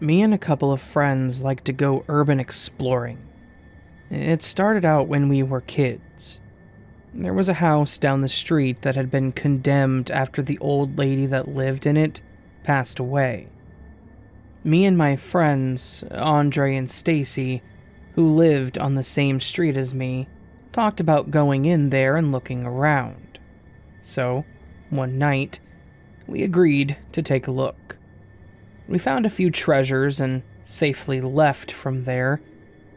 Me and a couple of friends like to go urban exploring. It started out when we were kids. There was a house down the street that had been condemned after the old lady that lived in it passed away. Me and my friends, Andre and Stacy, who lived on the same street as me, talked about going in there and looking around. So, one night, we agreed to take a look. We found a few treasures and safely left from there.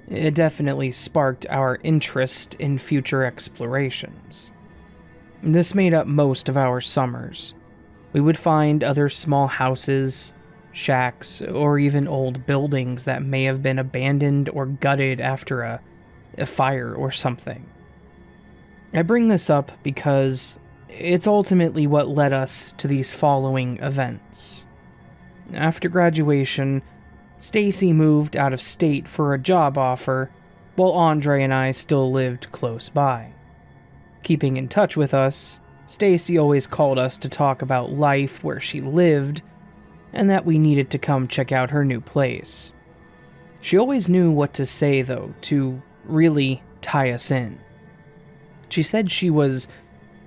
It definitely sparked our interest in future explorations. This made up most of our summers. We would find other small houses, shacks, or even old buildings that may have been abandoned or gutted after a fire or something. I bring this up because it's ultimately what led us to these following events. After graduation, Stacy moved out of state for a job offer, while Andre and I still lived close by. Keeping in touch with us, Stacy always called us to talk about life where she lived, and that we needed to come check out her new place. She always knew what to say, though, to really tie us in. She said she was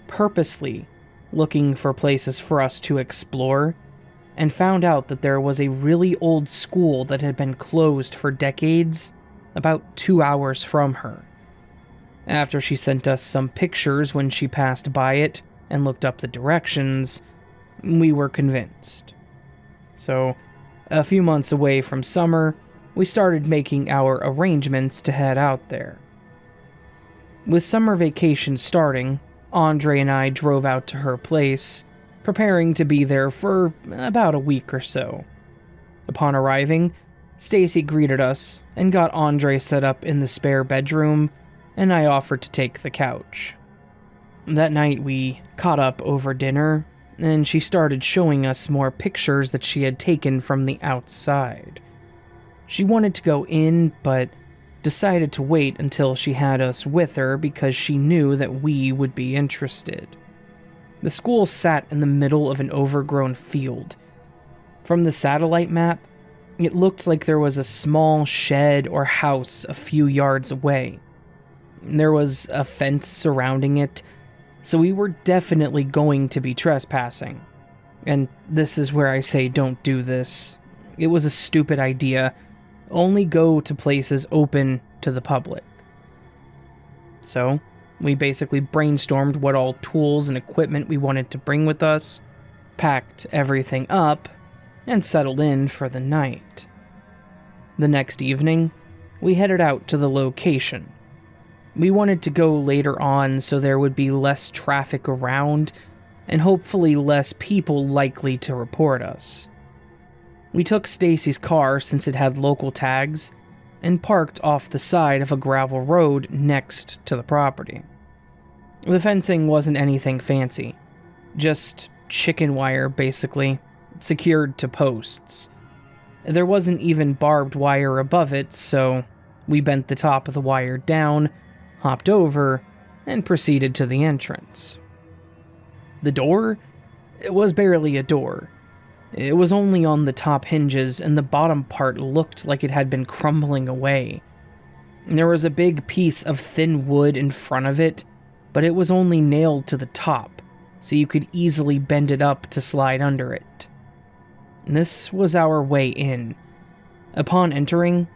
purposely looking for places for us to explore, and found out that there was a really old school that had been closed for decades, about 2 hours from her. After she sent us some pictures when she passed by it and looked up the directions, we were convinced. So, a few months away from summer, we started making our arrangements to head out there. With summer vacation starting, Andre and I drove out to her place, preparing to be there for about a week or so. Upon arriving, Stacy greeted us and got Andre set up in the spare bedroom, and I offered to take the couch. That night we caught up over dinner, and she started showing us more pictures that she had taken from the outside. She wanted to go in, but decided to wait until she had us with her because she knew that we would be interested. The school sat in the middle of an overgrown field. From the satellite map, it looked like there was a small shed or house a few yards away. There was a fence surrounding it, so we were definitely going to be trespassing. And this is where I say don't do this. It was a stupid idea. Only go to places open to the public. So, we basically brainstormed what all tools and equipment we wanted to bring with us, packed everything up, and settled in for the night. The next evening, we headed out to the location. We wanted to go later on so there would be less traffic around, and hopefully less people likely to report us. We took Stacy's car since it had local tags, and parked off the side of a gravel road next to the property. The fencing wasn't anything fancy, just chicken wire basically, secured to posts. There wasn't even barbed wire above it, so we bent the top of the wire down, hopped over, and proceeded to the entrance. The door? It was barely a door. It was only on the top hinges, and the bottom part looked like it had been crumbling away. There was a big piece of thin wood in front of it, but it was only nailed to the top, so you could easily bend it up to slide under it. This was our way in. Upon entering,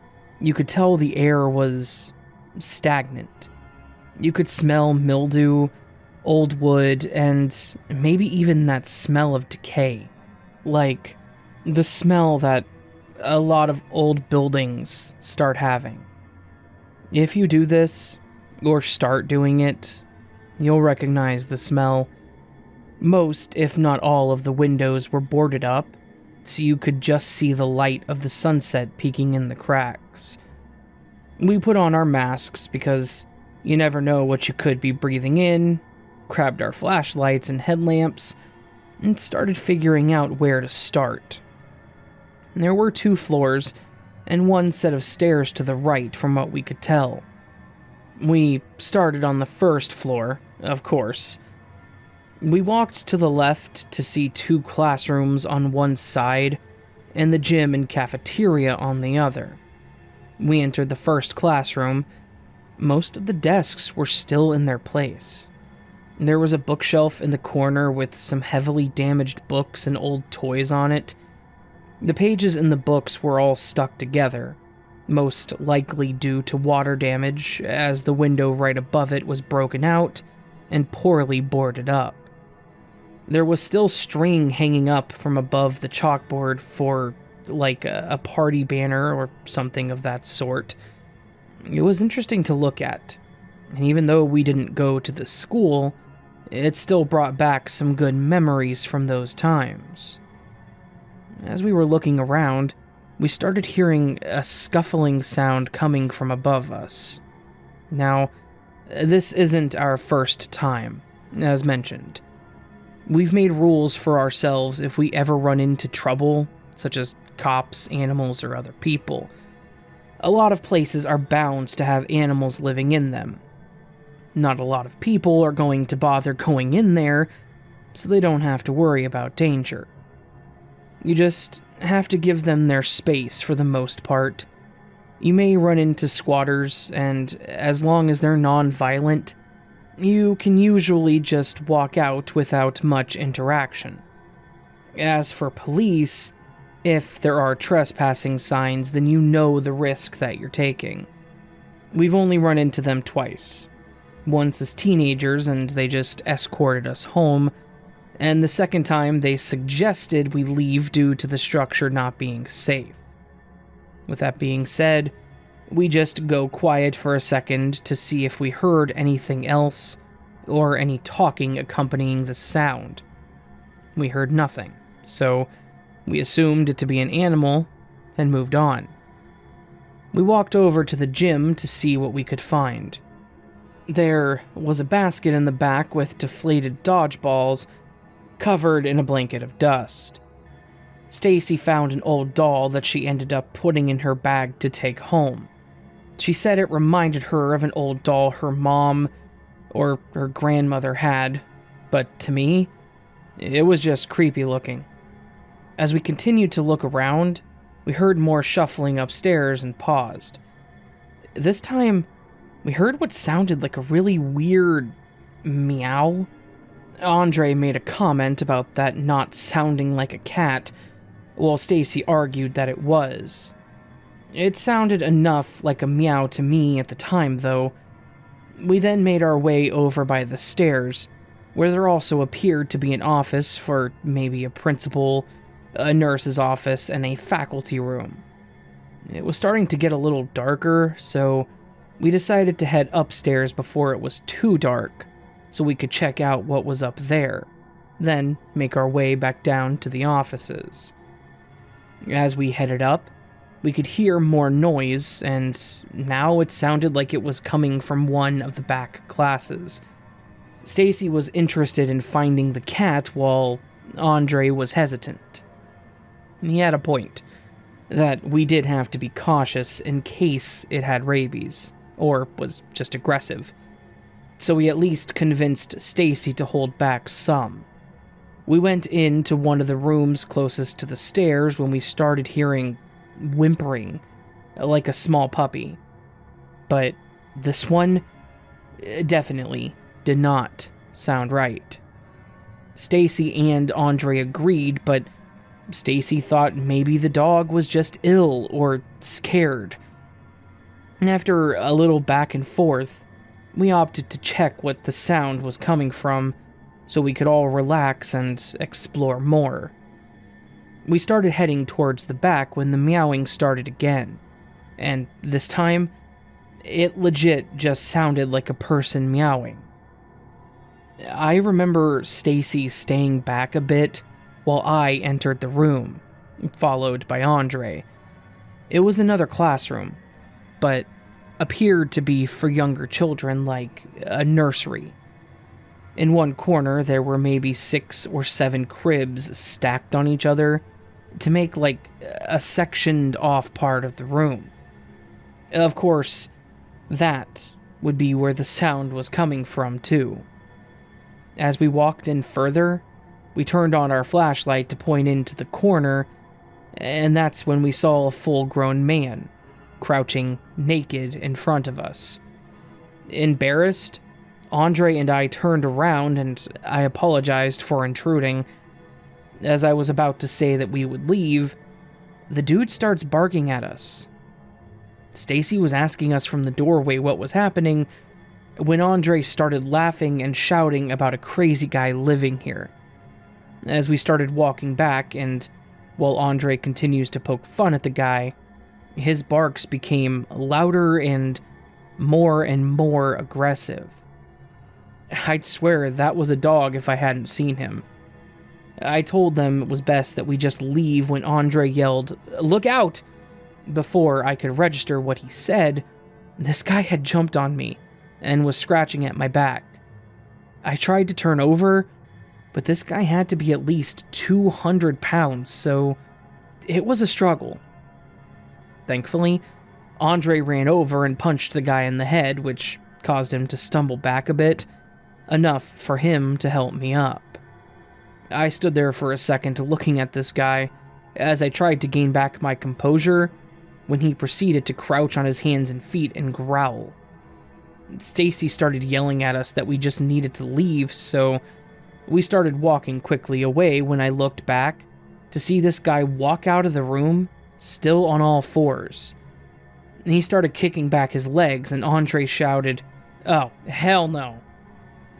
you could tell the air was stagnant. You could smell mildew, old wood, and maybe even that smell of decay. Like the smell that a lot of old buildings start having. If you do this, or start doing it, you'll recognize the smell. Most, if not all, of the windows were boarded up, so you could just see the light of the sunset peeking in the cracks. We put on our masks because you never know what you could be breathing in, grabbed our flashlights and headlamps, and started figuring out where to start. There were 2 floors, and 1 set of stairs to the right from what we could tell. We started on the first floor, of course. We walked to the left to see 2 classrooms on one side, and the gym and cafeteria on the other. We entered the first classroom. Most of the desks were still in their place. There was a bookshelf in the corner with some heavily damaged books and old toys on it. The pages in the books were all stuck together, most likely due to water damage, as the window right above it was broken out and poorly boarded up. There was still string hanging up from above the chalkboard for, like, a party banner or something of that sort. It was interesting to look at, and even though we didn't go to the school, it still brought back some good memories from those times. As we were looking around, we started hearing a scuffling sound coming from above us. Now, this isn't our first time, as mentioned. We've made rules for ourselves if we ever run into trouble, such as cops, animals, or other people. A lot of places are bound to have animals living in them. Not a lot of people are going to bother going in there, so they don't have to worry about danger. You just have to give them their space for the most part. You may run into squatters, and as long as they're non-violent, you can usually just walk out without much interaction. As for police, if there are trespassing signs, then you know the risk that you're taking. We've only run into them twice. Once as teenagers, and they just escorted us home, and the second time they suggested we leave due to the structure not being safe. With that being said, we just go quiet for a second to see if we heard anything else, or any talking accompanying the sound. We heard nothing, so we assumed it to be an animal, and moved on. We walked over to the gym to see what we could find. There was a basket in the back with deflated dodgeballs, covered in a blanket of dust. Stacy found an old doll that she ended up putting in her bag to take home. She said it reminded her of an old doll her mom or her grandmother had, but to me, it was just creepy looking. As we continued to look around, we heard more shuffling upstairs and paused. This time, we heard what sounded like a really weird meow. Andre made a comment about that not sounding like a cat, while Stacy argued that it was. It sounded enough like a meow to me at the time, though. We then made our way over by the stairs, where there also appeared to be an office for maybe a principal, a nurse's office, and a faculty room. It was starting to get a little darker, so we decided to head upstairs before it was too dark, so we could check out what was up there, then make our way back down to the offices. As we headed up, we could hear more noise, and now it sounded like it was coming from one of the back classes. Stacy was interested in finding the cat, while Andre was hesitant. He had a point, that we did have to be cautious in case it had rabies, or was just aggressive. So we at least convinced Stacy to hold back some. We went into one of the rooms closest to the stairs when we started hearing whimpering, like a small puppy. But this one definitely did not sound right. Stacy and Andre agreed, but Stacy thought maybe the dog was just ill or scared. After a little back and forth, we opted to check what the sound was coming from, so we could all relax and explore more. We started heading towards the back when the meowing started again, and this time, it legit just sounded like a person meowing. I remember Stacy staying back a bit while I entered the room, followed by Andre. It was another classroom, but appeared to be for younger children, like a nursery. In one corner, there were maybe 6 or 7 cribs stacked on each other to make like a sectioned off part of the room. Of course, that would be where the sound was coming from too. As we walked in further, we turned on our flashlight to point into the corner, And that's when we saw a full-grown man, crouching naked in front of us. Embarrassed, Andre and I turned around and I apologized for intruding. As I was about to say that we would leave, the dude starts barking at us. Stacy was asking us from the doorway what was happening when Andre started laughing and shouting about a crazy guy living here. As we started walking back, and while Andre continues to poke fun at the guy, his barks became louder and more aggressive. I'd swear that was a dog if I hadn't seen him. I told them it was best that we just leave when Andre yelled, "Look out!" Before I could register what he said, this guy had jumped on me and was scratching at my back. I tried to turn over, but this guy had to be at least 200 pounds, so it was a struggle. Thankfully, Andre ran over and punched the guy in the head, which caused him to stumble back a bit, enough for him to help me up. I stood there for a second looking at this guy as I tried to gain back my composure when he proceeded to crouch on his hands and feet and growl. Stacy started yelling at us that we just needed to leave, so we started walking quickly away when I looked back to see this guy walk out of the room, still on all fours. He started kicking back his legs, and Andre shouted, "Oh, hell no."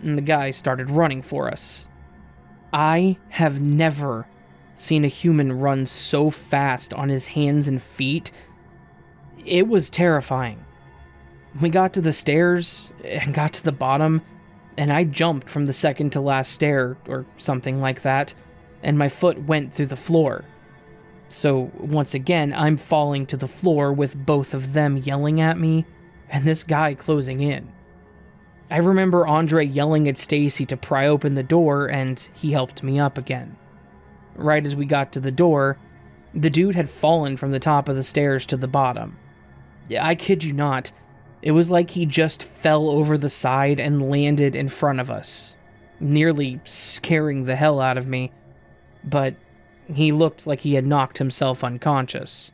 And the guy started running for us. I have never seen a human run so fast on his hands and feet. It was terrifying. We got to the stairs and got to the bottom, and I jumped from the second to last stair, or something like that, and my foot went through the floor. So, once again, I'm falling to the floor with both of them yelling at me, and this guy closing in. I remember Andre yelling at Stacy to pry open the door, and he helped me up again. Right as we got to the door, the dude had fallen from the top of the stairs to the bottom. I kid you not, it was like he just fell over the side and landed in front of us, nearly scaring the hell out of me, but he looked like he had knocked himself unconscious.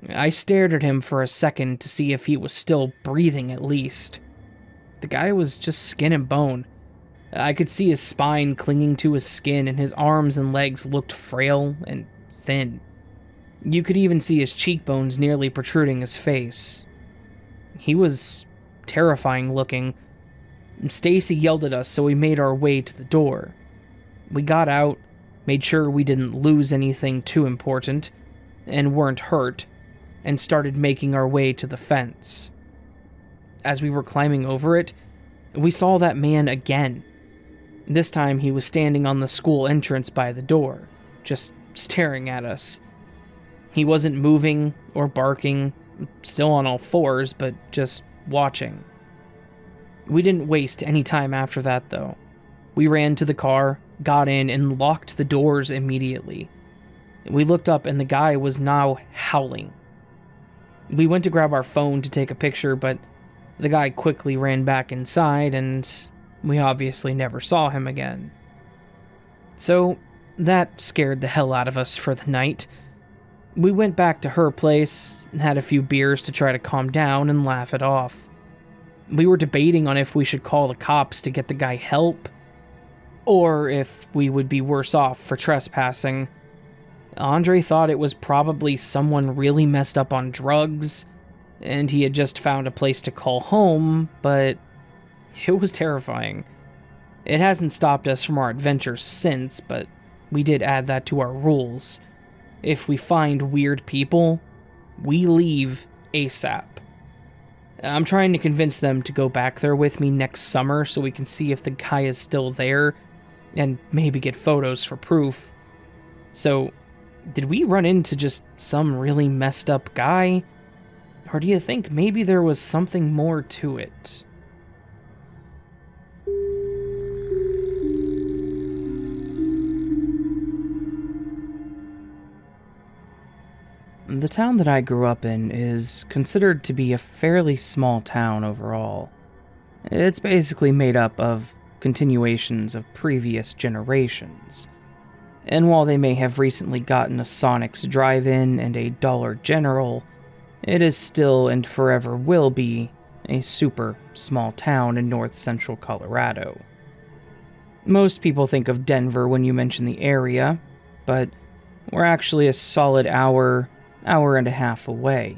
I stared at him for a second to see if he was still breathing at least. The guy was just skin and bone. I could see his spine clinging to his skin, and his arms and legs looked frail and thin. You could even see his cheekbones nearly protruding his face. He was terrifying looking. Stacy yelled at us, so we made our way to the door. We got out, made sure we didn't lose anything too important, and weren't hurt, and started making our way to the fence. As we were climbing over it, we saw that man again. This time he was standing on the school entrance by the door, just staring at us. He wasn't moving or barking, still on all fours, but just watching. We didn't waste any time after that, though. We ran to the car, got in, and locked the doors immediately. We looked up, and the guy was now howling. We went to grab our phone to take a picture, but the guy quickly ran back inside, and we obviously never saw him again. So, that scared the hell out of us for the night. We went back to her place, and had a few beers to try to calm down and laugh it off. We were debating on if we should call the cops to get the guy help, or if we would be worse off for trespassing. Andre thought it was probably someone really messed up on drugs, and he had just found a place to call home, but it was terrifying. It hasn't stopped us from our adventures since, but we did add that to our rules. If we find weird people, we leave ASAP. I'm trying to convince them to go back there with me next summer so we can see if the guy is still there, and maybe get photos for proof. So, did we run into just some really messed up guy? Or do you think maybe there was something more to it? The town that I grew up in is considered to be a fairly small town overall. It's basically made up of continuations of previous generations. And while they may have recently gotten a Sonic's Drive-In and a Dollar General, it is still and forever will be a super small town in north central Colorado. Most people think of Denver when you mention the area, but we're actually a solid hour and a half away.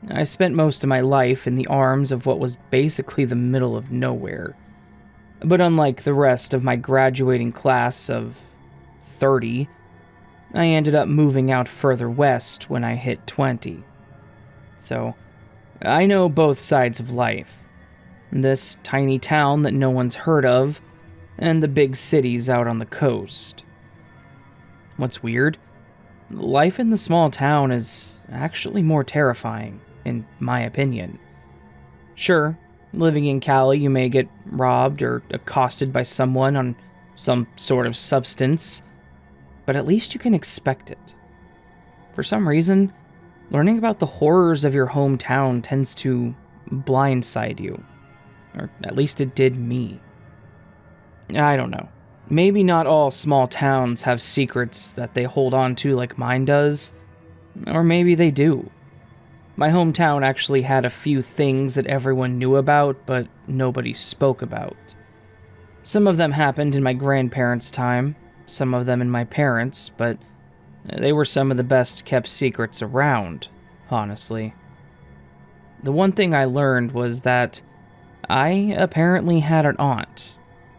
I spent most of my life in the arms of what was basically the middle of nowhere. But unlike the rest of my graduating class of 30, I ended up moving out further west when I hit 20. So, I know both sides of life. This tiny town that no one's heard of, and the big cities out on the coast. What's weird? Life in the small town is actually more terrifying, in my opinion. Sure, living in Cali, you may get robbed or accosted by someone on some sort of substance, but at least you can expect it. For some reason, learning about the horrors of your hometown tends to blindside you. Or at least it did me. I don't know. Maybe not all small towns have secrets that they hold on to like mine does. Or maybe they do. My hometown actually had a few things that everyone knew about, but nobody spoke about. Some of them happened in my grandparents' time, some of them in my parents', but they were some of the best kept secrets around, honestly. The one thing I learned was that I apparently had an aunt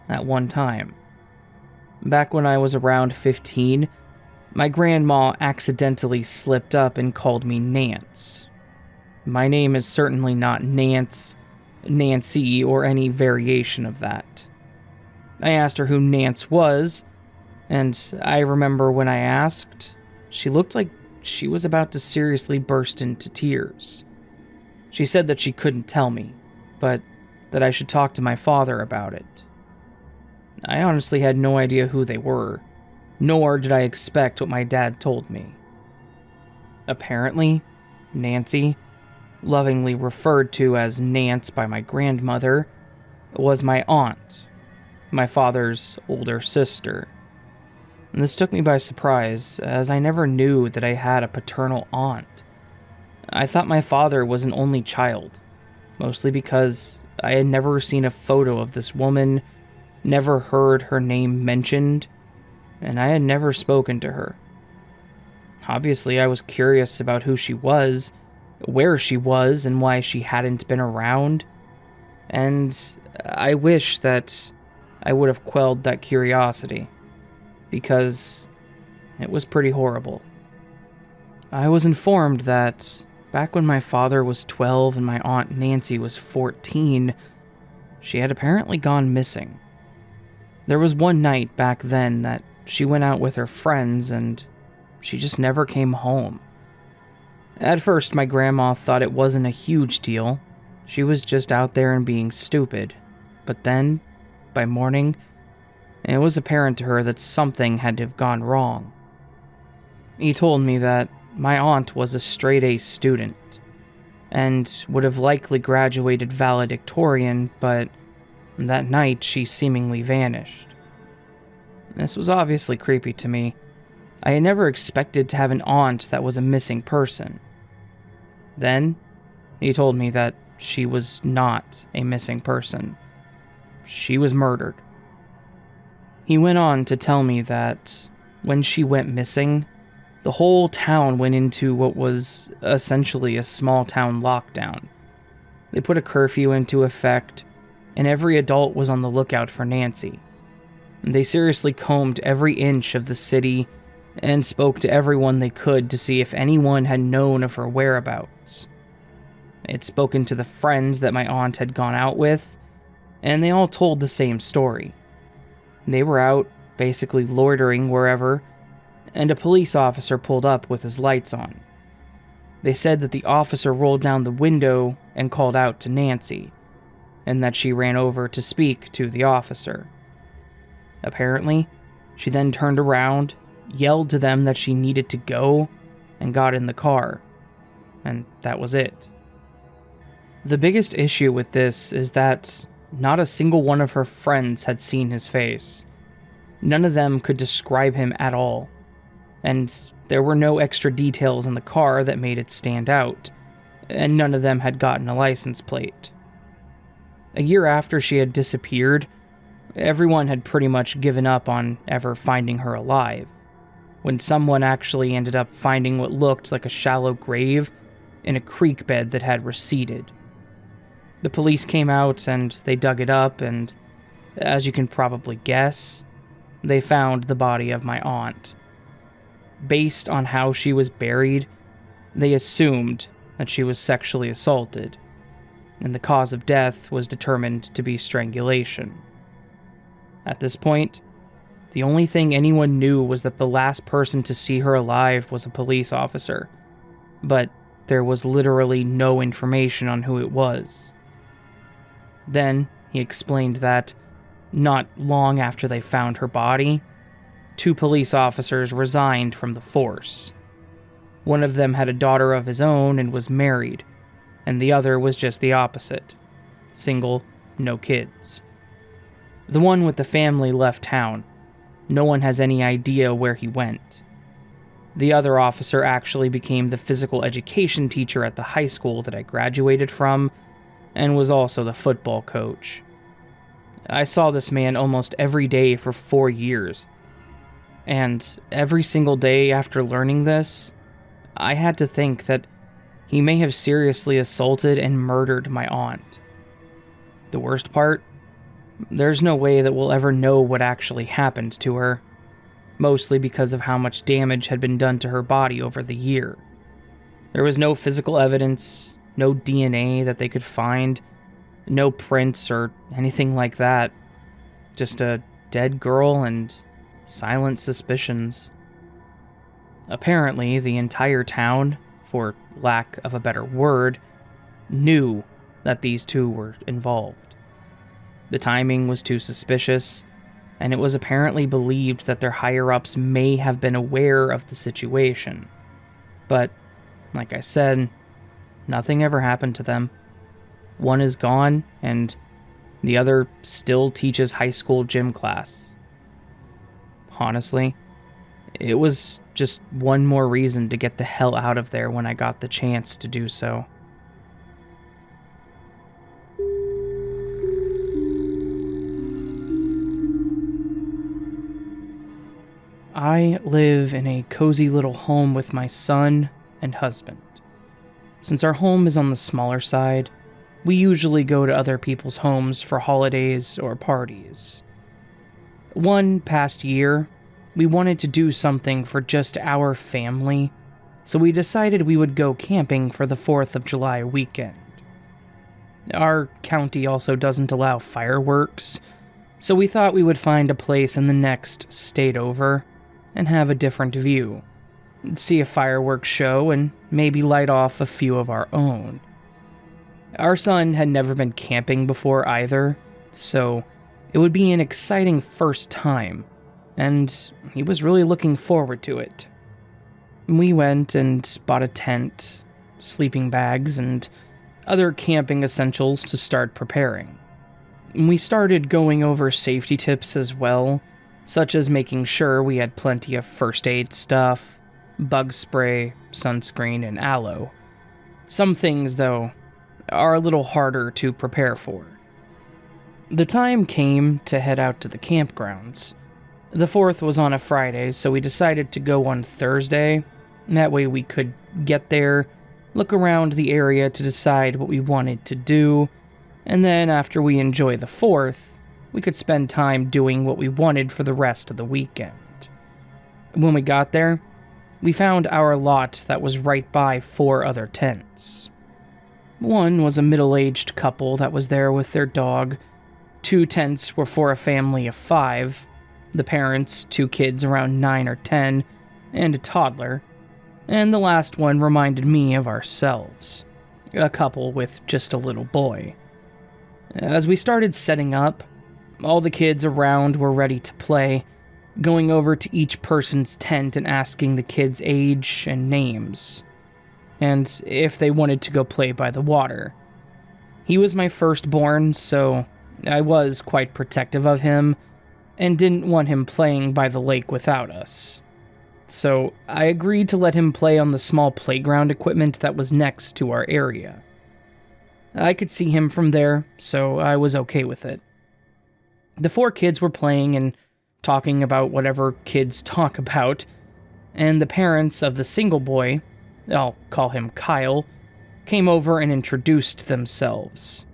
at one time. Back when I was around 15, my grandma accidentally slipped up and called me Nance. My name is certainly not Nance, Nancy, or any variation of that. I asked her who Nance was, and I remember when I asked, she looked like she was about to seriously burst into tears. She said that she couldn't tell me, but that I should talk to my father about it. I honestly had no idea who they were, nor did I expect what my dad told me. Apparently, Nancy, lovingly referred to as Nance by my grandmother, was my aunt, my father's older sister. And this took me by surprise, as I never knew that I had a paternal aunt. I thought my father was an only child, mostly because I had never seen a photo of this woman, never heard her name mentioned, and I had never spoken to her. Obviously, I was curious about who she was, where she was, and why she hadn't been around, and I wish that I would have quelled that curiosity, because it was pretty horrible. I was informed that back when my father was 12 and my Aunt Nancy was 14, she had apparently gone missing. There was one night back then that she went out with her friends and she just never came home. At first, my grandma thought it wasn't a huge deal. She was just out there and being stupid. But then, by morning, it was apparent to her that something had to have gone wrong. He told me that my aunt was a straight-A student and would have likely graduated valedictorian, but that night she seemingly vanished. This was obviously creepy to me. I had never expected to have an aunt that was a missing person. Then, he told me that she was not a missing person. She was murdered. He went on to tell me that when she went missing, the whole town went into what was essentially a small town lockdown. They put a curfew into effect, and every adult was on the lookout for Nancy. They seriously combed every inch of the city and spoke to everyone they could to see if anyone had known of her whereabouts. They had spoken to the friends that my aunt had gone out with, and they all told the same story. They were out, basically loitering wherever, and a police officer pulled up with his lights on. They said that the officer rolled down the window and called out to Nancy, and that she ran over to speak to the officer. Apparently, she then turned around, yelled to them that she needed to go, and got in the car. And that was it. The biggest issue with this is that not a single one of her friends had seen his face. None of them could describe him at all, and there were no extra details in the car that made it stand out, and none of them had gotten a license plate. A year after she had disappeared, everyone had pretty much given up on ever finding her alive, when someone actually ended up finding what looked like a shallow grave in a creek bed that had receded. The police came out and they dug it up, and as you can probably guess, they found the body of my aunt. Based on how she was buried, they assumed that she was sexually assaulted, and the cause of death was determined to be strangulation. At this point, the only thing anyone knew was that the last person to see her alive was a police officer, but there was literally no information on who it was. Then, he explained that, not long after they found her body, 2 police officers resigned from the force. One of them had a daughter of his own and was married, and the other was just the opposite. Single, no kids. The one with the family left town. No one has any idea where he went. The other officer actually became the physical education teacher at the high school that I graduated from, and was also the football coach. I saw this man almost every day for 4 years, and every single day after learning this, I had to think that he may have seriously assaulted and murdered my aunt. The worst part? There's no way that we'll ever know what actually happened to her, mostly because of how much damage had been done to her body over the year. There was no physical evidence, no DNA that they could find, no prints or anything like that. Just a dead girl and silent suspicions. Apparently, the entire town, for lack of a better word, knew that these 2 were involved. The timing was too suspicious, and it was apparently believed that their higher-ups may have been aware of the situation. But, like I said, nothing ever happened to them. One is gone, and the other still teaches high school gym class. Honestly, it was just one more reason to get the hell out of there when I got the chance to do so. I live in a cozy little home with my son and husband. Since our home is on the smaller side, we usually go to other people's homes for holidays or parties. One past year, we wanted to do something for just our family, so we decided we would go camping for the 4th of July weekend. Our county also doesn't allow fireworks, so we thought we would find a place in the next state over and have a different view, see a fireworks show, and maybe light off a few of our own. Our son had never been camping before either, so it would be an exciting first time, and he was really looking forward to it. We went and bought a tent, sleeping bags, and other camping essentials to start preparing. We started going over safety tips as well, such as making sure we had plenty of first aid stuff, bug spray, sunscreen, and aloe. Some things, though, are a little harder to prepare for. The time came to head out to the campgrounds. The 4th was on a Friday, so we decided to go on Thursday. That way we could get there, look around the area to decide what we wanted to do, and then after we enjoy the 4th, we could spend time doing what we wanted for the rest of the weekend. When we got there, we found our lot that was right by 4 other tents. One was a middle-aged couple that was there with their dog. 2 tents were for a family of 5, the parents, 2 kids around 9 or 10, and a toddler, and the last one reminded me of ourselves, a couple with just a little boy. As we started setting up, all the kids around were ready to play, going over to each person's tent and asking the kids' age and names, and if they wanted to go play by the water. He was my firstborn, so I was quite protective of him, and didn't want him playing by the lake without us. So I agreed to let him play on the small playground equipment that was next to our area. I could see him from there, so I was okay with it. The 4 kids were playing and talking about whatever kids talk about, and the parents of the single boy, I'll call him Kyle, came over and introduced themselves.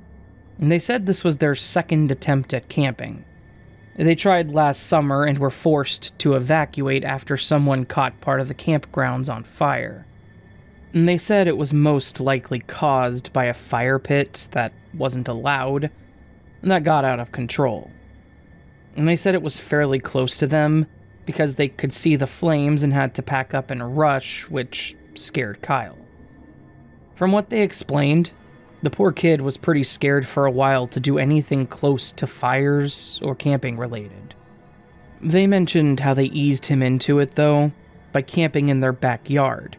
And they said this was their second attempt at camping. They tried last summer and were forced to evacuate after someone caught part of the campgrounds on fire. And they said it was most likely caused by a fire pit that wasn't allowed, and that got out of control. And they said it was fairly close to them because they could see the flames and had to pack up in a rush, which scared Kyle. From what they explained, the poor kid was pretty scared for a while to do anything close to fires or camping related. They mentioned how they eased him into it, though, by camping in their backyard,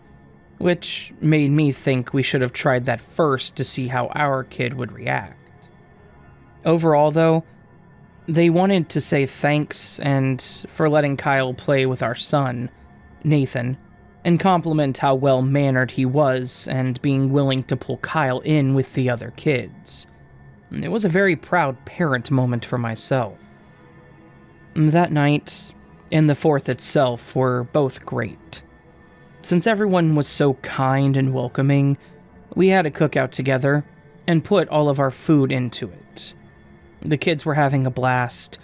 which made me think we should have tried that first to see how our kid would react. Overall, though, they wanted to say thanks and for letting Kyle play with our son, Nathan, and compliment how well-mannered he was and being willing to pull Kyle in with the other kids. It was a very proud parent moment for myself. That night, and the 4th itself, were both great. Since everyone was so kind and welcoming, we had a cookout together and put all of our food into it. The kids were having a blast.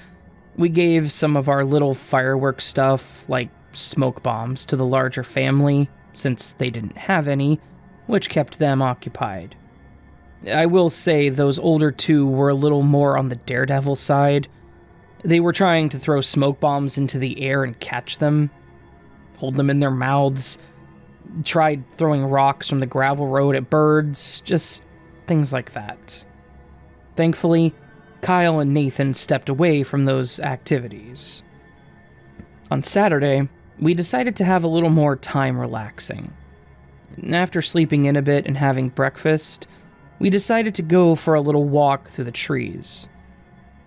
We gave some of our little fireworks stuff, like smoke bombs, to the larger family, since they didn't have any, which kept them occupied. I will say those older 2 were a little more on the daredevil side. They were trying to throw smoke bombs into the air and catch them, hold them in their mouths, tried throwing rocks from the gravel road at birds, just things like that. Thankfully, Kyle and Nathan stepped away from those activities. On Saturday, we decided to have a little more time relaxing. After sleeping in a bit and having breakfast, we decided to go for a little walk through the trees.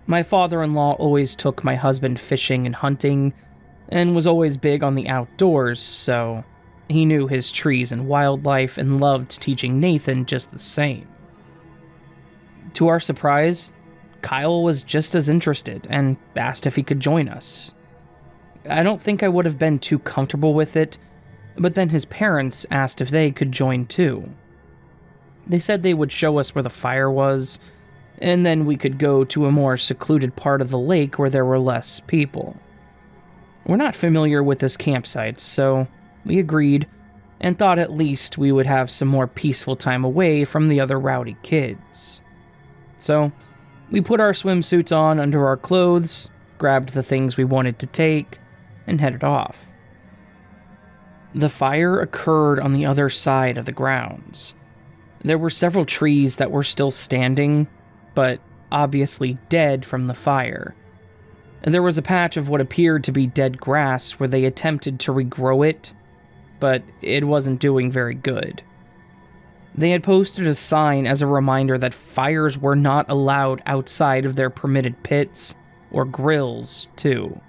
My father-in-law always took my husband fishing and hunting, and was always big on the outdoors, so he knew his trees and wildlife and loved teaching Nathan just the same. To our surprise, Kyle was just as interested and asked if he could join us. I don't think I would have been too comfortable with it, but then his parents asked if they could join too. They said they would show us where the fire was, and then we could go to a more secluded part of the lake where there were less people. We're not familiar with this campsite, so we agreed, and thought at least we would have some more peaceful time away from the other rowdy kids. So, we put our swimsuits on under our clothes, grabbed the things we wanted to take, and headed off. The fire occurred on the other side of the grounds. There were several trees that were still standing, but obviously dead from the fire. There was a patch of what appeared to be dead grass where they attempted to regrow it, but it wasn't doing very good. They had posted a sign as a reminder that fires were not allowed outside of their permitted pits or grills, too.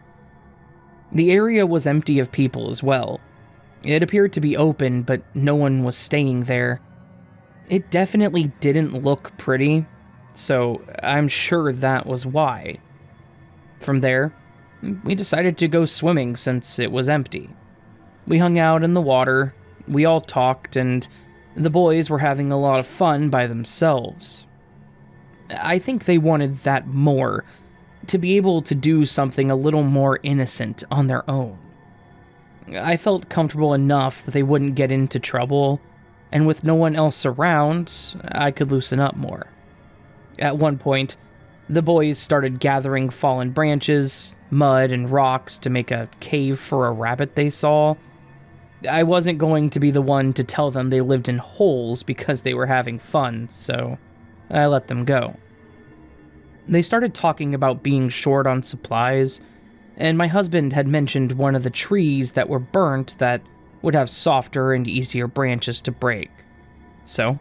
The area was empty of people as well. It appeared to be open, but no one was staying there. It definitely didn't look pretty, so I'm sure that was why. From there, we decided to go swimming since it was empty. We hung out in the water, we all talked, and the boys were having a lot of fun by themselves. I think they wanted that more, to be able to do something a little more innocent on their own. I felt comfortable enough that they wouldn't get into trouble, and with no one else around, I could loosen up more. At one point, the boys started gathering fallen branches, mud, and rocks to make a cave for a rabbit they saw. I wasn't going to be the one to tell them they lived in holes because they were having fun, so I let them go. They started talking about being short on supplies, and my husband had mentioned one of the trees that were burnt that would have softer and easier branches to break. So,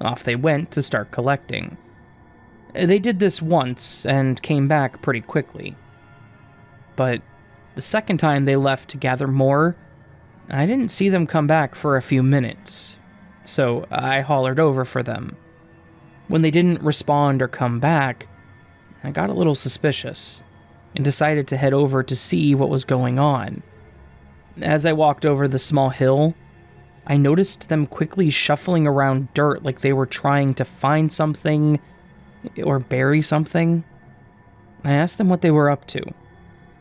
off they went to start collecting. They did this once and came back pretty quickly. but the second time they left to gather more, I didn't see them come back for a few minutes, so I hollered over for them. When they didn't respond or come back, I got a little suspicious and decided to head over to see what was going on. As I walked over the small hill, I noticed them quickly shuffling around dirt like they were trying to find something or bury something. I asked them what they were up to,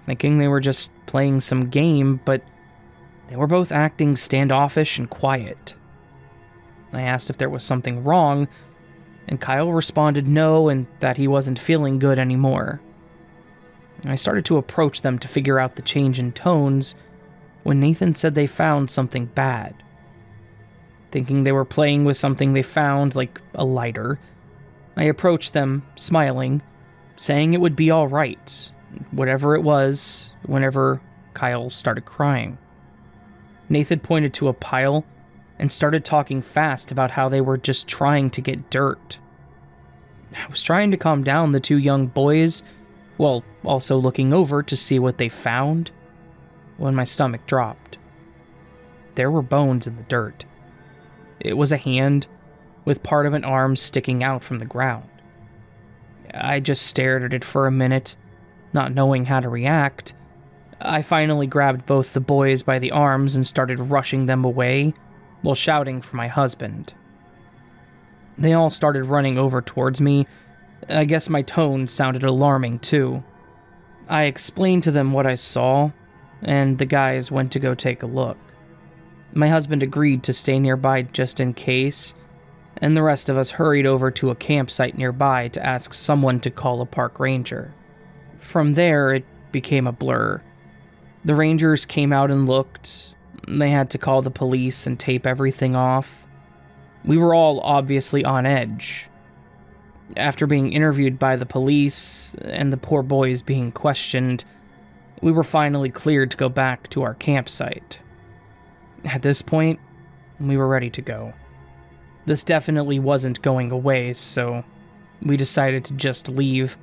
thinking they were just playing some game, but they were both acting standoffish and quiet. I asked if there was something wrong, and Kyle responded no and that he wasn't feeling good anymore. I started to approach them to figure out the change in tones when Nathan said they found something bad. Thinking they were playing with something they found, like a lighter, I approached them, smiling, saying it would be all right, whatever it was, whenever Kyle started crying. Nathan pointed to a pile and started talking fast about how they were just trying to get dirt. I was trying to calm down the two young boys, while also looking over to see what they found, when my stomach dropped. There were bones in the dirt. It was a hand, with part of an arm sticking out from the ground. I just stared at it for a minute, not knowing how to react. I finally grabbed both the boys by the arms and started rushing them away, while shouting for my husband. They all started running over towards me. I guess my tone sounded alarming too. I explained to them what I saw, and the guys went to go take a look. My husband agreed to stay nearby just in case, and the rest of us hurried over to a campsite nearby to ask someone to call a park ranger. From there, it became a blur. The rangers came out and looked. They had to call the police and tape everything off. We were all obviously on edge. After being interviewed by the police and the poor boys being questioned, we were finally cleared to go back to our campsite. At this point, we were ready to go. This definitely wasn't going away, so we decided to just leave.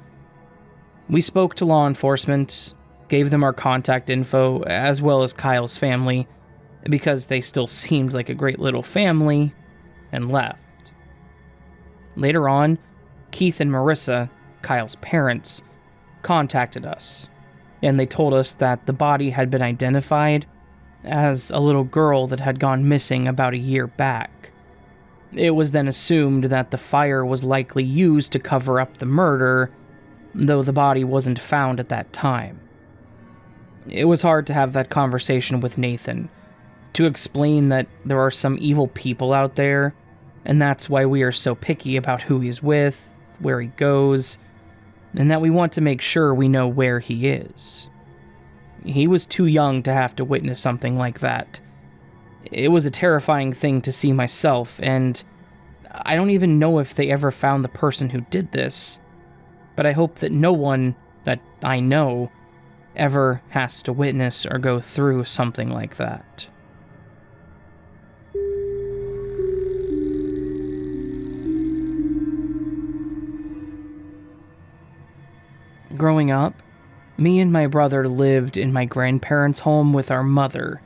We spoke to law enforcement, gave them our contact info, as well as Kyle's family, because they still seemed like a great little family, and left. Later on, Keith and Marissa, Kyle's parents, contacted us, and they told us that the body had been identified as a little girl that had gone missing about a year back. It was then assumed that the fire was likely used to cover up the murder, though the body wasn't found at that time. It was hard to have that conversation with Nathan, to explain that there are some evil people out there, and that's why we are so picky about who he's with, where he goes, and that we want to make sure we know where he is. He was too young to have to witness something like that. It was a terrifying thing to see myself, and I don't even know if they ever found the person who did this, but I hope that no one that I know ever has to witness or go through something like that. Growing up, me and my brother lived in my grandparents' home with our mother.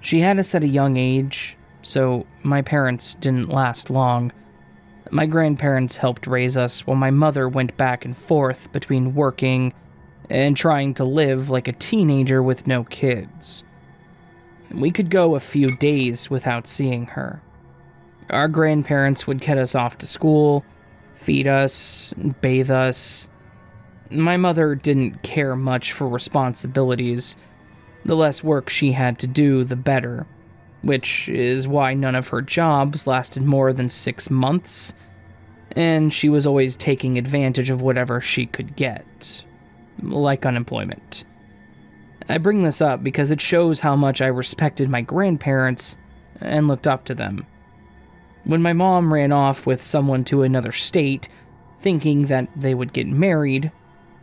She had us at a young age, so my parents didn't last long. My grandparents helped raise us while my mother went back and forth between working and trying to live like a teenager with no kids. We could go a few days without seeing her. Our grandparents would get us off to school, feed us, bathe us. My mother didn't care much for responsibilities. The less work she had to do, the better, which is why none of her jobs lasted more than 6 months, and she was always taking advantage of whatever she could get, like unemployment. I bring this up because it shows how much I respected my grandparents and looked up to them. When my mom ran off with someone to another state, thinking that they would get married,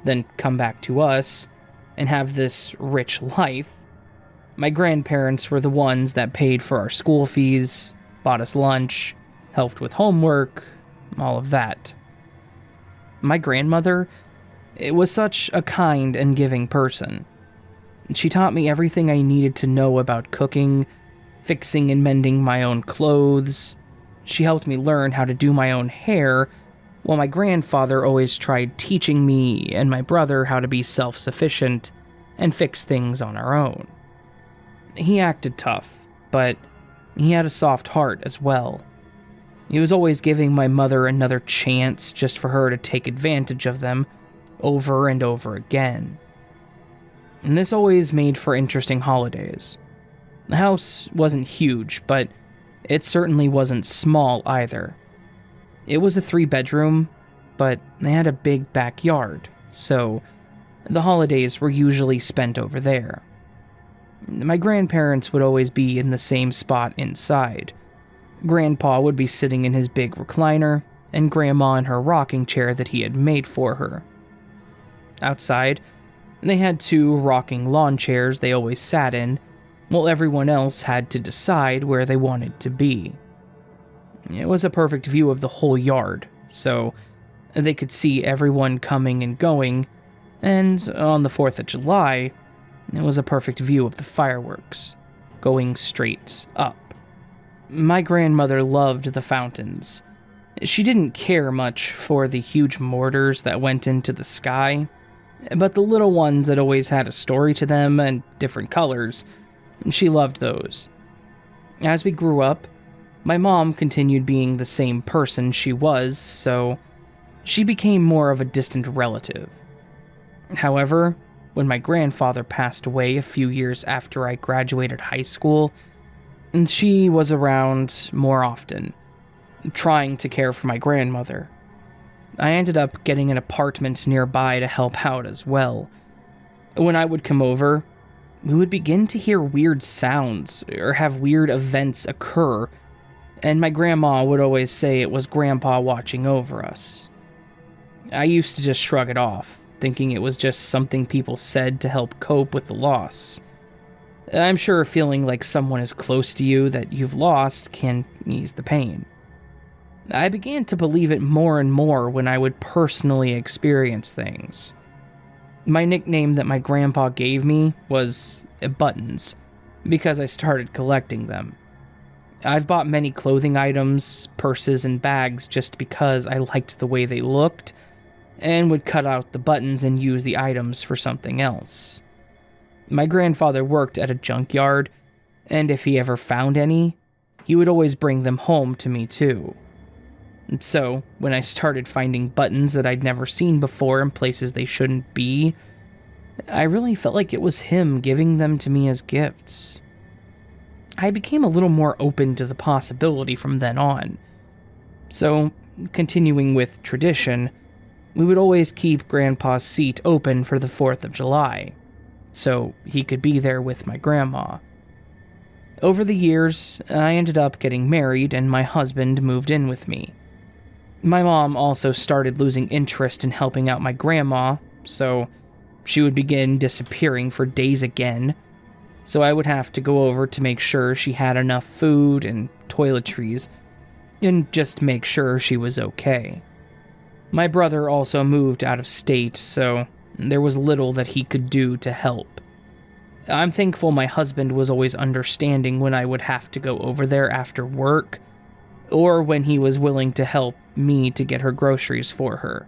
then come back to us, and have this rich life, my grandparents were the ones that paid for our school fees, bought us lunch, helped with homework, all of that. My grandmother, it was such a kind and giving person. She taught me everything I needed to know about cooking, fixing and mending my own clothes. She helped me learn how to do my own hair, while my grandfather always tried teaching me and my brother how to be self-sufficient and fix things on our own. He acted tough, but he had a soft heart as well. He was always giving my mother another chance just for her to take advantage of them over and over again. And this always made for interesting holidays. The house wasn't huge, but it certainly wasn't small either. It was a 3-bedroom, but they had a big backyard, so the holidays were usually spent over there. My grandparents would always be in the same spot inside. Grandpa would be sitting in his big recliner, and Grandma in her rocking chair that he had made for her. Outside, they had 2 rocking lawn chairs they always sat in, while everyone else had to decide where they wanted to be. It was a perfect view of the whole yard, so they could see everyone coming and going, and on the 4th of July, it was a perfect view of the fireworks, going straight up. My grandmother loved the fountains. She didn't care much for the huge mortars that went into the sky, but the little ones that always had a story to them and different colors, she loved those. As we grew up, my mom continued being the same person she was, so she became more of a distant relative. However, when my grandfather passed away a few years after I graduated high school, she was around more often, trying to care for my grandmother. I ended up getting an apartment nearby to help out as well. When I would come over, we would begin to hear weird sounds or have weird events occur, and my grandma would always say it was Grandpa watching over us. I used to just shrug it off, thinking it was just something people said to help cope with the loss. I'm sure feeling like someone is close to you that you've lost can ease the pain. I began to believe it more and more when I would personally experience things. My nickname that my grandpa gave me was Buttons, because I started collecting them. I've bought many clothing items, purses, and bags just because I liked the way they looked, and would cut out the buttons and use the items for something else. My grandfather worked at a junkyard, and if he ever found any, he would always bring them home to me too. And so, when I started finding buttons that I'd never seen before in places they shouldn't be, I really felt like it was him giving them to me as gifts. I became a little more open to the possibility from then on. So, continuing with tradition, we would always keep Grandpa's seat open for the 4th of July, so he could be there with my grandma. Over the years, I ended up getting married and my husband moved in with me. My mom also started losing interest in helping out my grandma, so she would begin disappearing for days again, so I would have to go over to make sure she had enough food and toiletries, and just make sure she was okay. My brother also moved out of state, so there was little that he could do to help. I'm thankful my husband was always understanding when I would have to go over there after work, or when he was willing to help me to get her groceries for her.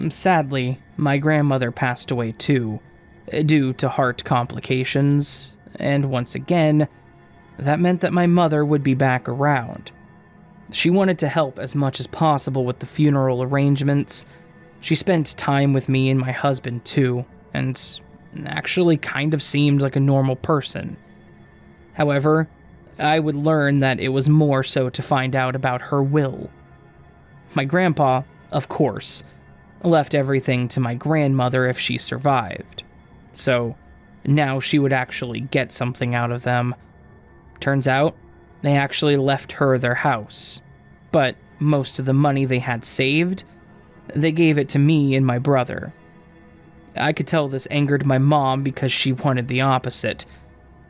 Sadly, my grandmother passed away too, due to heart complications, and once again, that meant that my mother would be back around. She wanted to help as much as possible with the funeral arrangements. She spent time with me and my husband too, and actually kind of seemed like a normal person. However, I would learn that it was more so to find out about her will. My grandpa, of course, left everything to my grandmother if she survived. So, now she would actually get something out of them. Turns out, they actually left her their house. But most of the money they had saved, they gave it to me and my brother. I could tell this angered my mom because she wanted the opposite.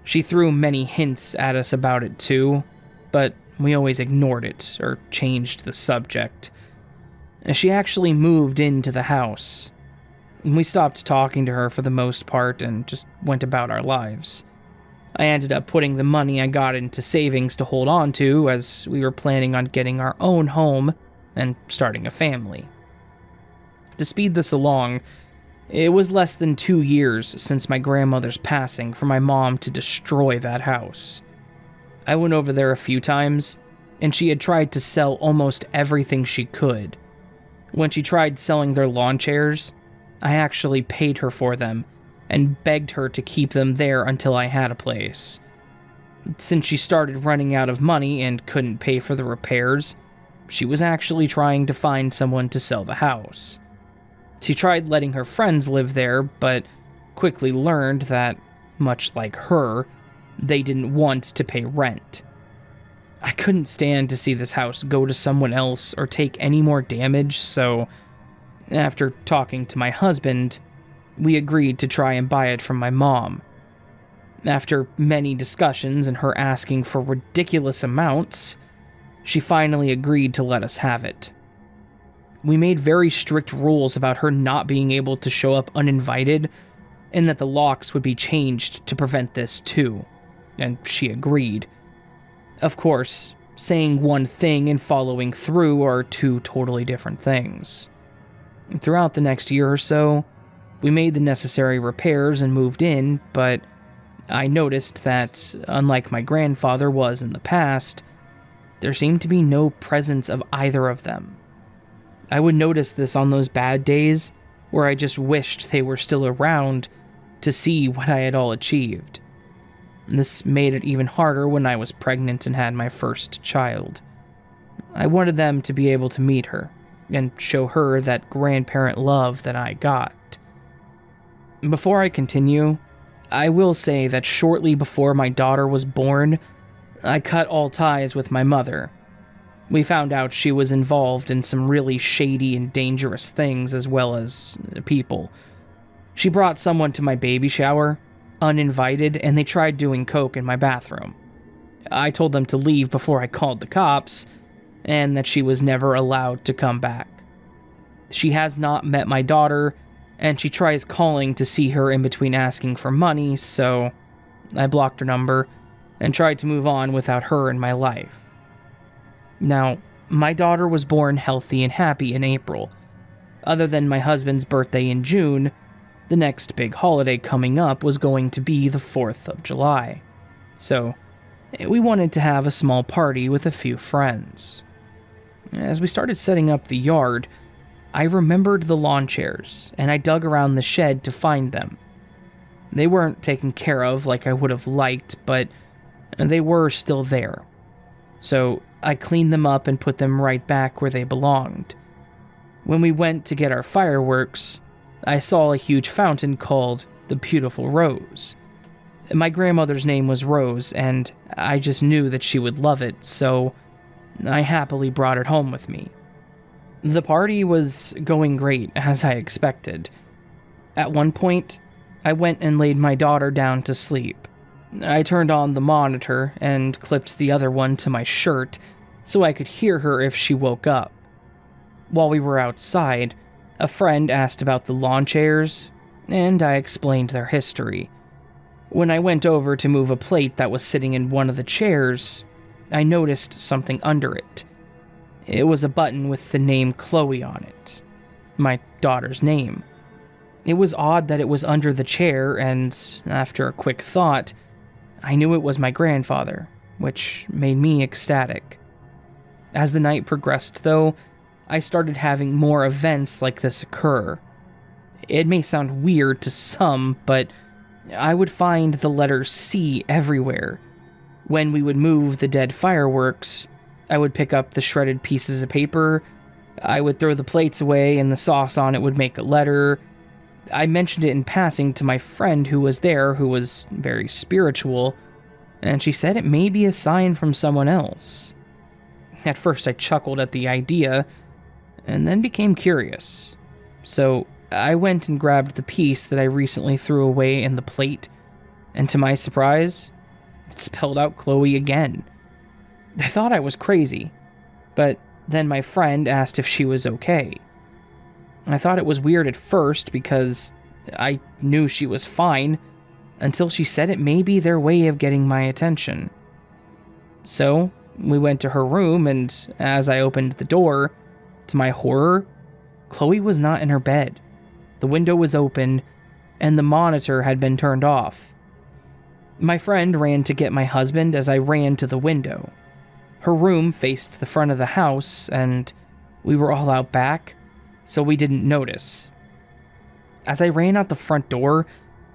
She threw many hints at us about it too, but we always ignored it or changed the subject. She actually moved into the house. We stopped talking to her for the most part and just went about our lives. I ended up putting the money I got into savings to hold on to, as we were planning on getting our own home and starting a family. To speed this along, it was less than 2 years since my grandmother's passing for my mom to destroy that house. I went over there a few times, and she had tried to sell almost everything she could. When she tried selling their lawn chairs, I actually paid her for them and begged her to keep them there until I had a place. Since she started running out of money and couldn't pay for the repairs, she was actually trying to find someone to sell the house. She tried letting her friends live there, but quickly learned that, much like her, they didn't want to pay rent. I couldn't stand to see this house go to someone else or take any more damage, so after talking to my husband, we agreed to try and buy it from my mom. After many discussions and her asking for ridiculous amounts, she finally agreed to let us have it. We made very strict rules about her not being able to show up uninvited, and that the locks would be changed to prevent this too, and she agreed. Of course, saying one thing and following through are two totally different things. Throughout the next year or so, we made the necessary repairs and moved in, but I noticed that, unlike my grandfather was in the past, there seemed to be no presence of either of them. I would notice this on those bad days where I just wished they were still around to see what I had all achieved. This made it even harder when I was pregnant and had my first child. I wanted them to be able to meet her and show her that grandparent love that I got. Before I continue, I will say that shortly before my daughter was born, I cut all ties with my mother. We found out she was involved in some really shady and dangerous things as well as people. She brought someone to my baby shower, uninvited, and they tried doing coke in my bathroom. I told them to leave before I called the cops, and that she was never allowed to come back. She has not met my daughter, and she tries calling to see her in between asking for money, so I blocked her number and tried to move on without her in my life. Now, my daughter was born healthy and happy in April. Other than my husband's birthday in June, the next big holiday coming up was going to be the 4th of July. So, we wanted to have a small party with a few friends. As we started setting up the yard, I remembered the lawn chairs, and I dug around the shed to find them. They weren't taken care of like I would have liked, but they were still there. So I cleaned them up and put them right back where they belonged. When we went to get our fireworks, I saw a huge fountain called the Beautiful Rose. My grandmother's name was Rose, and I just knew that she would love it, so I happily brought it home with me. The party was going great, as I expected. At one point, I went and laid my daughter down to sleep. I turned on the monitor and clipped the other one to my shirt so I could hear her if she woke up. While we were outside, a friend asked about the lawn chairs, and I explained their history. When I went over to move a plate that was sitting in one of the chairs, I noticed something under it. It was a button with the name Chloe on it, my daughter's name. It was odd that it was under the chair, and after a quick thought, I knew it was my grandfather, which made me ecstatic. As the night progressed, though, I started having more events like this occur. It may sound weird to some, but I would find the letter C everywhere. When we would move the dead fireworks, I would pick up the shredded pieces of paper, I would throw the plates away, and the sauce on it would make a letter. I mentioned it in passing to my friend who was there, who was very spiritual, and she said it may be a sign from someone else. At first I chuckled at the idea, and then became curious. So I went and grabbed the piece that I recently threw away in the plate, and to my surprise, it spelled out Chloe again. I thought I was crazy, but then my friend asked if she was okay. I thought it was weird at first because I knew she was fine, until she said it may be their way of getting my attention. So, we went to her room, and as I opened the door, to my horror, Chloe was not in her bed. The window was open, and the monitor had been turned off. My friend ran to get my husband as I ran to the window. Her room faced the front of the house, and we were all out back, so we didn't notice. As I ran out the front door,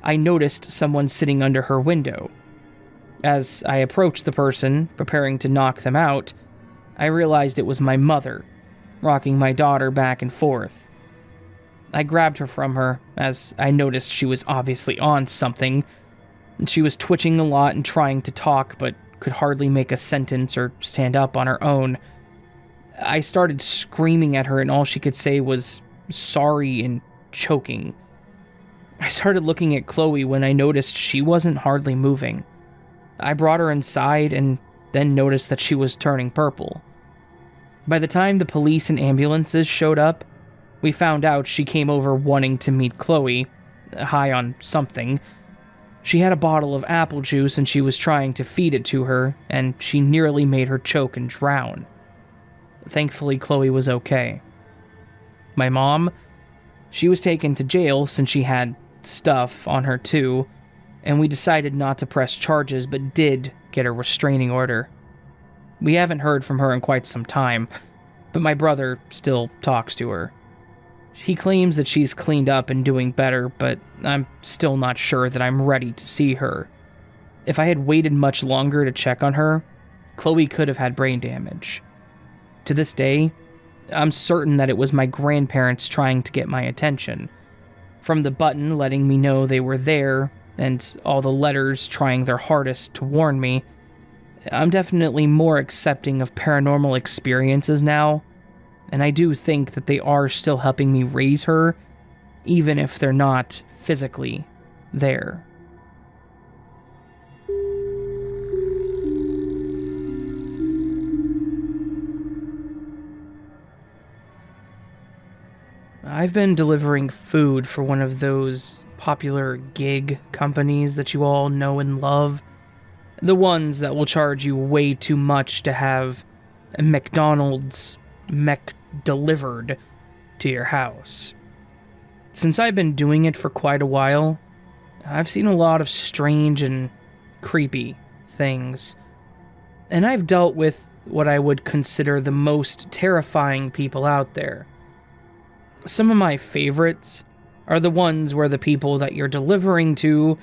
I noticed someone sitting under her window. As I approached the person, preparing to knock them out, I realized it was my mother, rocking my daughter back and forth. I grabbed her from her, as I noticed she was obviously on something. She was twitching a lot and trying to talk, but could hardly make a sentence or stand up on her own. I started screaming at her, and all she could say was sorry and choking. I started looking at Chloe when I noticed she wasn't hardly moving. I brought her inside and then noticed that she was turning purple. By the time the police and ambulances showed up, we found out she came over wanting to meet Chloe, high on something. She had a bottle of apple juice and she was trying to feed it to her, and she nearly made her choke and drown. Thankfully, Chloe was okay. My mom, she was taken to jail since she had stuff on her too, and we decided not to press charges but did get a restraining order. We haven't heard from her in quite some time, but my brother still talks to her. He claims that she's cleaned up and doing better, but I'm still not sure that I'm ready to see her. If I had waited much longer to check on her, Chloe could have had brain damage. To this day, I'm certain that it was my grandparents trying to get my attention. From the button letting me know they were there, and all the letters trying their hardest to warn me, I'm definitely more accepting of paranormal experiences now, and I do think that they are still helping me raise her, even if they're not physically there. I've been delivering food for one of those popular gig companies that you all know and love. The ones that will charge you way too much to have a McDonald's mech delivered to your house. Since I've been doing it for quite a while, I've seen a lot of strange and creepy things. And I've dealt with what I would consider the most terrifying people out there. Some of my favorites are the ones where the people that you're delivering to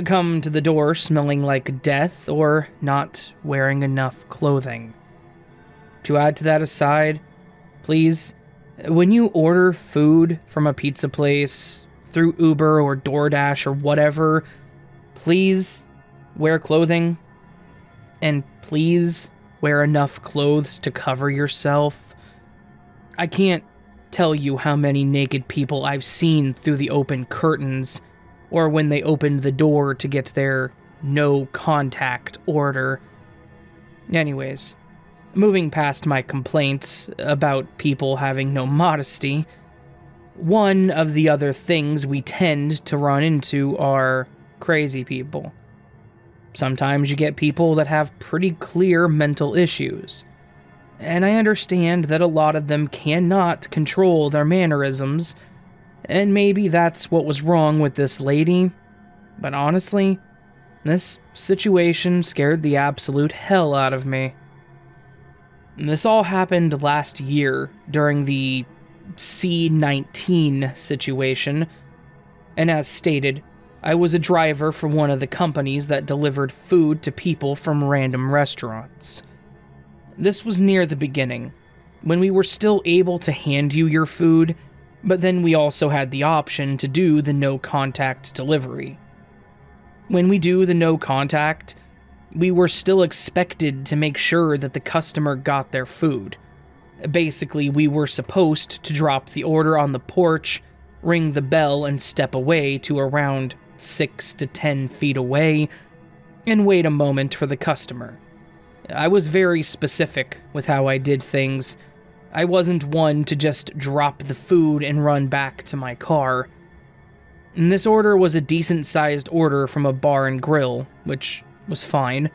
come to the door smelling like death or not wearing enough clothing. To add to that aside, please, when you order food from a pizza place, through Uber or DoorDash or whatever, please wear clothing. And please wear enough clothes to cover yourself. I can't tell you how many naked people I've seen through the open curtains, or when they opened the door to get their no contact order. Anyways, moving past my complaints about people having no modesty, one of the other things we tend to run into are crazy people. Sometimes you get people that have pretty clear mental issues. And I understand that a lot of them cannot control their mannerisms, and maybe that's what was wrong with this lady, but honestly, this situation scared the absolute hell out of me. This all happened last year during the C-19 situation, and as stated, I was a driver for one of the companies that delivered food to people from random restaurants. This was near the beginning, when we were still able to hand you your food, but then we also had the option to do the no-contact delivery. When we do the no-contact, we were still expected to make sure that the customer got their food. Basically, we were supposed to drop the order on the porch, ring the bell, and step away to around 6 to 10 feet away, and wait a moment for the customer. I was very specific with how I did things, I wasn't one to just drop the food and run back to my car. And this order was a decent-sized order from a bar and grill, which was fine.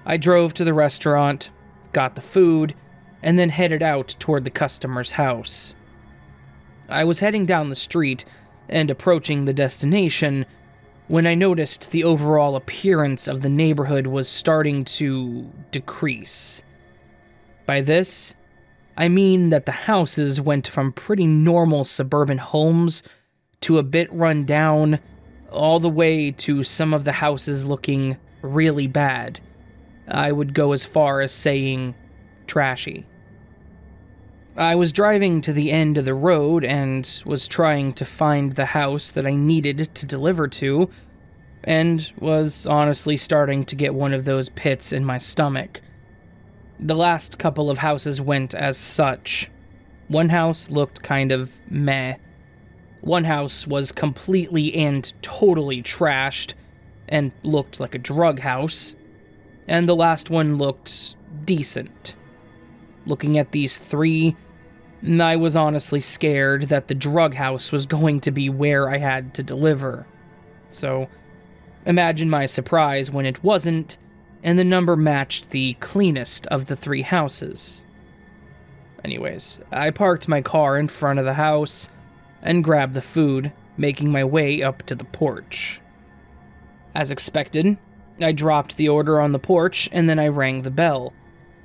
I drove to the restaurant, got the food, and then headed out toward the customer's house. I was heading down the street and approaching the destination when I noticed the overall appearance of the neighborhood was starting to decrease. By this, I mean that the houses went from pretty normal suburban homes to a bit run down, all the way to some of the houses looking really bad. I would go as far as saying trashy. I was driving to the end of the road and was trying to find the house that I needed to deliver to, and was honestly starting to get one of those pits in my stomach. The last couple of houses went as such. One house looked kind of meh. One house was completely and totally trashed and looked like a drug house. And the last one looked decent. Looking at these three, I was honestly scared that the drug house was going to be where I had to deliver. So, imagine my surprise when it wasn't, and the number matched the cleanest of the three houses. Anyways, I parked my car in front of the house and grabbed the food, making my way up to the porch. As expected, I dropped the order on the porch and then I rang the bell,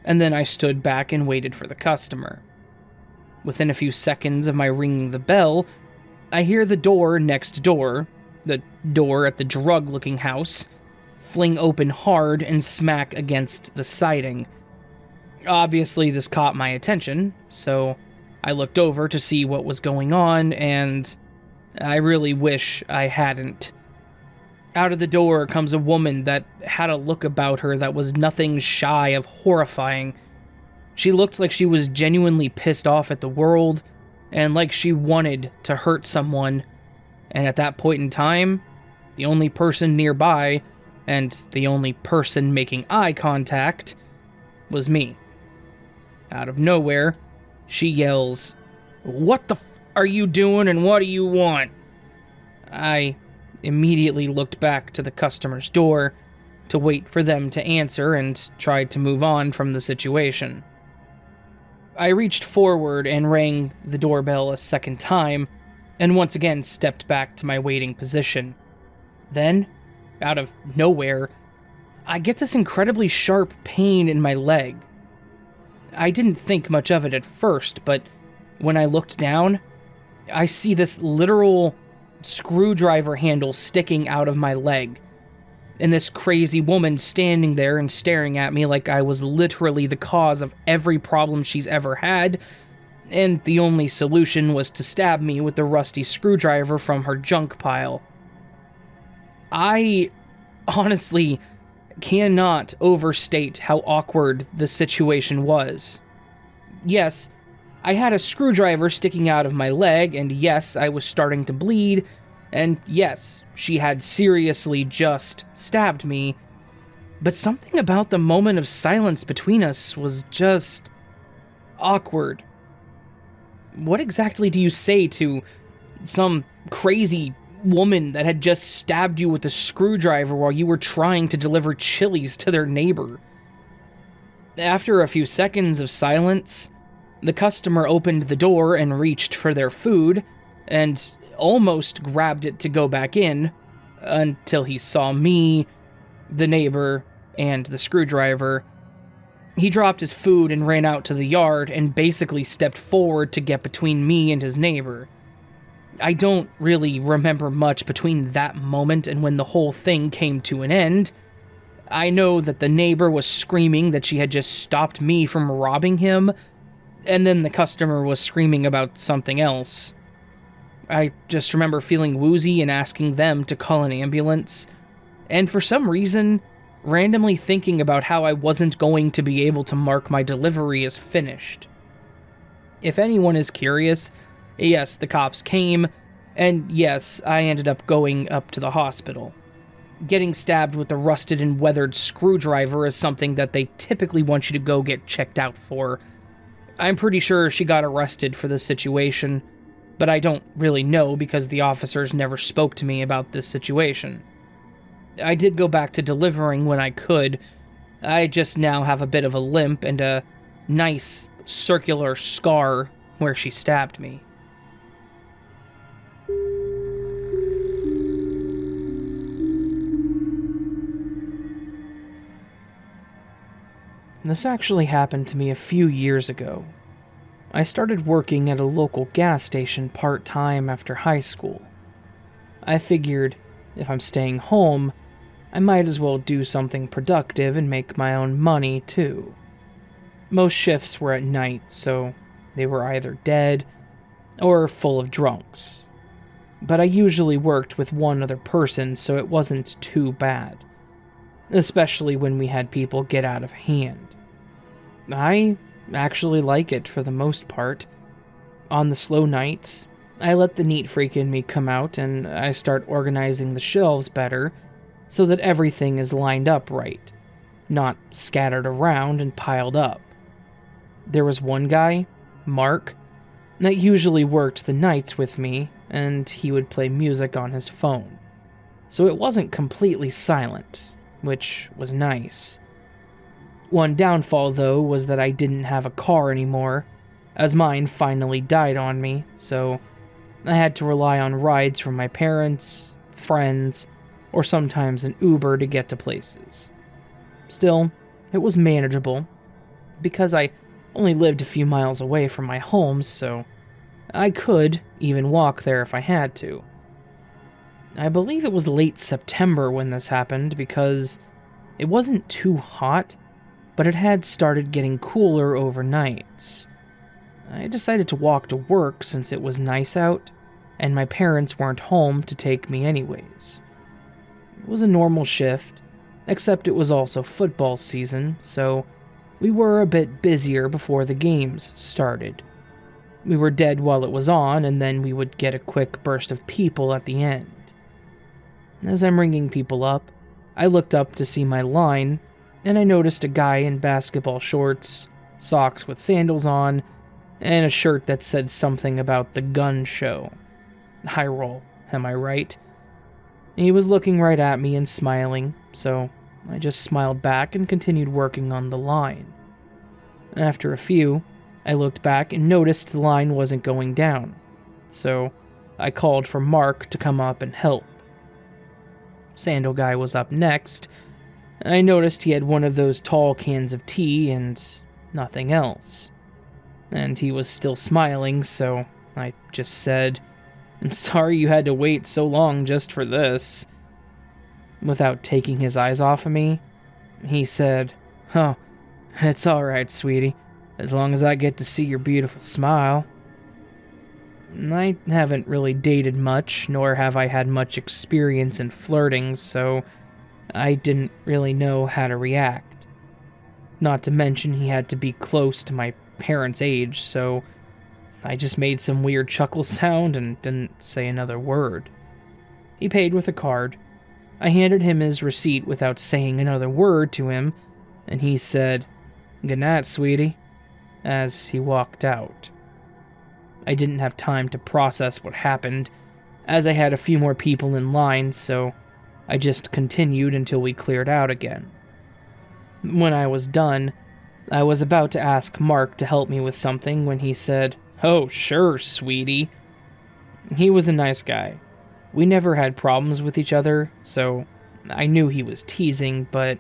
and then I stood back and waited for the customer. Within a few seconds of my ringing the bell, I hear the door next door, the door at the drug-looking house, fling open hard and smack against the siding. Obviously, this caught my attention, so I looked over to see what was going on, and I really wish I hadn't. Out of the door comes a woman that had a look about her that was nothing shy of horrifying. She looked like she was genuinely pissed off at the world, and like she wanted to hurt someone, and at that point in time, the only person nearby, and the only person making eye contact, was me. Out of nowhere, she yells, "What the f*** are you doing and what do you want?" I immediately looked back to the customer's door to wait for them to answer and tried to move on from the situation. I reached forward and rang the doorbell a second time, and once again stepped back to my waiting position. Then, out of nowhere, I get this incredibly sharp pain in my leg. I didn't think much of it at first, but when I looked down, I see this literal screwdriver handle sticking out of my leg, and this crazy woman standing there and staring at me like I was literally the cause of every problem she's ever had, and the only solution was to stab me with the rusty screwdriver from her junk pile. I honestly cannot overstate how awkward the situation was. Yes, I had a screwdriver sticking out of my leg, and yes, I was starting to bleed, and yes, she had seriously just stabbed me, but something about the moment of silence between us was just awkward. What exactly do you say to some crazy woman that had just stabbed you with a screwdriver while you were trying to deliver chilies to their neighbor? After a few seconds of silence, the customer opened the door and reached for their food, and almost grabbed it to go back in, until he saw me, the neighbor, and the screwdriver. He dropped his food and ran out to the yard and basically stepped forward to get between me and his neighbor. I don't really remember much between that moment and when the whole thing came to an end. I know that the neighbor was screaming that she had just stopped me from robbing him, and then the customer was screaming about something else. I just remember feeling woozy and asking them to call an ambulance, and for some reason, randomly thinking about how I wasn't going to be able to mark my delivery as finished. If anyone is curious, yes, the cops came, and yes, I ended up going up to the hospital. Getting stabbed with a rusted and weathered screwdriver is something that they typically want you to go get checked out for. I'm pretty sure she got arrested for this situation, but I don't really know because the officers never spoke to me about this situation. I did go back to delivering when I could. I just now have a bit of a limp and a nice circular scar where she stabbed me. This actually happened to me a few years ago. I started working at a local gas station part-time after high school. I figured, if I'm staying home, I might as well do something productive and make my own money too. Most shifts were at night, so they were either dead or full of drunks. But I usually worked with one other person, so it wasn't too bad, especially when we had people get out of hand. I actually like it for the most part. On the slow nights, I let the neat freak in me come out and I start organizing the shelves better so that everything is lined up right, not scattered around and piled up. There was one guy, Mark, that usually worked the nights with me, and he would play music on his phone, so it wasn't completely silent, which was nice. One downfall, though, was that I didn't have a car anymore, as mine finally died on me, so I had to rely on rides from my parents, friends, or sometimes an Uber to get to places. Still, it was manageable, because I only lived a few miles away from my home, so I could even walk there if I had to. I believe it was late September when this happened, because it wasn't too hot, but it had started getting cooler overnight. I decided to walk to work since it was nice out, and my parents weren't home to take me anyways. It was a normal shift, except it was also football season, so we were a bit busier before the games started. We were dead while it was on, and then we would get a quick burst of people at the end. As I'm ringing people up, I looked up to see my line, and I noticed a guy in basketball shorts, socks with sandals on, and a shirt that said something about the gun show. High roll, am I right? He was looking right at me and smiling, so I just smiled back and continued working on the line. After a few, I looked back and noticed the line wasn't going down, so I called for Mark to come up and help. Sandal Guy was up next. I noticed he had one of those tall cans of tea and nothing else. And he was still smiling, so I just said, "I'm sorry you had to wait so long just for this." Without taking his eyes off of me, he said, "Oh, it's alright, sweetie, as long as I get to see your beautiful smile." I haven't really dated much, nor have I had much experience in flirting, so I didn't really know how to react. Not to mention he had to be close to my parents' age, so I just made some weird chuckle sound and didn't say another word. He paid with a card. I handed him his receipt without saying another word to him, and he said, "Good night, sweetie," as he walked out. I didn't have time to process what happened, as I had a few more people in line, so I just continued until we cleared out again. When I was done, I was about to ask Mark to help me with something when he said, "Oh, sure, sweetie." He was a nice guy. We never had problems with each other, so I knew he was teasing, but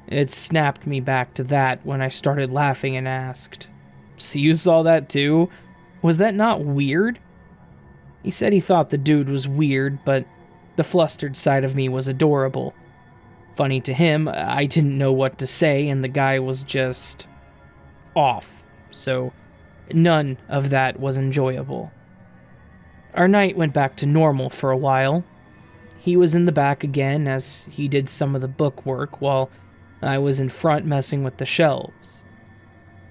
it snapped me back to that when I started laughing and asked, "So you saw that too? Was that not weird?" He said he thought the dude was weird, but the flustered side of me was adorable. Funny to him, I didn't know what to say, and the guy was just off, so none of that was enjoyable. Our night went back to normal for a while. He was in the back again as he did some of the book work while I was in front messing with the shelves.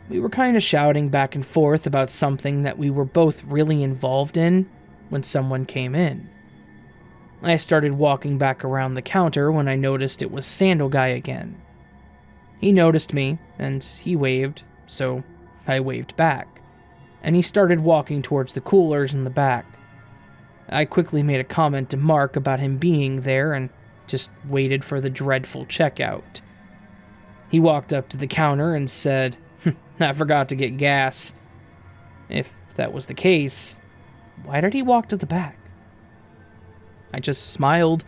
We were kind of shouting back and forth about something that we were both really involved in when someone came in. I started walking back around the counter when I noticed it was Sandal Guy again. He noticed me, and he waved, so I waved back, and he started walking towards the coolers in the back. I quickly made a comment to Mark about him being there and just waited for the dreadful checkout. He walked up to the counter and said, "I forgot to get gas." If that was the case, why did he walk to the back? I just smiled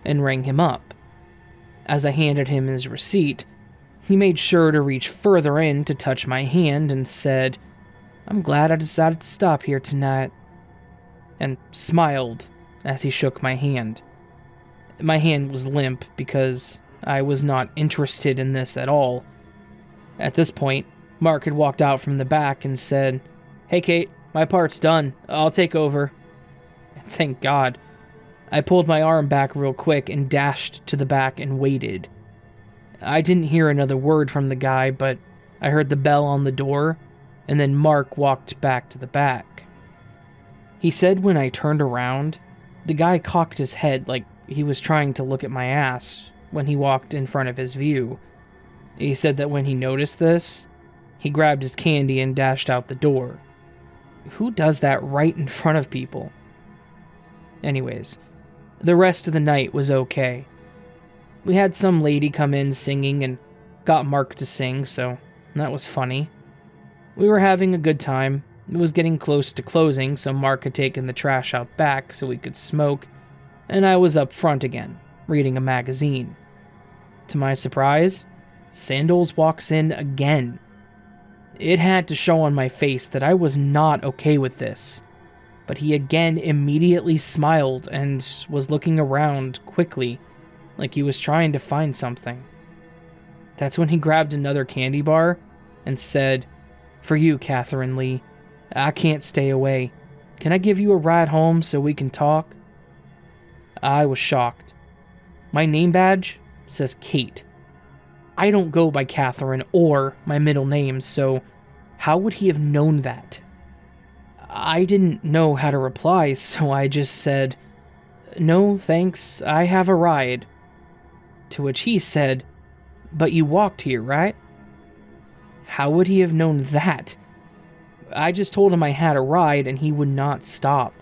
and rang him up. As I handed him his receipt, he made sure to reach further in to touch my hand and said, "I'm glad I decided to stop here tonight," and smiled as he shook my hand. My hand was limp because I was not interested in this at all. At this point, Mark had walked out from the back and said, "Hey Kate, my part's done. I'll take over." Thank God. I pulled my arm back real quick and dashed to the back and waited. I didn't hear another word from the guy, but I heard the bell on the door, and then Mark walked back to the back. He said when I turned around, the guy cocked his head like he was trying to look at my ass when he walked in front of his view. He said that when he noticed this, he grabbed his candy and dashed out the door. Who does that right in front of people? Anyways, the rest of the night was okay. We had some lady come in singing and got Mark to sing, so that was funny. We were having a good time. It was getting close to closing, so Mark had taken the trash out back so we could smoke, and I was up front again, reading a magazine. To my surprise, Sandals walks in again. It had to show on my face that I was not okay with this, but he again immediately smiled and was looking around quickly, like he was trying to find something. That's when he grabbed another candy bar and said, "For you, Catherine Lee. I can't stay away. Can I give you a ride home so we can talk?" I was shocked. My name badge says Kate. I don't go by Catherine or my middle name, so how would he have known that? I didn't know how to reply, so I just said, "No, thanks, I have a ride." To which he said, "But you walked here, right?" How would he have known that? I just told him I had a ride and he would not stop,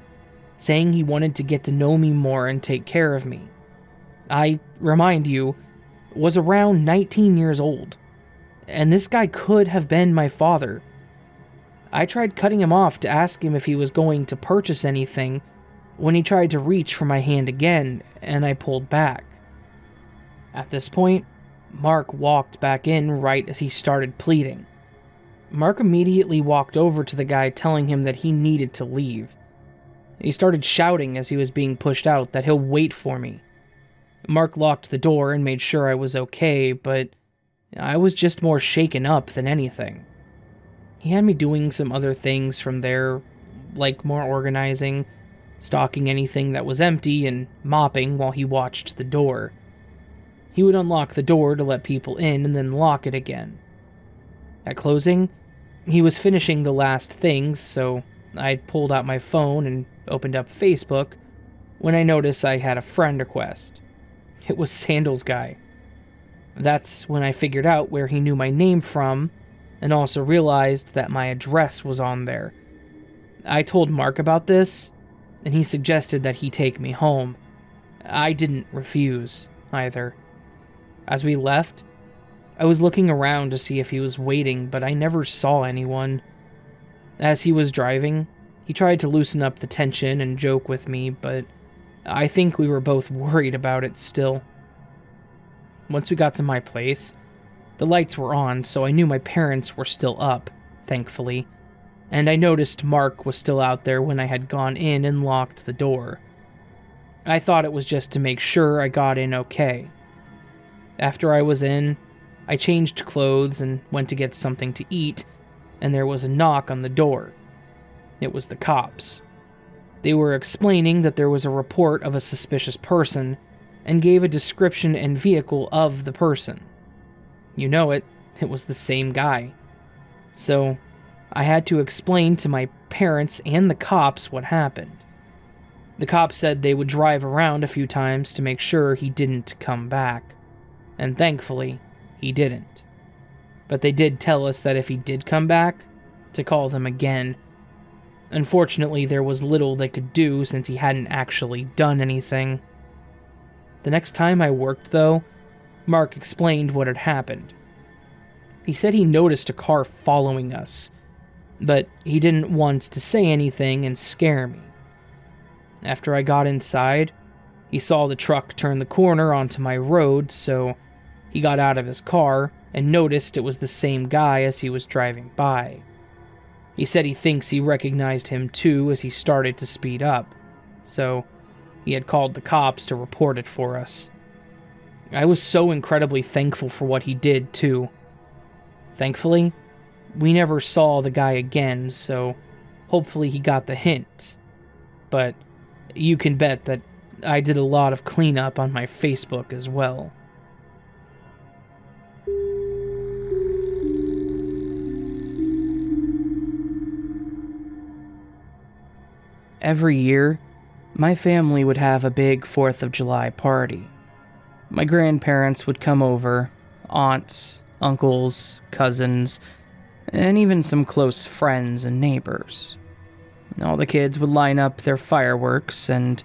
saying he wanted to get to know me more and take care of me. I, remind you, was around 19 years old, and this guy could have been my father. I tried cutting him off to ask him if he was going to purchase anything when he tried to reach for my hand again, and I pulled back. At this point, Mark walked back in right as he started pleading. Mark immediately walked over to the guy telling him that he needed to leave. He started shouting as he was being pushed out that he'll wait for me. Mark locked the door and made sure I was okay, but I was just more shaken up than anything. He had me doing some other things from there, like more organizing, stocking anything that was empty, and mopping while he watched the door. He would unlock the door to let people in and then lock it again. At closing, he was finishing the last things, so I pulled out my phone and opened up Facebook when I noticed I had a friend request. It was Sandals Guy. That's when I figured out where he knew my name from, and also realized that my address was on there. I told Mark about this, and he suggested that he take me home. I didn't refuse, either. As we left, I was looking around to see if he was waiting, but I never saw anyone. As he was driving, he tried to loosen up the tension and joke with me, but I think we were both worried about it still. Once we got to my place, the lights were on, so I knew my parents were still up, thankfully, and I noticed Mark was still out there when I had gone in and locked the door. I thought it was just to make sure I got in okay. After I was in, I changed clothes and went to get something to eat, and there was a knock on the door. It was the cops. They were explaining that there was a report of a suspicious person, and gave a description and vehicle of the person. You know it was the same guy. So, I had to explain to my parents and the cops what happened. The cops said they would drive around a few times to make sure he didn't come back, and thankfully, he didn't. But they did tell us that if he did come back, to call them again. Unfortunately, there was little they could do since he hadn't actually done anything. The next time I worked, though, Mark explained what had happened. He said he noticed a car following us, but he didn't want to say anything and scare me. After I got inside, he saw the truck turn the corner onto my road, so he got out of his car and noticed it was the same guy as he was driving by. He said he thinks he recognized him too as he started to speed up, so he had called the cops to report it for us. I was so incredibly thankful for what he did too. Thankfully, we never saw the guy again, so hopefully he got the hint. But you can bet that I did a lot of cleanup on my Facebook as well. Every year, my family would have a big 4th of July party. My grandparents would come over, aunts, uncles, cousins, and even some close friends and neighbors. All the kids would line up their fireworks, and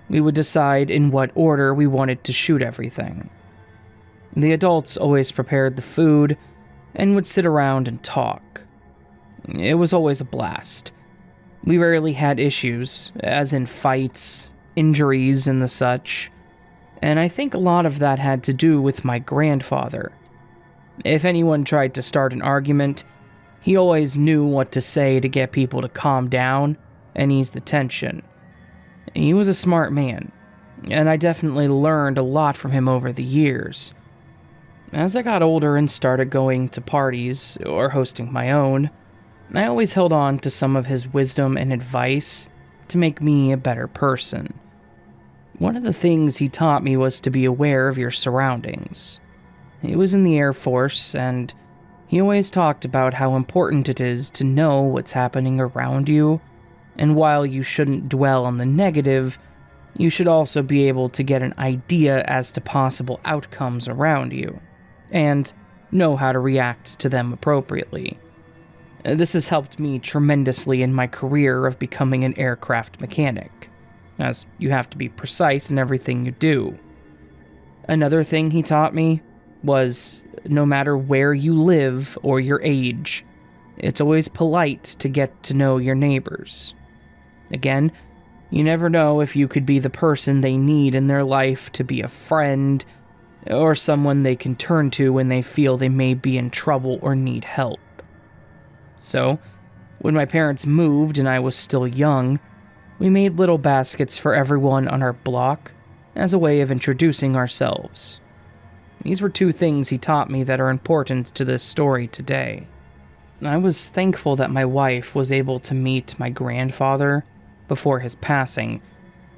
we would decide in what order we wanted to shoot everything. The adults always prepared the food and would sit around and talk. It was always a blast. We rarely had issues, as in fights, injuries, and the such, and I think a lot of that had to do with my grandfather. If anyone tried to start an argument, he always knew what to say to get people to calm down and ease the tension. He was a smart man, and I definitely learned a lot from him over the years. As I got older and started going to parties or hosting my own, I always held on to some of his wisdom and advice to make me a better person. One of the things he taught me was to be aware of your surroundings. He was in the Air Force, and he always talked about how important it is to know what's happening around you, and while you shouldn't dwell on the negative, you should also be able to get an idea as to possible outcomes around you, and know how to react to them appropriately. This has helped me tremendously in my career of becoming an aircraft mechanic, as you have to be precise in everything you do. Another thing he taught me was, no matter where you live or your age, it's always polite to get to know your neighbors. Again, you never know if you could be the person they need in their life to be a friend, or someone they can turn to when they feel they may be in trouble or need help. So, when my parents moved and I was still young, we made little baskets for everyone on our block as a way of introducing ourselves. These were two things he taught me that are important to this story today. I was thankful that my wife was able to meet my grandfather before his passing,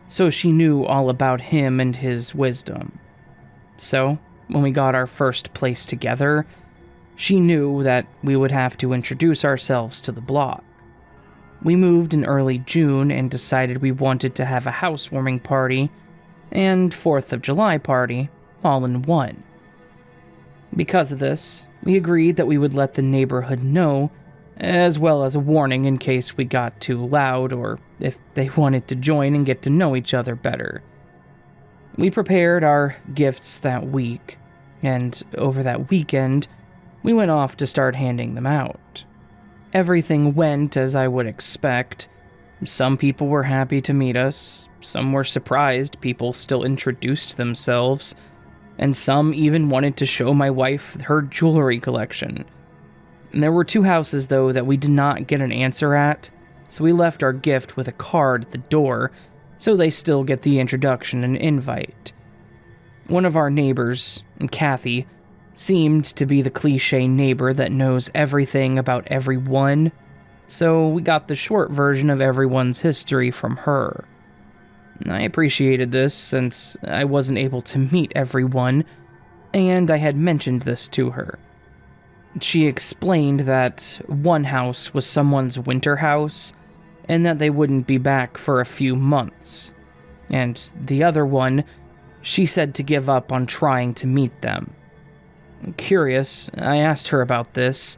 so she knew all about him and his wisdom. So, when we got our first place together, she knew that we would have to introduce ourselves to the block. We moved in early June and decided we wanted to have a housewarming party and 4th of July party all in one. Because of this, we agreed that we would let the neighborhood know, as well as a warning in case we got too loud or if they wanted to join and get to know each other better. We prepared our gifts that week, and over that weekend, we went off to start handing them out. Everything went as I would expect. Some people were happy to meet us, some were surprised people still introduced themselves, and some even wanted to show my wife her jewelry collection. There were 2 houses, though, that we did not get an answer at, so we left our gift with a card at the door, so they still get the introduction and invite. One of our neighbors, Kathy, seemed to be the cliche neighbor that knows everything about everyone, so we got the short version of everyone's history from her. I appreciated this since I wasn't able to meet everyone, and I had mentioned this to her. She explained that one house was someone's winter house, and that they wouldn't be back for a few months, and the other one, she said to give up on trying to meet them. Curious, I asked her about this,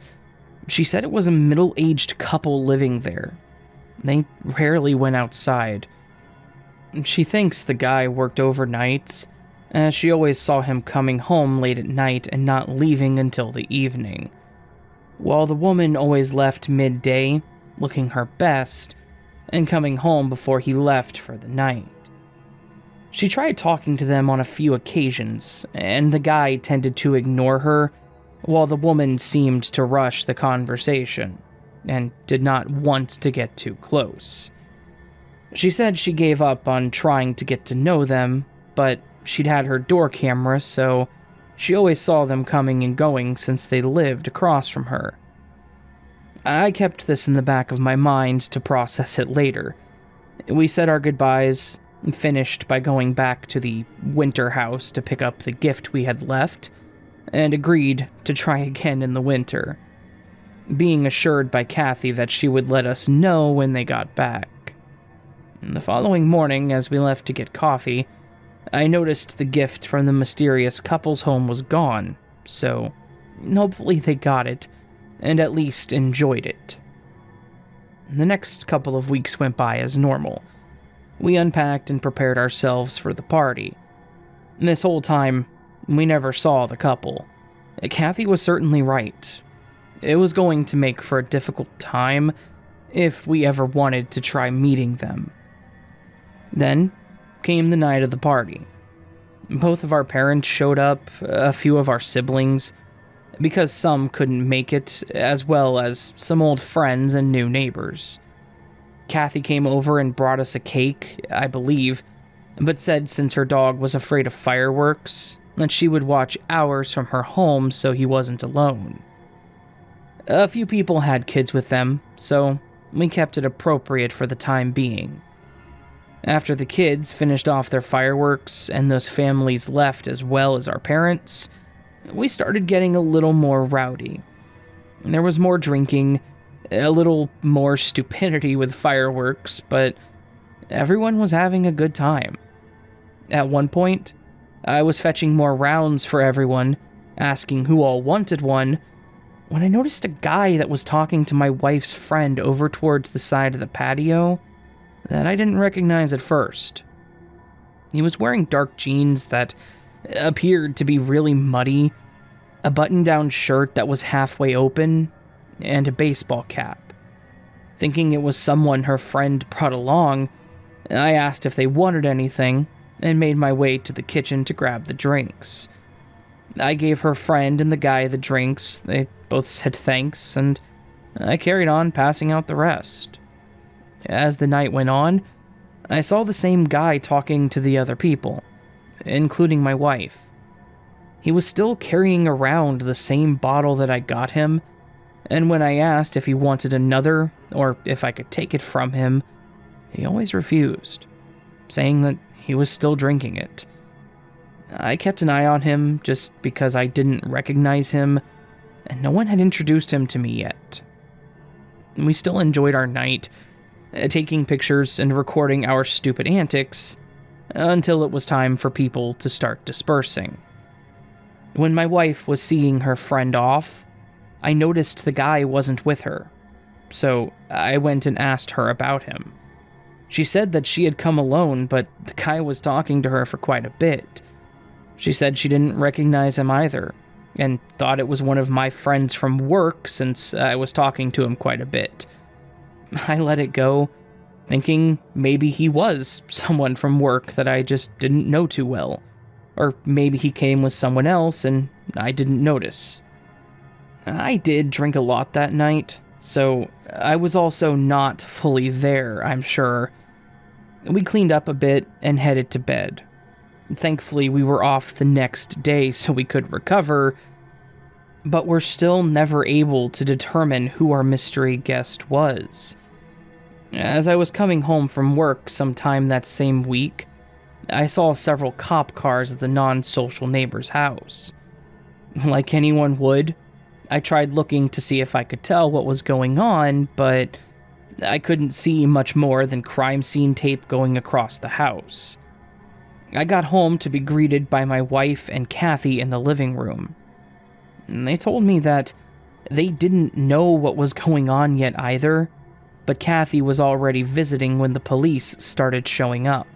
She said it was a middle-aged couple living there. They rarely went outside. She thinks the guy worked overnights, as she always saw him coming home late at night and not leaving until the evening, while the woman always left midday, looking her best, and coming home before he left for the night. She tried talking to them on a few occasions, and the guy tended to ignore her, while the woman seemed to rush the conversation, and did not want to get too close. She said she gave up on trying to get to know them, but she'd had her door camera, so she always saw them coming and going since they lived across from her. I kept this in the back of my mind to process it later. We said our goodbyes, and finished by going back to the winter house to pick up the gift we had left, and agreed to try again in the winter, being assured by Kathy that she would let us know when they got back. The following morning, as we left to get coffee, I noticed the gift from the mysterious couple's home was gone, so hopefully they got it, and at least enjoyed it. The next couple of weeks went by as normal. We unpacked and prepared ourselves for the party. This whole time, we never saw the couple. Kathy was certainly right. It was going to make for a difficult time if we ever wanted to try meeting them. Then came the night of the party. Both of our parents showed up, a few of our siblings, because some couldn't make it, as well as some old friends and new neighbors. Kathy came over and brought us a cake, I believe, but said since her dog was afraid of fireworks, that she would watch ours from her home so he wasn't alone. A few people had kids with them, so we kept it appropriate for the time being. After the kids finished off their fireworks and those families left as well as our parents, we started getting a little more rowdy. There was more drinking, a little more stupidity with fireworks, but everyone was having a good time. At one point, I was fetching more rounds for everyone, asking who all wanted one, when I noticed a guy that was talking to my wife's friend over towards the side of the patio that I didn't recognize at first. He was wearing dark jeans that appeared to be really muddy, a button-down shirt that was halfway open, and a baseball cap. Thinking it was someone her friend brought along, I asked if they wanted anything, and made my way to the kitchen to grab the drinks. I gave her friend and the guy the drinks, they both said thanks, and I carried on passing out the rest. As the night went on, I saw the same guy talking to the other people, including my wife. He was still carrying around the same bottle that I got him, and when I asked if he wanted another, or if I could take it from him, he always refused, saying that he was still drinking it. I kept an eye on him just because I didn't recognize him, and no one had introduced him to me yet. We still enjoyed our night, taking pictures and recording our stupid antics, until it was time for people to start dispersing. When my wife was seeing her friend off, I noticed the guy wasn't with her, so I went and asked her about him. She said that she had come alone, but the guy was talking to her for quite a bit. She said she didn't recognize him either, and thought it was one of my friends from work since I was talking to him quite a bit. I let it go, thinking maybe he was someone from work that I just didn't know too well, or maybe he came with someone else and I didn't notice. I did drink a lot that night, so I was also not fully there, I'm sure. We cleaned up a bit and headed to bed. Thankfully, we were off the next day so we could recover, but we're still never able to determine who our mystery guest was. As I was coming home from work sometime that same week, I saw several cop cars at the non-social neighbor's house. Like anyone would, I tried looking to see if I could tell what was going on, but I couldn't see much more than crime scene tape going across the house. I got home to be greeted by my wife and Kathy in the living room. They told me that They didn't know what was going on yet either, but Kathy was already visiting when the police started showing up.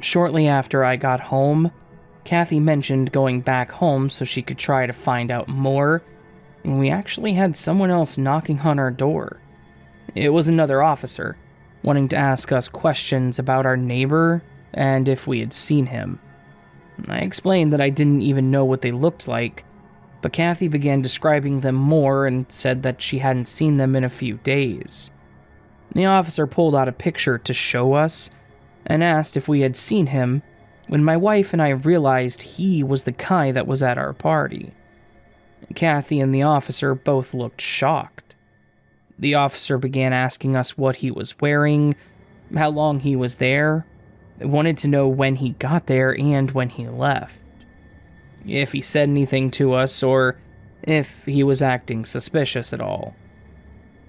Shortly after I got home, Kathy mentioned going back home so she could try to find out more, and we actually had someone else knocking on our door. It was another officer, wanting to ask us questions about our neighbor and if we had seen him. I explained that I didn't even know what they looked like, but Kathy began describing them more and said that she hadn't seen them in a few days. The officer pulled out a picture to show us and asked if we had seen him, when my wife and I realized he was the guy that was at our party. Kathy and the officer both looked shocked. The officer began asking us what he was wearing, how long he was there, wanted to know when he got there and when he left, if he said anything to us or if he was acting suspicious at all.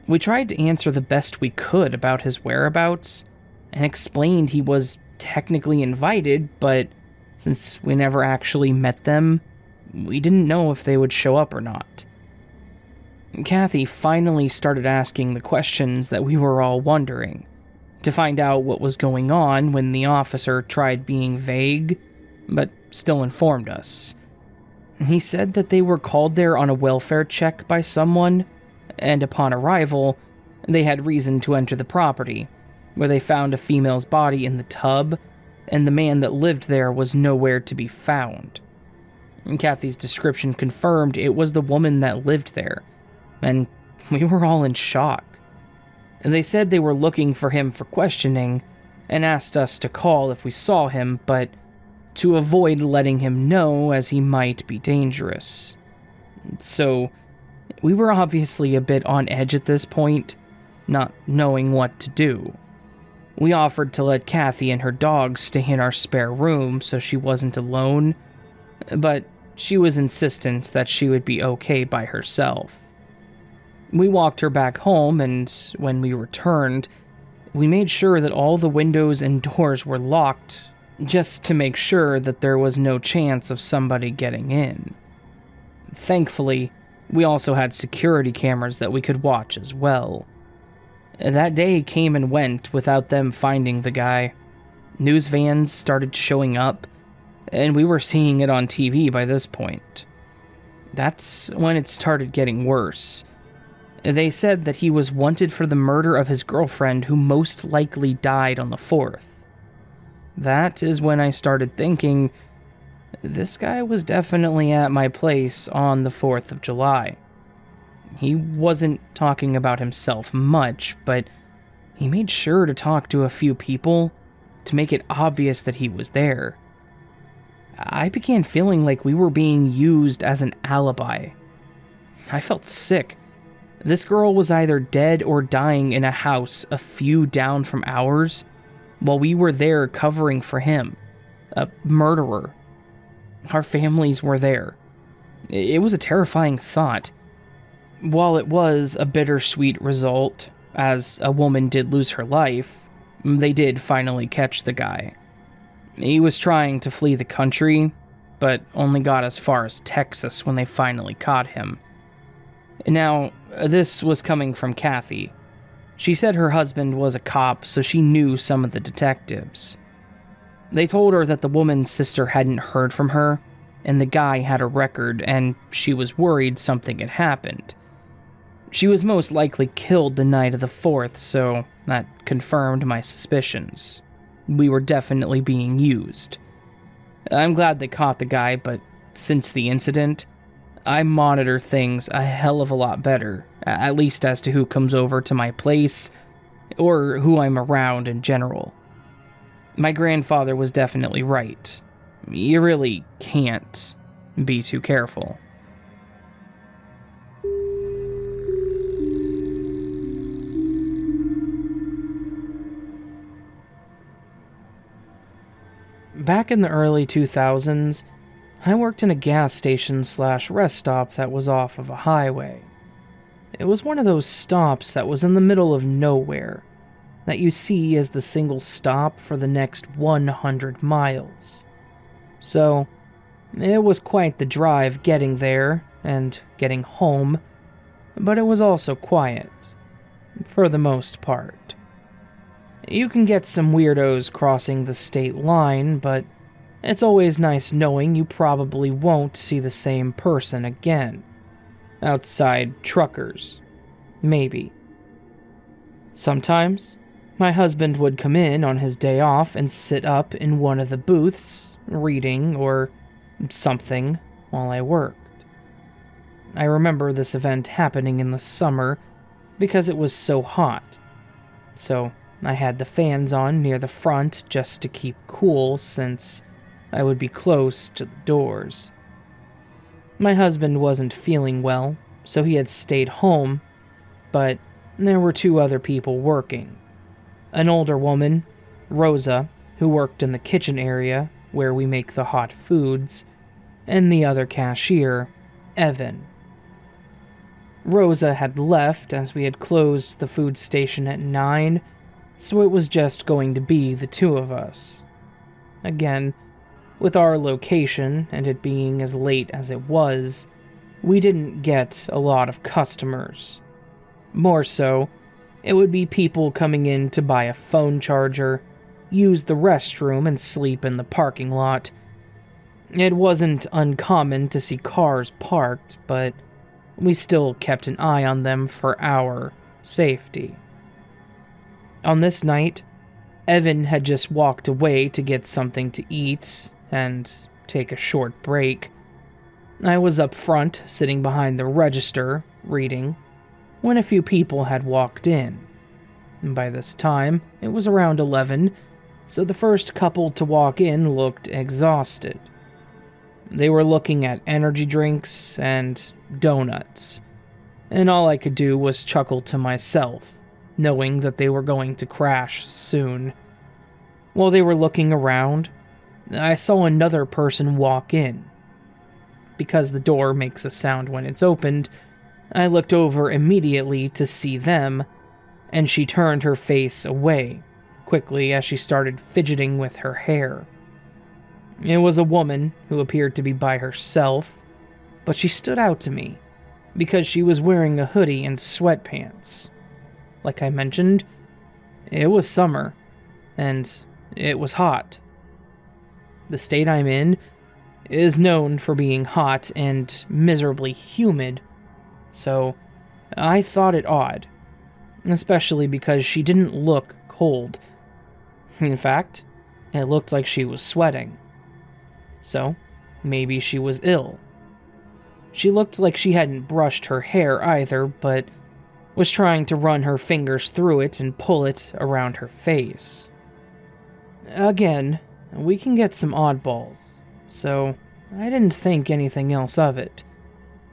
We tried to answer the best we could about his whereabouts and explained he was technically invited, but since we never actually met them, we didn't know if they would show up or not. Kathy finally started asking the questions that we were all wondering, to find out what was going on when the officer tried being vague, but still informed us. He said that they were called there on a welfare check by someone, and upon arrival, they had reason to enter the property, where they found a female's body in the tub, and the man that lived there was nowhere to be found. Kathy's description confirmed it was the woman that lived there, and we were all in shock. They said they were looking for him for questioning, and asked us to call if we saw him, but to avoid letting him know as he might be dangerous. So, we were obviously a bit on edge at this point, not knowing what to do. We offered to let Kathy and her dog stay in our spare room so she wasn't alone, but she was insistent that she would be okay by herself. We walked her back home, and when we returned, we made sure that all the windows and doors were locked, just to make sure that there was no chance of somebody getting in. Thankfully, we also had security cameras that we could watch as well. That day came and went without them finding the guy. News vans started showing up, and we were seeing it on TV by this point. That's when it started getting worse. They said that he was wanted for the murder of his girlfriend, who most likely died on the 4th. That is when I started thinking, this guy was definitely at my place on the 4th of July. He wasn't talking about himself much, but he made sure to talk to a few people to make it obvious that he was there. I began feeling like we were being used as an alibi. I felt sick. This girl was either dead or dying in a house a few down from ours, while we were there covering for him, a murderer. Our families were there. It was a terrifying thought. While it was a bittersweet result, as a woman did lose her life, they did finally catch the guy. He was trying to flee the country, but only got as far as Texas when they finally caught him. Now, this was coming from Kathy. She said her husband was a cop, so she knew some of the detectives. They told her that the woman's sister hadn't heard from her, and the guy had a record, and she was worried something had happened. She was most likely killed the night of the 4th, so that confirmed my suspicions. We were definitely being used. I'm glad they caught the guy, but since the incident, I monitor things a hell of a lot better, at least as to who comes over to my place, or who I'm around in general. My grandfather was definitely right. You really can't be too careful. Back in the early 2000s, I worked in a gas station / rest stop that was off of a highway. It was one of those stops that was in the middle of nowhere, that you see as the single stop for the next 100 miles. So, it was quite the drive getting there, and getting home, but it was also quiet, for the most part. You can get some weirdos crossing the state line, but it's always nice knowing you probably won't see the same person again. Outside truckers. Maybe. Sometimes, my husband would come in on his day off and sit up in one of the booths, reading or something, while I worked. I remember this event happening in the summer because it was so hot. So I had the fans on near the front just to keep cool since I would be close to the doors. My husband wasn't feeling well, so he had stayed home, but there were two other people working. An older woman, Rosa, who worked in the kitchen area where we make the hot foods, and the other cashier, Evan. Rosa had left as we had closed the food station at 9, so it was just going to be the two of us. Again, with our location and it being as late as it was, we didn't get a lot of customers. More so, it would be people coming in to buy a phone charger, use the restroom, and sleep in the parking lot. It wasn't uncommon to see cars parked, but we still kept an eye on them for our safety. On this night, Evan had just walked away to get something to eat and take a short break. I was up front, sitting behind the register, reading, when a few people had walked in. By this time, it was around 11, so the first couple to walk in looked exhausted. They were looking at energy drinks and donuts, and all I could do was chuckle to myself, knowing that they were going to crash soon. While they were looking around, I saw another person walk in. Because the door makes a sound when it's opened, I looked over immediately to see them, and she turned her face away, quickly as she started fidgeting with her hair. It was a woman who appeared to be by herself, but she stood out to me, because she was wearing a hoodie and sweatpants. Like I mentioned, it was summer, and it was hot. The state I'm in is known for being hot and miserably humid, so I thought it odd, especially because she didn't look cold. In fact, it looked like she was sweating. So, maybe she was ill. She looked like she hadn't brushed her hair either, but was trying to run her fingers through it and pull it around her face. Again, we can get some oddballs, so I didn't think anything else of it,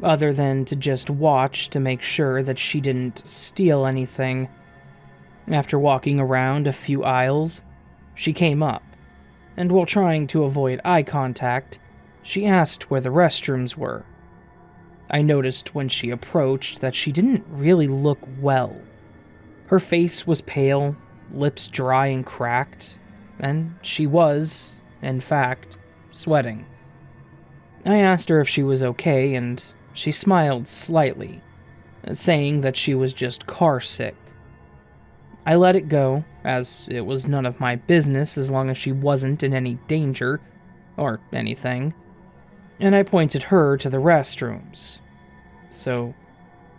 other than to just watch to make sure that she didn't steal anything. After walking around a few aisles, she came up, and while trying to avoid eye contact, she asked where the restrooms were. I noticed when she approached that she didn't really look well. Her face was pale, lips dry and cracked, and she was, in fact, sweating. I asked her if she was okay, and she smiled slightly, saying that she was just car sick. I let it go, as it was none of my business as long as she wasn't in any danger, or anything, and I pointed her to the restrooms. So,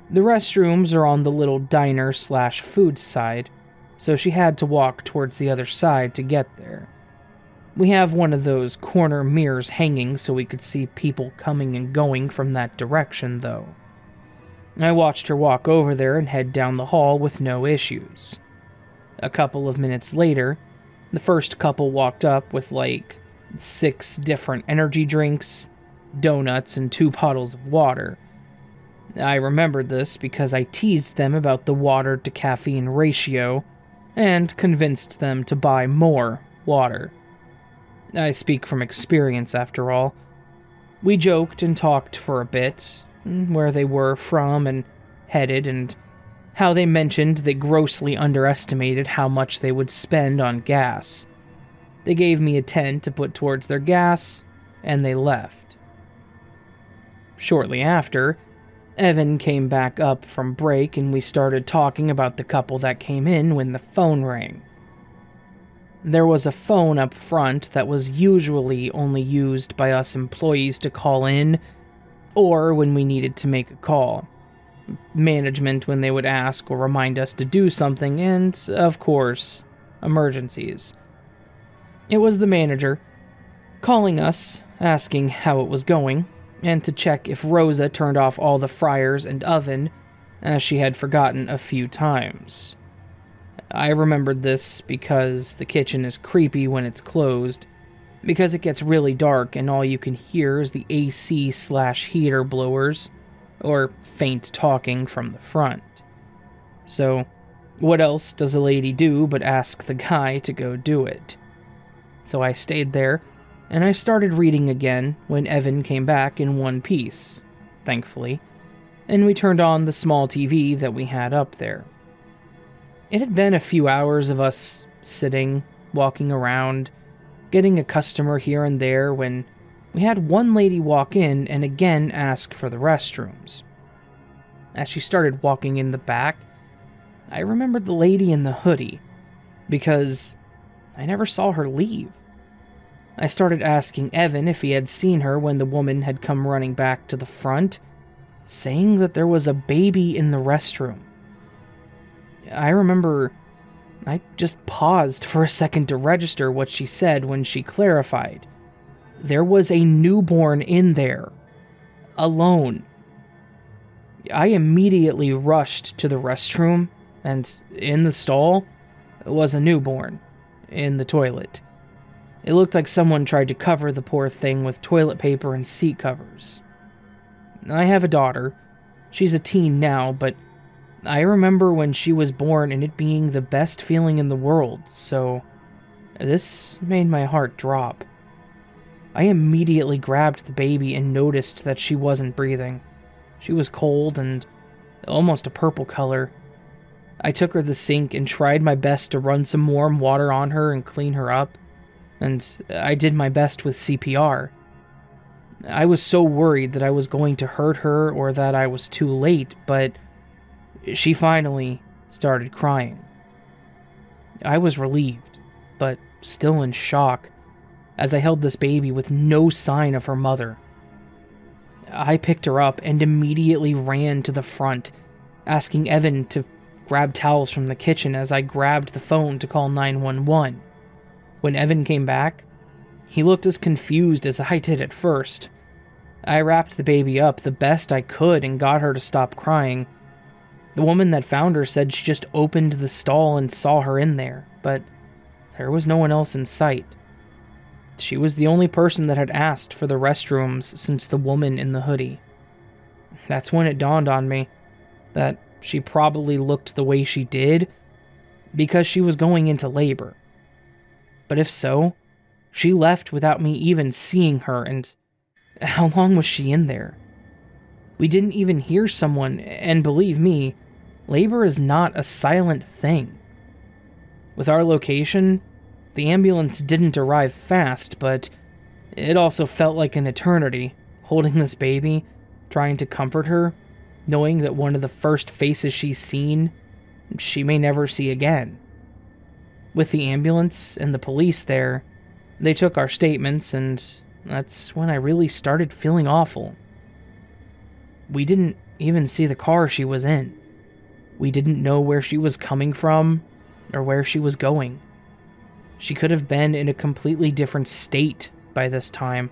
the restrooms are on the little diner/food side, so she had to walk towards the other side to get there. We have one of those corner mirrors hanging so we could see people coming and going from that direction, though. I watched her walk over there and head down the hall with no issues. A couple of minutes later, the first couple walked up with 6 different energy drinks, donuts, and 2 bottles of water. I remembered this because I teased them about the water to caffeine ratio and convinced them to buy more water. I speak from experience, after all. We joked and talked for a bit, where they were from and headed, and how they mentioned they grossly underestimated how much they would spend on gas. They gave me a 10 to put towards their gas, and they left. shortly after, Evan came back up from break and we started talking about the couple that came in when the phone rang. There was a phone up front that was usually only used by us employees to call in, or when we needed to make a call. Management when they would ask or remind us to do something, and, of course, emergencies. It was the manager calling us, asking how it was going, and to check if Rosa turned off all the fryers and oven, as she had forgotten a few times. I remembered this because the kitchen is creepy when it's closed, because it gets really dark and all you can hear is the AC/heater blowers, or faint talking from the front. So, what else does a lady do but ask the guy to go do it? So I stayed there, and I started reading again when Evan came back in one piece, thankfully, and we turned on the small TV that we had up there. It had been a few hours of us sitting, walking around, getting a customer here and there when we had one lady walk in and again ask for the restrooms. As she started walking in the back, I remembered the lady in the hoodie, because I never saw her leave. I started asking Evan if he had seen her when the woman had come running back to the front, saying that there was a baby in the restroom. I remember I just paused for a second to register what she said when she clarified. There was a newborn in there. Alone. I immediately rushed to the restroom, and in the stall was a newborn in the toilet. It looked like someone tried to cover the poor thing with toilet paper and seat covers. I have a daughter. She's a teen now, but I remember when she was born and it being the best feeling in the world, so this made my heart drop. I immediately grabbed the baby and noticed that she wasn't breathing. She was cold and almost a purple color. I took her to the sink and tried my best to run some warm water on her and clean her up, and I did my best with CPR. I was so worried that I was going to hurt her or that I was too late, but she finally started crying. I was relieved, but still in shock, as I held this baby with no sign of her mother. I picked her up and immediately ran to the front, asking Evan to grab towels from the kitchen as I grabbed the phone to call 911. When Evan came back, he looked as confused as I did at first. I wrapped the baby up the best I could and got her to stop crying. The woman that found her said she just opened the stall and saw her in there, but there was no one else in sight. She was the only person that had asked for the restrooms since the woman in the hoodie. That's when it dawned on me that she probably looked the way she did because she was going into labor. But if so, she left without me even seeing her, and how long was she in there? We didn't even hear someone, and believe me, labor is not a silent thing. With our location, the ambulance didn't arrive fast, but it also felt like an eternity, holding this baby, trying to comfort her, knowing that one of the first faces she's seen, she may never see again. With the ambulance and the police there, they took our statements, and that's when I really started feeling awful. We didn't even see the car she was in. We didn't know where she was coming from or where she was going. She could have been in a completely different state by this time.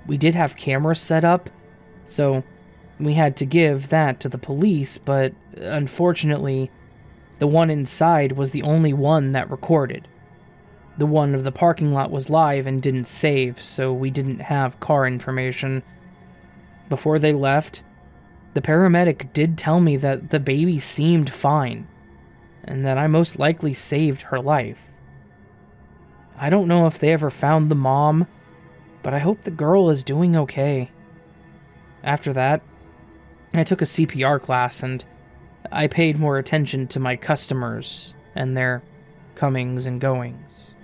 We did have cameras set up, so we had to give that to the police, but unfortunately, the one inside was the only one that recorded. The one of the parking lot was live and didn't save, so we didn't have car information. Before they left, the paramedic did tell me that the baby seemed fine, and that I most likely saved her life. I don't know if they ever found the mom, but I hope the girl is doing okay. After that, I took a CPR class and I paid more attention to my customers and their comings and goings.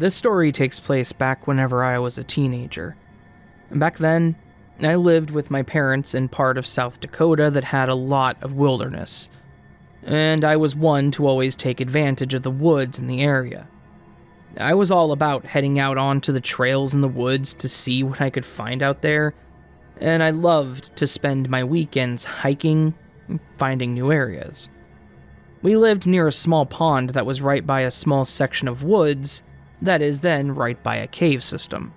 This story takes place back whenever I was a teenager. Back then, I lived with my parents in part of South Dakota that had a lot of wilderness, and I was one to always take advantage of the woods in the area. I was all about heading out onto the trails in the woods to see what I could find out there, and I loved to spend my weekends hiking and finding new areas. We lived near a small pond that was right by a small section of woods that is then right by a cave system.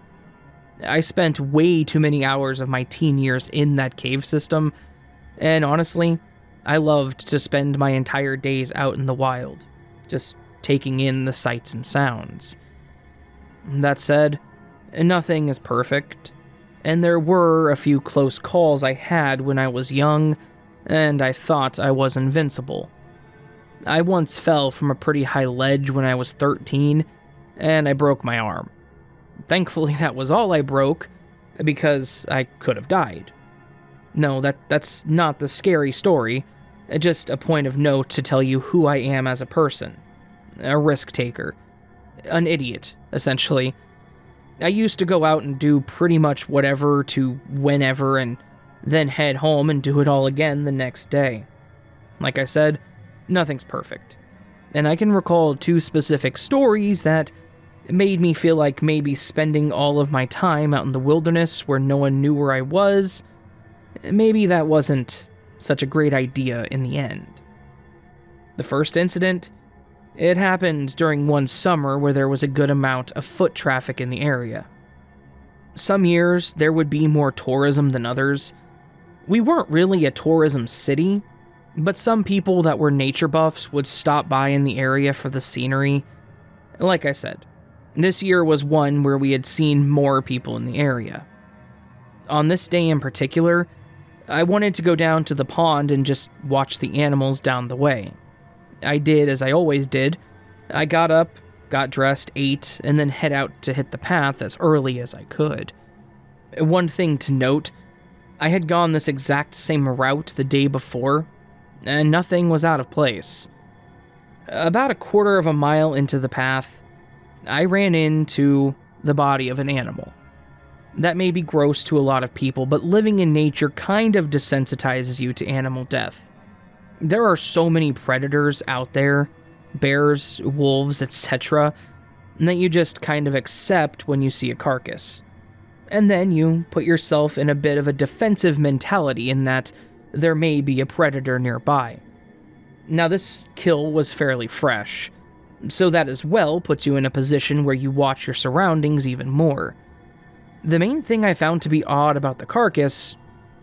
I spent way too many hours of my teen years in that cave system, and honestly, I loved to spend my entire days out in the wild, just taking in the sights and sounds. That said, nothing is perfect, and there were a few close calls I had when I was young, and I thought I was invincible. I once fell from a pretty high ledge when I was 13, and I broke my arm. Thankfully, that was all I broke, because I could have died. No, that's not the scary story, just a point of note to tell you who I am as a person. A risk taker. An idiot, essentially. I used to go out and do pretty much whatever to whenever and then head home and do it all again the next day. Like I said, nothing's perfect. And I can recall 2 specific stories that made me feel like maybe spending all of my time out in the wilderness where no one knew where I was, maybe that wasn't such a great idea in the end. The first incident, it happened during one summer where there was a good amount of foot traffic in the area. Some years, there would be more tourism than others. We weren't really a tourism city, but some people that were nature buffs would stop by in the area for the scenery. Like I said, this year was one where we had seen more people in the area. On this day in particular, I wanted to go down to the pond and just watch the animals down the way. I did as I always did. I got up, got dressed, ate, and then head out to hit the path as early as I could. One thing to note, I had gone this exact same route the day before, and nothing was out of place. About a quarter of a mile into the path, I ran into the body of an animal. That may be gross to a lot of people, but living in nature kind of desensitizes you to animal death. There are so many predators out there, bears, wolves, etc., that you just kind of accept when you see a carcass. And then you put yourself in a bit of a defensive mentality in that there may be a predator nearby. Now this kill was fairly fresh, so that as well puts you in a position where you watch your surroundings even more. The main thing I found to be odd about the carcass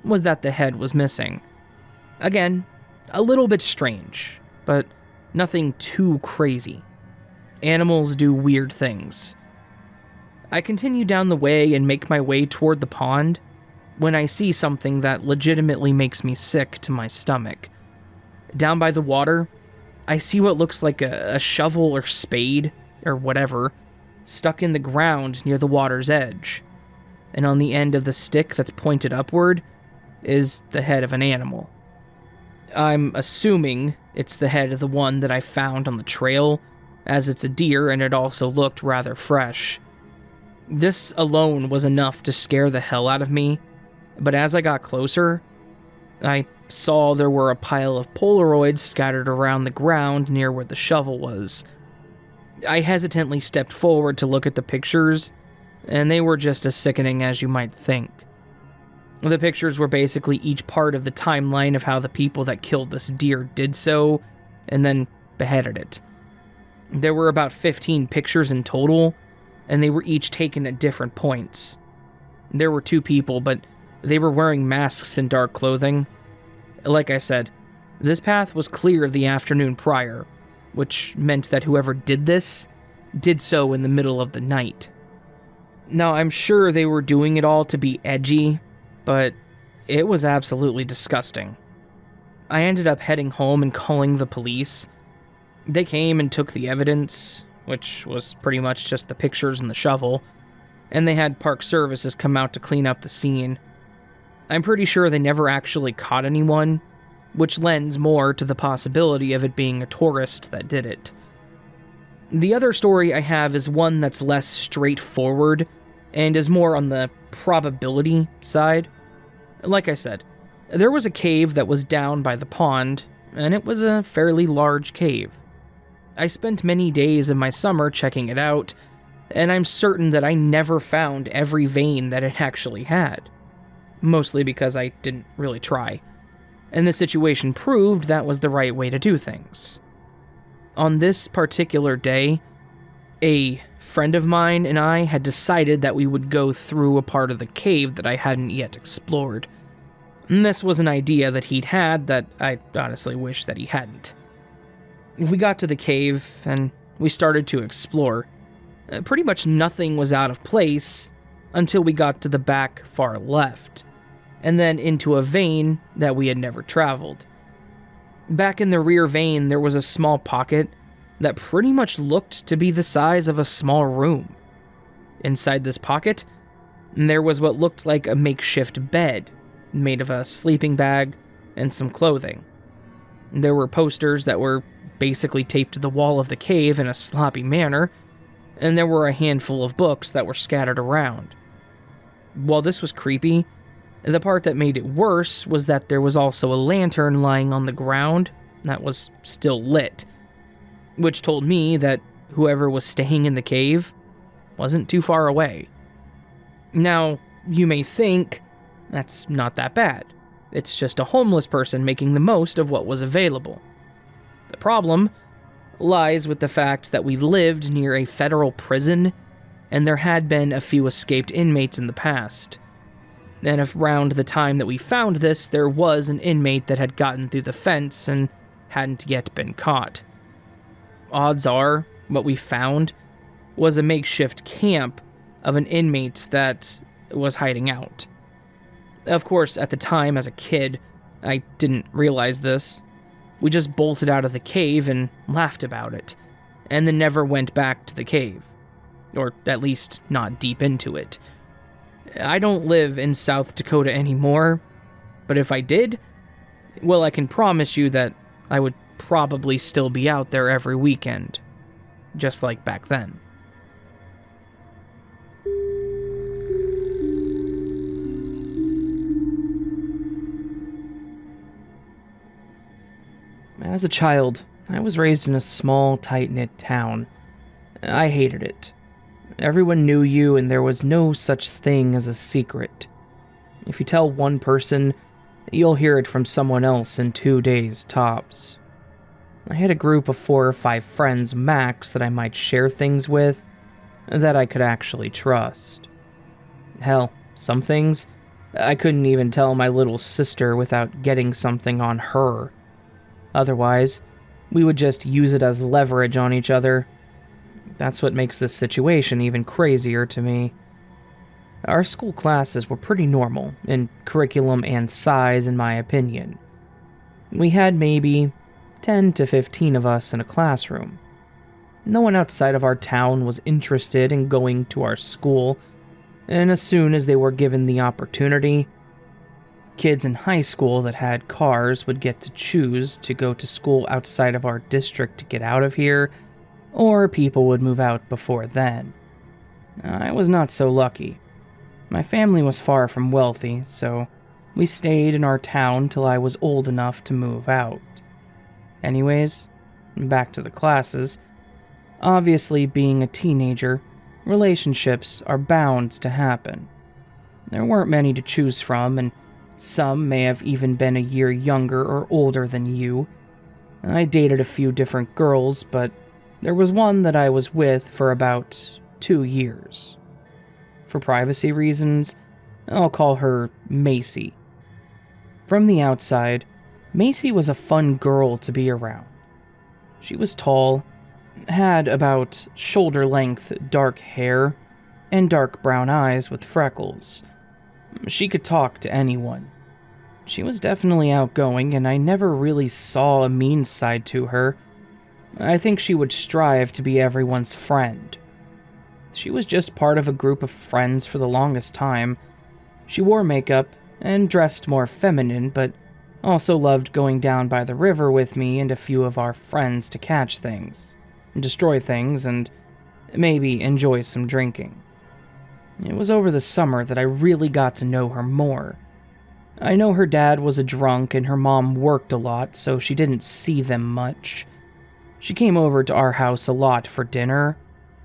was that the head was missing. Again, a little bit strange, but nothing too crazy. Animals do weird things. I continue down the way and make my way toward the pond when I see something that legitimately makes me sick to my stomach. Down by the water, I see what looks like a shovel or spade, or whatever, stuck in the ground near the water's edge. And on the end of the stick that's pointed upward is the head of an animal. I'm assuming it's the head of the one that I found on the trail, as it's a deer and it also looked rather fresh. This alone was enough to scare the hell out of me, but as I got closer, I saw there were a pile of Polaroids scattered around the ground near where the shovel was. I hesitantly stepped forward to look at the pictures, and they were just as sickening as you might think. The pictures were basically each part of the timeline of how the people that killed this deer did so, and then beheaded it. There were about 15 pictures in total, and they were each taken at different points. There were 2 people, but they were wearing masks and dark clothing. Like I said, this path was clear the afternoon prior, which meant that whoever did this did so in the middle of the night. Now, I'm sure they were doing it all to be edgy, but it was absolutely disgusting. I ended up heading home and calling the police. They came and took the evidence, which was pretty much just the pictures and the shovel, and they had park services come out to clean up the scene. I'm pretty sure they never actually caught anyone, which lends more to the possibility of it being a tourist that did it. The other story I have is one that's less straightforward and is more on the probability side. Like I said, there was a cave that was down by the pond, and it was a fairly large cave. I spent many days of my summer checking it out, and I'm certain that I never found every vein that it actually had. Mostly because I didn't really try. And the situation proved that was the right way to do things. On this particular day, a friend of mine and I had decided that we would go through a part of the cave that I hadn't yet explored. And this was an idea that he'd had that I honestly wish that he hadn't. We got to the cave, and we started to explore. Pretty much nothing was out of place until we got to the back far left, and then into a vein that we had never traveled. Back in the rear vein, there was a small pocket that pretty much looked to be the size of a small room. Inside this pocket, there was what looked like a makeshift bed, made of a sleeping bag and some clothing. There were posters that were basically taped to the wall of the cave in a sloppy manner, and there were a handful of books that were scattered around. While this was creepy, the part that made it worse was that there was also a lantern lying on the ground that was still lit, which told me that whoever was staying in the cave wasn't too far away. Now, you may think, that's not that bad. It's just a homeless person making the most of what was available. The problem lies with the fact that we lived near a federal prison, and there had been a few escaped inmates in the past. And around the time that we found this, there was an inmate that had gotten through the fence and hadn't yet been caught. Odds are, what we found was a makeshift camp of an inmate that was hiding out. Of course, at the time, as a kid, I didn't realize this. We just bolted out of the cave and laughed about it, and then never went back to the cave. Or at least not deep into it. I don't live in South Dakota anymore, but if I did, well, I can promise you that I would probably still be out there every weekend, just like back then. As a child, I was raised in a small, tight-knit town. I hated it. Everyone knew you, and there was no such thing as a secret. If you tell one person, you'll hear it from someone else in 2 days tops. I had a group of 4 or 5 friends max that I might share things with, that I could actually trust. Hell, some things, I couldn't even tell my little sister without getting something on her. Otherwise, we would just use it as leverage on each other. That's what makes this situation even crazier to me. Our school classes were pretty normal in curriculum and size, in my opinion. We had maybe 10 to 15 of us in a classroom. No one outside of our town was interested in going to our school, and as soon as they were given the opportunity, kids in high school that had cars would get to choose to go to school outside of our district to get out of here, or people would move out before then. I was not so lucky. My family was far from wealthy, so we stayed in our town till I was old enough to move out. Anyways, back to the classes. Obviously, being a teenager, relationships are bound to happen. There weren't many to choose from, and some may have even been a year younger or older than you. I dated a few different girls, but there was one that I was with for about 2 years. For privacy reasons, I'll call her Macy. From the outside, Macy was a fun girl to be around. She was tall, had about shoulder-length dark hair, and dark brown eyes with freckles. She could talk to anyone. She was definitely outgoing, and I never really saw a mean side to her. I think she would strive to be everyone's friend. She was just part of a group of friends for the longest time. She wore makeup and dressed more feminine, but also loved going down by the river with me and a few of our friends to catch things. destroy things, and maybe enjoy some drinking. It was over the summer that I really got to know her more. I know her dad was a drunk and her mom worked a lot, so she didn't see them much. She came over to our house a lot for dinner,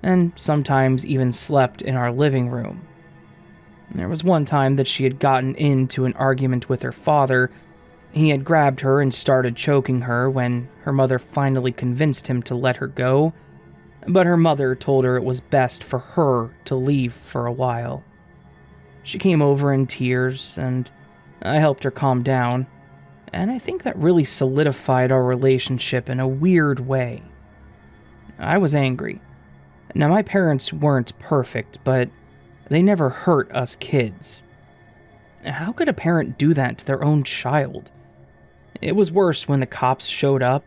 and sometimes even slept in our living room. There was one time that she had gotten into an argument with her father. He had grabbed her and started choking her when her mother finally convinced him to let her go, but her mother told her it was best for her to leave for a while. She came over in tears, and I helped her calm down, and I think that really solidified our relationship in a weird way. I was angry. Now, my parents weren't perfect, but they never hurt us kids. How could a parent do that to their own child? It was worse when the cops showed up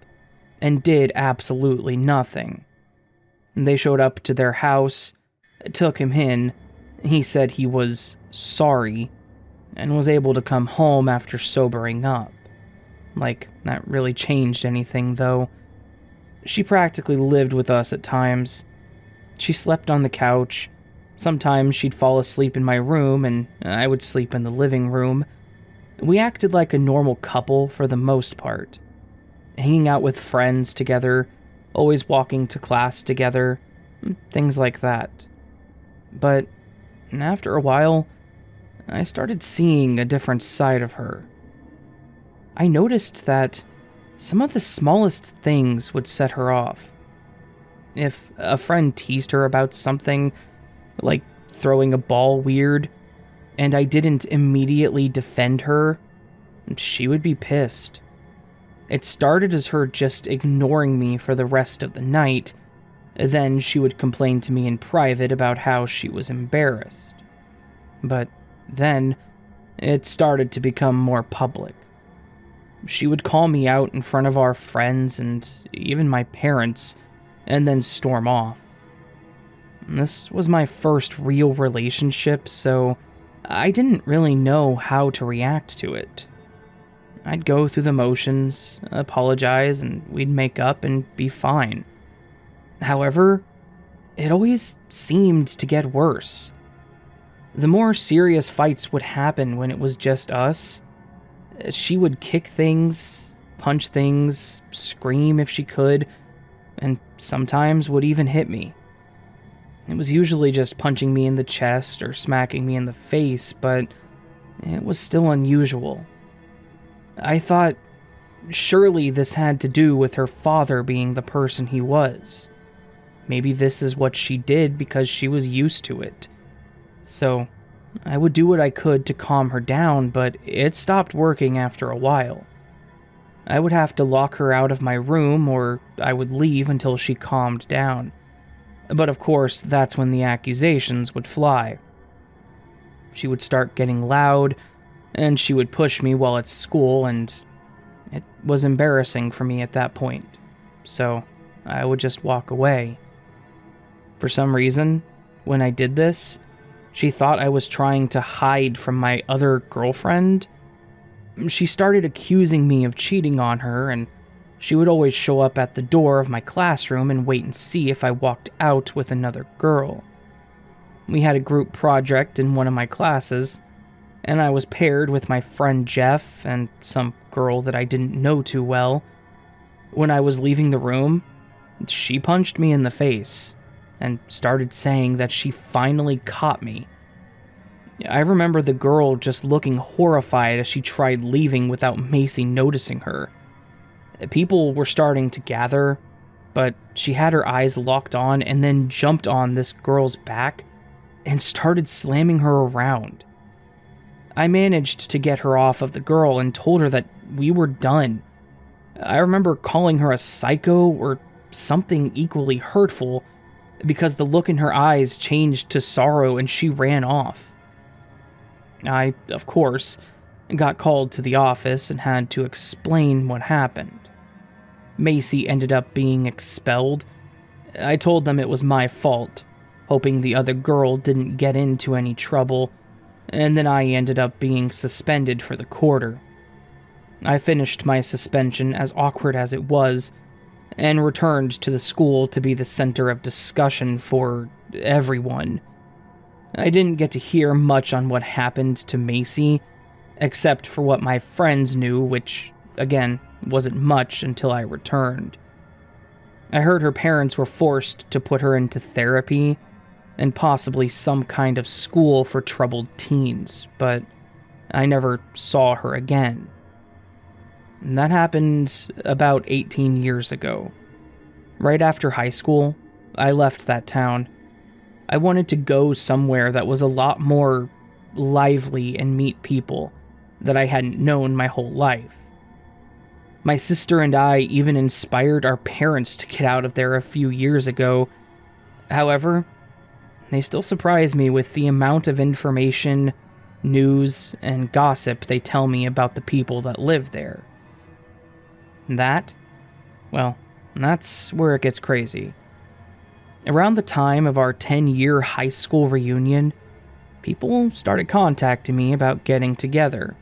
and did absolutely nothing. They showed up to their house, took him in. He said he was sorry and was able to come home after sobering up. Like, that really changed anything, though. She practically lived with us at times. She slept on the couch. Sometimes she'd fall asleep in my room, and I would sleep in the living room. We acted like a normal couple for the most part. Hanging out with friends together, always walking to class together, things like that. But after a while, I started seeing a different side of her. I noticed that some of the smallest things would set her off. If a friend teased her about something, like throwing a ball weird, and I didn't immediately defend her, she would be pissed. It started as her just ignoring me for the rest of the night. Then she would complain to me in private about how she was embarrassed. But then, it started to become more public. She would call me out in front of our friends and even my parents, and then storm off. This was my first real relationship, so I didn't really know how to react to it. I'd go through the motions, apologize, and we'd make up and be fine. However, it always seemed to get worse. The more serious fights would happen when it was just us. She would kick things, punch things, scream if she could, and sometimes would even hit me. It was usually just punching me in the chest or smacking me in the face, but it was still unusual. I thought, surely this had to do with her father being the person he was. Maybe this is what she did because she was used to it. So, I would do what I could to calm her down, but it stopped working after a while. I would have to lock her out of my room, or I would leave until she calmed down. But of course, that's when the accusations would fly. She would start getting loud, and she would push me while at school, and it was embarrassing for me at that point. So, I would just walk away. For some reason, when I did this, she thought I was trying to hide from my other girlfriend. She started accusing me of cheating on her, and she would always show up at the door of my classroom and wait and see if I walked out with another girl. We had a group project in one of my classes, and I was paired with my friend Jeff and some girl that I didn't know too well. When I was leaving the room, she punched me in the face and started saying that she finally caught me. I remember the girl just looking horrified as she tried leaving without Macy noticing her. People were starting to gather, but she had her eyes locked on and then jumped on this girl's back and started slamming her around. I managed to get her off of the girl and told her that we were done. I remember calling her a psycho or something equally hurtful because the look in her eyes changed to sorrow and she ran off. I, of course, got called to the office and had to explain what happened. Macy ended up being expelled. I told them it was my fault, hoping the other girl didn't get into any trouble, and then I ended up being suspended for the quarter. I finished my suspension, as awkward as it was, and returned to the school to be the center of discussion for everyone. I didn't get to hear much on what happened to Macy, except for what my friends knew, which, again, wasn't much until I returned. I heard her parents were forced to put her into therapy and possibly some kind of school for troubled teens, but I never saw her again. And that happened about 18 years ago. Right after high school, I left that town. I wanted to go somewhere that was a lot more lively and meet people that I hadn't known my whole life. My sister and I even inspired our parents to get out of there a few years ago. However, they still surprise me with the amount of information, news, and gossip they tell me about the people that live there. That? Well, that's where it gets crazy. Around the time of our 10-year high school reunion, people started contacting me about getting together.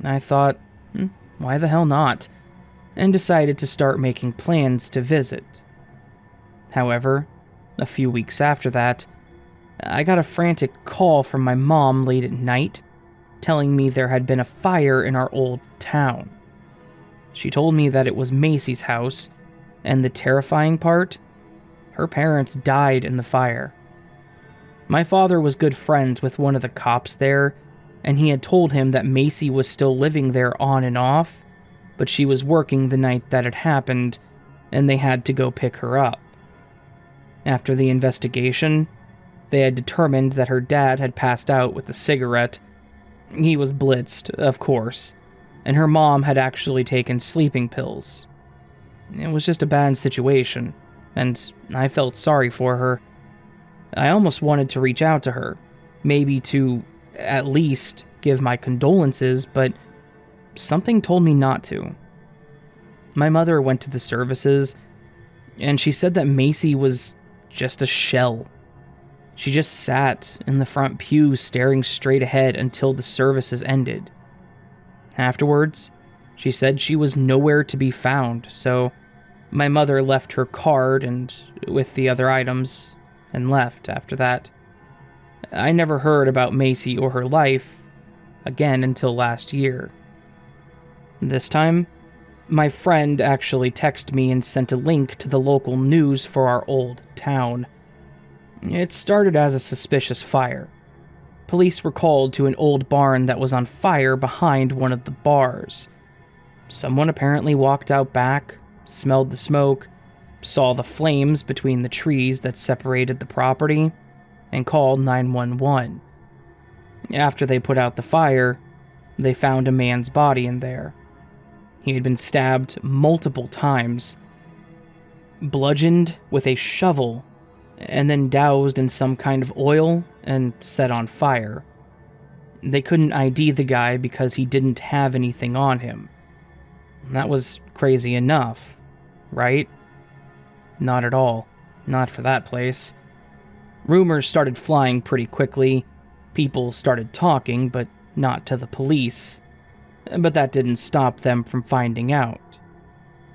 I thought, why the hell not? And decided to start making plans to visit. However, a few weeks after that, I got a frantic call from my mom late at night, telling me there had been a fire in our old town. She told me that it was Macy's house, and the terrifying part, her parents died in the fire. My father was good friends with one of the cops there, and he had told him that Macy was still living there on and off, but she was working the night that it happened, and they had to go pick her up. After the investigation, they had determined that her dad had passed out with a cigarette. He was blitzed, of course, and her mom had actually taken sleeping pills. It was just a bad situation, and I felt sorry for her. I almost wanted to reach out to her, maybe to at least give my condolences, but something told me not to. My mother went to the services, and she said that Macy was just a shell. She just sat in the front pew staring straight ahead until the services ended. Afterwards, she said she was nowhere to be found, so my mother left her card and with the other items and left after that. I never heard about Macy or her life again until last year. This time, my friend actually texted me and sent a link to the local news for our old town. It started as a suspicious fire. Police were called to an old barn that was on fire behind one of the bars. Someone apparently walked out back, smelled the smoke, saw the flames between the trees that separated the property, and called 911. After they put out the fire, they found a man's body in there. He had been stabbed multiple times, bludgeoned with a shovel, and then doused in some kind of oil and set on fire. They couldn't ID the guy because he didn't have anything on him. That was crazy enough, right? Not at all. Not for that place. Rumors started flying pretty quickly. People started talking, but not to the police. But that didn't stop them from finding out.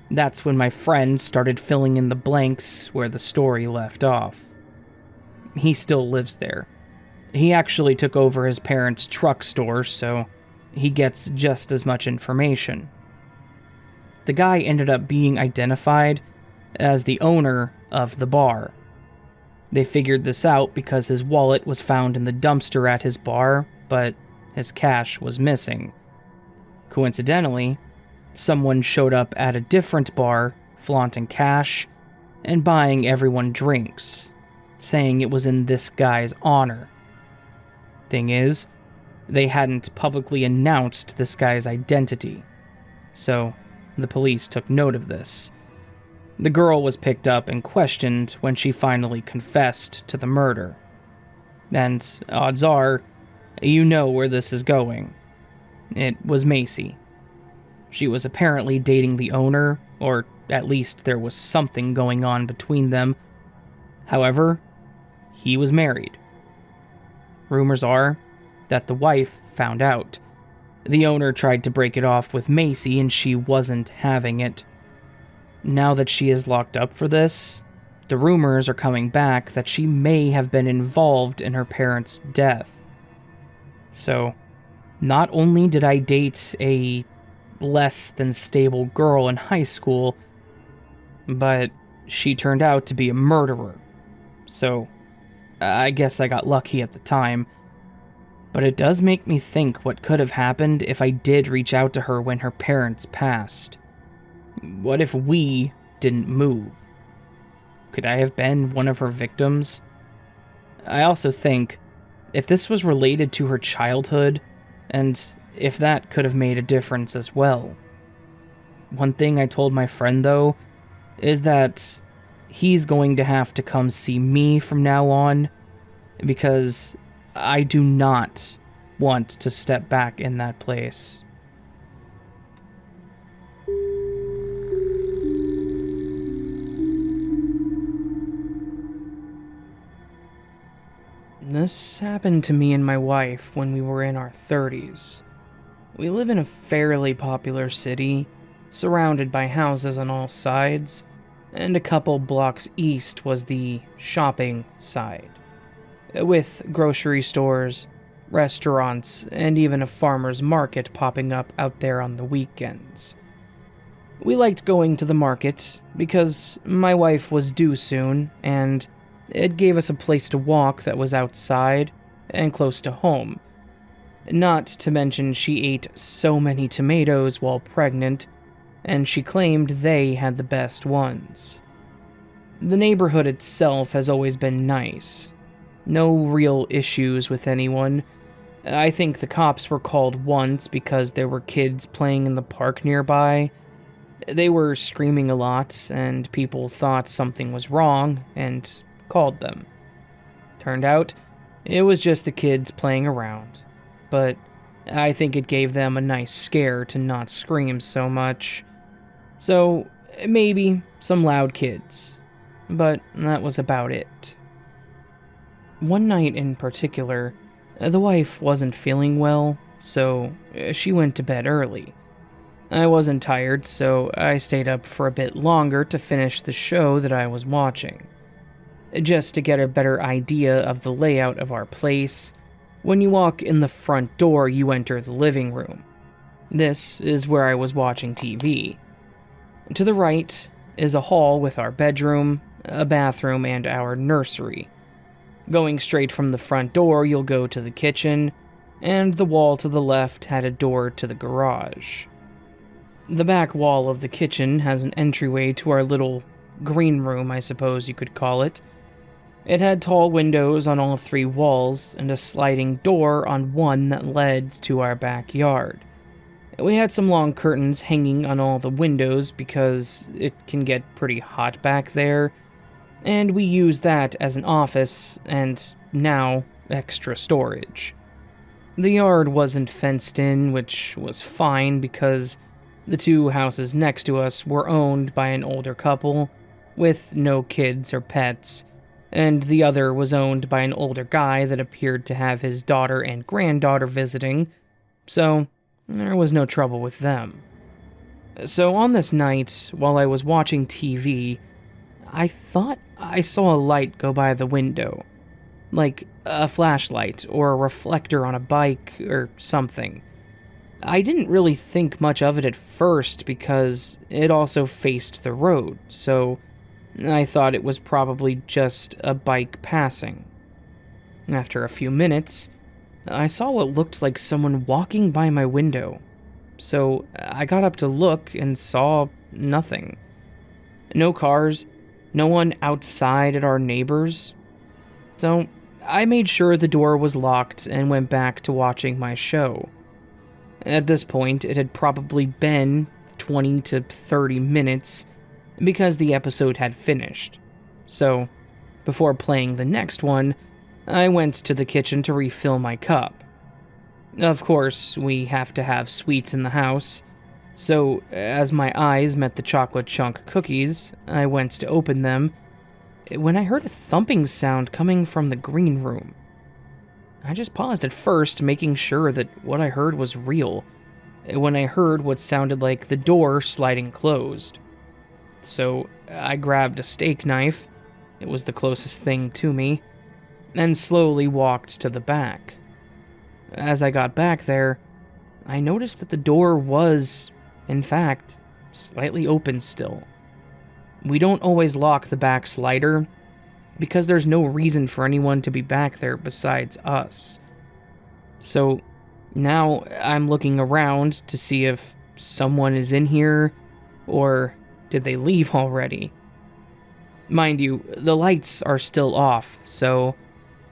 That's when my friend started filling in the blanks where the story left off. He still lives there. He actually took over his parents' truck store, so he gets just as much information. The guy ended up being identified as the owner of the bar. They figured this out because his wallet was found in the dumpster at his bar, but his cash was missing. Coincidentally, someone showed up at a different bar, flaunting cash, and buying everyone drinks, saying it was in this guy's honor. Thing is, they hadn't publicly announced this guy's identity, so the police took note of this. The girl was picked up and questioned when she finally confessed to the murder. And odds are, you know where this is going. It was Macy. She was apparently dating the owner, or at least there was something going on between them. However, he was married. Rumors are that the wife found out. The owner tried to break it off with Macy and she wasn't having it. now that she is locked up for this, the rumors are coming back that she may have been involved in her parents' death. So, not only did I date a less than stable girl in high school, but she turned out to be a murderer. So, I guess I got lucky at the time. But it does make me think what could have happened if I did reach out to her when her parents passed. What if we didn't move? Could I have been one of her victims? I also think, if this was related to her childhood, and if that could have made a difference as well. One thing I told my friend, though, is that he's going to have to come see me from now on, because I do not want to step back in that place. This happened to me and my wife when we were in our 30s. We live in a fairly popular city, surrounded by houses on all sides, and a couple blocks east was the shopping side, with grocery stores, restaurants, and even a farmer's market popping up out there on the weekends. We liked going to the market because my wife was due soon, and it gave us a place to walk that was outside and close to home. Not to mention she ate so many tomatoes while pregnant, and she claimed they had the best ones. The neighborhood itself has always been nice. No real issues with anyone. I think the cops were called once because there were kids playing in the park nearby. They were screaming a lot, and people thought something was wrong and called them. Turned out, it was just the kids playing around, but I think it gave them a nice scare to not scream so much. So, maybe some loud kids, but that was about it. One night in particular, the wife wasn't feeling well, so she went to bed early. I wasn't tired, so I stayed up for a bit longer to finish the show that I was watching. Just to get a better idea of the layout of our place, when you walk in the front door, you enter the living room. This is where I was watching TV. To the right is a hall with our bedroom, a bathroom, and our nursery. Going straight from the front door, you'll go to the kitchen, and the wall to the left had a door to the garage. The back wall of the kitchen has an entryway to our little green room, I suppose you could call it. It had tall windows on all three walls and a sliding door on one that led to our backyard. We had some long curtains hanging on all the windows because it can get pretty hot back there, and we used that as an office and now extra storage. The yard wasn't fenced in, which was fine because the two houses next to us were owned by an older couple with no kids or pets, and the other was owned by an older guy that appeared to have his daughter and granddaughter visiting, so there was no trouble with them. So on this night, while I was watching TV, I thought I saw a light go by the window, like a flashlight or a reflector on a bike or something. I didn't really think much of it at first because it also faced the road, so I thought it was probably just a bike passing. After a few minutes, I saw what looked like someone walking by my window, so I got up to look and saw nothing. No cars, no one outside at our neighbors. So I made sure the door was locked and went back to watching my show. At this point, it had probably been 20 to 30 minutes because the episode had finished. So, before playing the next one, I went to the kitchen to refill my cup. Of course, we have to have sweets in the house, so as my eyes met the chocolate chunk cookies, I went to open them when I heard a thumping sound coming from the green room. I just paused at first, making sure that what I heard was real, when I heard what sounded like the door sliding closed. so I grabbed a steak knife, it was the closest thing to me, and slowly walked to the back. As I got back there, I noticed that the door was, in fact, slightly open still. We don't always lock the back slider, because there's no reason for anyone to be back there besides us. So now I'm looking around to see if someone is in here, or did they leave already? Mind you, the lights are still off, so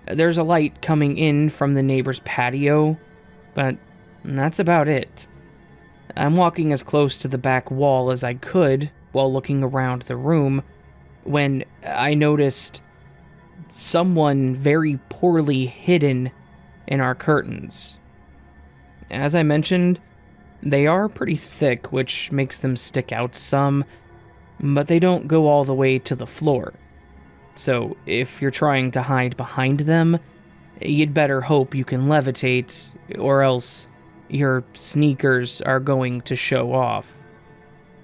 there's a light coming in from the neighbor's patio, but that's about it. I'm walking as close to the back wall as I could while looking around the room when I noticed someone very poorly hidden in our curtains. As I mentioned, they are pretty thick, which makes them stick out some, but they don't go all the way to the floor. So if you're trying to hide behind them, you'd better hope you can levitate, or else your sneakers are going to show off.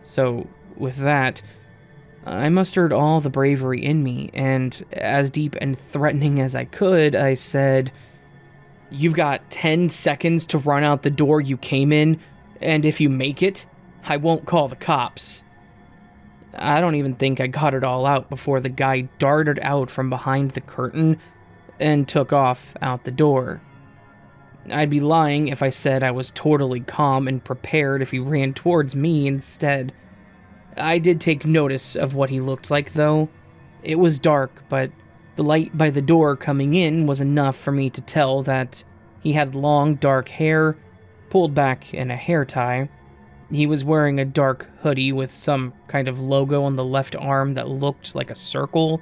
So with that, I mustered all the bravery in me, and as deep and threatening as I could, I said, "You've got 10 seconds to run out the door you came in, and if you make it, I won't call the cops." I don't even think I got it all out before the guy darted out from behind the curtain and took off out the door. I'd be lying if I said I was totally calm and prepared if he ran towards me instead. I did take notice of what he looked like, though. It was dark, but the light by the door coming in was enough for me to tell that he had long, dark hair, pulled back in a hair tie. He was wearing a dark hoodie with some kind of logo on the left arm that looked like a circle.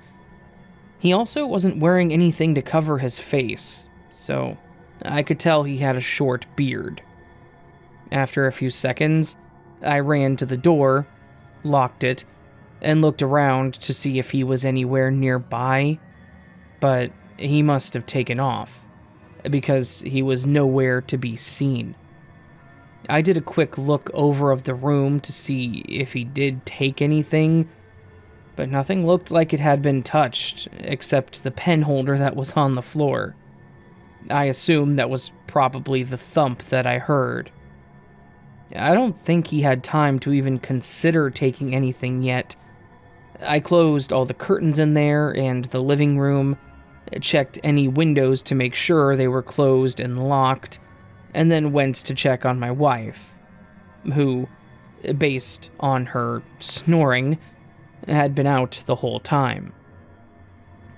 He also wasn't wearing anything to cover his face, so I could tell he had a short beard. After a few seconds, I ran to the door, locked it, and looked around to see if he was anywhere nearby, but he must have taken off, because he was nowhere to be seen. I did a quick look over of the room to see if he did take anything, but nothing looked like it had been touched, except the pen holder that was on the floor. I assume that was probably the thump that I heard. I don't think he had time to even consider taking anything yet. I closed all the curtains in there and the living room, checked any windows to make sure they were closed and locked, and then went to check on my wife, who, based on her snoring, had been out the whole time.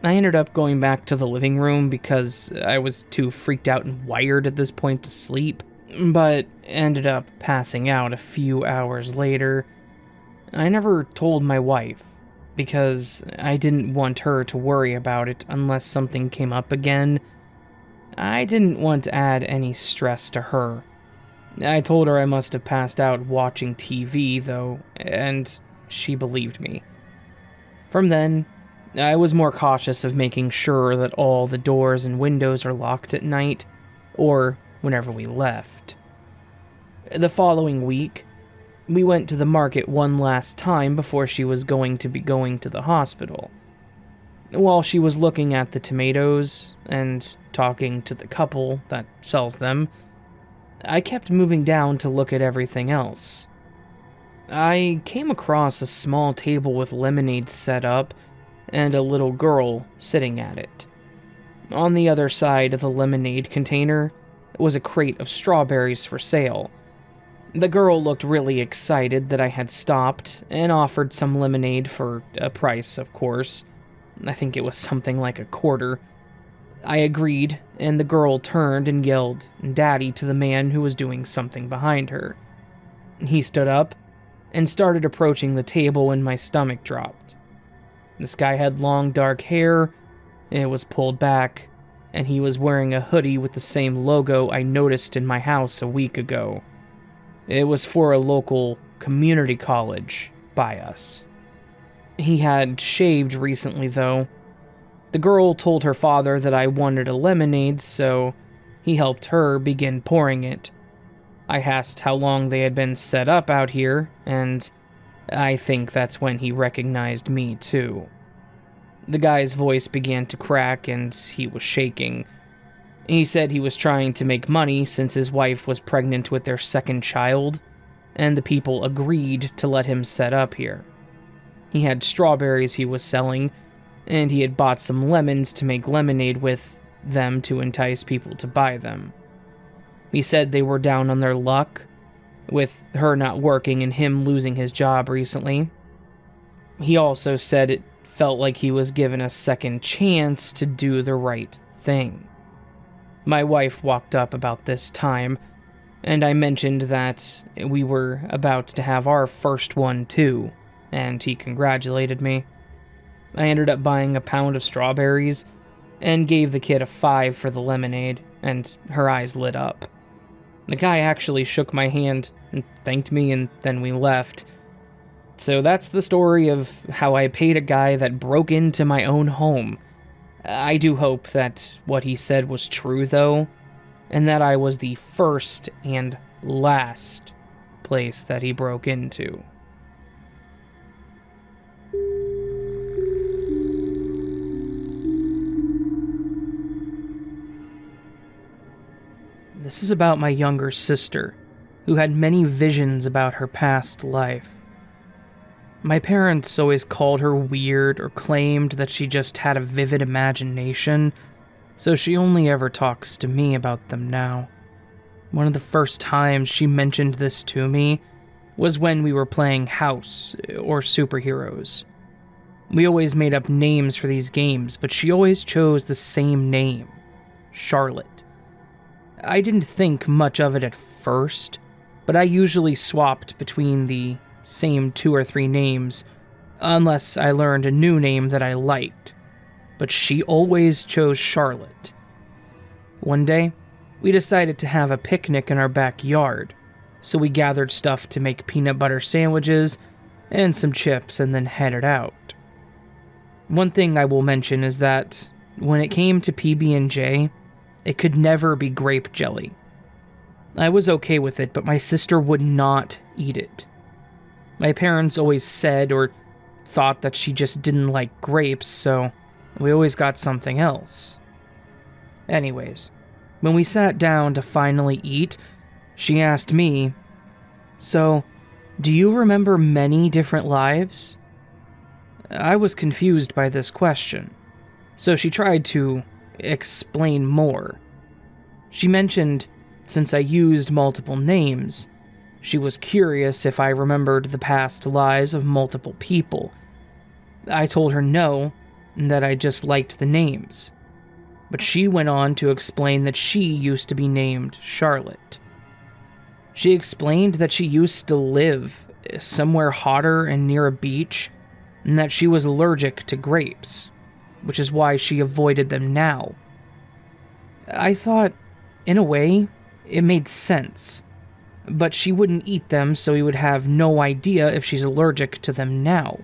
I ended up going back to the living room because I was too freaked out and wired at this point to sleep, but ended up passing out a few hours later. I never told my wife, because I didn't want her to worry about it unless something came up again. I didn't want to add any stress to her. I told her I must have passed out watching TV, though, and she believed me. From then, I was more cautious of making sure that all the doors and windows are locked at night, or whenever we left. The following week, we went to the market one last time before she was going to be going to the hospital. While she was looking at the tomatoes and talking to the couple that sells them, I kept moving down to look at everything else. I came across a small table with lemonade set up and a little girl sitting at it. On the other side of the lemonade container was a crate of strawberries for sale. The girl looked really excited that I had stopped and offered some lemonade for a price, of course. I think it was something like a quarter. I agreed, and the girl turned and yelled "Daddy" to the man who was doing something behind her. He stood up and started approaching the table when my stomach dropped. This guy had long dark hair, it was pulled back, and he was wearing a hoodie with the same logo I noticed in my house a week ago. It was for a local community college by us. He had shaved recently, though. The girl told her father that I wanted a lemonade, so he helped her begin pouring it. I asked how long they had been set up out here, and I think that's when he recognized me, too. The guy's voice began to crack and he was shaking. He said he was trying to make money since his wife was pregnant with their second child, and the people agreed to let him set up here. He had strawberries he was selling, and he had bought some lemons to make lemonade with them to entice people to buy them. He said they were down on their luck, with her not working and him losing his job recently. He also said it felt like he was given a second chance to do the right thing. My wife walked up about this time, and I mentioned that we were about to have our first one too, and he congratulated me. I ended up buying a pound of strawberries and gave the kid a 5 for the lemonade, and her eyes lit up. The guy actually shook my hand and thanked me, and then we left. So that's the story of how I paid a guy that broke into my own home. I do hope that what he said was true, though, and that I was the first and last place that he broke into. This is about my younger sister, who had many visions about her past life. My parents always called her weird or claimed that she just had a vivid imagination, so she only ever talks to me about them now. One of the first times she mentioned this to me was when we were playing House or Superheroes. We always made up names for these games, but she always chose the same name, Charlotte. I didn't think much of it at first, but I usually swapped between the same 2 or 3 names, unless I learned a new name that I liked. But she always chose Charlotte. One day, we decided to have a picnic in our backyard, so we gathered stuff to make peanut butter sandwiches and some chips and then headed out. One thing I will mention is that when it came to PB&J, it could never be grape jelly. I was okay with it, but my sister would not eat it. My parents always said or thought that she just didn't like grapes, so we always got something else. Anyways, when we sat down to finally eat, she asked me, "So, do you remember many different lives?" I was confused by this question, so she tried to explain more. She mentioned, since I used multiple names, she was curious if I remembered the past lives of multiple people. I told her no, and that I just liked the names. But she went on to explain that she used to be named Charlotte. She explained that she used to live somewhere hotter and near a beach, and that she was allergic to grapes, which is why she avoided them now. I thought, in a way, it made sense. But she wouldn't eat them, so we would have no idea if she's allergic to them now.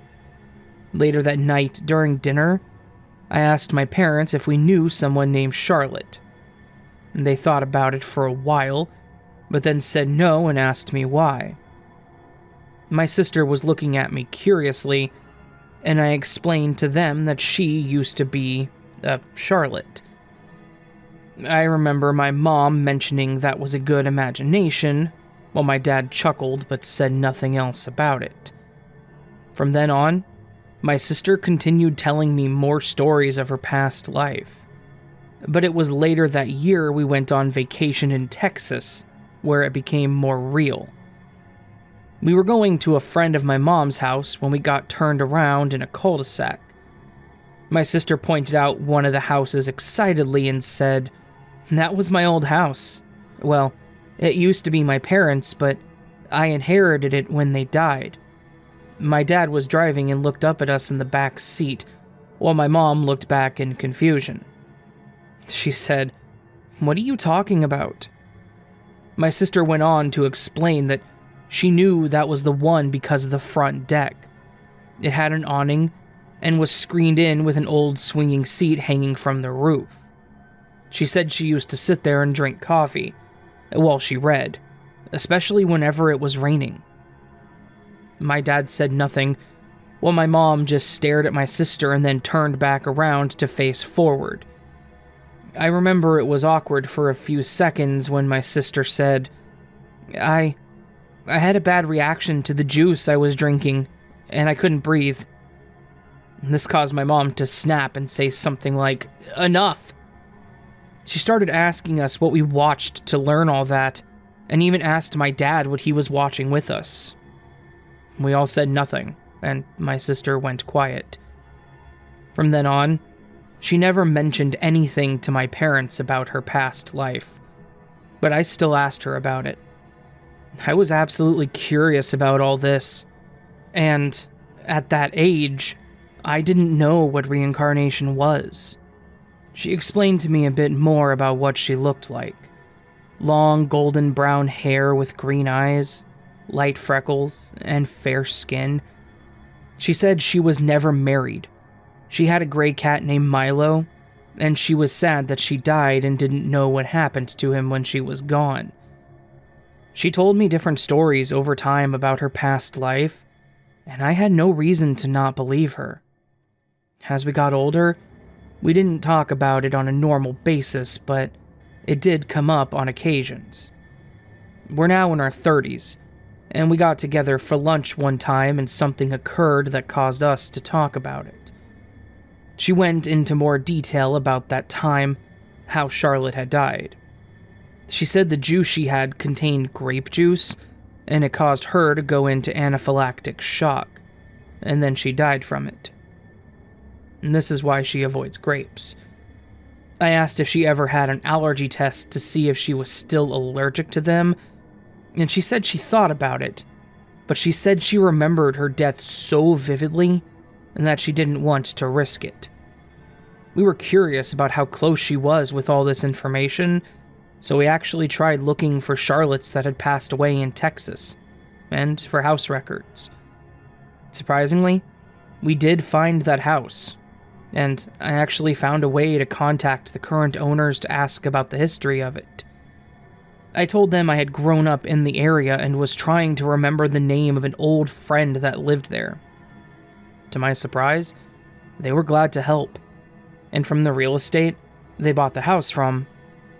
Later that night, during dinner, I asked my parents if we knew someone named Charlotte. They thought about it for a while, but then said no and asked me why. My sister was looking at me curiously, and I explained to them that she used to be Charlotte. I remember my mom mentioning that was a good imagination, while my dad chuckled but said nothing else about it. From then on, my sister continued telling me more stories of her past life. But it was later that year we went on vacation in Texas, where it became more real. We were going to a friend of my mom's house when we got turned around in a cul-de-sac. My sister pointed out one of the houses excitedly and said, "That was my old house. Well, it used to be my parents', but I inherited it when they died." My dad was driving and looked up at us in the back seat, while my mom looked back in confusion. She said, "What are you talking about?" My sister went on to explain that she knew that was the one because of the front deck. It had an awning and was screened in with an old swinging seat hanging from the roof. She said she used to sit there and drink coffee while she read, especially whenever it was raining. My dad said nothing, while my mom just stared at my sister and then turned back around to face forward. I remember it was awkward for a few seconds when my sister said, I had a bad reaction to the juice I was drinking, and I couldn't breathe. This caused my mom to snap and say something like, "Enough!" She started asking us what we watched to learn all that, and even asked my dad what he was watching with us. We all said nothing, and my sister went quiet. From then on, she never mentioned anything to my parents about her past life, but I still asked her about it. I was absolutely curious about all this, and at that age, I didn't know what reincarnation was. She explained to me a bit more about what she looked like. Long golden brown hair with green eyes, light freckles, and fair skin. She said she was never married. She had a gray cat named Milo, and she was sad that she died and didn't know what happened to him when she was gone. She told me different stories over time about her past life, and I had no reason to not believe her. As we got older, we didn't talk about it on a normal basis, but it did come up on occasions. We're now in our 30s, and we got together for lunch one time and something occurred that caused us to talk about it. She went into more detail about that time, how Charlotte had died. She said the juice she had contained grape juice, and it caused her to go into anaphylactic shock, and then she died from it. And this is why she avoids grapes. I asked if she ever had an allergy test to see if she was still allergic to them, and she said she thought about it, but she said she remembered her death so vividly and that she didn't want to risk it. We were curious about how close she was with all this information, so we actually tried looking for Charlottes that had passed away in Texas, and for house records. Surprisingly, we did find that house, and I actually found a way to contact the current owners to ask about the history of it. I told them I had grown up in the area and was trying to remember the name of an old friend that lived there. To my surprise, they were glad to help, and from the real estate they bought the house from,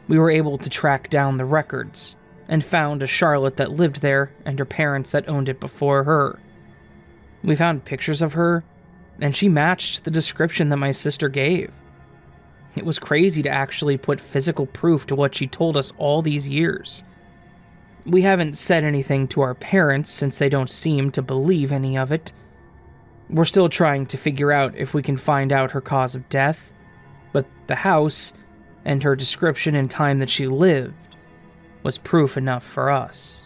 we were able to track down the records and found a Charlotte that lived there and her parents that owned it before her. We found pictures of her, and she matched the description that my sister gave. It was crazy to actually put physical proof to what she told us all these years. We haven't said anything to our parents since they don't seem to believe any of it. We're still trying to figure out if we can find out her cause of death, but the house and her description and time that she lived was proof enough for us.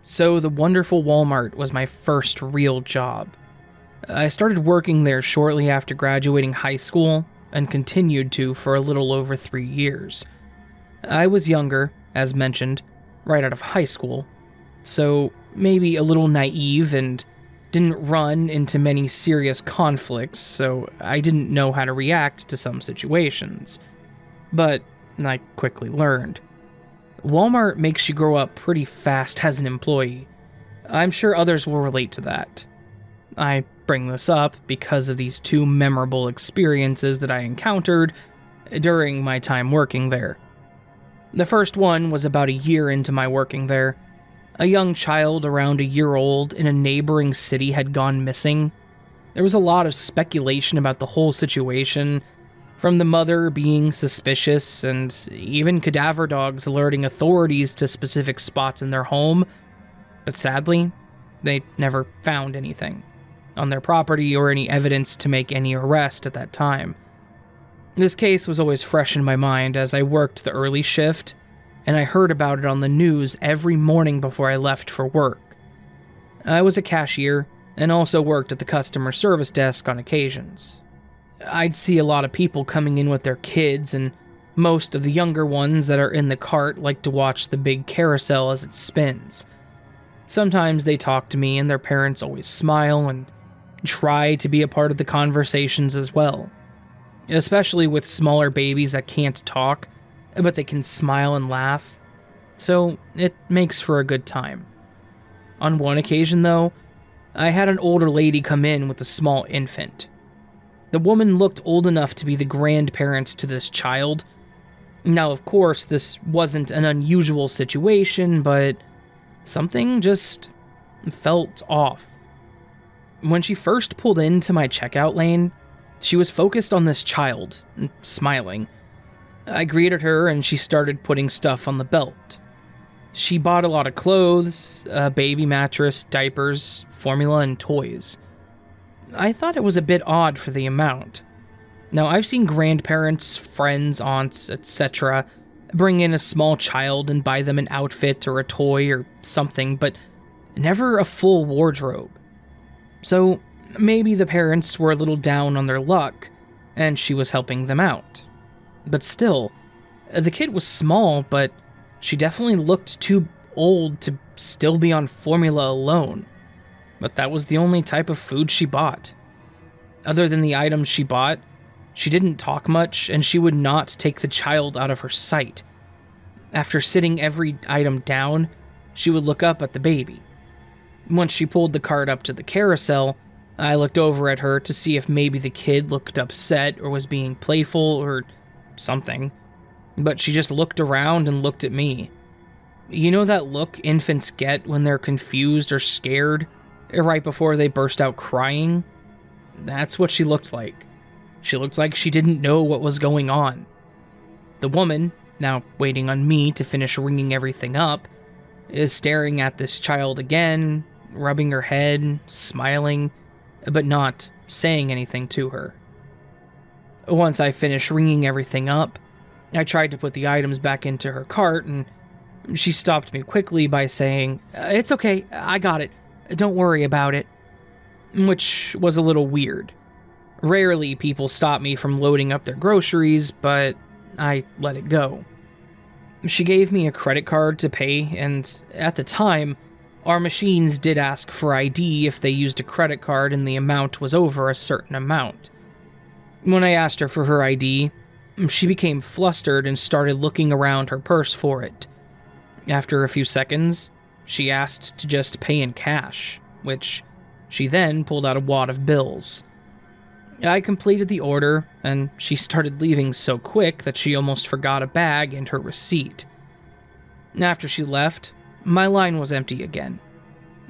So the wonderful Walmart was my first real job. I started working there shortly after graduating high school and continued to for a little over 3 years. I was younger, as mentioned, right out of high school, so maybe a little naive and didn't run into many serious conflicts, so I didn't know how to react to some situations. But I quickly learned. Walmart makes you grow up pretty fast as an employee. I'm sure others will relate to that. I bring this up because of these 2 memorable experiences that I encountered during my time working there. The first one was about a year into my working there. A young child around a year old in a neighboring city had gone missing. There was a lot of speculation about the whole situation, from the mother being suspicious and even cadaver dogs alerting authorities to specific spots in their home, but sadly, they never found anything on their property or any evidence to make any arrest at that time. This case was always fresh in my mind as I worked the early shift, and I heard about it on the news every morning before I left for work. I was a cashier and also worked at the customer service desk on occasions. I'd see a lot of people coming in with their kids, and most of the younger ones that are in the cart like to watch the big carousel as it spins. Sometimes they talk to me and their parents always smile and try to be a part of the conversations as well. especially with smaller babies that can't talk, but they can smile and laugh. So it makes for a good time. On one occasion, though, I had an older lady come in with a small infant. The woman looked old enough to be the grandparents to this child. Now, of course, this wasn't an unusual situation, but something just felt off. When she first pulled into my checkout lane, she was focused on this child, smiling. I greeted her and she started putting stuff on the belt. She bought a lot of clothes, a baby mattress, diapers, formula, and toys. I thought it was a bit odd for the amount. Now, I've seen grandparents, friends, aunts, etc. bring in a small child and buy them an outfit or a toy or something, but never a full wardrobe. So maybe the parents were a little down on their luck, and she was helping them out. But still, the kid was small, but she definitely looked too old to still be on formula alone. But that was the only type of food she bought. Other than the items she bought, she didn't talk much, and she would not take the child out of her sight. After sitting every item down, she would look up at the baby. Once she pulled the cart up to the carousel, I looked over at her to see if maybe the kid looked upset or was being playful or something. But she just looked around and looked at me. You know that look infants get when they're confused or scared, right before they burst out crying? That's what she looked like. She looked like she didn't know what was going on. The woman, now waiting on me to finish ringing everything up, is staring at this child again, rubbing her head, smiling, but not saying anything to her. Once I finished ringing everything up, I tried to put the items back into her cart, and she stopped me quickly by saying, "It's okay, I got it. Don't worry about it." Which was a little weird. Rarely people stop me from loading up their groceries, but I let it go. She gave me a credit card to pay, and at the time, our machines did ask for ID if they used a credit card and the amount was over a certain amount. When I asked her for her ID, she became flustered and started looking around her purse for it. After a few seconds, she asked to just pay in cash, which she then pulled out a wad of bills. I completed the order, and she started leaving so quick that she almost forgot a bag and her receipt. After she left, my line was empty again.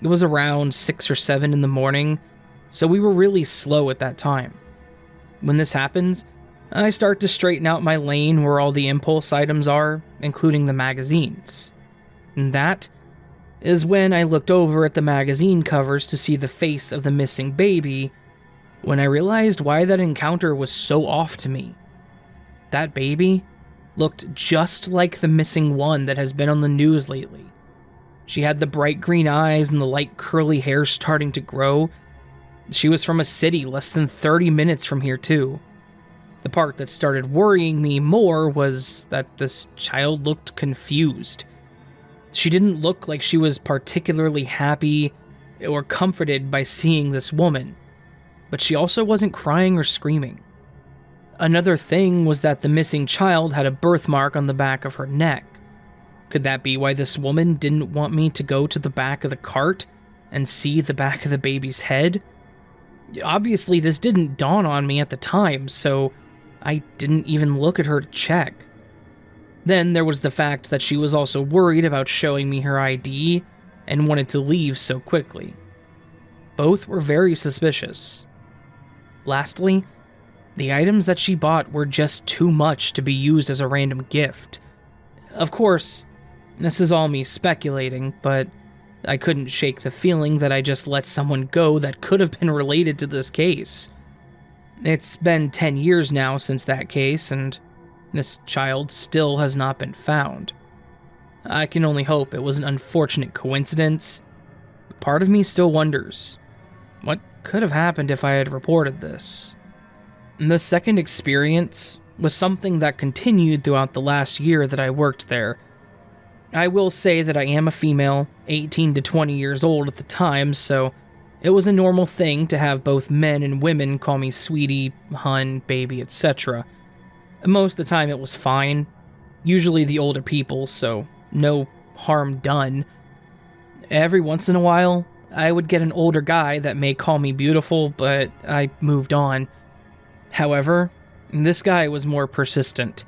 It was around 6 or 7 in the morning, so we were really slow at that time. When this happens, I start to straighten out my lane where all the impulse items are, including the magazines. And that is when I looked over at the magazine covers to see the face of the missing baby, when I realized why that encounter was so off to me. That baby looked just like the missing one that has been on the news lately. She had the bright green eyes and the light curly hair starting to grow. She was from a city less than 30 minutes from here too. The part that started worrying me more was that this child looked confused. She didn't look like she was particularly happy or comforted by seeing this woman, but she also wasn't crying or screaming. Another thing was that the missing child had a birthmark on the back of her neck. Could that be why this woman didn't want me to go to the back of the cart and see the back of the baby's head? Obviously, this didn't dawn on me at the time, so I didn't even look at her to check. Then there was the fact that she was also worried about showing me her ID and wanted to leave so quickly. Both were very suspicious. Lastly, the items that she bought were just too much to be used as a random gift. Of course, this is all me speculating, but I couldn't shake the feeling that I just let someone go that could have been related to this case. It's been 10 years now since that case, and this child still has not been found. I can only hope it was an unfortunate coincidence, but part of me still wonders, what could have happened if I had reported this? The second experience was something that continued throughout the last year that I worked there. I will say that I am a female, 18 to 20 years old at the time, so It was a normal thing to have both men and women call me sweetie, hun, baby, etc. Most of the time it was fine, usually the older people, so no harm done. Every once in a while, I would get an older guy that may call me beautiful, but I moved on. However, this guy was more persistent.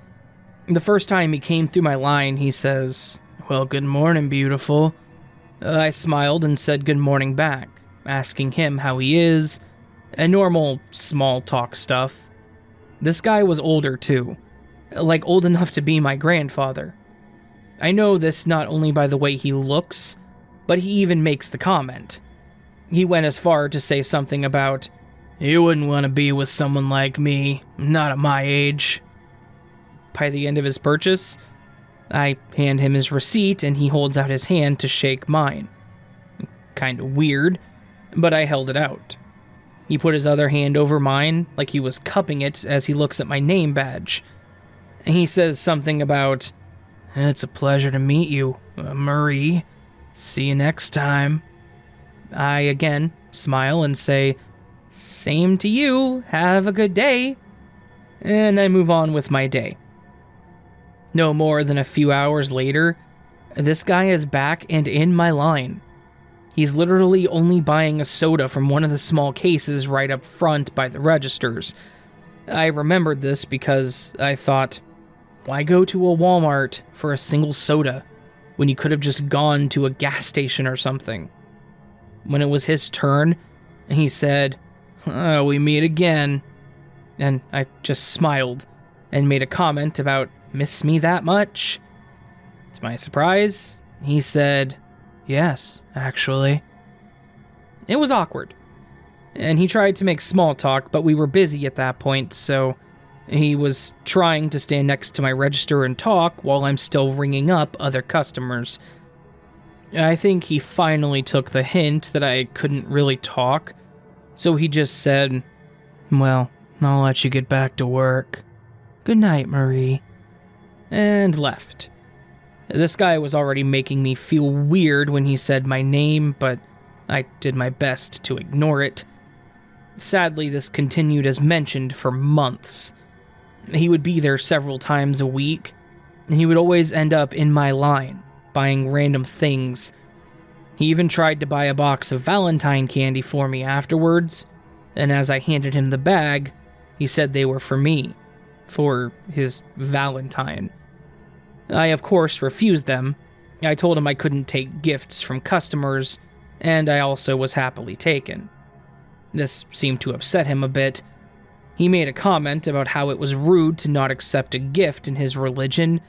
The first time he came through my line, he says, "Well, good morning, beautiful." I smiled and said good morning back, asking him how he is, and normal small talk stuff. This guy was older too, like old enough to be my grandfather. I know this not only by the way he looks, but he even makes the comment. He went as far to say something about, "You wouldn't want to be with someone like me, not at my age." By the end of his purchase, I hand him his receipt and he holds out his hand to shake mine. Kinda weird, but I held it out. He put his other hand over mine like he was cupping it as he looks at my name badge. He says something about, "It's a pleasure to meet you, Marie. See you next time." I again smile and say, "Same to you, have a good day," and I move on with my day. No more than a few hours later, this guy is back and in my line. He's literally only buying a soda from one of the small cases right up front by the registers. I remembered this because I thought, why go to a Walmart for a single soda when you could have just gone to a gas station or something? When it was his turn, he said, "Oh, we meet again." And I just smiled and made a comment about, "Miss me that much?" To my surprise, he said, "Yes, actually." It was awkward, and he tried to make small talk, but we were busy at that point, so he was trying to stand next to my register and talk while I'm still ringing up other customers. I think he finally took the hint that I couldn't really talk, so he just said, "Well, I'll let you get back to work. Good night, Marie," and left. This guy was already making me feel weird when he said my name, but I did my best to ignore it. Sadly, this continued as mentioned for months. He would be there several times a week, and he would always end up in my line, buying random things. He even tried to buy a box of Valentine candy for me afterwards, and as I handed him the bag, he said they were for me, for his Valentine. I, of course, refused them. I told him I couldn't take gifts from customers, and I also was happily taken. This seemed to upset him a bit. He made a comment about how it was rude to not accept a gift in his religion,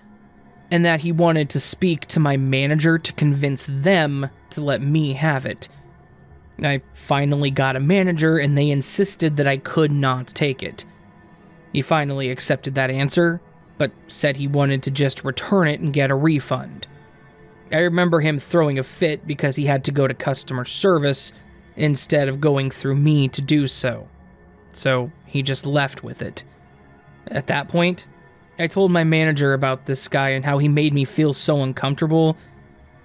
and that he wanted to speak to my manager to convince them to let me have it. I finally got a manager, and they insisted that I could not take it. He finally accepted that answer, but said he wanted to just return it and get a refund. I remember him throwing a fit because he had to go to customer service instead of going through me to do so. So he just left with it. At that point, I told my manager about this guy and how he made me feel so uncomfortable.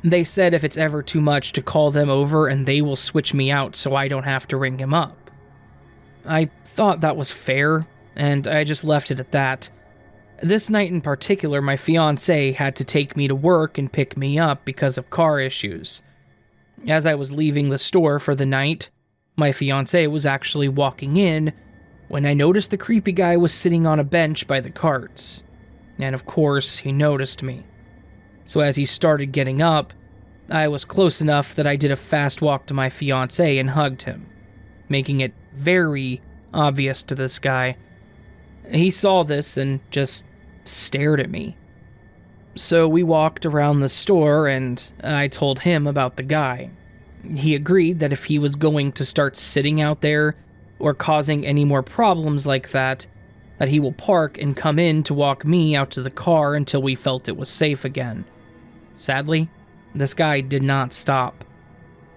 They said if it's ever too much to call them over and they will switch me out so I don't have to ring him up. I thought that was fair, and I just left it at that. This night in particular, my fiancé had to take me to work and pick me up because of car issues. As I was leaving the store for the night, my fiancé was actually walking in when I noticed the creepy guy was sitting on a bench by the carts. And of course, he noticed me. So as he started getting up, I was close enough that I did a fast walk to my fiancé and hugged him, making it very obvious to this guy. He saw this and just stared at me. So we walked around the store and I told him about the guy. He agreed that if he was going to start sitting out there or causing any more problems like that he will park and come in to walk me out to the car until we felt it was safe again. Sadly, this guy did not stop.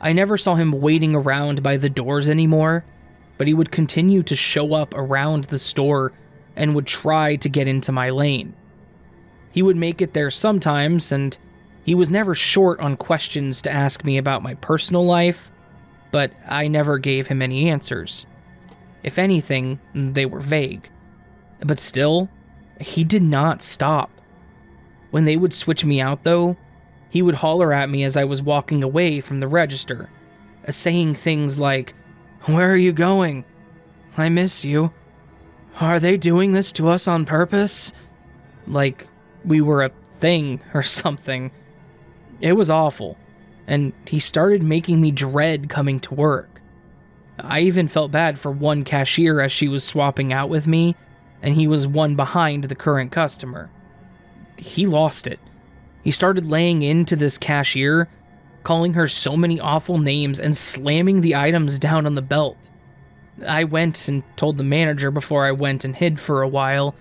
I never saw him waiting around by the doors anymore, but he would continue to show up around the store and would try to get into my lane. He would make it there sometimes, and he was never short on questions to ask me about my personal life, but I never gave him any answers. If anything, they were vague. But still, he did not stop. When they would switch me out, though, he would holler at me as I was walking away from the register, saying things like, "Where are you going? I miss you. Are they doing this to us on purpose?" Like we were a thing or something. It was awful, and he started making me dread coming to work. I even felt bad for one cashier as she was swapping out with me, and he was one behind the current customer. He lost it. He started laying into this cashier, calling her so many awful names and slamming the items down on the belt. I went and told the manager before I went and hid for a while,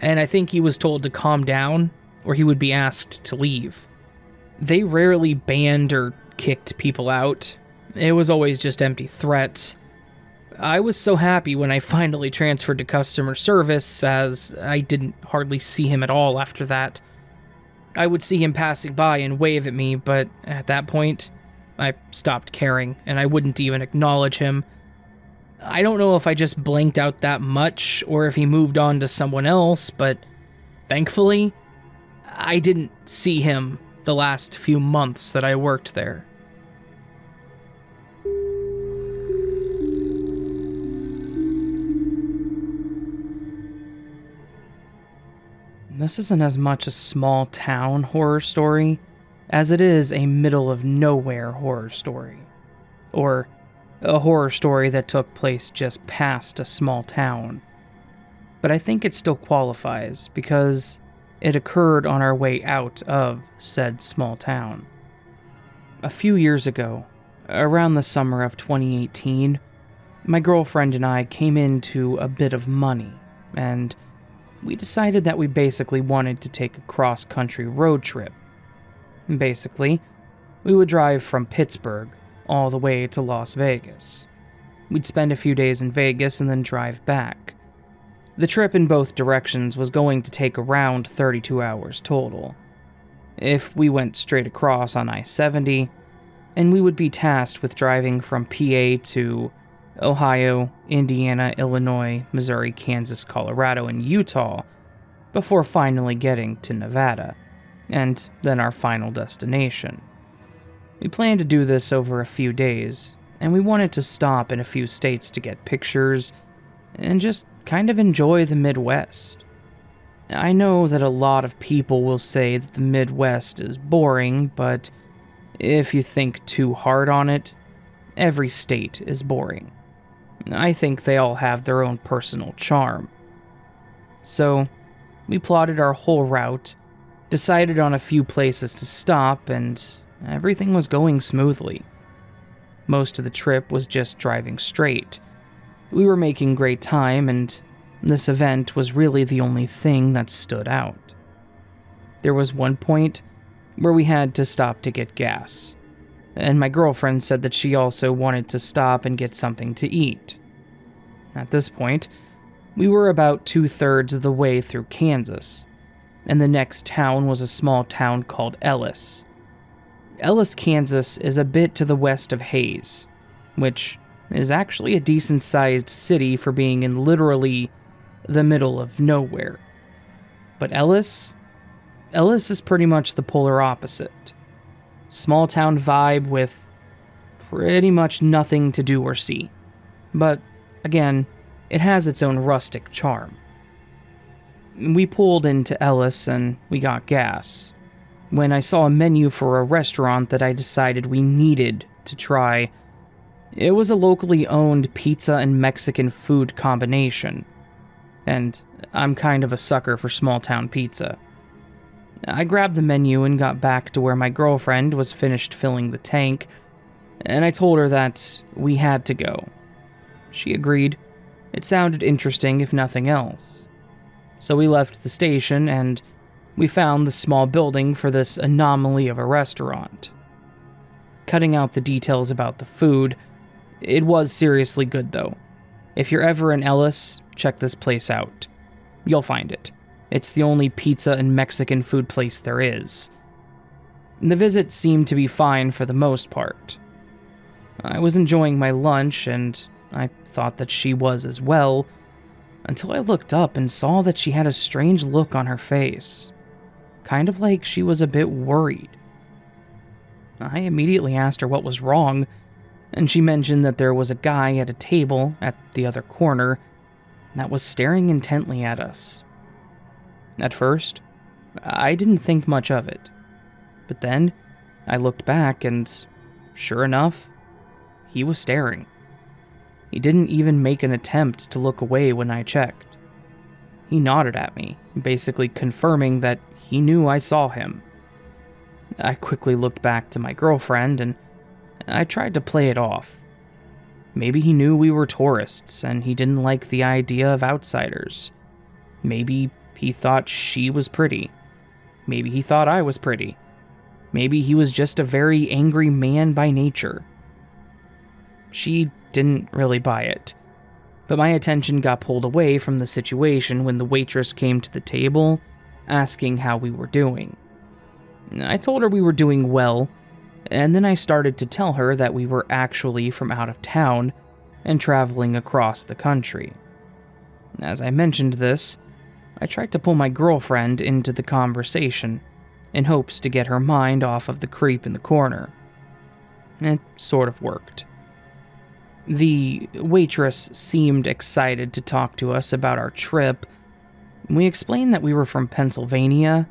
and I think he was told to calm down or he would be asked to leave. They rarely banned or kicked people out. It was always just empty threats. I was so happy when I finally transferred to customer service, as I didn't hardly see him at all after that. I would see him passing by and wave at me, but at that point, I stopped caring, and I wouldn't even acknowledge him. I don't know if I just blanked out that much, or if he moved on to someone else, but thankfully, I didn't see him the last few months that I worked there. This isn't as much a small town horror story as it is a middle of nowhere horror story. Or a horror story that took place just past a small town. But I think it still qualifies because it occurred on our way out of said small town. A few years ago, around the summer of 2018, my girlfriend and I came into a bit of money, and we decided that we basically wanted to take a cross-country road trip. Basically, we would drive from Pittsburgh all the way to Las Vegas. We'd spend a few days in Vegas and then drive back. The trip in both directions was going to take around 32 hours total. If we went straight across on I-70, and we would be tasked with driving from PA to Ohio, Indiana, Illinois, Missouri, Kansas, Colorado, and Utah, before finally getting to Nevada, and then our final destination. We planned to do this over a few days, and we wanted to stop in a few states to get pictures, and just kind of enjoy the Midwest. I know that a lot of people will say that the Midwest is boring, but if you think too hard on it, every state is boring. I think they all have their own personal charm. So, we plotted our whole route, decided on a few places to stop, and everything was going smoothly. Most of the trip was just driving straight. We were making great time, and this event was really the only thing that stood out. There was one point where we had to stop to get gas, and my girlfriend said that she also wanted to stop and get something to eat. At this point, we were about 2/3 of the way through Kansas, and the next town was a small town called Ellis. Ellis, Kansas is a bit to the west of Hays, which is actually a decent-sized city for being in literally the middle of nowhere. But Ellis is pretty much the polar opposite. Small town vibe with pretty much nothing to do or see. But, again, it has its own rustic charm. We pulled into Ellis and we got gas, when I saw a menu for a restaurant that I decided we needed to try. It was a locally owned pizza and Mexican food combination, and I'm kind of a sucker for small town pizza. I grabbed the menu and got back to where my girlfriend was finished filling the tank, and I told her that we had to go. She agreed. It sounded interesting if nothing else. So we left the station and we found the small building for this anomaly of a restaurant. Cutting out the details about the food, it was seriously good though. If you're ever in Ellis, check this place out. You'll find it. It's the only pizza and Mexican food place there is. The visit seemed to be fine for the most part. I was enjoying my lunch, and I thought that she was as well, until I looked up and saw that she had a strange look on her face, kind of like she was a bit worried. I immediately asked her what was wrong, and she mentioned that there was a guy at a table at the other corner that was staring intently at us. At first, I didn't think much of it, but then I looked back and, sure enough, he was staring. He didn't even make an attempt to look away when I checked. He nodded at me, basically confirming that he knew I saw him. I quickly looked back to my girlfriend and I tried to play it off. Maybe he knew we were tourists and he didn't like the idea of outsiders. Maybe he thought she was pretty. Maybe he thought I was pretty. Maybe he was just a very angry man by nature. She didn't really buy it, but my attention got pulled away from the situation when the waitress came to the table, asking how we were doing. I told her we were doing well, and then I started to tell her that we were actually from out of town and traveling across the country. As I mentioned this, I tried to pull my girlfriend into the conversation in hopes to get her mind off of the creep in the corner. It sort of worked. The waitress seemed excited to talk to us about our trip. We explained that we were from Pennsylvania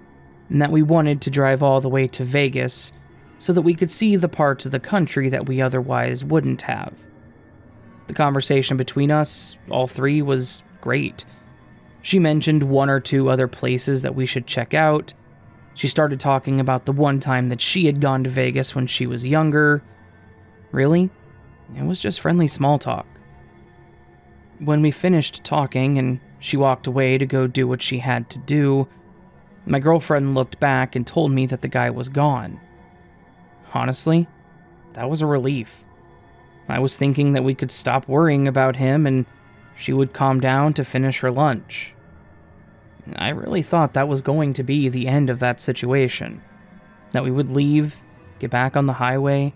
and that we wanted to drive all the way to Vegas so that we could see the parts of the country that we otherwise wouldn't have. The conversation between us, all three, was great. She mentioned one or two other places that we should check out. She started talking about the one time that she had gone to Vegas when she was younger. Really? It was just friendly small talk. When we finished talking and she walked away to go do what she had to do, my girlfriend looked back and told me that the guy was gone. Honestly, that was a relief. I was thinking that we could stop worrying about him and she would calm down to finish her lunch. I really thought that was going to be the end of that situation. That we would leave, get back on the highway,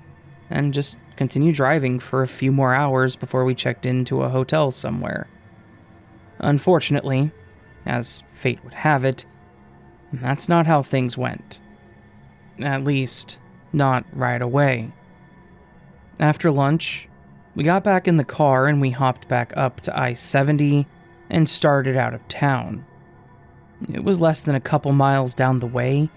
and just continue driving for a few more hours before we checked into a hotel somewhere. Unfortunately, as fate would have it, that's not how things went. At least, not right away. After lunch, we got back in the car and we hopped back up to I-70 and started out of town. It was less than a couple miles down the way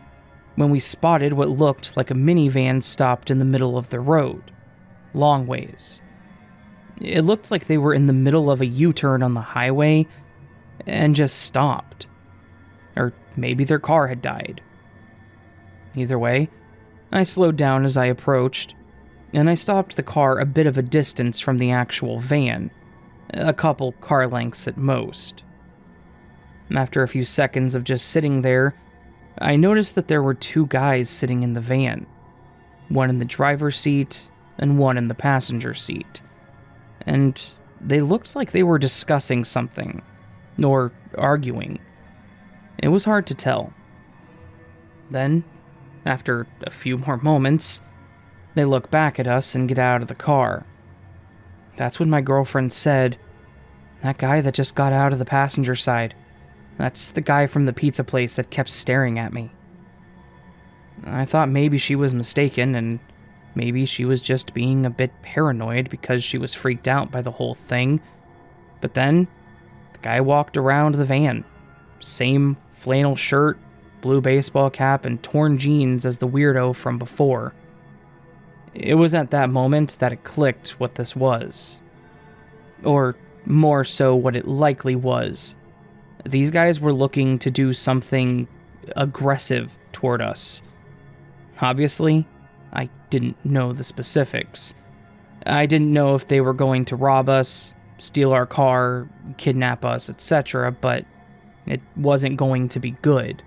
when we spotted what looked like a minivan stopped in the middle of the road, long ways. It looked like they were in the middle of a U-turn on the highway and just stopped. Or maybe their car had died. Either way, I slowed down as I approached, and I stopped the car a bit of a distance from the actual van, a couple car lengths at most. After a few seconds of just sitting there, I noticed that there were two guys sitting in the van, one in the driver's seat and one in the passenger seat, and they looked like they were discussing something, or arguing. It was hard to tell. Then, after a few more moments, they look back at us and get out of the car. That's when my girlfriend said, "That guy that just got out of the passenger side, that's the guy from the pizza place that kept staring at me." I thought maybe she was mistaken, and maybe she was just being a bit paranoid because she was freaked out by the whole thing. But then, the guy walked around the van. Same flannel shirt, blue baseball cap, and torn jeans as the weirdo from before. It was at that moment that it clicked what this was. Or more so, what it likely was. These guys were looking to do something aggressive toward us. Obviously, I didn't know the specifics. I didn't know if they were going to rob us, steal our car, kidnap us, etc., but it wasn't going to be good.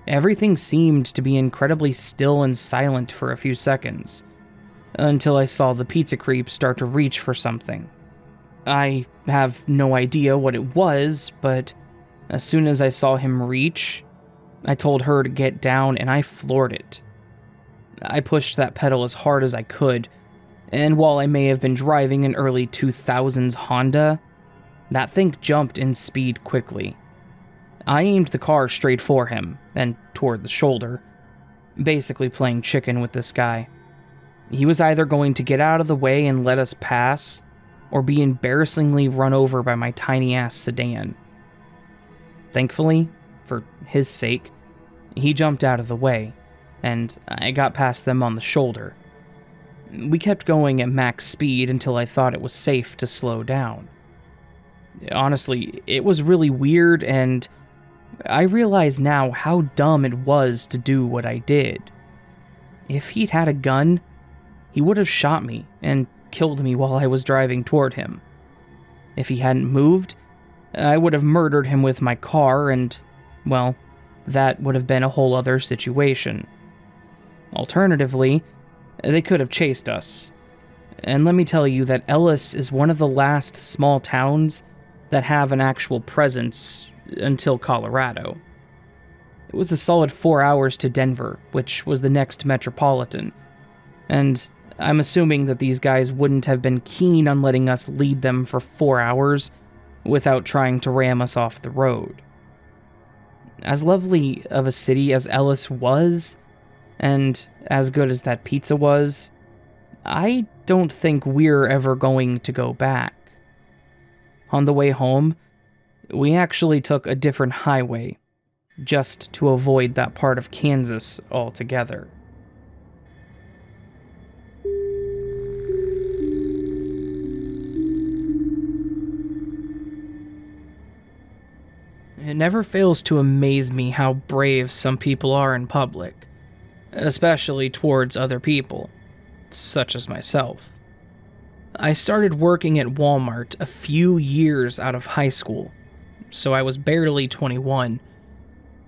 Everything seemed to be incredibly still and silent for a few seconds, until I saw the pizza creep start to reach for something. I have no idea what it was, but as soon as I saw him reach, I told her to get down and I floored it. I pushed that pedal as hard as I could, And while I may have been driving an early 2000s Honda, that thing jumped in speed quickly. I aimed the car straight for him, and toward the shoulder, basically playing chicken with this guy. He was either going to get out of the way and let us pass, or be embarrassingly run over by my tiny-ass sedan. Thankfully, for his sake, he jumped out of the way, and I got past them on the shoulder. We kept going at max speed until I thought it was safe to slow down. Honestly, it was really weird, and I realize now how dumb it was to do what I did. If he'd had a gun, he would have shot me and killed me while I was driving toward him. If he hadn't moved, I would have murdered him with my car, and, well, that would have been a whole other situation. Alternatively, they could have chased us. And let me tell you that Ellis is one of the last small towns that have an actual presence until Colorado. It was a solid 4 hours to Denver, which was the next metropolitan, and I'm assuming that these guys wouldn't have been keen on letting us lead them for 4 hours without trying to ram us off the road. As lovely of a city as Ellis was, and as good as that pizza was, I don't think we're ever going to go back. On the way home, we actually took a different highway, just to avoid that part of Kansas altogether. It never fails to amaze me how brave some people are in public, especially towards other people, such as myself. I started working at Walmart a few years out of high school, so I was barely 21.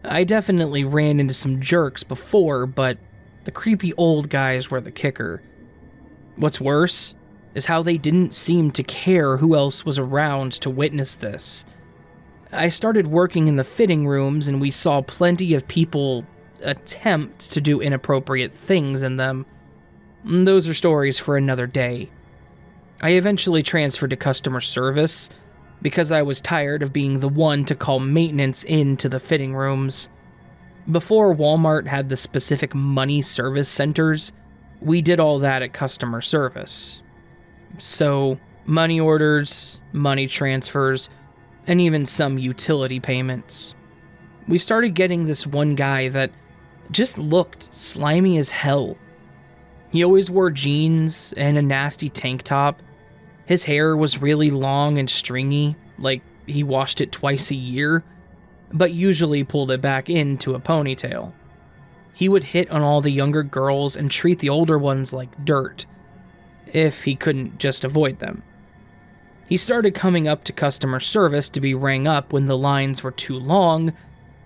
I definitely ran into some jerks before, but the creepy old guys were the kicker. What's worse is how they didn't seem to care who else was around to witness this. I started working in the fitting rooms, and we saw plenty of people attempt to do inappropriate things in them. Those are stories for another day. I eventually transferred to customer service because I was tired of being the one to call maintenance into the fitting rooms. Before Walmart had the specific money service centers, we did all that at customer service. So, money orders, money transfers, and even some utility payments. We started getting this one guy that just looked slimy as hell. He always wore jeans and a nasty tank top. His hair was really long and stringy, like he washed it twice a year, but usually pulled it back into a ponytail. He would hit on all the younger girls and treat the older ones like dirt, if he couldn't just avoid them. He started coming up to customer service to be rang up when the lines were too long,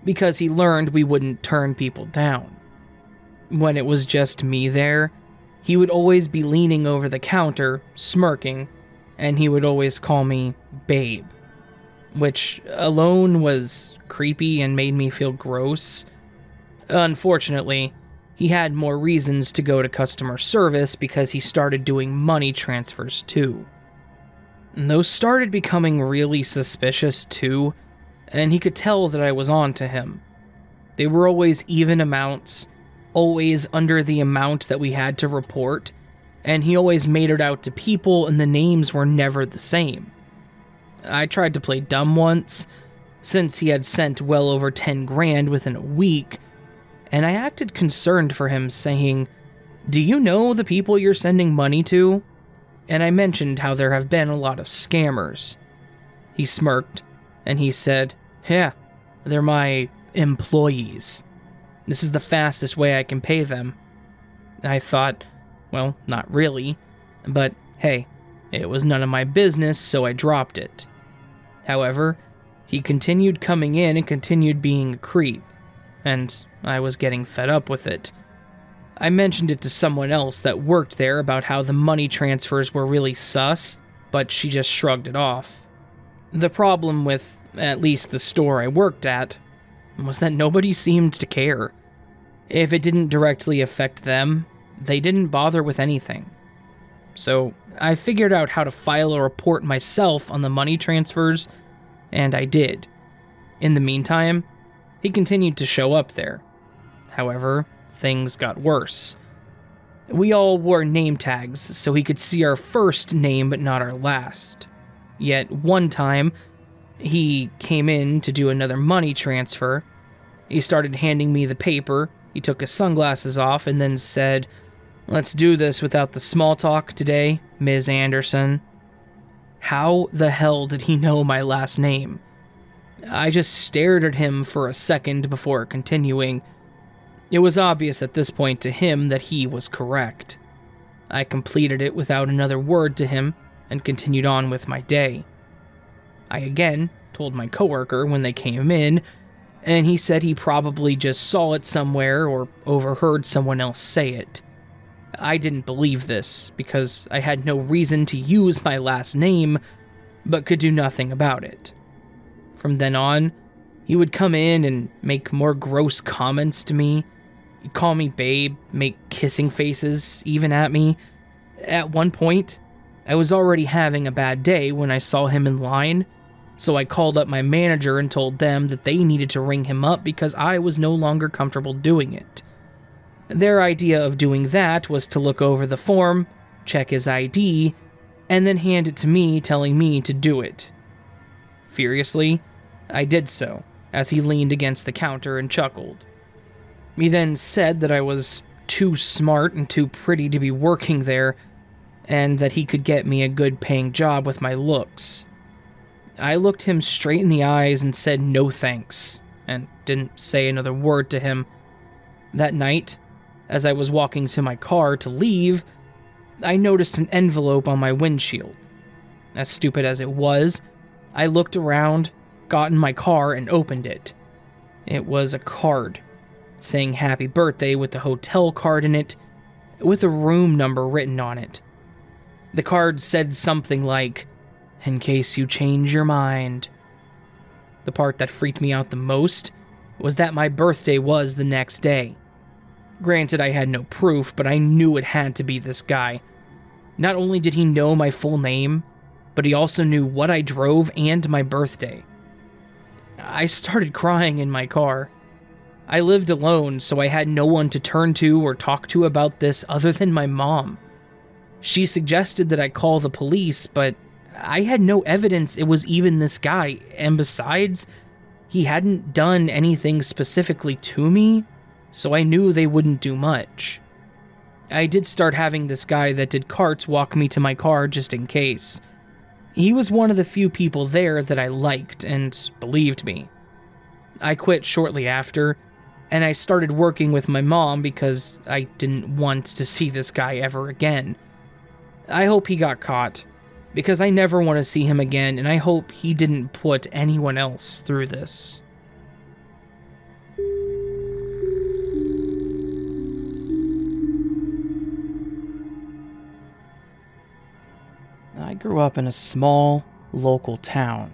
because he learned we wouldn't turn people down. When it was just me there, he would always be leaning over the counter, smirking, and he would always call me babe, which alone was creepy and made me feel gross. Unfortunately, he had more reasons to go to customer service because he started doing money transfers too. And those started becoming really suspicious too, and he could tell that I was on to him. They were always even amounts, always under the amount that we had to report, and he always made it out to people and the names were never the same. I tried to play dumb once, since he had sent well over 10 grand within a week, and I acted concerned for him, saying, "Do you know the people you're sending money to?" And I mentioned how there have been a lot of scammers. He smirked, and he said, "Yeah, they're my employees. This is the fastest way I can pay them." I thought, well, not really, but hey, it was none of my business, so I dropped it. However, he continued coming in and continued being a creep, and I was getting fed up with it. I mentioned it to someone else that worked there about how the money transfers were really sus, but she just shrugged it off. The problem with at least the store I worked at was that nobody seemed to care. If it didn't directly affect them, they didn't bother with anything. so I figured out how to file a report myself on the money transfers, and I did. In the meantime, he continued to show up there. However, things got worse. We all wore name tags so he could see our first name but not our last. Yet one time, he came in to do another money transfer. He started handing me the paper. He took his sunglasses off and then said, "Let's do this without the small talk today, Ms. Anderson." How the hell did he know my last name? I just stared at him for a second before continuing. It was obvious at this point to him that he was correct. I completed it without another word to him and continued on with my day. I again told my coworker when they came in, and he said he probably just saw it somewhere or overheard someone else say it. I didn't believe this because I had no reason to use my last name, but could do nothing about it. From then on, he would come in and make more gross comments to me. He'd call me babe, make kissing faces, even at me. At one point, I was already having a bad day when I saw him in line, so I called up my manager and told them that they needed to ring him up because I was no longer comfortable doing it. Their idea of doing that was to look over the form, check his ID, and then hand it to me, telling me to do it. Furiously, I did so, as he leaned against the counter and chuckled. He then said that I was too smart and too pretty to be working there, and that he could get me a good paying job with my looks. I looked him straight in the eyes and said no thanks, and didn't say another word to him. That night, as I was walking to my car to leave, I noticed an envelope on my windshield. As stupid as it was, I looked around, got in my car, and opened it. It was a card, saying happy birthday with the hotel card in it, with a room number written on it. The card said something like, "In case you change your mind." The part that freaked me out the most was that my birthday was the next day. Granted, I had no proof, but I knew it had to be this guy. Not only did he know my full name, but he also knew what I drove and my birthday. I started crying in my car. I lived alone, so I had no one to turn to or talk to about this other than my mom. She suggested that I call the police, but I had no evidence it was even this guy, and besides, he hadn't done anything specifically to me, so I knew they wouldn't do much. I did start having this guy that did carts walk me to my car just in case. He was one of the few people there that I liked and believed me. I quit shortly after, and I started working with my mom because I didn't want to see this guy ever again. I hope he got caught, because I never want to see him again, and I hope he didn't put anyone else through this. I grew up in a small, local town.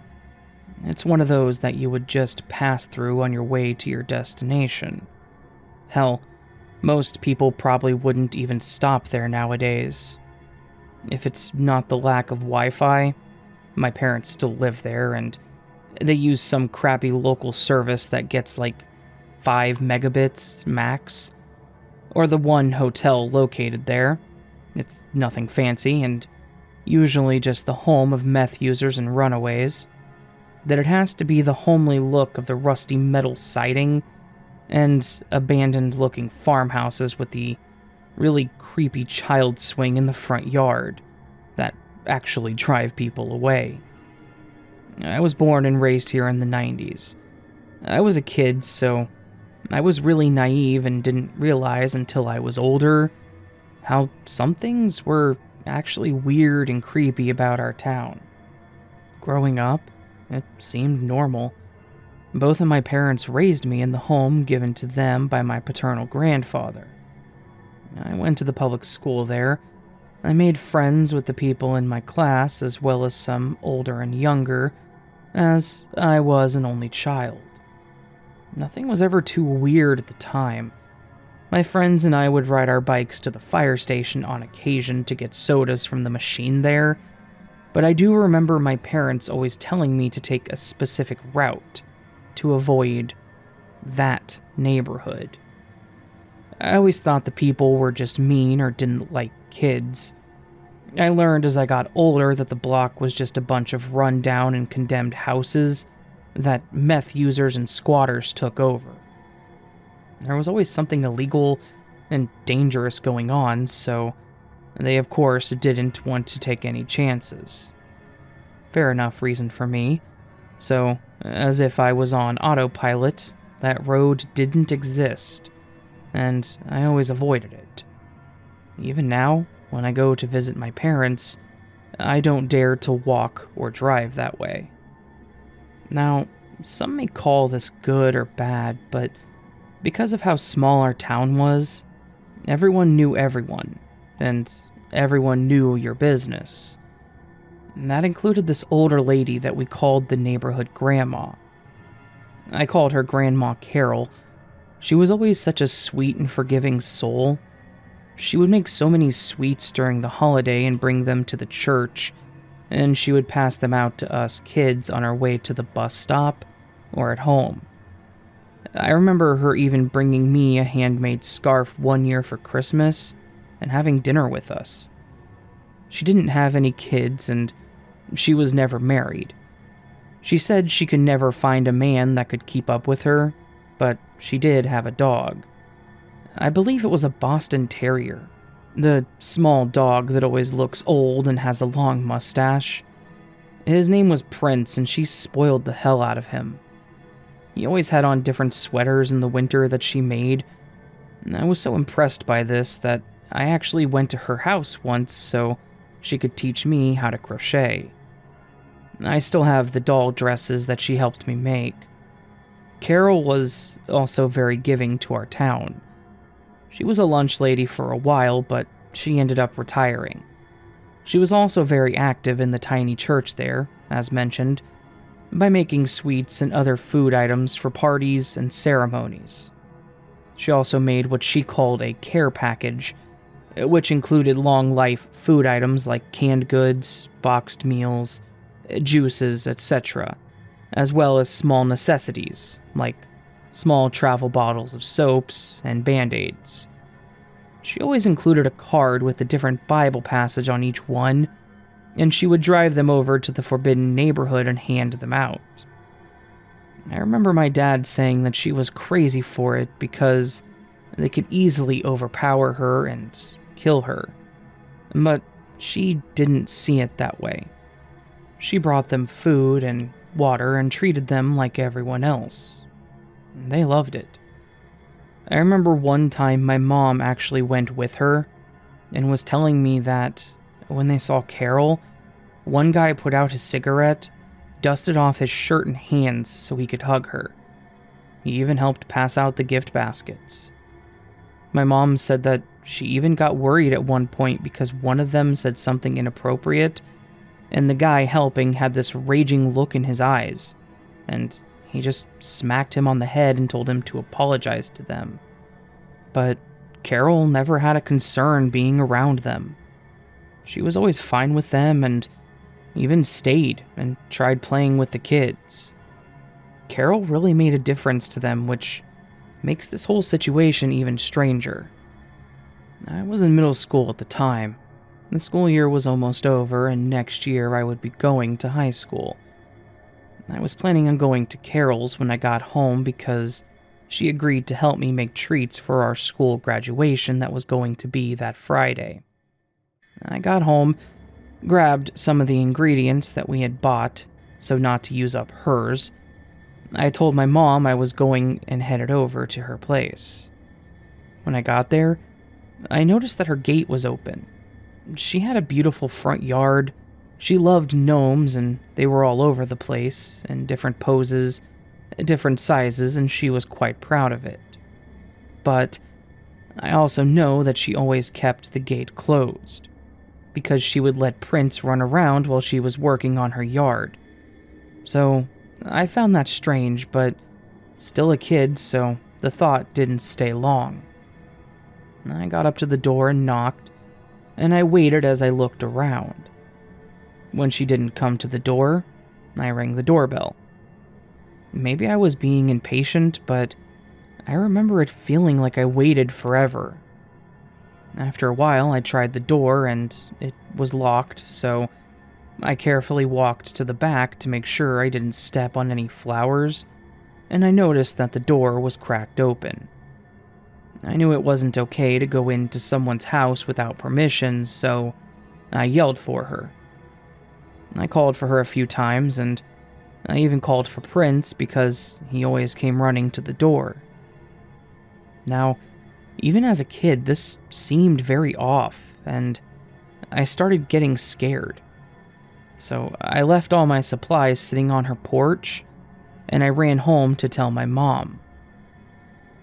It's one of those that you would just pass through on your way to your destination. Hell, most people probably wouldn't even stop there nowadays. If it's not the lack of Wi-Fi, my parents still live there, and they use some crappy local service that gets like 5 megabits max, or the one hotel located there. It's nothing fancy, and usually just the home of meth users and runaways. That it has to be the homely look of the rusty metal siding and abandoned-looking farmhouses with the really creepy child swing in the front yard that actually drive people away. I was born and raised here in the 90s. I was a kid, so I was really naive and didn't realize until I was older how some things were actually weird and creepy about our town. Growing up, it seemed normal. Both of my parents raised me in the home given to them by my paternal grandfather. I went to the public school there. I made friends with the people in my class, as well as some older and younger, as I was an only child. Nothing was ever too weird at the time. My friends and I would ride our bikes to the fire station on occasion to get sodas from the machine there, but I do remember my parents always telling me to take a specific route to avoid that neighborhood. I always thought the people were just mean or didn't like kids. I learned as I got older that the block was just a bunch of run-down and condemned houses that meth users and squatters took over. There was always something illegal and dangerous going on, so they of course didn't want to take any chances. Fair enough reason for me. So, as if I was on autopilot, that road didn't exist, and I always avoided it. Even now, when I go to visit my parents, I don't dare to walk or drive that way. Now, some may call this good or bad, but because of how small our town was, everyone knew everyone, and everyone knew your business. And that included this older lady that we called the neighborhood grandma. I called her Grandma Carol. She was always such a sweet and forgiving soul. She would make so many sweets during the holiday and bring them to the church, and she would pass them out to us kids on our way to the bus stop or at home. I remember her even bringing me a handmade scarf one year for Christmas and having dinner with us. She didn't have any kids, and she was never married. She said she could never find a man that could keep up with her, but she did have a dog. I believe it was a Boston Terrier, the small dog that always looks old and has a long mustache. His name was Prince, and she spoiled the hell out of him. He always had on different sweaters in the winter that she made, and I was so impressed by this that I actually went to her house once so she could teach me how to crochet. I still have the doll dresses that she helped me make. Carol was also very giving to our town. She was a lunch lady for a while, but she ended up retiring. She was also very active in the tiny church there, as mentioned, by making sweets and other food items for parties and ceremonies. She also made what she called a care package, which included long-life food items like canned goods, boxed meals, juices, etc., as well as small necessities like small travel bottles of soaps and Band-Aids. She always included a card with a different Bible passage on each one, and she would drive them over to the forbidden neighborhood and hand them out. I remember my dad saying that she was crazy for it because they could easily overpower her and kill her, but she didn't see it that way. She brought them food and water and treated them like everyone else. They loved it. I remember one time my mom actually went with her and was telling me that when they saw Carol, one guy put out his cigarette, dusted off his shirt and hands so he could hug her. He even helped pass out the gift baskets. My mom said that she even got worried at one point because one of them said something inappropriate, and the guy helping had this raging look in his eyes, and he just smacked him on the head and told him to apologize to them. But Carol never had a concern being around them. She was always fine with them and even stayed and tried playing with the kids. Carol really made a difference to them, which makes this whole situation even stranger. I was in middle school at the time. The school year was almost over, and next year I would be going to high school. I was planning on going to Carol's when I got home because she agreed to help me make treats for our school graduation that was going to be that Friday. I got home, grabbed some of the ingredients that we had bought, so not to use up hers. I told my mom I was going and headed over to her place. When I got there, I noticed that her gate was open. She had a beautiful front yard. She loved gnomes, and they were all over the place, in different poses, different sizes, and she was quite proud of it. But I also know that she always kept the gate closed, because she would let Prince run around while she was working on her yard. So I found that strange, but still a kid, so the thought didn't stay long. I got up to the door and knocked, and I waited as I looked around. When she didn't come to the door, I rang the doorbell. Maybe I was being impatient, but I remember it feeling like I waited forever. After a while, I tried the door and it was locked, so I carefully walked to the back to make sure I didn't step on any flowers, and I noticed that the door was cracked open. I knew it wasn't okay to go into someone's house without permission, so I yelled for her. I called for her a few times, and I even called for Prince because he always came running to the door. Now, even as a kid, this seemed very off, and I started getting scared. So I left all my supplies sitting on her porch, and I ran home to tell my mom.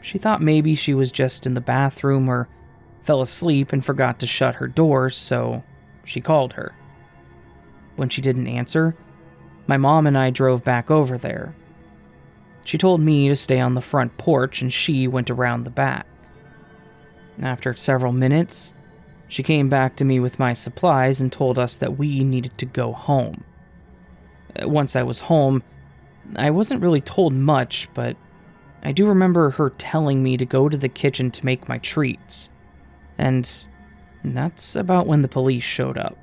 She thought maybe she was just in the bathroom or fell asleep and forgot to shut her door, so she called her. When she didn't answer, my mom and I drove back over there. She told me to stay on the front porch and she went around the back. After several minutes, she came back to me with my supplies and told us that we needed to go home. Once I was home, I wasn't really told much, but I do remember her telling me to go to the kitchen to make my treats. And that's about when the police showed up.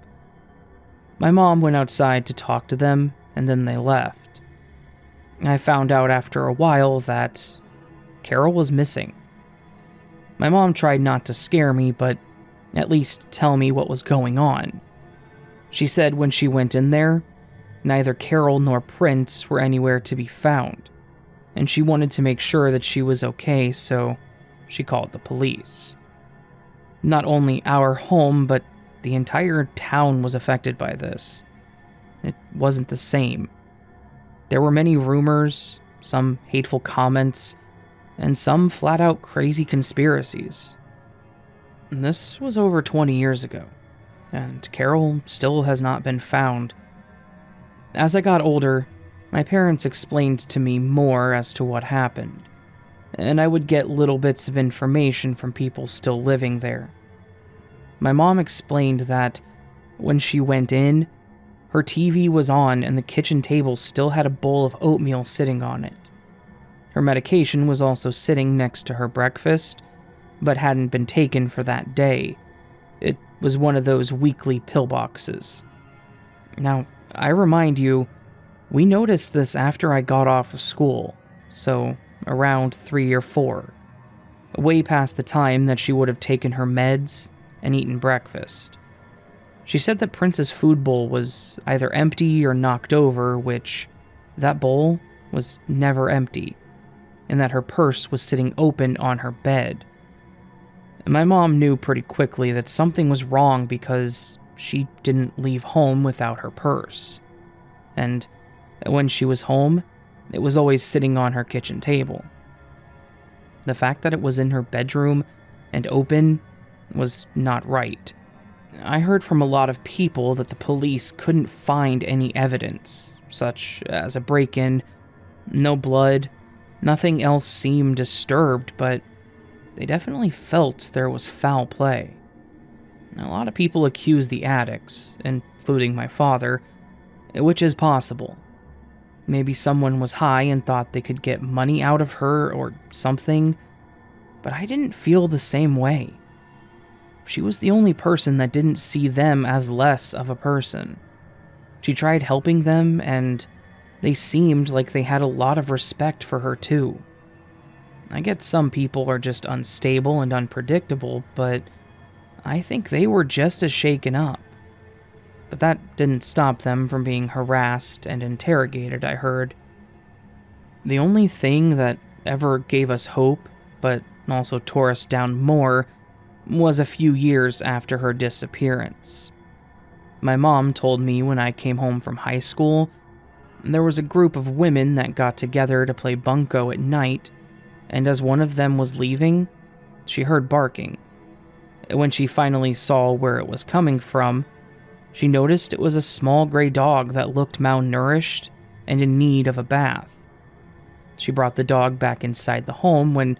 My mom went outside to talk to them, and then they left. I found out after a while that Carol was missing. My mom tried not to scare me, but at least tell me what was going on. She said when she went in there, neither Carol nor Prince were anywhere to be found, and she wanted to make sure that she was okay, so she called the police. Not only our home, but the entire town was affected by this. It wasn't the same. There were many rumors, some hateful comments, and some flat-out crazy conspiracies. This was over 20 years ago, and Carol still has not been found. As I got older, my parents explained to me more as to what happened, and I would get little bits of information from people still living there. My mom explained that when she went in, her TV was on and the kitchen table still had a bowl of oatmeal sitting on it. Her medication was also sitting next to her breakfast, but hadn't been taken for that day. It was one of those weekly pill boxes. Now, I remind you, we noticed this after I got off of school, so around 3 or 4, way past the time that she would have taken her meds and eaten breakfast. She said that Prince's food bowl was either empty or knocked over, which that bowl was never empty, and that her purse was sitting open on her bed. My mom knew pretty quickly that something was wrong because she didn't leave home without her purse. And when she was home, it was always sitting on her kitchen table. The fact that it was in her bedroom and open was not right. I heard from a lot of people that the police couldn't find any evidence, such as a break-in, no blood, nothing else seemed disturbed, but they definitely felt there was foul play. A lot of people accuse the addicts, including my father, which is possible. Maybe someone was high and thought they could get money out of her or something, but I didn't feel the same way. She was the only person that didn't see them as less of a person. She tried helping them, and they seemed like they had a lot of respect for her too. I get some people are just unstable and unpredictable, but I think they were just as shaken up. But that didn't stop them from being harassed and interrogated, I heard. The only thing that ever gave us hope, but also tore us down more, was a few years after her disappearance. My mom told me when I came home from high school, there was a group of women that got together to play bunco at night, and as one of them was leaving, she heard barking. When she finally saw where it was coming from, she noticed it was a small gray dog that looked malnourished and in need of a bath. She brought the dog back inside the home when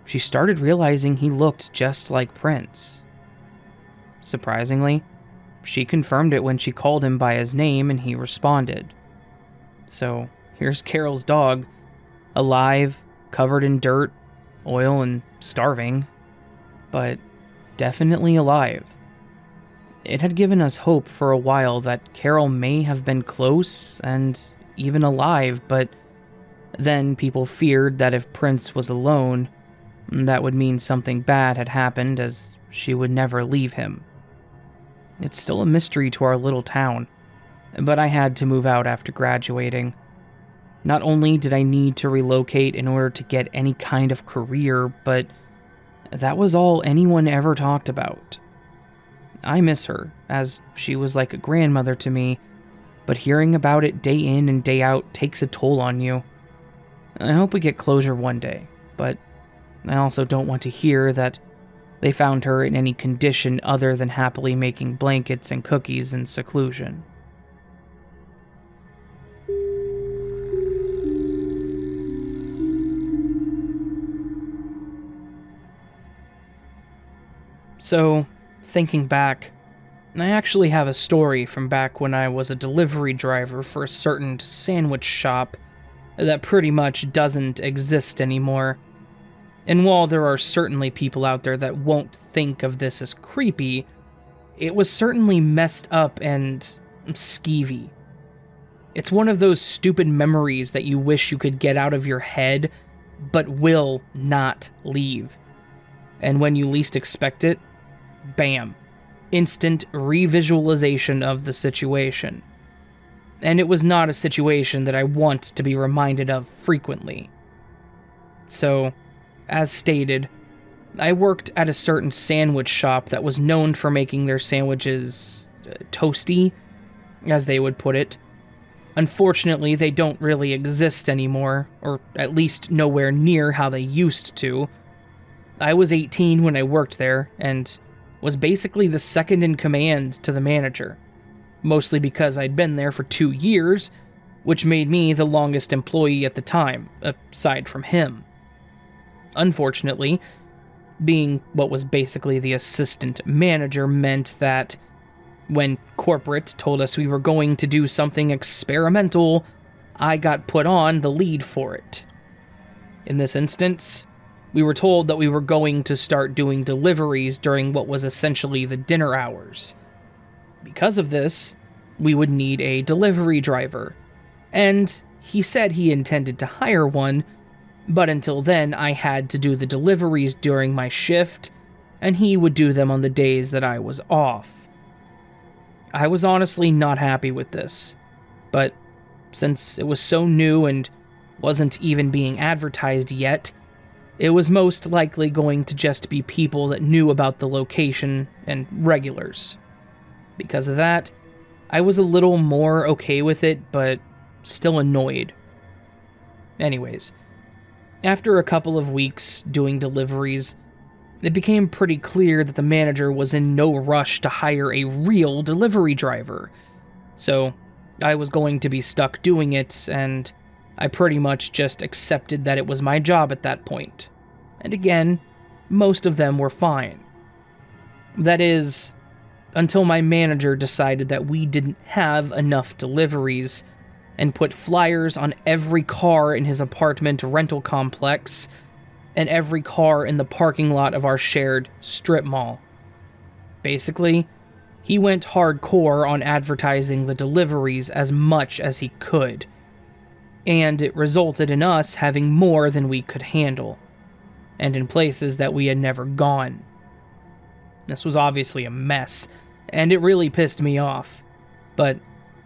she started realizing he looked just like Prince. Surprisingly, she confirmed it when she called him by his name and he responded. So here's Carol's dog, alive, covered in dirt, oil, and starving, but definitely alive. It had given us hope for a while that Carol may have been close and even alive, but then people feared that if Prince was alone, that would mean something bad had happened, as she would never leave him. It's still a mystery to our little town, but I had to move out after graduating. Not only did I need to relocate in order to get any kind of career, but that was all anyone ever talked about. I miss her, as she was like a grandmother to me, but hearing about it day in and day out takes a toll on you. I hope we get closure one day, but I also don't want to hear that they found her in any condition other than happily making blankets and cookies in seclusion. So, thinking back, I actually have a story from back when I was a delivery driver for a certain sandwich shop that pretty much doesn't exist anymore. And while there are certainly people out there that won't think of this as creepy, it was certainly messed up and skeevy. It's one of those stupid memories that you wish you could get out of your head, but will not leave. And when you least expect it, bam, instant revisualization of the situation. And it was not a situation that I want to be reminded of frequently. So, as stated, I worked at a certain sandwich shop that was known for making their sandwiches toasty, as they would put it. Unfortunately, they don't really exist anymore, or at least nowhere near how they used to. I was 18 when I worked there, and was basically the second in command to the manager, mostly because I'd been there for 2 years, which made me the longest employee at the time, aside from him. Unfortunately, being what was basically the assistant manager meant that when corporate told us we were going to do something experimental, I got put on the lead for it. In this instance, we were told that we were going to start doing deliveries during what was essentially the dinner hours. Because of this, we would need a delivery driver, and he said he intended to hire one, but until then I had to do the deliveries during my shift, and he would do them on the days that I was off. I was honestly not happy with this, but since it was so new and wasn't even being advertised yet, it was most likely going to just be people that knew about the location and regulars. Because of that, I was a little more okay with it, but still annoyed. Anyways, after a couple of weeks doing deliveries, it became pretty clear that the manager was in no rush to hire a real delivery driver. So, I was going to be stuck doing it, and I pretty much just accepted that it was my job at that point. And again, most of them were fine. That is, until my manager decided that we didn't have enough deliveries and put flyers on every car in his apartment rental complex and every car in the parking lot of our shared strip mall. Basically, he went hardcore on advertising the deliveries as much as he could, and it resulted in us having more than we could handle, and in places that we had never gone. This was obviously a mess, and it really pissed me off, but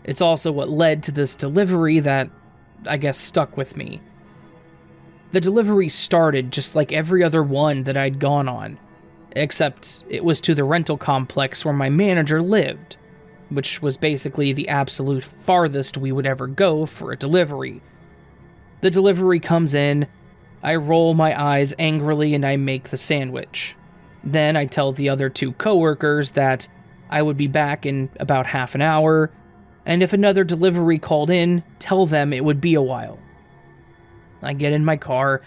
it's also what led to this delivery that, I guess, stuck with me. The delivery started just like every other one that I'd gone on, except it was to the rental complex where my manager lived, which was basically the absolute farthest we would ever go for a delivery. The delivery comes in, I roll my eyes angrily and I make the sandwich. Then I tell the other 2 coworkers that I would be back in about half an hour, and if another delivery called in, tell them it would be a while. I get in my car,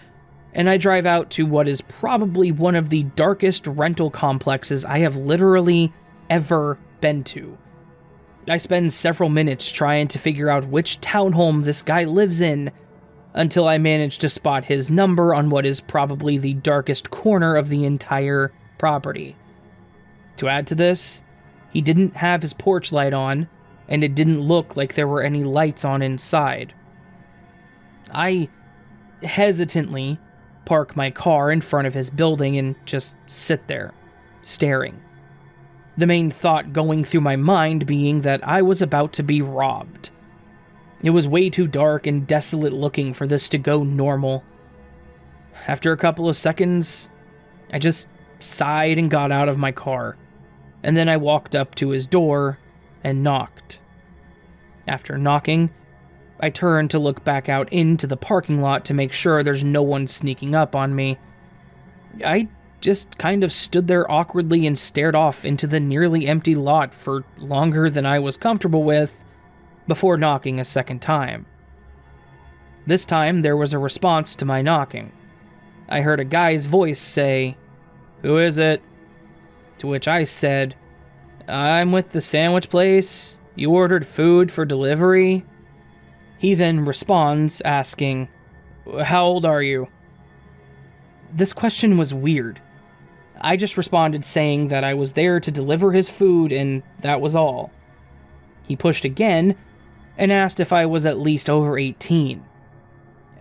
and I drive out to what is probably one of the darkest rental complexes I have literally ever been to. I spend several minutes trying to figure out which townhome this guy lives in, until I manage to spot his number on what is probably the darkest corner of the entire property. To add to this, he didn't have his porch light on, and it didn't look like there were any lights on inside. I hesitantly park my car in front of his building and just sit there, staring. The main thought going through my mind being that I was about to be robbed. It was way too dark and desolate looking for this to go normal. After a couple of seconds, I just sighed and got out of my car, and then I walked up to his door and knocked. After knocking, I turned to look back out into the parking lot to make sure there's no one sneaking up on me. I just kind of stood there awkwardly and stared off into the nearly empty lot for longer than I was comfortable with, before knocking a second time. This time, there was a response to my knocking. I heard a guy's voice say, "Who is it?" To which I said, "I'm with the sandwich place. You ordered food for delivery?" He then responds, asking, "How old are you?" This question was weird. I just responded saying that I was there to deliver his food and that was all. He pushed again and asked if I was at least over 18.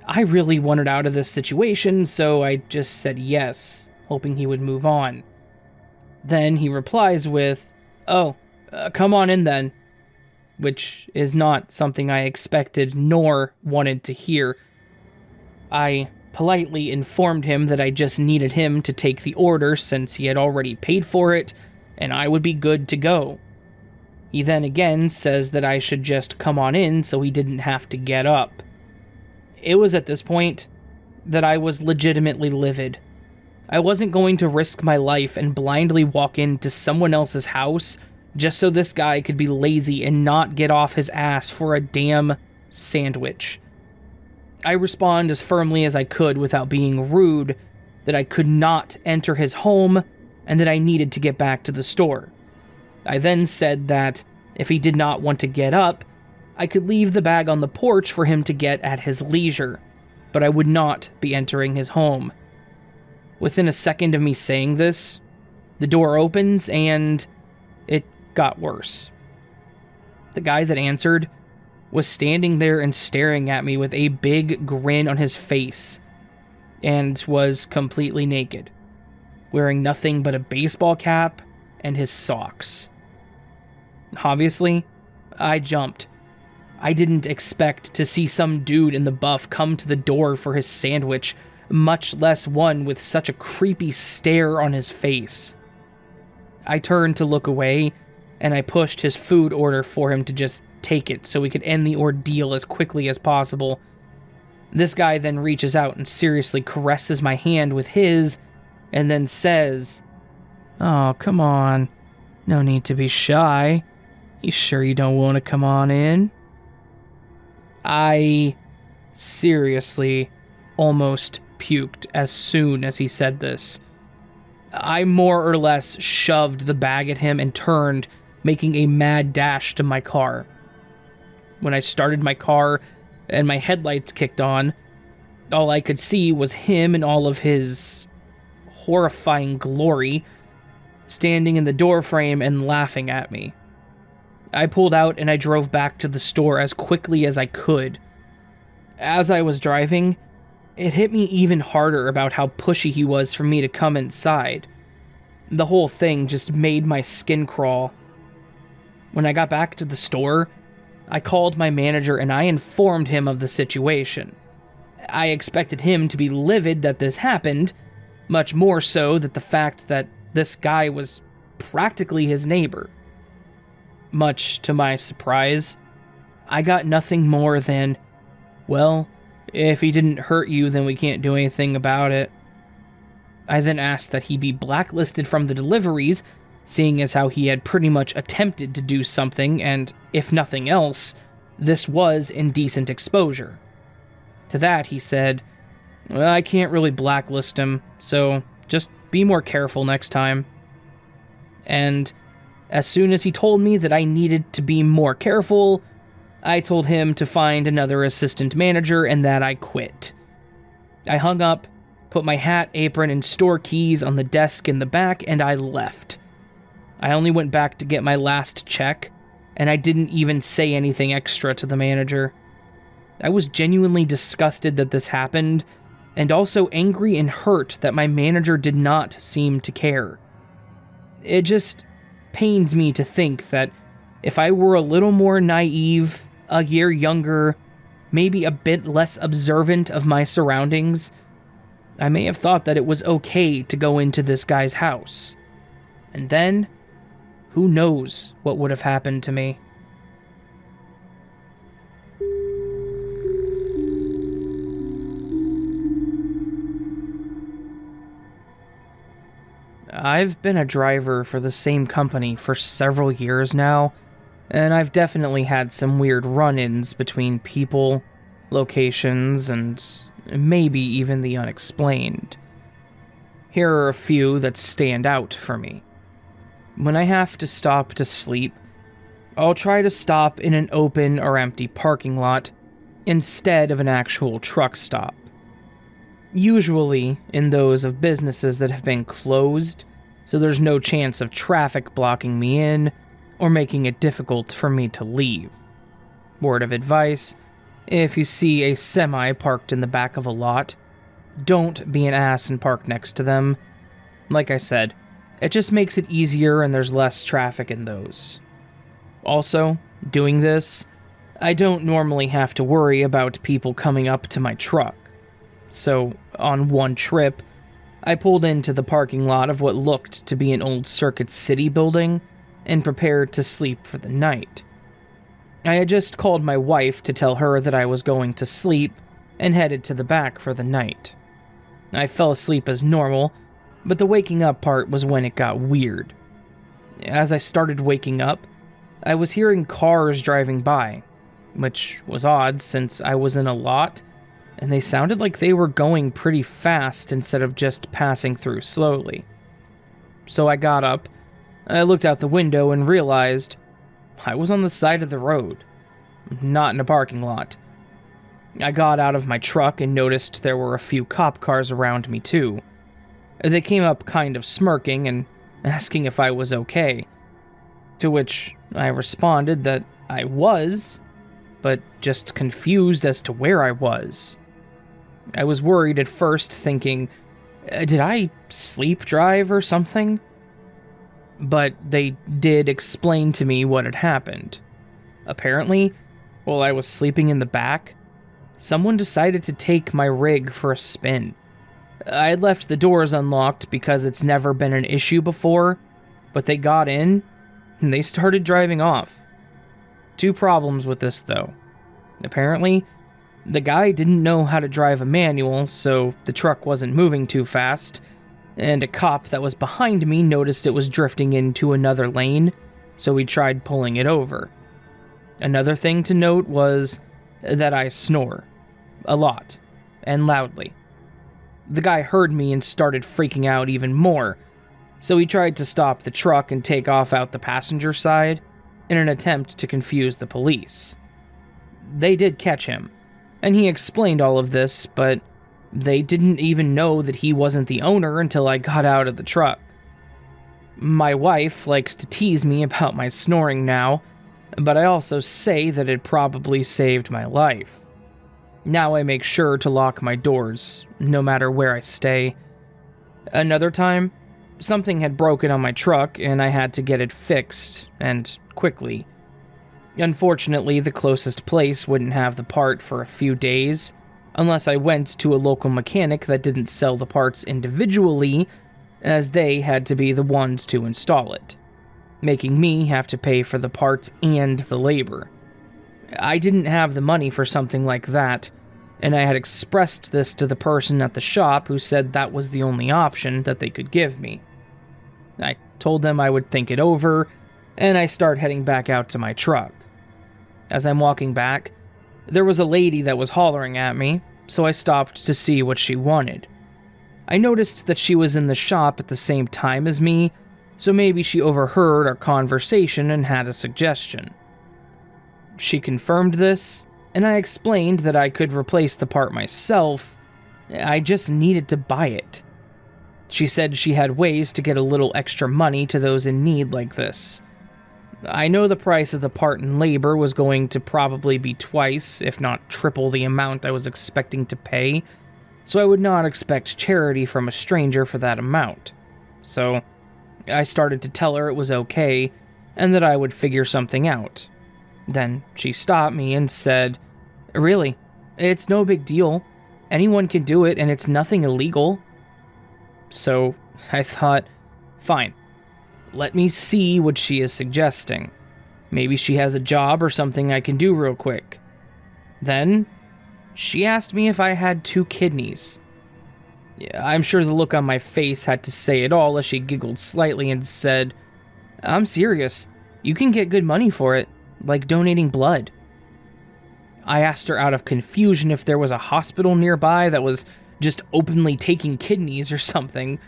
I really wanted out of this situation, so I just said yes, hoping he would move on. Then he replies with, come on in then," which is not something I expected nor wanted to hear. I politely informed him that I just needed him to take the order since he had already paid for it, and I would be good to go. He then again says that I should just come on in so he didn't have to get up. It was at this point that I was legitimately livid. I wasn't going to risk my life and blindly walk into someone else's house just so this guy could be lazy and not get off his ass for a damn sandwich. I respond as firmly as I could without being rude that I could not enter his home and that I needed to get back to the store. I then said that if he did not want to get up, I could leave the bag on the porch for him to get at his leisure, but I would not be entering his home. Within a second of me saying this, the door opens and it got worse. The guy that answered was standing there and staring at me with a big grin on his face and was completely naked, wearing nothing but a baseball cap and his socks. Obviously, I jumped. I didn't expect to see some dude in the buff come to the door for his sandwich, much less one with such a creepy stare on his face. I turned to look away, and I pushed his food order for him to just take it so we could end the ordeal as quickly as possible. This guy then reaches out and seriously caresses my hand with his, and then says, "Oh, come on. No need to be shy. You sure you don't want to come on in?" I seriously almost puked as soon as he said this. I more or less shoved the bag at him and turned, making a mad dash to my car. When I started my car and my headlights kicked on, all I could see was him in all of his horrifying glory, standing in the doorframe and laughing at me. I pulled out and I drove back to the store as quickly as I could. As I was driving, it hit me even harder about how pushy he was for me to come inside. The whole thing just made my skin crawl. When I got back to the store, I called my manager and I informed him of the situation. I expected him to be livid that this happened, much more so that the fact that this guy was practically his neighbor. Much to my surprise, I got nothing more than, "Well, if he didn't hurt you, then we can't do anything about it." I then asked that he be blacklisted from the deliveries, seeing as how he had pretty much attempted to do something, and if nothing else, this was indecent exposure. To that he said, Well, I can't really blacklist him, so just be more careful next time. And as soon as he told me that I needed to be more careful, I told him to find another assistant manager and that I quit. I hung up, put my hat, apron, and store keys on the desk in the back, and I left. I only went back to get my last check, and I didn't even say anything extra to the manager. I was genuinely disgusted that this happened, and also angry and hurt that my manager did not seem to care. It just pains me to think that if I were a little more naive, a year younger, maybe a bit less observant of my surroundings, I may have thought that it was okay to go into this guy's house. And then, who knows what would have happened to me. I've been a driver for the same company for several years now, and I've definitely had some weird run-ins between people, locations, and maybe even the unexplained. Here are a few that stand out for me. When I have to stop to sleep, I'll try to stop in an open or empty parking lot instead of an actual truck stop. Usually in those of businesses that have been closed, so there's no chance of traffic blocking me in or making it difficult for me to leave. Word of advice, if you see a semi parked in the back of a lot, don't be an ass and park next to them. Like I said, it just makes it easier and there's less traffic in those. Also, doing this, I don't normally have to worry about people coming up to my truck. So, on one trip, I pulled into the parking lot of what looked to be an old Circuit City building and prepared to sleep for the night. I had just called my wife to tell her that I was going to sleep and headed to the back for the night. I fell asleep as normal, but the waking up part was when it got weird. As I started waking up, I was hearing cars driving by, which was odd since I was in a lot, and they sounded like they were going pretty fast instead of just passing through slowly. So I got up, I looked out the window and realized I was on the side of the road, not in a parking lot. I got out of my truck and noticed there were a few cop cars around me too. They came up kind of smirking and asking if I was okay, to which I responded that I was, but just confused as to where I was. I was worried at first, thinking, did I sleep drive or something? But they did explain to me what had happened. Apparently, while I was sleeping in the back, someone decided to take my rig for a spin. I had left the doors unlocked because it's never been an issue before, but they got in, and they started driving off. Two problems with this, though. Apparently, the guy didn't know how to drive a manual, so the truck wasn't moving too fast, and a cop that was behind me noticed it was drifting into another lane, so he tried pulling it over. Another thing to note was that I snore. A lot. And loudly. The guy heard me and started freaking out even more, so he tried to stop the truck and take off out the passenger side in an attempt to confuse the police. They did catch him, and he explained all of this, but they didn't even know that he wasn't the owner until I got out of the truck. My wife likes to tease me about my snoring now, but I also say that it probably saved my life. Now I make sure to lock my doors, no matter where I stay. Another time, something had broken on my truck and I had to get it fixed, and quickly. Unfortunately, the closest place wouldn't have the part for a few days, unless I went to a local mechanic that didn't sell the parts individually, as they had to be the ones to install it, making me have to pay for the parts and the labor. I didn't have the money for something like that, and I had expressed this to the person at the shop who said that was the only option that they could give me. I told them I would think it over, and I start heading back out to my truck. As I'm walking back, there was a lady that was hollering at me, so I stopped to see what she wanted. I noticed that she was in the shop at the same time as me, so maybe she overheard our conversation and had a suggestion. She confirmed this, and I explained that I could replace the part myself. I just needed to buy it. She said she had ways to get a little extra money to those in need like this. I know the price of the part and labor was going to probably be twice, if not triple the amount I was expecting to pay, so I would not expect charity from a stranger for that amount. So I started to tell her it was okay, and that I would figure something out. Then she stopped me and said, "Really, it's no big deal. Anyone can do it, and it's nothing illegal." So I thought, fine, let me see what she is suggesting. Maybe she has a job or something I can do real quick. Then she asked me if I had 2 kidneys. I'm sure the look on my face had to say it all as she giggled slightly and said, "I'm serious. You can get good money for it, like donating blood." I asked her out of confusion if there was a hospital nearby that was just openly taking kidneys or something,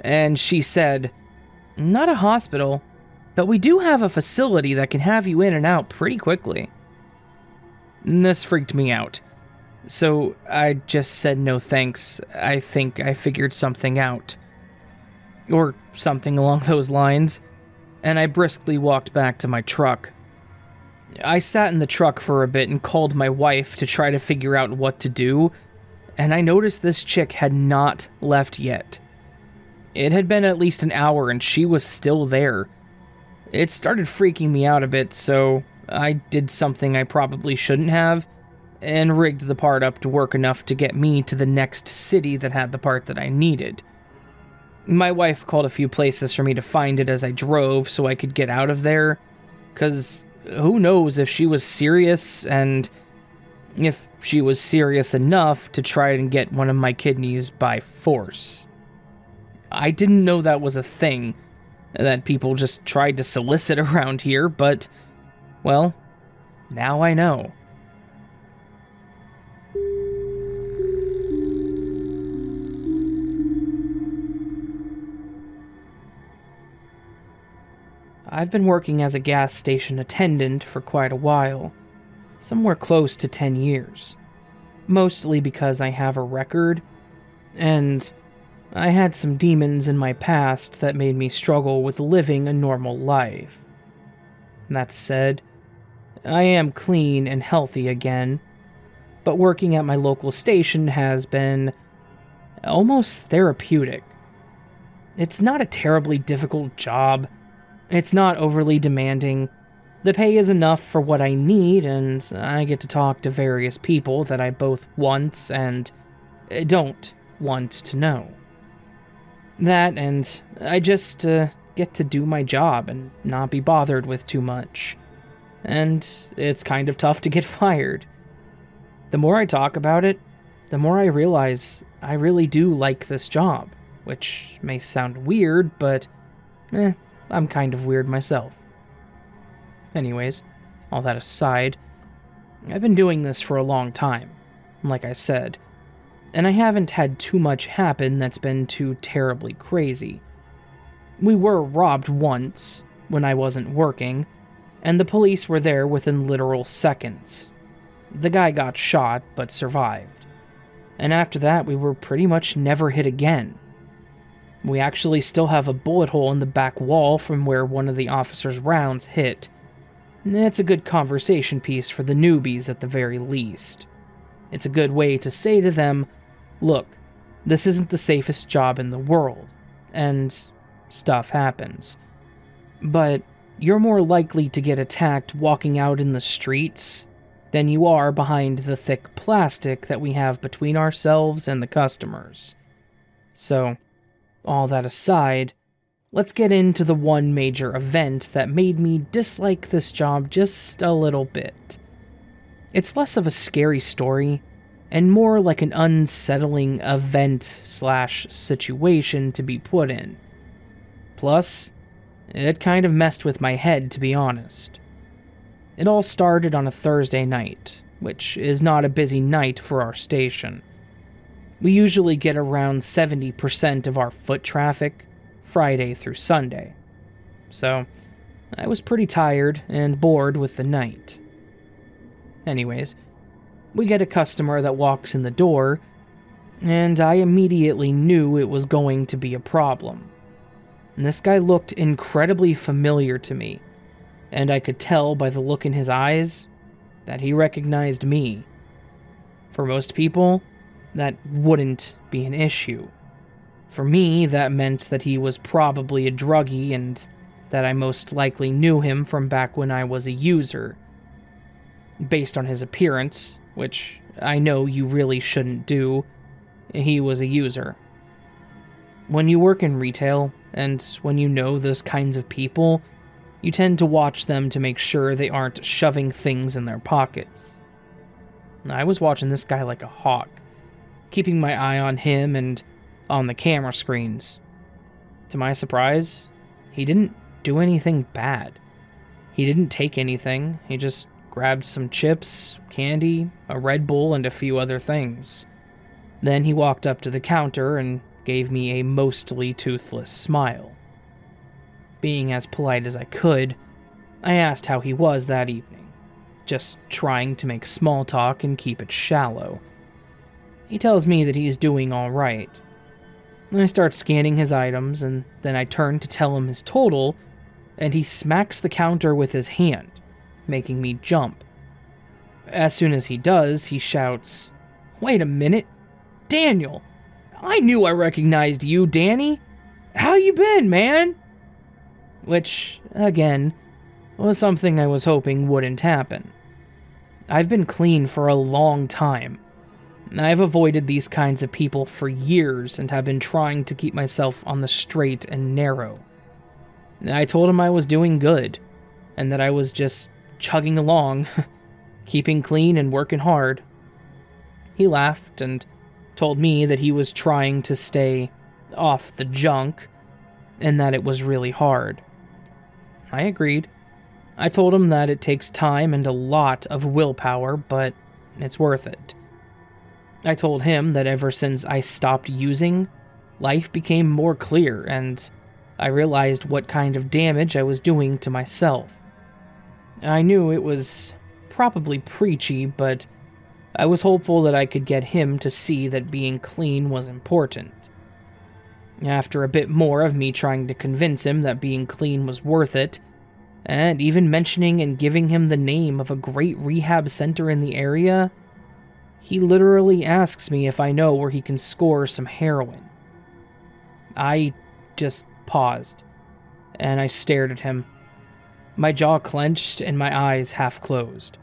and she said, "Not a hospital, but we do have a facility that can have you in and out pretty quickly." This freaked me out, so I just said no thanks. I think I figured something out. Or something along those lines, and I briskly walked back to my truck. I sat in the truck for a bit and called my wife to try to figure out what to do, and I noticed this chick had not left yet. It had been at least an hour and she was still there. It started freaking me out a bit, so I did something I probably shouldn't have, and rigged the part up to work enough to get me to the next city that had the part that I needed. My wife called a few places for me to find it as I drove so I could get out of there, 'cause who knows if she was serious, and if she was serious enough to try and get one of my kidneys by force. I didn't know that was a thing, that people just tried to solicit around here, but, well, now I know. I've been working as a gas station attendant for quite a while, somewhere close to 10 years, mostly because I have a record, and I had some demons in my past that made me struggle with living a normal life. That said, I am clean and healthy again, but working at my local station has been almost therapeutic. It's not a terribly difficult job. It's not overly demanding. The pay is enough for what I need, and I get to talk to various people that I both want and don't want to know. That, and I just get to do my job and not be bothered with too much. And it's kind of tough to get fired. The more I talk about it, the more I realize I really do like this job, which may sound weird, but I'm kind of weird myself. Anyways, all that aside, I've been doing this for a long time, like I said, and I haven't had too much happen that's been too terribly crazy. We were robbed once, when I wasn't working, and the police were there within literal seconds. The guy got shot, but survived. And after that, we were pretty much never hit again. We actually still have a bullet hole in the back wall from where one of the officer's rounds hit. It's a good conversation piece for the newbies at the very least. It's a good way to say to them, look, this isn't the safest job in the world, and stuff happens. But you're more likely to get attacked walking out in the streets than you are behind the thick plastic that we have between ourselves and the customers. So, all that aside, let's get into the one major event that made me dislike this job just a little bit. It's less of a scary story, and more like an unsettling event/situation to be put in. Plus, it kind of messed with my head, to be honest. It all started on a Thursday night, which is not a busy night for our station. We usually get around 70% of our foot traffic Friday through Sunday. So, I was pretty tired and bored with the night. Anyways, we get a customer that walks in the door, and I immediately knew it was going to be a problem. And this guy looked incredibly familiar to me, and I could tell by the look in his eyes that he recognized me. For most people, that wouldn't be an issue. For me, that meant that he was probably a druggie and that I most likely knew him from back when I was a user. Based on his appearance, which I know you really shouldn't do, he was a user. When you work in retail, and when you know those kinds of people, you tend to watch them to make sure they aren't shoving things in their pockets. I was watching this guy like a hawk, keeping my eye on him and on the camera screens. To my surprise, he didn't do anything bad. He didn't take anything, he just grabbed some chips, candy, a Red Bull, and a few other things. Then he walked up to the counter and gave me a mostly toothless smile. Being as polite as I could, I asked how he was that evening, just trying to make small talk and keep it shallow. He tells me that he's doing all right. I start scanning his items, and then I turn to tell him his total, and he smacks the counter with his hand, making me jump. As soon as he does, he shouts, "Wait a minute! Daniel! I knew I recognized you, Danny! How you been, man?" Which, again, was something I was hoping wouldn't happen. I've been clean for a long time. I've avoided these kinds of people for years and have been trying to keep myself on the straight and narrow. I told him I was doing good, and that I was just chugging along, keeping clean and working hard. He laughed and told me that he was trying to stay off the junk, and that it was really hard. I agreed. I told him that it takes time and a lot of willpower, but it's worth it. I told him that ever since I stopped using, life became more clear, and I realized what kind of damage I was doing to myself. I knew it was probably preachy, but I was hopeful that I could get him to see that being clean was important. After a bit more of me trying to convince him that being clean was worth it, and even mentioning and giving him the name of a great rehab center in the area, he literally asks me if I know where he can score some heroin. I just paused, and I stared at him, my jaw clenched and my eyes half closed.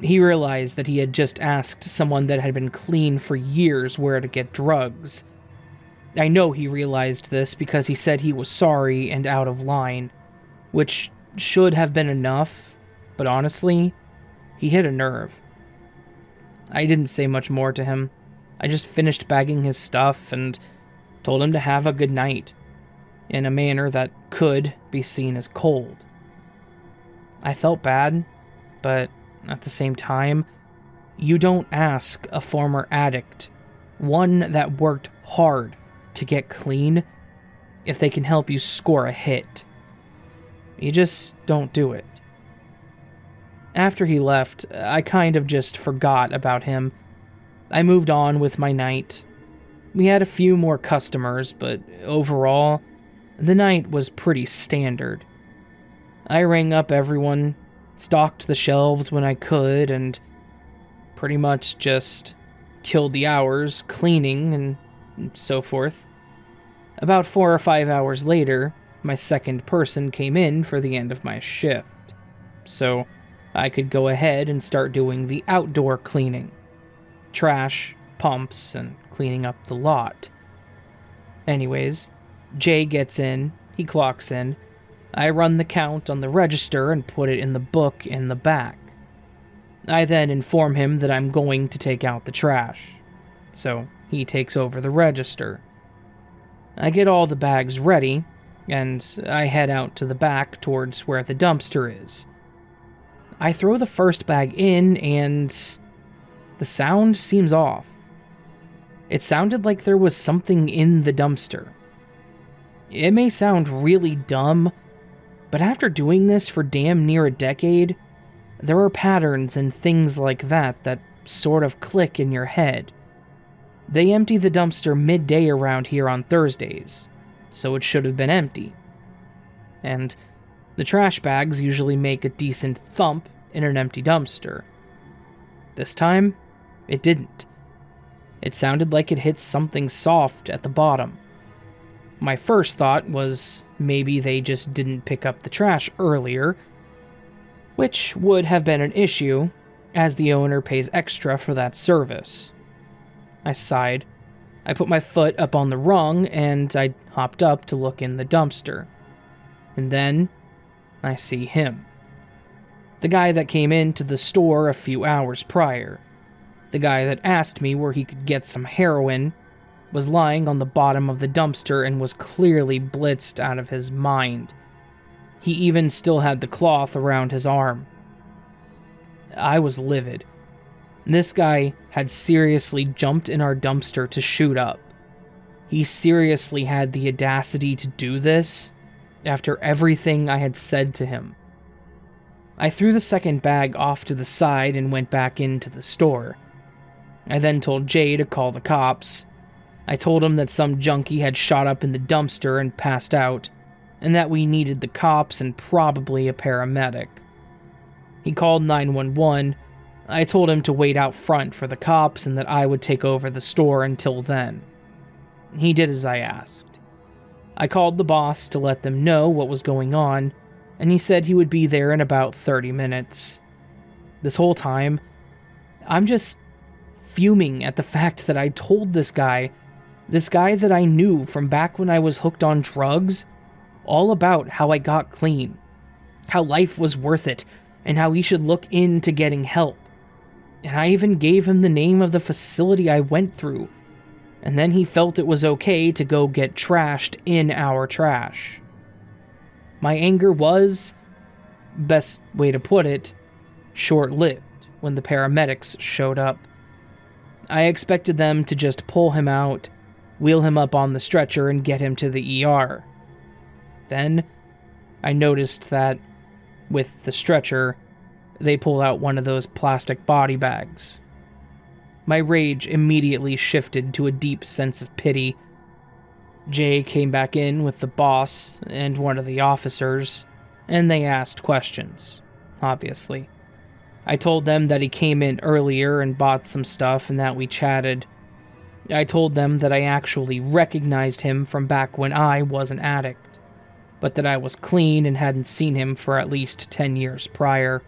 He realized that he had just asked someone that had been clean for years where to get drugs. I know he realized this because he said he was sorry and out of line, which should have been enough, but honestly, he hit a nerve. I didn't say much more to him. I just finished bagging his stuff and told him to have a good night, in a manner that could be seen as cold. I felt bad, but at the same time, you don't ask a former addict, one that worked hard to get clean, if they can help you score a hit. You just don't do it. After he left, I kind of just forgot about him. I moved on with my night. We had a few more customers, but overall, the night was pretty standard. I rang up everyone, stocked the shelves when I could, and pretty much just killed the hours cleaning and so forth. About 4 or 5 hours later, my second person came in for the end of my shift, so I could go ahead and start doing the outdoor cleaning. Trash, pumps, and cleaning up the lot. Anyways, Jay gets in, he clocks in, I run the count on the register and put it in the book in the back. I then inform him that I'm going to take out the trash, so he takes over the register. I get all the bags ready, and I head out to the back towards where the dumpster is. I throw the first bag in and the sound seems off. It sounded like there was something in the dumpster. It may sound really dumb, but after doing this for damn near a decade, there are patterns and things like that sort of click in your head. They empty the dumpster midday around here on Thursdays, so it should have been empty. And the trash bags usually make a decent thump in an empty dumpster. This time, it didn't. It sounded like it hit something soft at the bottom. My first thought was maybe they just didn't pick up the trash earlier, which would have been an issue, as the owner pays extra for that service. I sighed. I put my foot up on the rung, and I hopped up to look in the dumpster. And then, I see him. The guy that came into the store a few hours prior. The guy that asked me where he could get some heroin was lying on the bottom of the dumpster and was clearly blitzed out of his mind. He even still had the cloth around his arm. I was livid. This guy had seriously jumped in our dumpster to shoot up. He seriously had the audacity to do this after everything I had said to him. I threw the second bag off to the side and went back into the store. I then told Jay to call the cops. I told him that some junkie had shot up in the dumpster and passed out, and that we needed the cops and probably a paramedic. He called 911. I told him to wait out front for the cops and that I would take over the store until then. He did as I asked. I called the boss to let them know what was going on, and he said he would be there in about 30 minutes. This whole time, I'm just fuming at the fact that I told this guy that I knew from back when I was hooked on drugs, all about how I got clean, how life was worth it, and how he should look into getting help. And I even gave him the name of the facility I went through, and then he felt it was okay to go get trashed in our trash. My anger was, best way to put it, short-lived when the paramedics showed up. I expected them to just pull him out, wheel him up on the stretcher, and get him to the ER. Then, I noticed that, with the stretcher, they pulled out one of those plastic body bags. My rage immediately shifted to a deep sense of pity. Jay came back in with the boss and one of the officers, and they asked questions, obviously. I told them that he came in earlier and bought some stuff and that we chatted. I told them that I actually recognized him from back when I was an addict, but that I was clean and hadn't seen him for at least 10 years prior.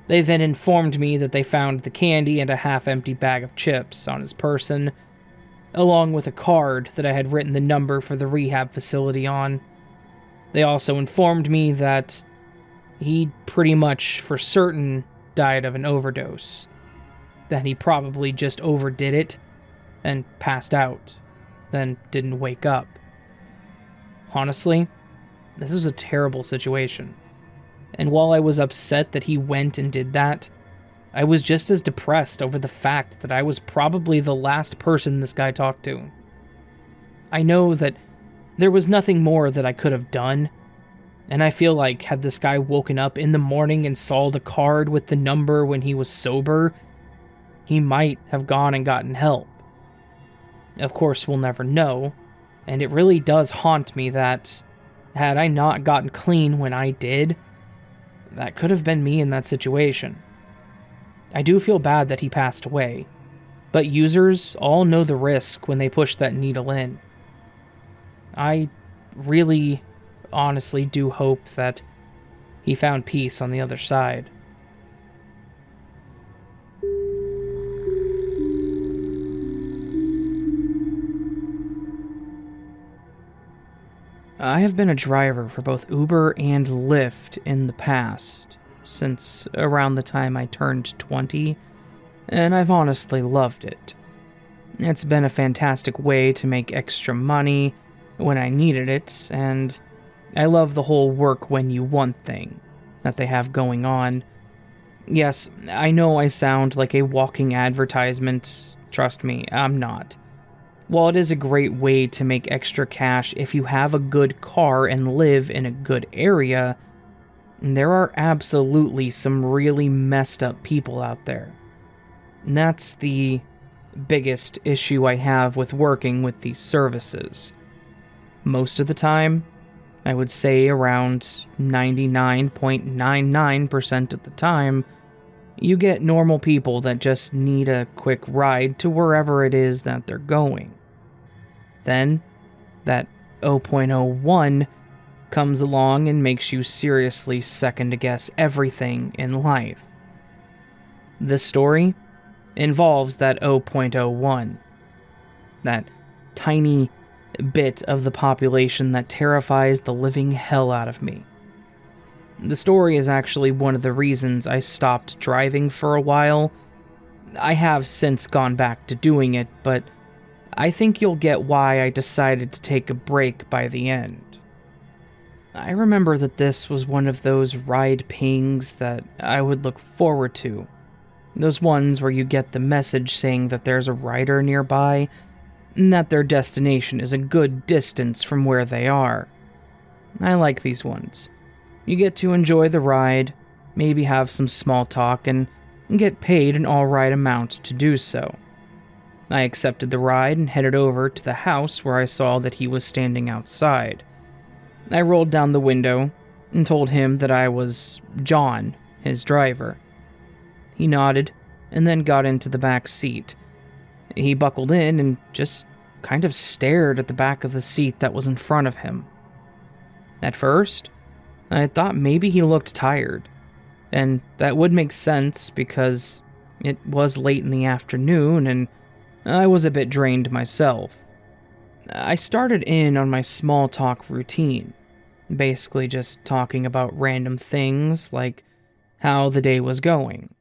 They then informed me that they found the candy and a half-empty bag of chips on his person, along with a card that I had written the number for the rehab facility on. They also informed me that he pretty much for certain died of an overdose, that he probably just overdid it and passed out, then didn't wake up. Honestly, this was a terrible situation, and while I was upset that he went and did that, I was just as depressed over the fact that I was probably the last person this guy talked to. I know that there was nothing more that I could have done, and I feel like had this guy woken up in the morning and saw the card with the number when he was sober, he might have gone and gotten help. Of course, we'll never know, and it really does haunt me that, had I not gotten clean when I did, that could have been me in that situation. I do feel bad that he passed away, but users all know the risk when they push that needle in. I really, honestly do hope that he found peace on the other side. I have been a driver for both Uber and Lyft in the past, since around the time I turned 20, and I've honestly loved it. It's been a fantastic way to make extra money when I needed it, and I love the whole work when you want thing that they have going on. Yes, I know I sound like a walking advertisement. Trust me, I'm not. While it is a great way to make extra cash if you have a good car and live in a good area, there are absolutely some really messed up people out there. And that's the biggest issue I have with working with these services. Most of the time, I would say around 99.99% of the time, you get normal people that just need a quick ride to wherever it is that they're going. Then, that 0.01 comes along and makes you seriously second-guess everything in life. This story involves that 0.01, that tiny bit of the population that terrifies the living hell out of me. The story is actually one of the reasons I stopped driving for a while. I have since gone back to doing it, but I think you'll get why I decided to take a break by the end. I remember that this was one of those ride pings that I would look forward to. Those ones where you get the message saying that there's a rider nearby, and that their destination is a good distance from where they are. I like these ones. You get to enjoy the ride, maybe have some small talk, and get paid an alright amount to do so. I accepted the ride and headed over to the house where I saw that he was standing outside. I rolled down the window and told him that I was John, his driver. He nodded and then got into the back seat. He buckled in and just kind of stared at the back of the seat that was in front of him. At first, I thought maybe he looked tired, and that would make sense because it was late in the afternoon and I was a bit drained myself. I started in on my small talk routine, basically just talking about random things like how the day was going.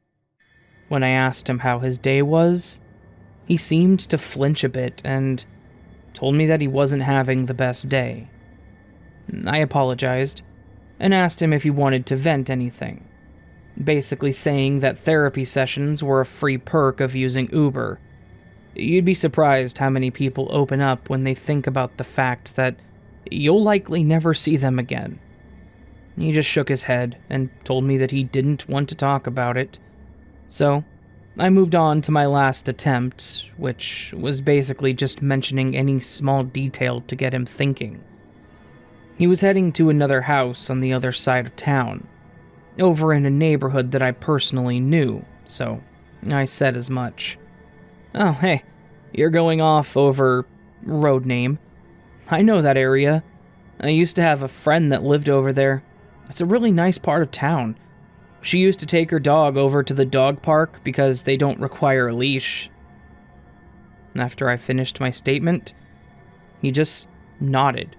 When I asked him how his day was, he seemed to flinch a bit and told me that he wasn't having the best day. I apologized and asked him if he wanted to vent anything, basically saying that therapy sessions were a free perk of using Uber. You'd be surprised how many people open up when they think about the fact that you'll likely never see them again. He just shook his head and told me that he didn't want to talk about it. So, I moved on to my last attempt, which was basically just mentioning any small detail to get him thinking. He was heading to another house on the other side of town, over in a neighborhood that I personally knew, so I said as much. Oh, hey, you're going off over road name. I know that area. I used to have a friend that lived over there. It's a really nice part of town. She used to take her dog over to the dog park because they don't require a leash. After I finished my statement, he just nodded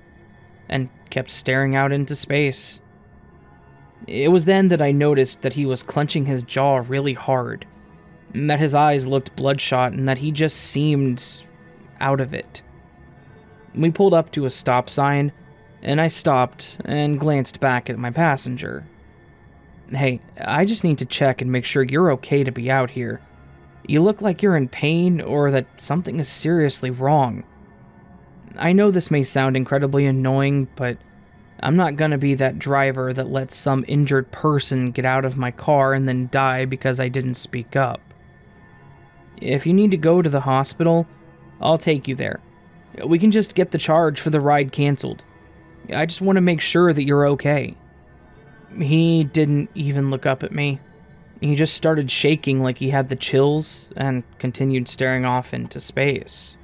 and kept staring out into space. It was then that I noticed that he was clenching his jaw really hard, and that his eyes looked bloodshot, and that he just seemed out of it. We pulled up to a stop sign, and I stopped and glanced back at my passenger. Hey, I just need to check and make sure you're okay to be out here. You look like you're in pain or that something is seriously wrong. I know this may sound incredibly annoying, but I'm not gonna be that driver that lets some injured person get out of my car and then die because I didn't speak up. If you need to go to the hospital, I'll take you there. We can just get the charge for the ride canceled. I just want to make sure that you're okay. He didn't even look up at me. He just started shaking like he had the chills and continued staring off into space.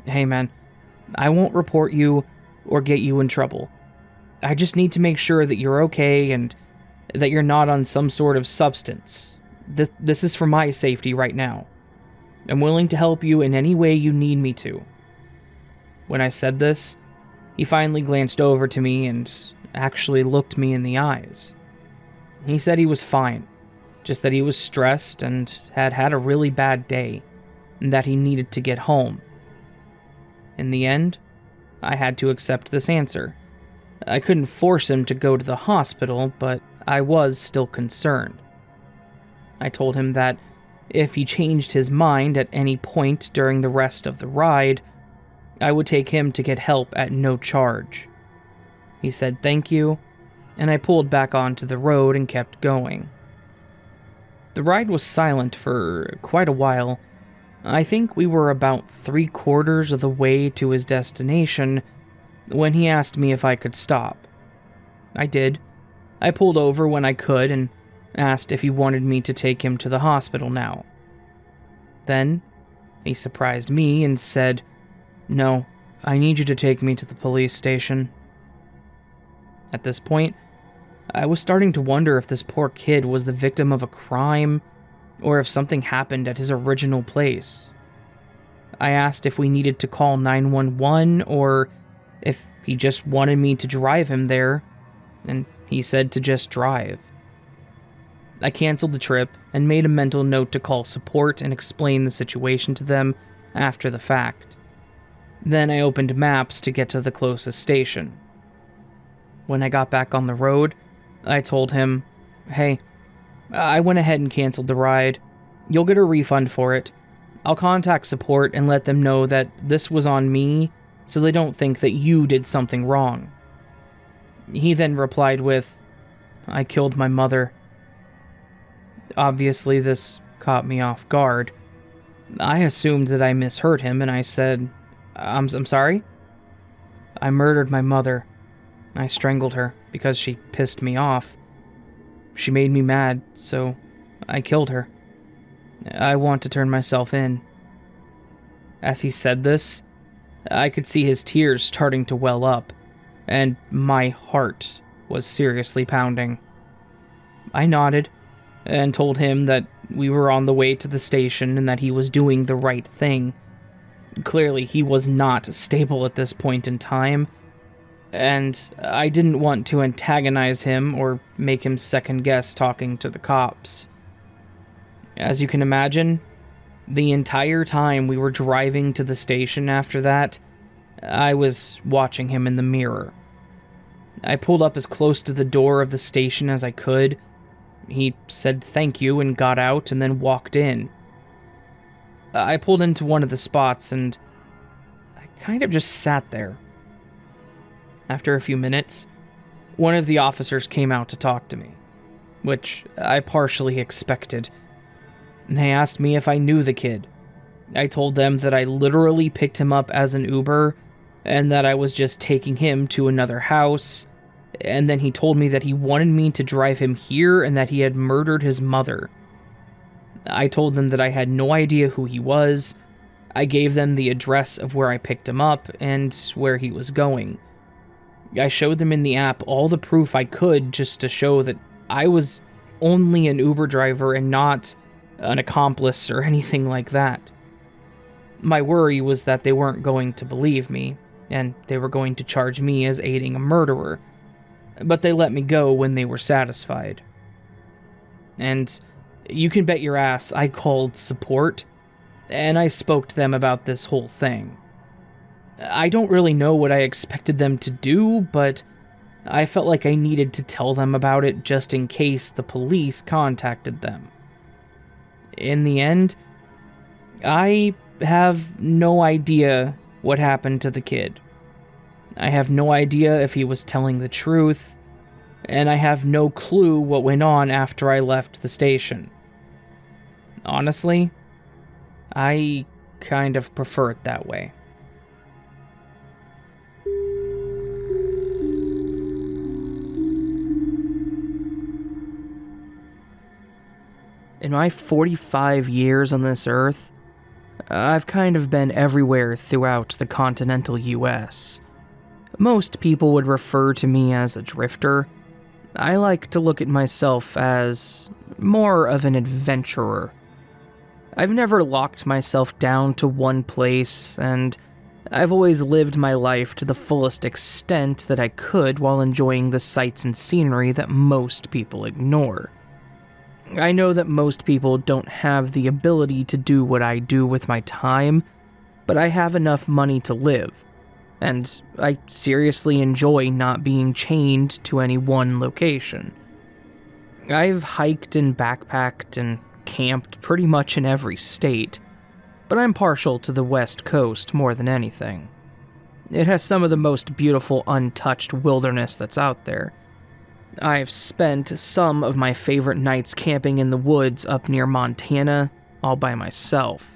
Hey man, I won't report you or get you in trouble. I just need to make sure that you're okay and that you're not on some sort of substance. This is for my safety right now. I'm willing to help you in any way you need me to. When I said this, he finally glanced over to me and actually looked me in the eyes. He said he was fine, just that he was stressed and had had a really bad day, and that he needed to get home. In the end, I had to accept this answer. I couldn't force him to go to the hospital, but I was still concerned. I told him that if he changed his mind at any point during the rest of the ride, I would take him to get help at no charge. He said thank you, and I pulled back onto the road and kept going. The ride was silent for quite a while. I think we were about 3/4 of the way to his destination when he asked me if I could stop. I did. I pulled over when I could and asked if he wanted me to take him to the hospital now. Then, he surprised me and said, "No, I need you to take me to the police station." At this point, I was starting to wonder if this poor kid was the victim of a crime, or if something happened at his original place. I asked if we needed to call 911, or if he just wanted me to drive him there, and he said to just drive. I canceled the trip and made a mental note to call support and explain the situation to them after the fact. Then I opened maps to get to the closest station. When I got back on the road, I told him, "Hey, I went ahead and canceled the ride. You'll get a refund for it. I'll contact support and let them know that this was on me so they don't think that you did something wrong." He then replied with, "I killed my mother." Obviously, this caught me off guard. I assumed that I misheard him, and I said, I'm sorry? "I murdered my mother. I strangled her because she pissed me off. She made me mad, so I killed her. I want to turn myself in." As he said this, I could see his tears starting to well up, and my heart was seriously pounding. I nodded and told him that we were on the way to the station and that he was doing the right thing. Clearly, he was not stable at this point in time, and I didn't want to antagonize him or make him second-guess talking to the cops. As you can imagine, the entire time we were driving to the station after that, I was watching him in the mirror. I pulled up as close to the door of the station as I could. He said thank you and got out and then walked in. I pulled into one of the spots and I kind of just sat there. After a few minutes, one of the officers came out to talk to me, which I partially expected. They asked me if I knew the kid. I told them that I literally picked him up as an Uber and that I was just taking him to another house, and then he told me that he wanted me to drive him here and that he had murdered his mother. I told them that I had no idea who he was. I gave them the address of where I picked him up and where he was going. I showed them in the app all the proof I could just to show that I was only an Uber driver and not an accomplice or anything like that. My worry was that they weren't going to believe me, and they were going to charge me as aiding a murderer, but they let me go when they were satisfied. And you can bet your ass I called support, and I spoke to them about this whole thing. I don't really know what I expected them to do, but I felt like I needed to tell them about it just in case the police contacted them. In the end, I have no idea what happened to the kid. I have no idea if he was telling the truth, and I have no clue what went on after I left the station. Honestly, I kind of prefer it that way. In my 45 years on this earth, I've kind of been everywhere throughout the continental US. Most people would refer to me as a drifter. I like to look at myself as more of an adventurer. I've never locked myself down to one place, and I've always lived my life to the fullest extent that I could while enjoying the sights and scenery that most people ignore. I know that most people don't have the ability to do what I do with my time, but I have enough money to live, and I seriously enjoy not being chained to any one location. I've hiked and backpacked and camped pretty much in every state, but I'm partial to the West Coast more than anything. It has some of the most beautiful untouched wilderness that's out there. I've spent some of my favorite nights camping in the woods up near Montana, all by myself.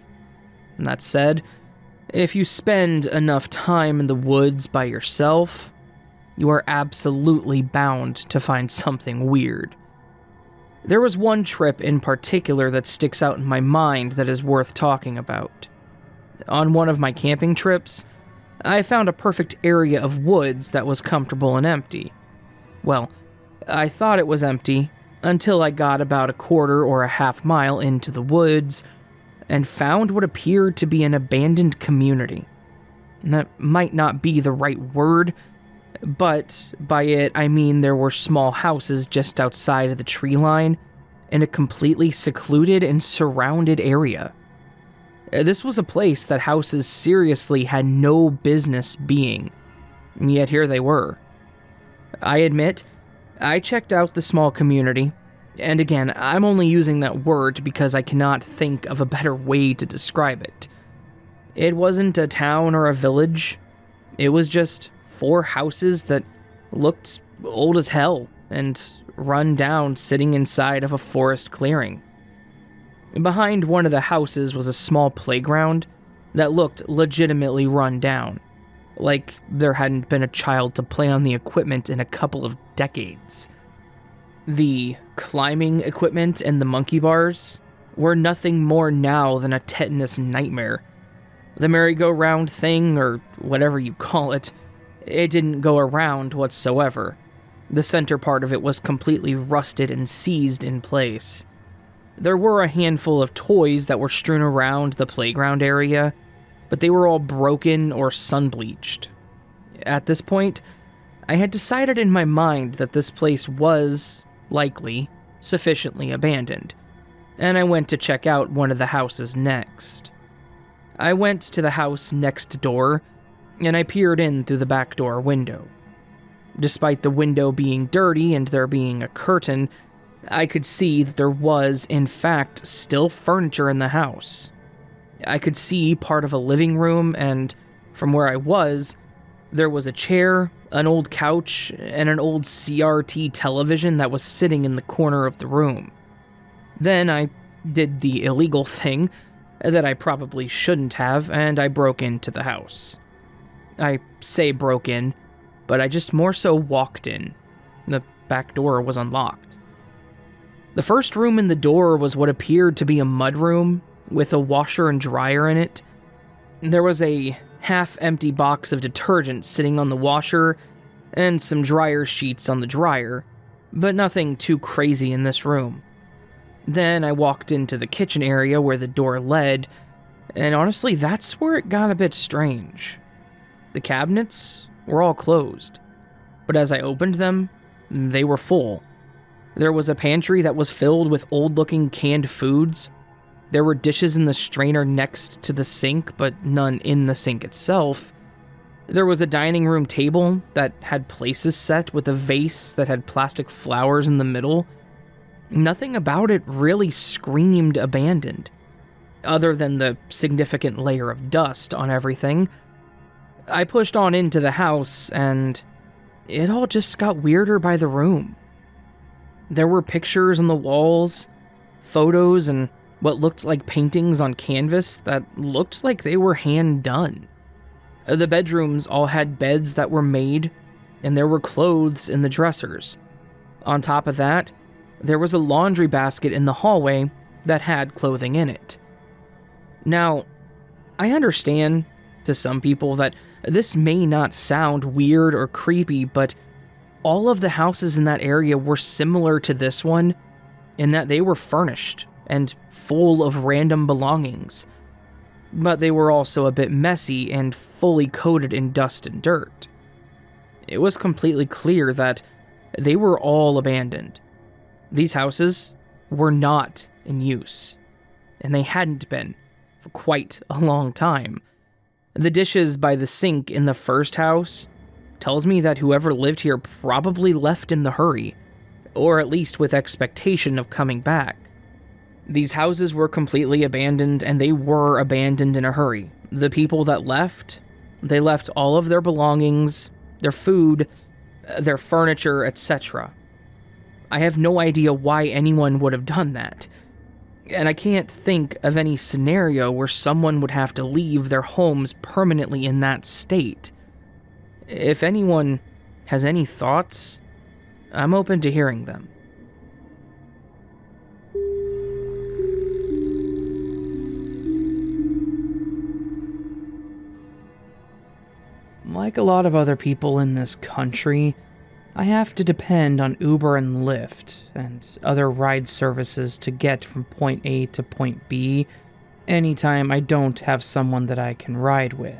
And that said, if you spend enough time in the woods by yourself, you are absolutely bound to find something weird. There was one trip in particular that sticks out in my mind that is worth talking about. On one of my camping trips, I found a perfect area of woods that was comfortable and empty. Well, I thought it was empty until I got about a quarter or a half mile into the woods and found what appeared to be an abandoned community. That might not be the right word, but by it I mean there were small houses just outside of the tree line in a completely secluded and surrounded area. This was a place that houses seriously had no business being, and yet here they were. I admit, I checked out the small community, and again, I'm only using that word because I cannot think of a better way to describe it. It wasn't a town or a village. It was just 4 houses that looked old as hell and run down sitting inside of a forest clearing. Behind one of the houses was a small playground that looked legitimately run down, like there hadn't been a child to play on the equipment in a couple of decades. The climbing equipment and the monkey bars were nothing more now than a tetanus nightmare. The merry-go-round thing, or whatever you call it, it didn't go around whatsoever. The center part of it was completely rusted and seized in place. There were a handful of toys that were strewn around the playground area, but they were all broken or sun-bleached. At this point, I had decided in my mind that this place was, likely, sufficiently abandoned, and I went to check out one of the houses next. I went to the house next door, and I peered in through the back door window. Despite the window being dirty and there being a curtain, I could see that there was, in fact, still furniture in the house. I could see part of a living room, and from where I was, there was a chair, an old couch, and an old CRT television that was sitting in the corner of the room. Then I did the illegal thing that I probably shouldn't have, and I broke into the house. I say broke in, but I just more so walked in. The back door was unlocked. The first room in the door was what appeared to be a mudroom with a washer and dryer in it. There was a half-empty box of detergent sitting on the washer and some dryer sheets on the dryer, but nothing too crazy in this room. Then I walked into the kitchen area where the door led, and honestly, that's where it got a bit strange. The cabinets were all closed, but as I opened them, they were full. There was a pantry that was filled with old-looking canned foods. There were dishes in the strainer next to the sink, but none in the sink itself. There was a dining room table that had places set with a vase that had plastic flowers in the middle. Nothing about it really screamed abandoned, other than the significant layer of dust on everything. I pushed on into the house, and it all just got weirder by the room. There were pictures on the walls, photos, and what looked like paintings on canvas that looked like they were hand-done. The bedrooms all had beds that were made, and there were clothes in the dressers. On top of that, there was a laundry basket in the hallway that had clothing in it. Now, I understand to some people that this may not sound weird or creepy, but all of the houses in that area were similar to this one in that they were furnished and full of random belongings, but they were also a bit messy and fully coated in dust and dirt. It was completely clear that they were all abandoned. These houses were not in use, and they hadn't been for quite a long time. The dishes by the sink in the first house tells me that whoever lived here probably left in the hurry. or at least with expectation of coming back. These houses were completely abandoned, and they were abandoned in a hurry. The people that left, they left all of their belongings, their food, their furniture, etc. I have no idea why anyone would have done that. And I can't think of any scenario where someone would have to leave their homes permanently in that state. If anyone has any thoughts, I'm open to hearing them. Like a lot of other people in this country, I have to depend on Uber and Lyft and other ride services to get from point A to point B anytime I don't have someone that I can ride with.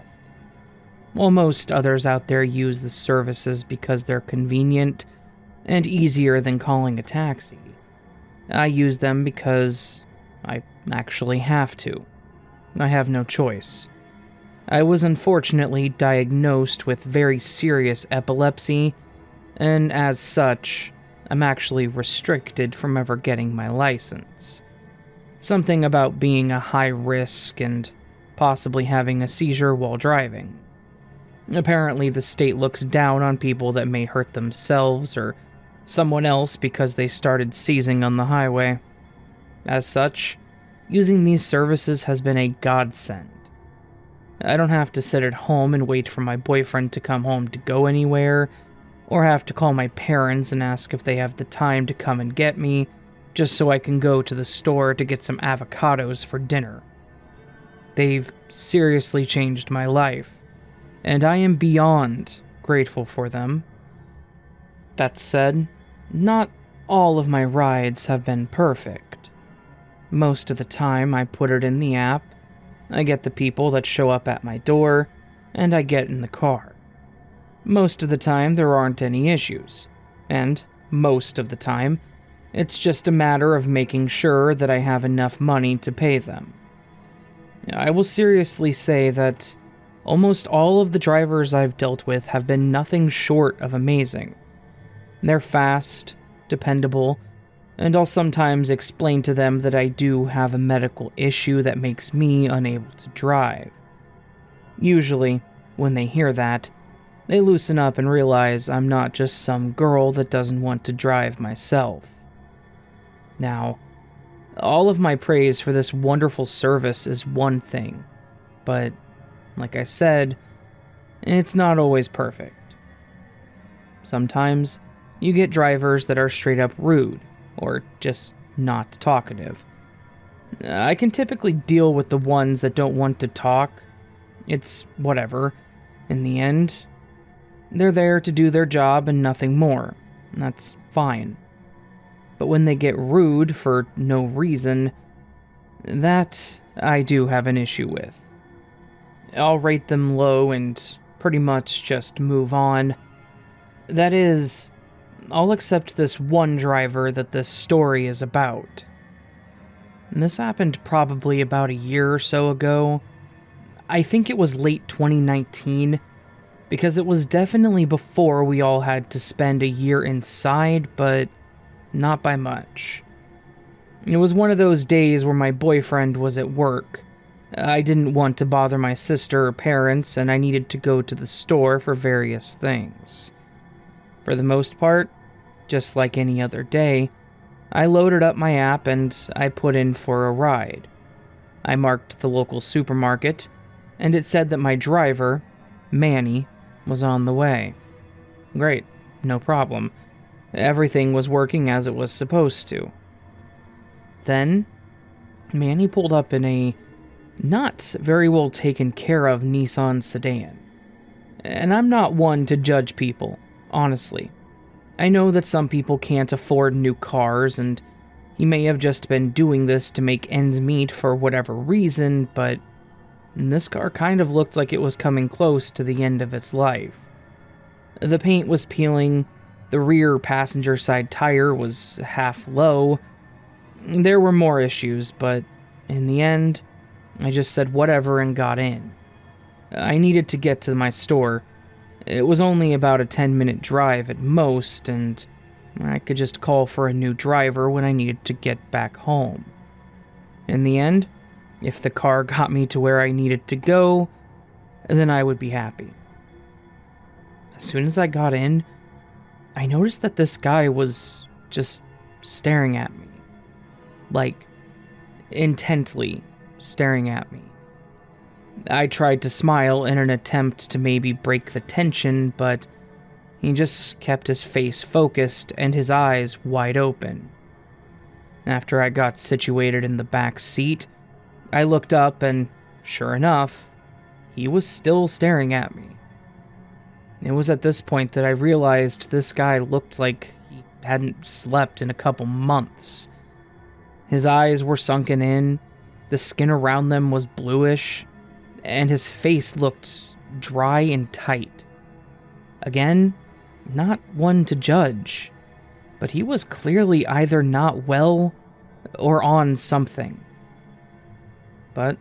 While most others out there use the services because they're convenient and easier than calling a taxi, I use them because I actually have to. I have no choice. I was unfortunately diagnosed with very serious epilepsy, and as such, I'm actually restricted from ever getting my license. Something about being a high risk and possibly having a seizure while driving. Apparently, the state looks down on people that may hurt themselves or someone else because they started seizing on the highway. As such, using these services has been a godsend. I don't have to sit at home and wait for my boyfriend to come home to go anywhere, or have to call my parents and ask if they have the time to come and get me, just so I can go to the store to get some avocados for dinner. They've seriously changed my life, and I am beyond grateful for them. That said, not all of my rides have been perfect. Most of the time I put it in the app, I get the people that show up at my door, and I get in the car. Most of the time there aren't any issues, and most of the time it's just a matter of making sure that I have enough money to pay them. I will seriously say that almost all of the drivers I've dealt with have been nothing short of amazing. They're fast, dependable, and I'll sometimes explain to them that I do have a medical issue that makes me unable to drive. Usually, when they hear that, they loosen up and realize I'm not just some girl that doesn't want to drive myself. Now, all of my praise for this wonderful service is one thing, but, like I said, it's not always perfect. Sometimes, you get drivers that are straight up rude, or just not talkative. I can typically deal with the ones that don't want to talk. It's whatever. In the end, they're there to do their job and nothing more. That's fine. But when they get rude for no reason, that I do have an issue with. I'll rate them low and pretty much just move on. That is, I'll accept this one driver that this story is about. And this happened probably about a year or so ago. I think it was late 2019, because it was definitely before we all had to spend a year inside, but not by much. It was one of those days where my boyfriend was at work. I didn't want to bother my sister or parents, and I needed to go to the store for various things. For the most part, just like any other day, I loaded up my app and I put in for a ride. I marked the local supermarket, and it said that my driver, Manny, was on the way. Great, no problem. Everything was working as it was supposed to. Then, Manny pulled up in a not very well taken care of Nissan sedan. And I'm not one to judge people, honestly. I know that some people can't afford new cars, and he may have just been doing this to make ends meet for whatever reason, but this car kind of looked like it was coming close to the end of its life. The paint was peeling, the rear passenger side tire was half low. There were more issues, but in the end, I just said whatever and got in. I needed to get to my store. It was only about a 10-minute drive at most, and I could just call for a new driver when I needed to get back home. In the end, if the car got me to where I needed to go, then I would be happy. As soon as I got in, I noticed that this guy was just staring at me. Like, intently staring at me. I tried to smile in an attempt to maybe break the tension, but he just kept his face focused and his eyes wide open. After I got situated in the back seat, I looked up and, sure enough, he was still staring at me. It was at this point that I realized this guy looked like he hadn't slept in a couple months. His eyes were sunken in, the skin around them was bluish, and his face looked dry and tight. Again, not one to judge, but he was clearly either not well or on something. But,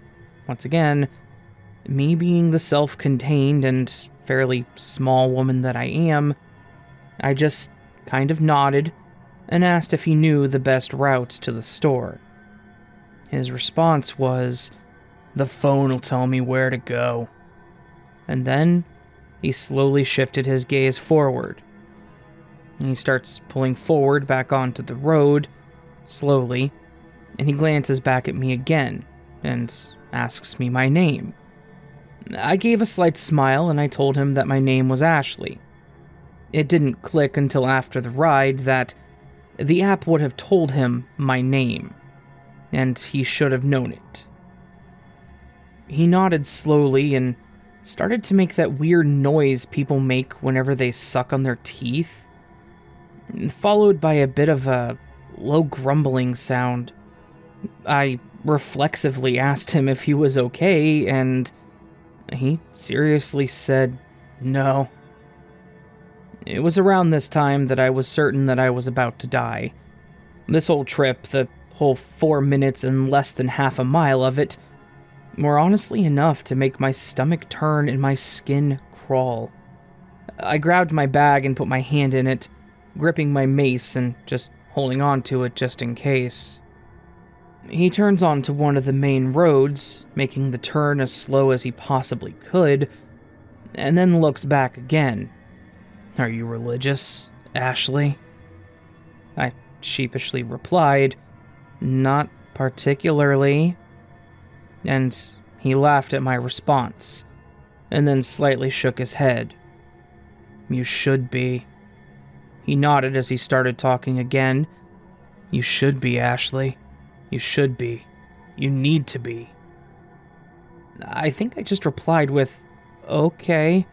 once again, me being the self-contained and fairly small woman that I am, I just kind of nodded and asked if he knew the best route to the store. His response was, "The phone will tell me where to go." And then he slowly shifted his gaze forward. He starts pulling forward back onto the road, slowly, and he glances back at me again and asks me my name. I gave a slight smile and I told him that my name was Ashley. It didn't click until after the ride that the app would have told him my name, and he should have known it. He nodded slowly and started to make that weird noise people make whenever they suck on their teeth, followed by a bit of a low grumbling sound. I reflexively asked him if he was okay, and he seriously said no. It was around this time that I was certain that I was about to die. This whole trip, the whole 4 minutes and less than half a mile of it, were honestly enough to make my stomach turn and my skin crawl. I grabbed my bag and put my hand in it, gripping my mace and just holding on to it just in case. He turns onto one of the main roads, making the turn as slow as he possibly could, and then looks back again. "Are you religious, Ashley?" I sheepishly replied, "Not particularly." And he laughed at my response, and then slightly shook his head. "You should be." He nodded as he started talking again. "You should be, Ashley. You should be. You need to be." I think I just replied with, "Okay."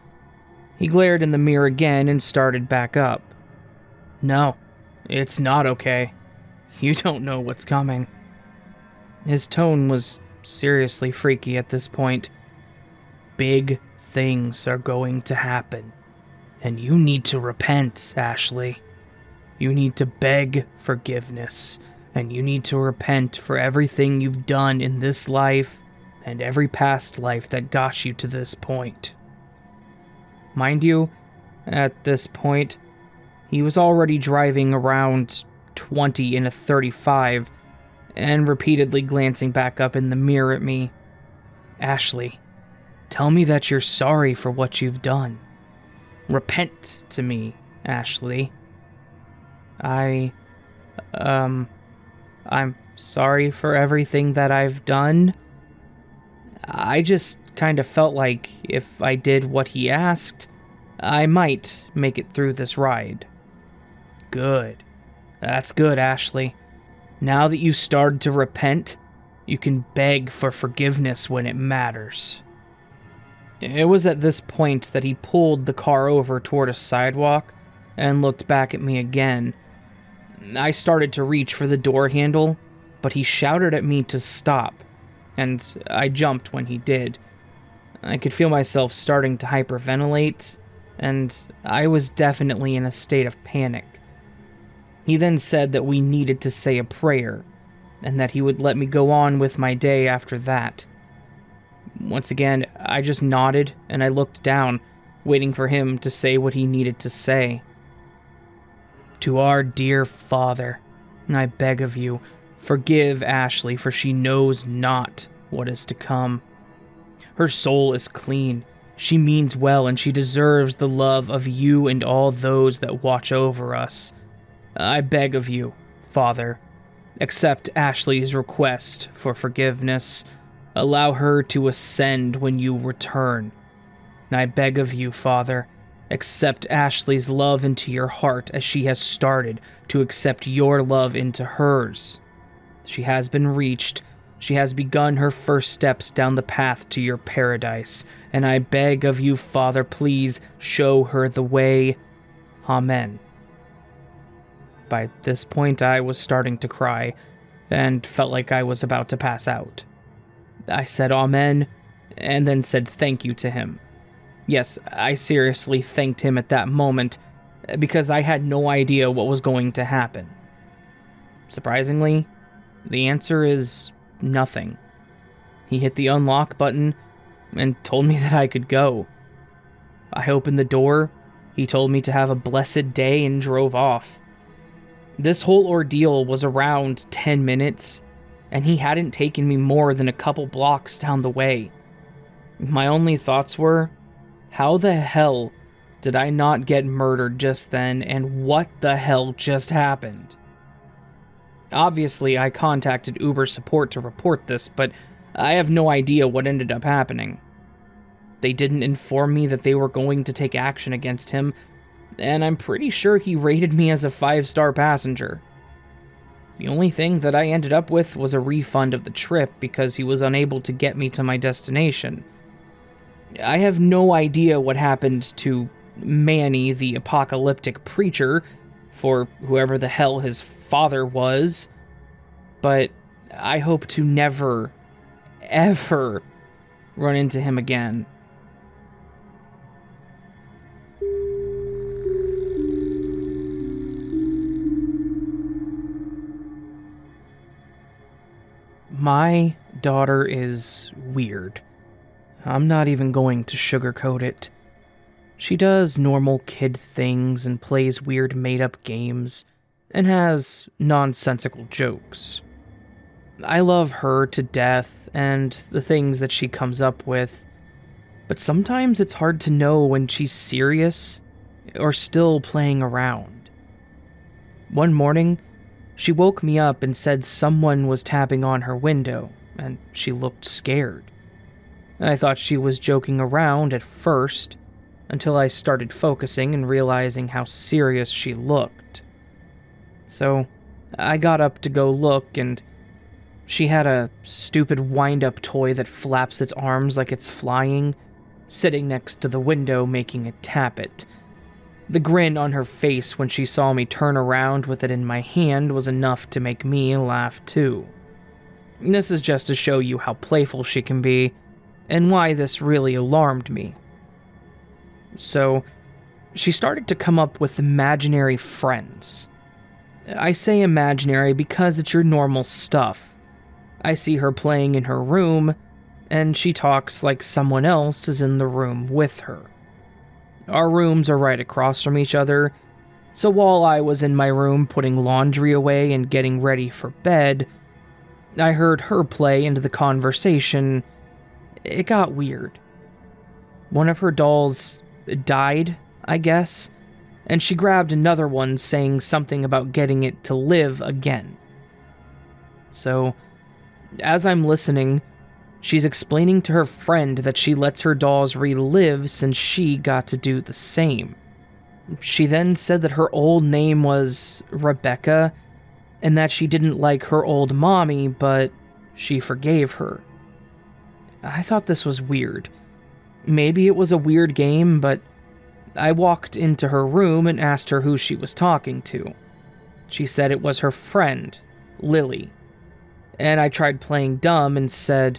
He glared in the mirror again and started back up. "No, it's not okay. You don't know what's coming." His tone was seriously freaky at this point. "Big things are going to happen, and you need to repent, Ashley. You need to beg forgiveness, and you need to repent for everything you've done in this life and every past life that got you to this point." Mind you, at this point, he was already driving around 20 in a 35, and repeatedly glancing back up in the mirror at me. "Ashley, tell me that you're sorry for what you've done. Repent to me, Ashley." I'm sorry for everything that I've done. I just kind of felt like if I did what he asked, I might make it through this ride. "Good. That's good, Ashley. Now that you've started to repent, you can beg for forgiveness when it matters." It was at this point that he pulled the car over toward a sidewalk and looked back at me again. I started to reach for the door handle, but he shouted at me to stop, and I jumped when he did. I could feel myself starting to hyperventilate, and I was definitely in a state of panic. He then said that we needed to say a prayer, and that he would let me go on with my day after that. Once again, I just nodded and I looked down, waiting for him to say what he needed to say. To our dear Father, I beg of you, forgive Ashley, for she knows not what is to come. Her soul is clean, she means well, and she deserves the love of you and all those that watch over us. I beg of you, Father, accept Ashley's request for forgiveness. Allow her to ascend when you return. I beg of you, Father, accept Ashley's love into your heart as she has started to accept your love into hers. She has been reached. She has begun her first steps down the path to your paradise, and I beg of you, Father, please show her the way. Amen. By this point, I was starting to cry, and felt like I was about to pass out. I said Amen, and then said thank you to him. Yes, I seriously thanked him at that moment, because I had no idea what was going to happen. Surprisingly, the answer is nothing. He hit the unlock button and told me that I could go. I opened the door, he told me to have a blessed day, and drove off. This whole ordeal was around 10 minutes, and he hadn't taken me more than a couple blocks down the way. My only thoughts were, how the hell did I not get murdered just then, and what the hell just happened? Obviously, I contacted Uber support to report this, but I have no idea what ended up happening. They didn't inform me that they were going to take action against him, and I'm pretty sure he rated me as a 5-star passenger. The only thing that I ended up with was a refund of the trip because he was unable to get me to my destination. I have no idea what happened to Manny, the apocalyptic preacher, for whoever the hell his father was, but I hope to never, ever run into him again. My daughter is weird. I'm not even going to sugarcoat it. She does normal kid things and plays weird made-up games, and has nonsensical jokes. I love her to death and the things that she comes up with, but sometimes it's hard to know when she's serious or still playing around. One morning, she woke me up and said someone was tapping on her window, and she looked scared. I thought she was joking around at first, until I started focusing and realizing how serious she looked. So, I got up to go look, and she had a stupid wind-up toy that flaps its arms like it's flying, sitting next to the window making it tap it. The grin on her face when she saw me turn around with it in my hand was enough to make me laugh too. This is just to show you how playful she can be, and why this really alarmed me. So, she started to come up with imaginary friends. I say imaginary because it's your normal stuff. I see her playing in her room, and she talks like someone else is in the room with her. Our rooms are right across from each other, so while I was in my room putting laundry away and getting ready for bed, I heard her play into the conversation. It got weird. One of her dolls died, I guess, and she grabbed another one saying something about getting it to live again. So, as I'm listening, she's explaining to her friend that she lets her dolls relive since she got to do the same. She then said that her old name was Rebecca, and that she didn't like her old mommy, but she forgave her. I thought this was weird. Maybe it was a weird game, but I walked into her room and asked her who she was talking to. She said it was her friend, Lily. And I tried playing dumb and said,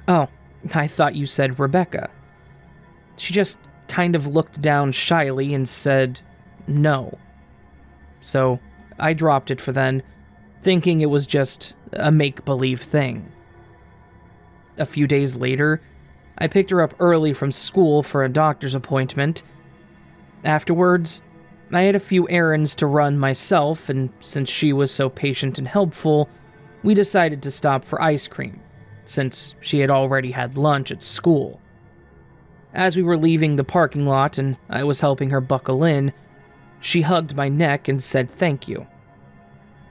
"Oh, I thought you said Rebecca." She just kind of looked down shyly and said, "No." So I dropped it for then, thinking it was just a make-believe thing. A few days later, I picked her up early from school for a doctor's appointment. Afterwards, I had a few errands to run myself, and since she was so patient and helpful, we decided to stop for ice cream, since she had already had lunch at school. As we were leaving the parking lot and I was helping her buckle in, she hugged my neck and said thank you.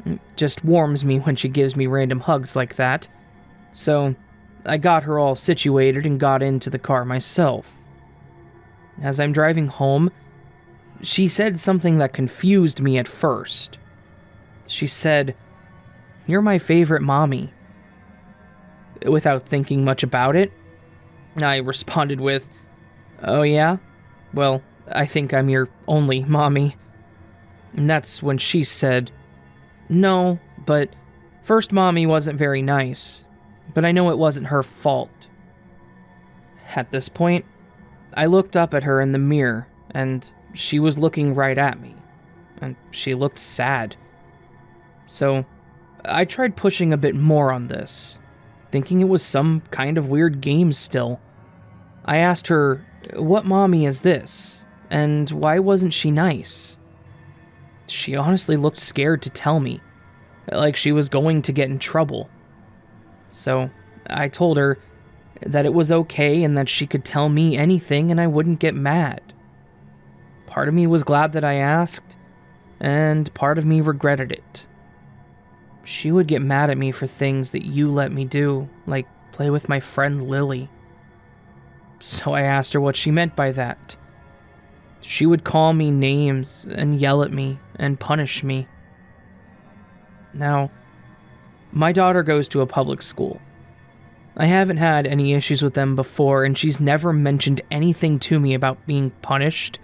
It just warms me when she gives me random hugs like that, so I got her all situated and got into the car myself. As I'm driving home, she said something that confused me at first. She said, "You're my favorite mommy." Without thinking much about it, I responded with, "Oh yeah? Well, I think I'm your only mommy." And that's when she said, "No, but first mommy wasn't very nice, but I know it wasn't her fault." At this point, I looked up at her in the mirror, and she was looking right at me, and she looked sad. So I tried pushing a bit more on this, thinking it was some kind of weird game still. I asked her, "What mommy is this? And why wasn't she nice?" She honestly looked scared to tell me, like she was going to get in trouble. So I told her that it was okay and that she could tell me anything and I wouldn't get mad. Part of me was glad that I asked, and part of me regretted it. She would get mad at me for things that you let me do, like play with my friend Lily. So I asked her what she meant by that. She would call me names and yell at me and punish me. Now, my daughter goes to a public school. I haven't had any issues with them before, and she's never mentioned anything to me about being punished,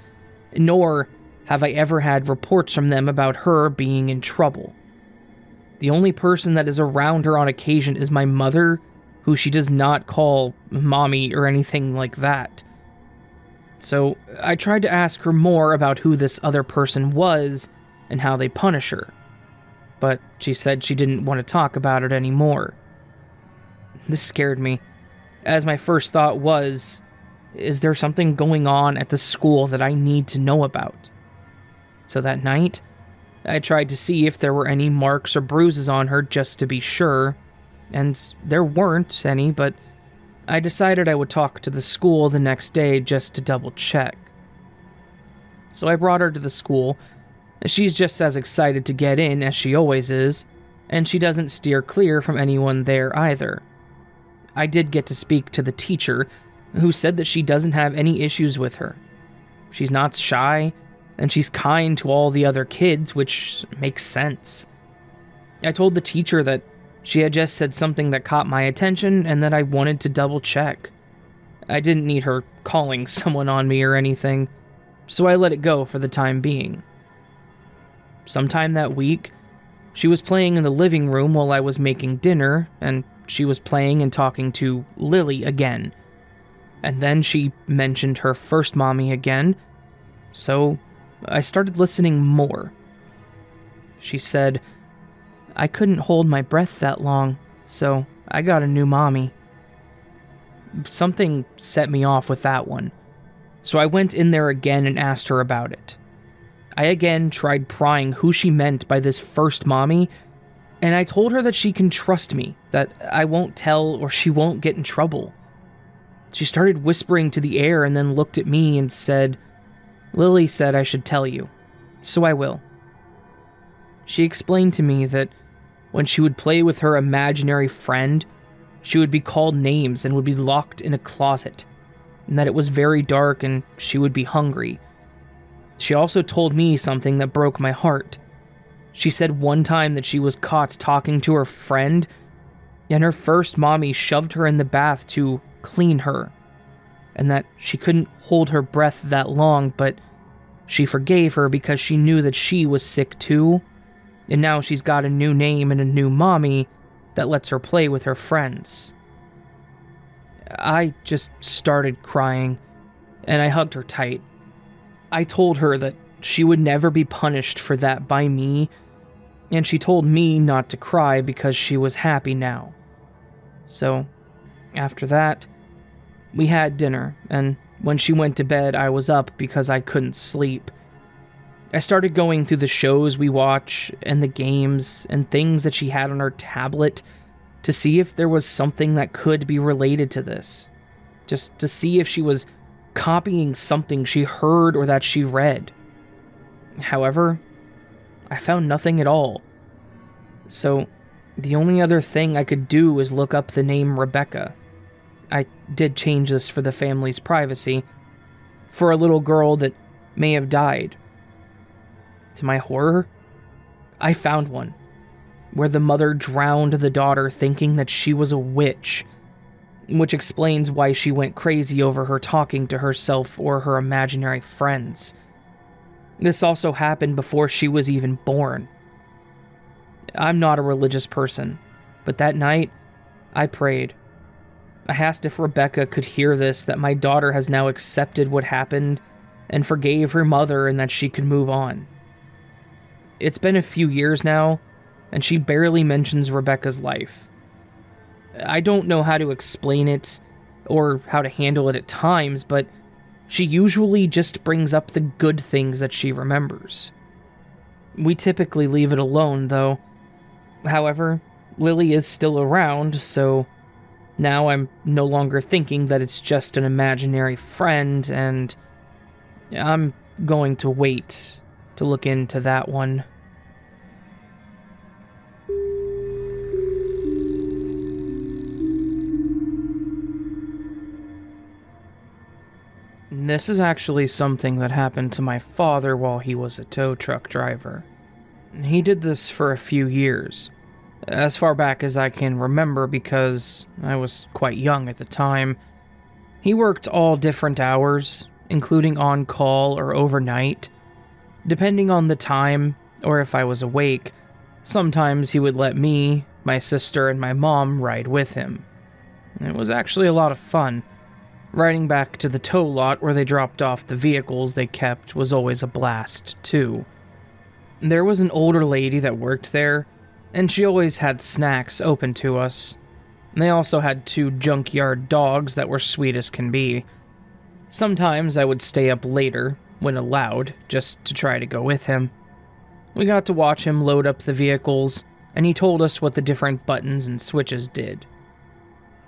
nor have I ever had reports from them about her being in trouble. The only person that is around her on occasion is my mother, who she does not call mommy or anything like that. So I tried to ask her more about who this other person was and how they punish her, but she said she didn't want to talk about it anymore. This scared me, as my first thought was, is there something going on at the school that I need to know about? So that night, I tried to see if there were any marks or bruises on her just to be sure, and there weren't any, but I decided I would talk to the school the next day just to double check. So I brought her to the school. She's just as excited to get in as she always is, and she doesn't steer clear from anyone there either. I did get to speak to the teacher, who said that she doesn't have any issues with her. She's not shy, and she's kind to all the other kids, which makes sense. I told the teacher that she had just said something that caught my attention and that I wanted to double check. I didn't need her calling someone on me or anything, so I let it go for the time being. Sometime that week, she was playing in the living room while I was making dinner, and she was playing and talking to Lily again. And then she mentioned her first mommy again, so I started listening more. She said, "I couldn't hold my breath that long, so I got a new mommy." Something set me off with that one, so I went in there again and asked her about it. I again tried prying who she meant by this first mommy, and I told her that she can trust me, that I won't tell or she won't get in trouble. She started whispering to the air and then looked at me and said, "Lily said I should tell you, so I will." She explained to me that when she would play with her imaginary friend, she would be called names and would be locked in a closet, and that it was very dark and she would be hungry. She also told me something that broke my heart. She said one time that she was caught talking to her friend, and her first mommy shoved her in the bath to clean her, and that she couldn't hold her breath that long, but she forgave her because she knew that she was sick too, and now she's got a new name and a new mommy that lets her play with her friends. I just started crying, and I hugged her tight. I told her that she would never be punished for that by me, and she told me not to cry because she was happy now. So, after that, we had dinner, and when she went to bed, I was up because I couldn't sleep. I started going through the shows we watch and the games and things that she had on her tablet to see if there was something that could be related to this. Just to see if she was copying something she heard or that she read. However, I found nothing at all. So, the only other thing I could do is look up the name Rebecca. I did change this for the family's privacy, for a little girl that may have died. To my horror, I found one, where the mother drowned the daughter thinking that she was a witch, which explains why she went crazy over her talking to herself or her imaginary friends. This also happened before she was even born. I'm not a religious person, but that night, I prayed. I asked if Rebecca could hear this, that my daughter has now accepted what happened and forgave her mother and that she could move on. It's been a few years now, and she barely mentions Rebecca's life. I don't know how to explain it or how to handle it at times, but she usually just brings up the good things that she remembers. We typically leave it alone, though. However, Lily is still around, so now I'm no longer thinking that it's just an imaginary friend, and I'm going to wait to look into that one. This is actually something that happened to my father while he was a tow truck driver. He did this for a few years, as far back as I can remember because I was quite young at the time. He worked all different hours, including on-call or overnight. Depending on the time, or if I was awake, sometimes he would let me, my sister, and my mom ride with him. It was actually a lot of fun. Riding back to the tow lot where they dropped off the vehicles they kept was always a blast, too. There was an older lady that worked there, and she always had snacks open to us. They also had 2 junkyard dogs that were sweet as can be. Sometimes I would stay up later, when allowed, just to try to go with him. We got to watch him load up the vehicles, and he told us what the different buttons and switches did.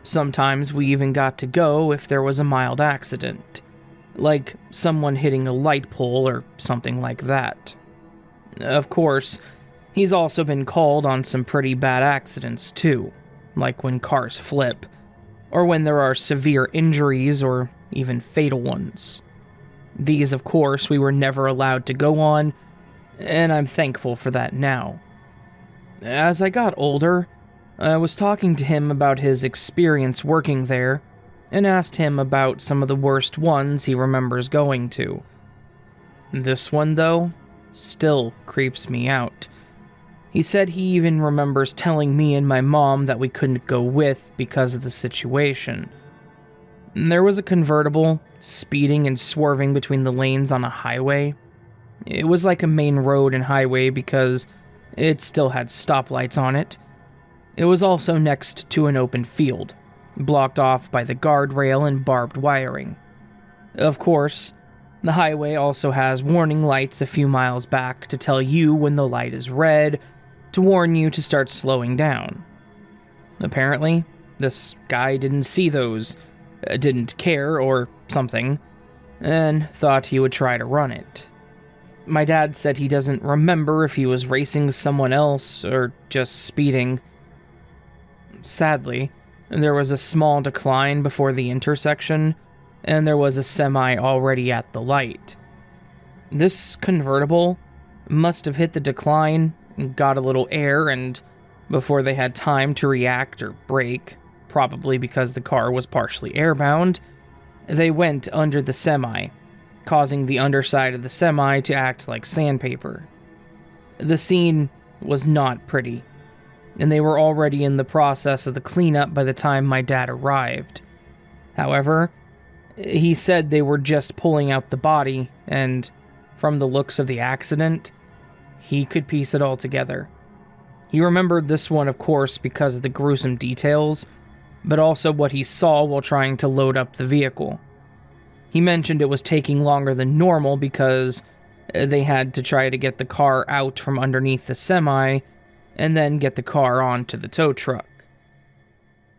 Sometimes we even got to go if there was a mild accident, like someone hitting a light pole or something like that. Of course, he's also been called on some pretty bad accidents too, like when cars flip, or when there are severe injuries or even fatal ones. These, of course, we were never allowed to go on, and I'm thankful for that now. As I got older, I was talking to him about his experience working there, and asked him about some of the worst ones he remembers going to. This one, though, still creeps me out. He said he even remembers telling me and my mom that we couldn't go with because of the situation. There was a convertible speeding and swerving between the lanes on a highway. It was like a main road and highway because it still had stoplights on it. It was also next to an open field, blocked off by the guardrail and barbed wiring. Of course, the highway also has warning lights a few miles back to tell you when the light is red, to warn you to start slowing down. Apparently, this guy didn't see those, didn't care or something, and thought he would try to run it. My dad said he doesn't remember if he was racing someone else or just speeding. Sadly, there was a small decline before the intersection, and there was a semi already at the light. This convertible must have hit the decline and got a little air, and before they had time to react or brake, probably because the car was partially airbound, they went under the semi, causing the underside of the semi to act like sandpaper. The scene was not pretty, and they were already in the process of the cleanup by the time my dad arrived. However, he said they were just pulling out the body, and from the looks of the accident, he could piece it all together. He remembered this one, of course, because of the gruesome details, but also what he saw while trying to load up the vehicle. He mentioned it was taking longer than normal because They had to try to get the car out from underneath the semi and then get the car onto the tow truck.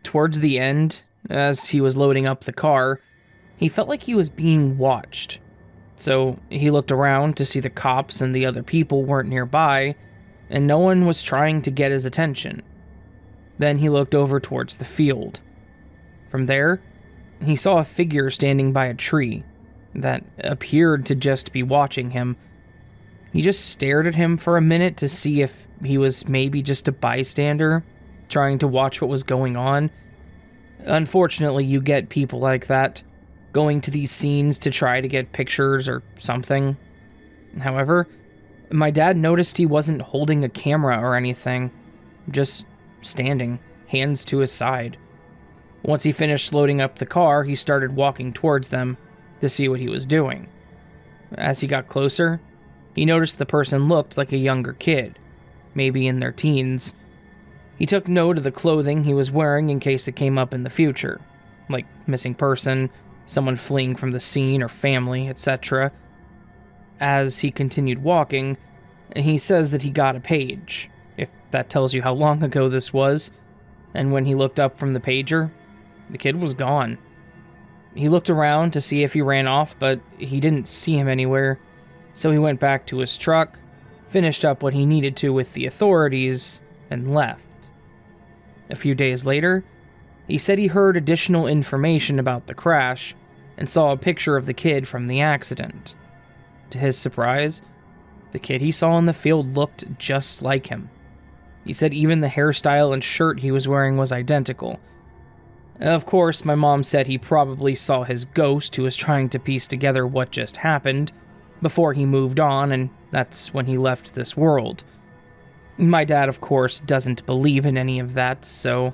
Towards the end, as he was loading up the car, he felt like he was being watched. So he looked around to see the cops and the other people weren't nearby, and no one was trying to get his attention. Then he looked over towards the field. From there, he saw a figure standing by a tree that appeared to just be watching him. He just stared at him for a minute to see if he was maybe just a bystander, trying to watch what was going on. Unfortunately, you get people like that, going to these scenes to try to get pictures or something. However, my dad noticed he wasn't holding a camera or anything, just standing, hands to his side. Once he finished loading up the car, he started walking towards them to see what he was doing. As he got closer, he noticed the person looked like a younger kid, maybe in their teens. He took note of the clothing he was wearing in case it came up in the future, like missing person, someone fleeing from the scene or family, etc. As he continued walking, he says that he got a page, if that tells you how long ago this was, and when he looked up from the pager, the kid was gone. He looked around to see if he ran off, but he didn't see him anywhere, so he went back to his truck, finished up what he needed to with the authorities, and left. A few days later, he said he heard additional information about the crash and saw a picture of the kid from the accident. To his surprise, the kid he saw in the field looked just like him. He said even the hairstyle and shirt he was wearing was identical. Of course, my mom said he probably saw his ghost who was trying to piece together what just happened before he moved on, and that's when he left this world. My dad, of course, doesn't believe in any of that, so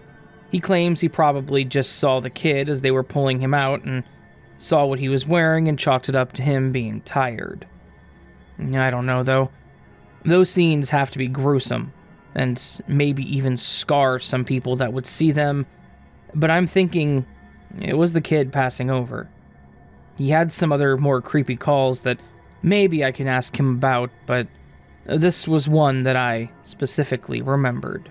he claims he probably just saw the kid as they were pulling him out and saw what he was wearing and chalked it up to him being tired. I don't know, though. Those scenes have to be gruesome, and maybe even scar some people that would see them, but I'm thinking it was the kid passing over. He had some other more creepy calls that maybe I can ask him about, but this was one that I specifically remembered.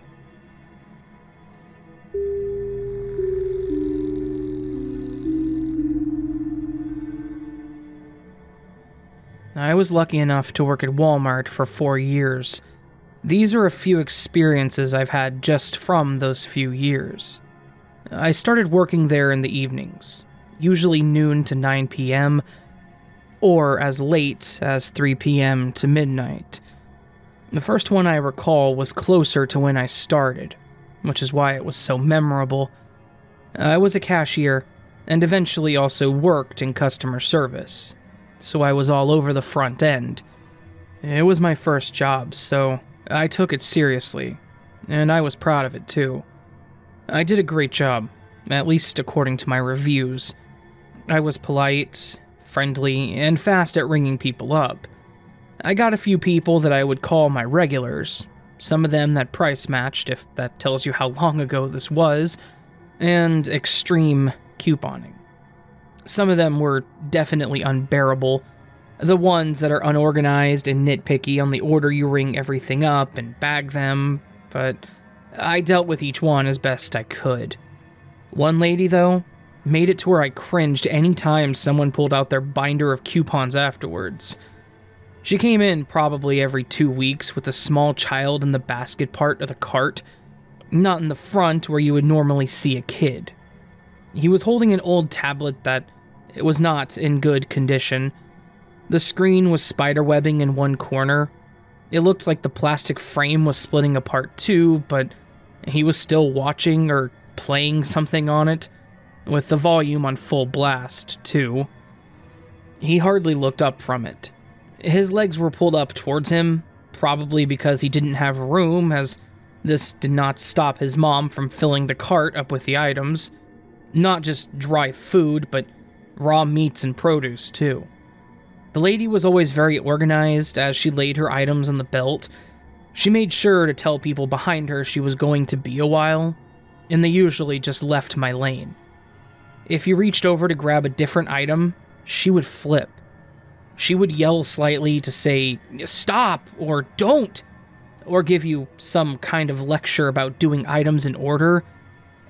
I was lucky enough to work at Walmart for 4 years. These are a few experiences I've had just from those few years. I started working there in the evenings, usually noon to 9 p.m., or as late as 3 p.m. to midnight. The first one I recall was closer to when I started, which is why it was so memorable. I was a cashier, and eventually also worked in customer service, so I was all over the front end. It was my first job, so I took it seriously, and I was proud of it too. I did a great job, at least according to my reviews. I was polite, friendly, and fast at ringing people up. I got a few people that I would call my regulars, some of them that price matched, if that tells you how long ago this was, and extreme couponing. Some of them were definitely unbearable, the ones that are unorganized and nitpicky on the order you ring everything up and bag them, but I dealt with each one as best I could. One lady, though, made it to where I cringed any time someone pulled out their binder of coupons afterwards. She came in probably every 2 weeks with a small child in the basket part of the cart, not in the front where you would normally see a kid. He was holding an old tablet that was not in good condition. The screen was spiderwebbing in one corner. It looked like the plastic frame was splitting apart too, but he was still watching or playing something on it, with the volume on full blast too. He hardly looked up from it. His legs were pulled up towards him, probably because he didn't have room, as this did not stop his mom from filling the cart up with the items. Not just dry food, but raw meats and produce too. The lady was always very organized as she laid her items on the belt. She made sure to tell people behind her she was going to be a while, and they usually just left my lane. If you reached over to grab a different item, she would flip. She would yell slightly to say, "Stop," or "Don't," or give you some kind of lecture about doing items in order,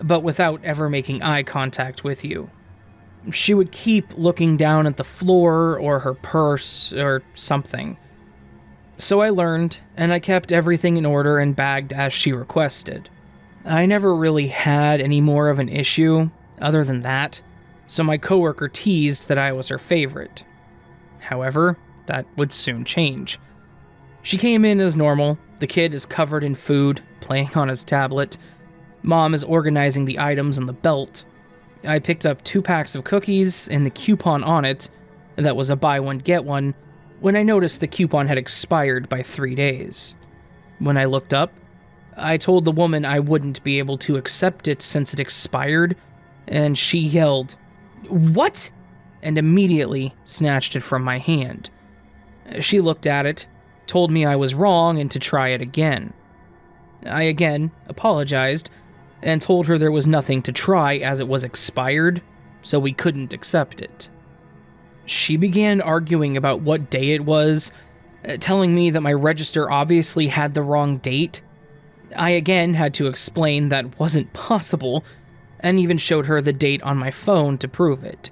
but without ever making eye contact with you. She would keep looking down at the floor or her purse or something. So I learned, and I kept everything in order and bagged as she requested. I never really had any more of an issue other than that, so my coworker teased that I was her favorite. However, that would soon change. She came in as normal. The kid is covered in food, playing on his tablet. Mom is organizing the items in the belt. I picked up 2 packs of cookies and the coupon on it, that was a buy one get one, when I noticed the coupon had expired by 3 days. When I looked up, I told the woman I wouldn't be able to accept it since it expired, and she yelled, "What?" and immediately snatched it from my hand. She looked at it, told me I was wrong and to try it again. I again apologized and told her there was nothing to try as it was expired, so we couldn't accept it. She began arguing about what day it was, telling me that my register obviously had the wrong date. I again had to explain that wasn't possible, and even showed her the date on my phone to prove it.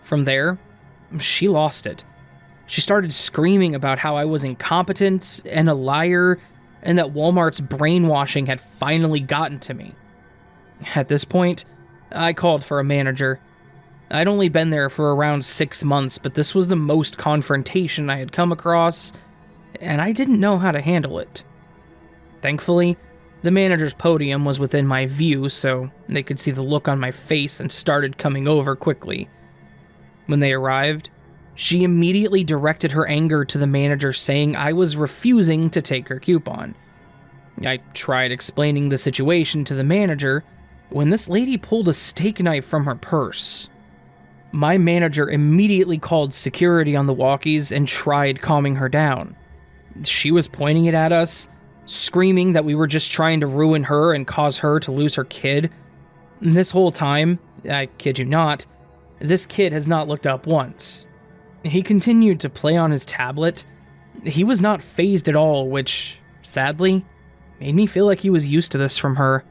From there, she lost it. She started screaming about how I was incompetent and a liar, and that Walmart's brainwashing had finally gotten to me. At this point, I called for a manager. I'd only been there for around 6 months, but this was the most confrontation I had come across, and I didn't know how to handle it. Thankfully, the manager's podium was within my view, so they could see the look on my face and started coming over quickly. When they arrived, she immediately directed her anger to the manager, saying I was refusing to take her coupon. I tried explaining the situation to the manager when this lady pulled a steak knife from her purse. My manager immediately called security on the walkies and tried calming her down. She was pointing it at us, screaming that we were just trying to ruin her and cause her to lose her kid. And this whole time, I kid you not, this kid has not looked up once. He continued to play on his tablet. He was not fazed at all, which, sadly, made me feel like he was used to this from her.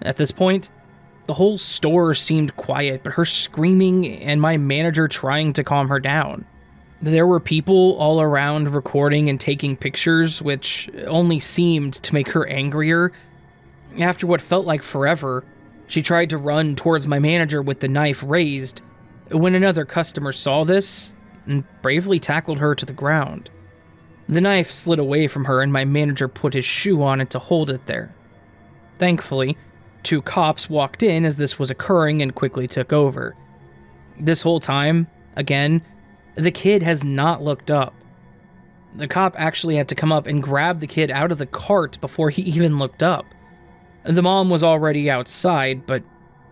At this point, the whole store seemed quiet, but her screaming and my manager trying to calm her down. There were people all around recording and taking pictures, which only seemed to make her angrier. After what felt like forever, she tried to run towards my manager with the knife raised, when another customer saw this and bravely tackled her to the ground. The knife slid away from her and my manager put his shoe on it to hold it there. Thankfully, 2 cops walked in as this was occurring and quickly took over. This whole time, again, the kid has not looked up. The cop actually had to come up and grab the kid out of the cart before he even looked up. The mom was already outside, but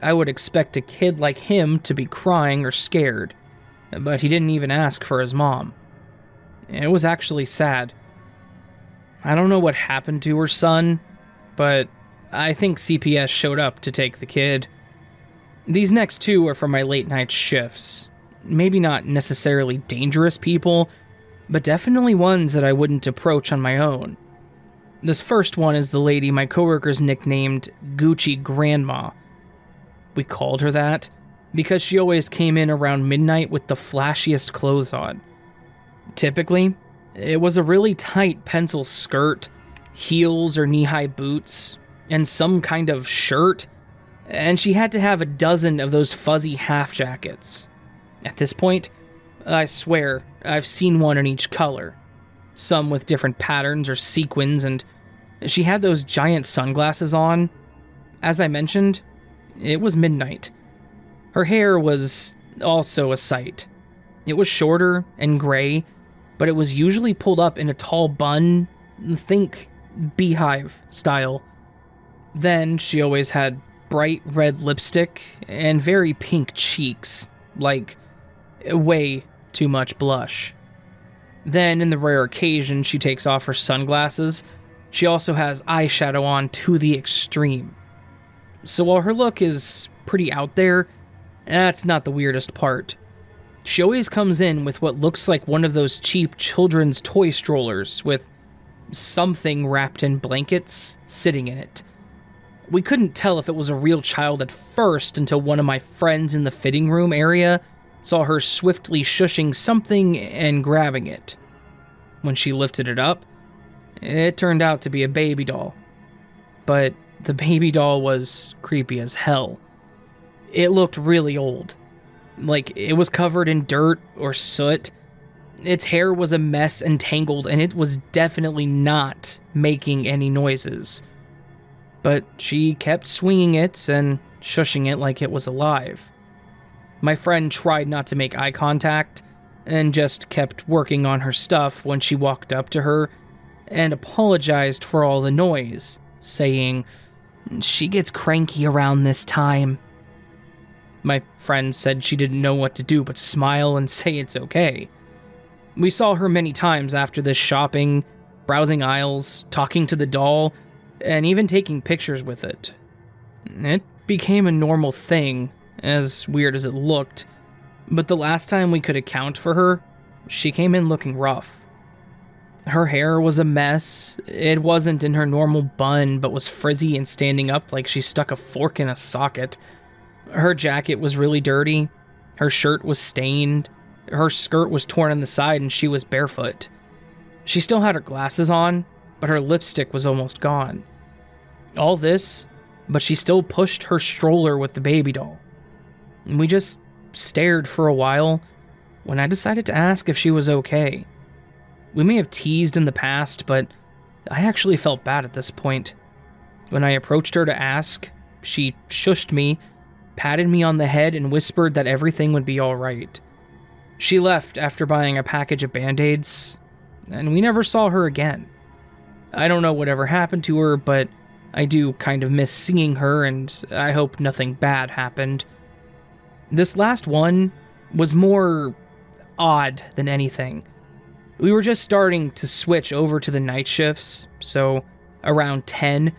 I would expect a kid like him to be crying or scared. But he didn't even ask for his mom. It was actually sad. I don't know what happened to her son, but I think CPS showed up to take the kid. These next 2 are from my late night shifts. Maybe not necessarily dangerous people, but definitely ones that I wouldn't approach on my own. This first one is the lady my coworkers nicknamed Gucci Grandma. We called her that because she always came in around midnight with the flashiest clothes on. Typically, it was a really tight pencil skirt, heels or knee-high boots, and some kind of shirt, and she had to have a dozen of those fuzzy half jackets. At this point, I swear I've seen one in each color, some with different patterns or sequins, and she had those giant sunglasses on. As I mentioned, it was midnight. Her hair was also a sight. It was shorter and gray, but it was usually pulled up in a tall bun, think beehive style. Then she always had bright red lipstick and very pink cheeks, like way too much blush. Then, in the rare occasion she takes off her sunglasses, she also has eyeshadow on to the extreme. So while her look is pretty out there, that's not the weirdest part. She always comes in with what looks like one of those cheap children's toy strollers with something wrapped in blankets sitting in it. We couldn't tell if it was a real child at first until one of my friends in the fitting room area saw her swiftly shushing something and grabbing it. When she lifted it up, it turned out to be a baby doll. But the baby doll was creepy as hell. It looked really old. Like it was covered in dirt or soot. Its hair was a mess and tangled, and it was definitely not making any noises. But she kept swinging it and shushing it like it was alive. My friend tried not to make eye contact and just kept working on her stuff when she walked up to her and apologized for all the noise, saying, "She gets cranky around this time." My friend said she didn't know what to do but smile and say it's okay. We saw her many times after this, shopping, browsing aisles, talking to the doll, and even taking pictures with it. It became a normal thing, as weird as it looked, but the last time we could account for her, she came in looking rough. Her hair was a mess. It wasn't in her normal bun, but was frizzy and standing up like she stuck a fork in a socket. Her jacket was really dirty. Her shirt was stained. Her skirt was torn on the side and she was barefoot. She still had her glasses on, but her lipstick was almost gone. All this, but she still pushed her stroller with the baby doll. And we just stared for a while when I decided to ask if she was okay. We may have teased in the past, but I actually felt bad at this point. When I approached her to ask, she shushed me, patted me on the head, and whispered that everything would be alright. She left after buying a package of Band-Aids, and we never saw her again. I don't know whatever happened to her, but I do kind of miss seeing her, and I hope nothing bad happened. This last one was more odd than anything. We were just starting to switch over to the night shifts, so around 10,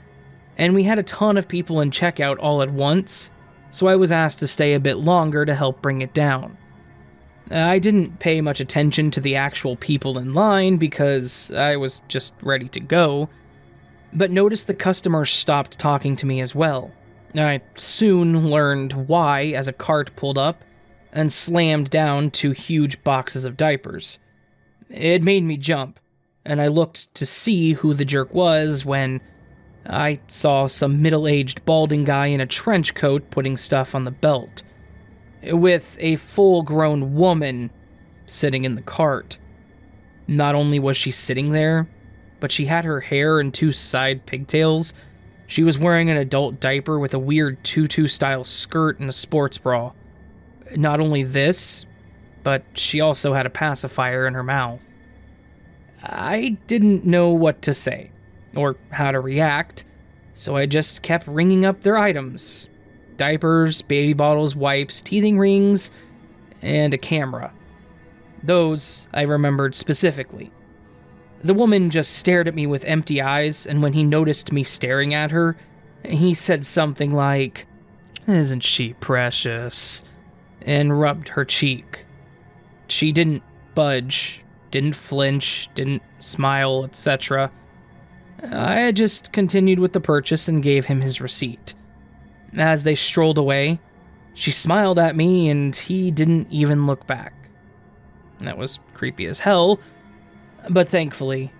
and we had a ton of people in checkout all at once, so I was asked to stay a bit longer to help bring it down. I didn't pay much attention to the actual people in line because I was just ready to go, but noticed the customers stopped talking to me as well. I soon learned why as a cart pulled up and slammed down 2 huge boxes of diapers. It made me jump, and I looked to see who the jerk was when I saw some middle-aged balding guy in a trench coat putting stuff on the belt, with a full-grown woman sitting in the cart. Not only was she sitting there, but she had her hair in 2 side pigtails. She was wearing an adult diaper with a weird tutu-style skirt and a sports bra. Not only this, but she also had a pacifier in her mouth. I didn't know what to say, or how to react, so I just kept ringing up their items. Diapers, baby bottles, wipes, teething rings, and a camera. Those I remembered specifically. The woman just stared at me with empty eyes, and when he noticed me staring at her, he said something like, "Isn't she precious?" and rubbed her cheek. She didn't budge, didn't flinch, didn't smile, etc. I just continued with the purchase and gave him his receipt. As they strolled away, she smiled at me and he didn't even look back. That was creepy as hell, but thankfully,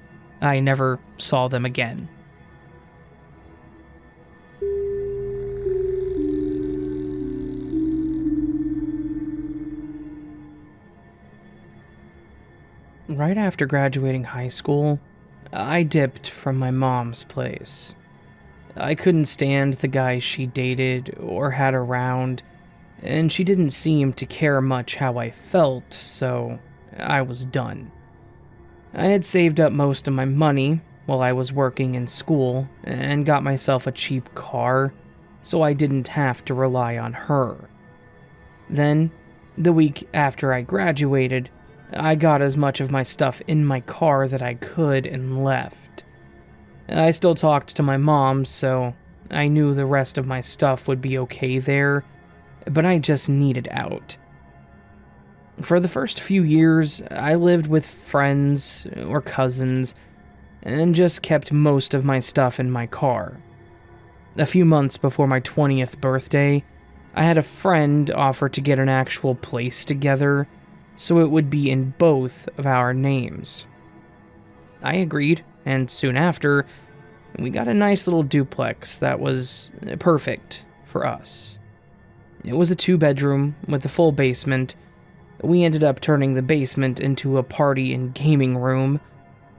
I never saw them again. Right after graduating high school, I dipped from my mom's place. I couldn't stand the guys she dated or had around, and she didn't seem to care much how I felt, so I was done. I had saved up most of my money while I was working in school and got myself a cheap car, so I didn't have to rely on her. Then, the week after I graduated, I got as much of my stuff in my car that I could and left. I still talked to my mom, so I knew the rest of my stuff would be okay there, but I just needed out. For the first few years, I lived with friends or cousins and just kept most of my stuff in my car. A few months before my 20th birthday, I had a friend offer to get an actual place together so it would be in both of our names. I agreed, and soon after, we got a nice little duplex that was perfect for us. It was a 2-bedroom with a full basement. We ended up turning the basement into a party and gaming room.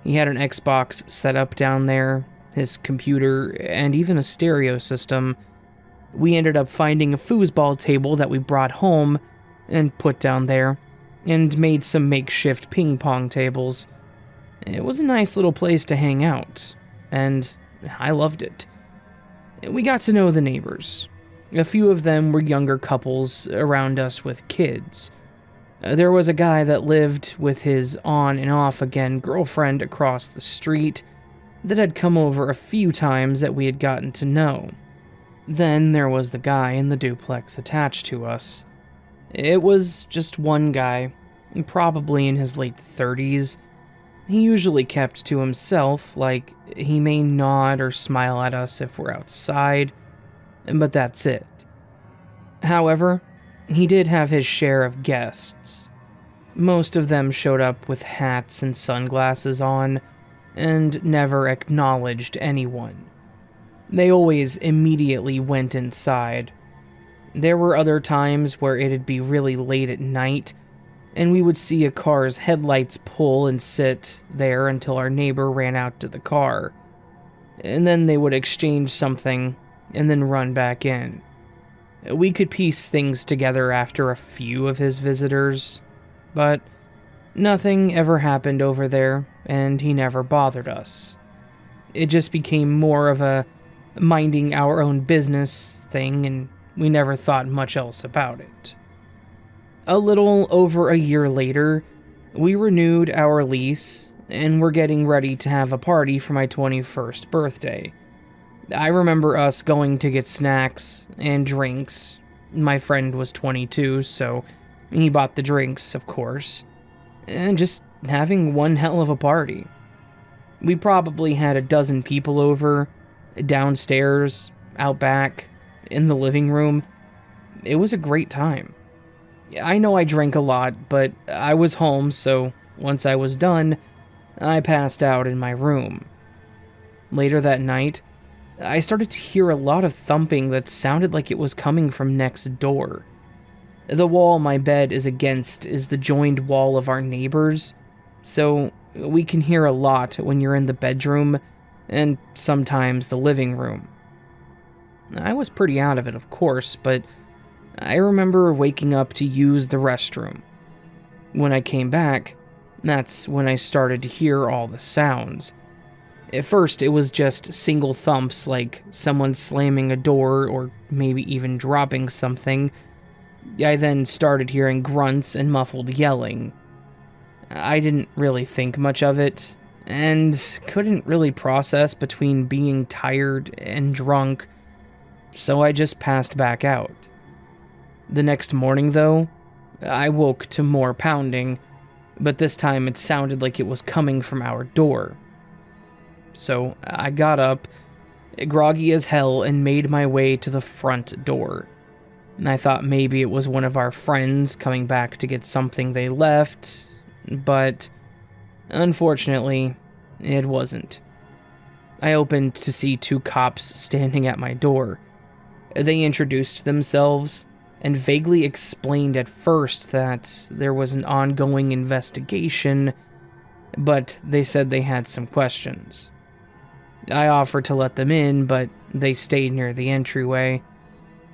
He had an Xbox set up down there, his computer, and even a stereo system. We ended up finding a foosball table that we brought home and put down there, and made some makeshift ping pong tables. It was a nice little place to hang out, and I loved it. We got to know the neighbors. A few of them were younger couples around us with kids. There was a guy that lived with his on and off again girlfriend across the street that had come over a few times that we had gotten to know. Then there was the guy in the duplex attached to us. It was just one guy, probably in his late 30s. He usually kept to himself, like he may nod or smile at us if we're outside, but that's it. However, he did have his share of guests. Most of them showed up with hats and sunglasses on, and never acknowledged anyone. They always immediately went inside. There were other times where it'd be really late at night, and we would see a car's headlights pull and sit there until our neighbor ran out to the car. And then they would exchange something, and then run back in. We could piece things together after a few of his visitors, but nothing ever happened over there, and he never bothered us. It just became more of a minding our own business thing, and we never thought much else about it. A little over a year later, we renewed our lease, and were getting ready to have a party for my 21st birthday. I remember us going to get snacks and drinks. My friend was 22, so he bought the drinks, of course, and just having one hell of a party. We probably had a dozen people over, downstairs, out back, in the living room. It was a great time. I know I drank a lot, but I was home, so once I was done, I passed out in my room. Later that night, I started to hear a lot of thumping that sounded like it was coming from next door. The wall my bed is against is the joined wall of our neighbors, so we can hear a lot when you're in the bedroom, and sometimes the living room. I was pretty out of it, of course, but I remember waking up to use the restroom. When I came back, that's when I started to hear all the sounds. At first, it was just single thumps like someone slamming a door or maybe even dropping something. I then started hearing grunts and muffled yelling. I didn't really think much of it, and couldn't really process between being tired and drunk, so I just passed back out. The next morning, though, I woke to more pounding, but this time it sounded like it was coming from our door. So I got up, groggy as hell, and made my way to the front door. I thought maybe it was one of our friends coming back to get something they left, but unfortunately, it wasn't. I opened to see 2 cops standing at my door. They introduced themselves and vaguely explained at first that there was an ongoing investigation, but they said they had some questions. I offered to let them in, but they stayed near the entryway.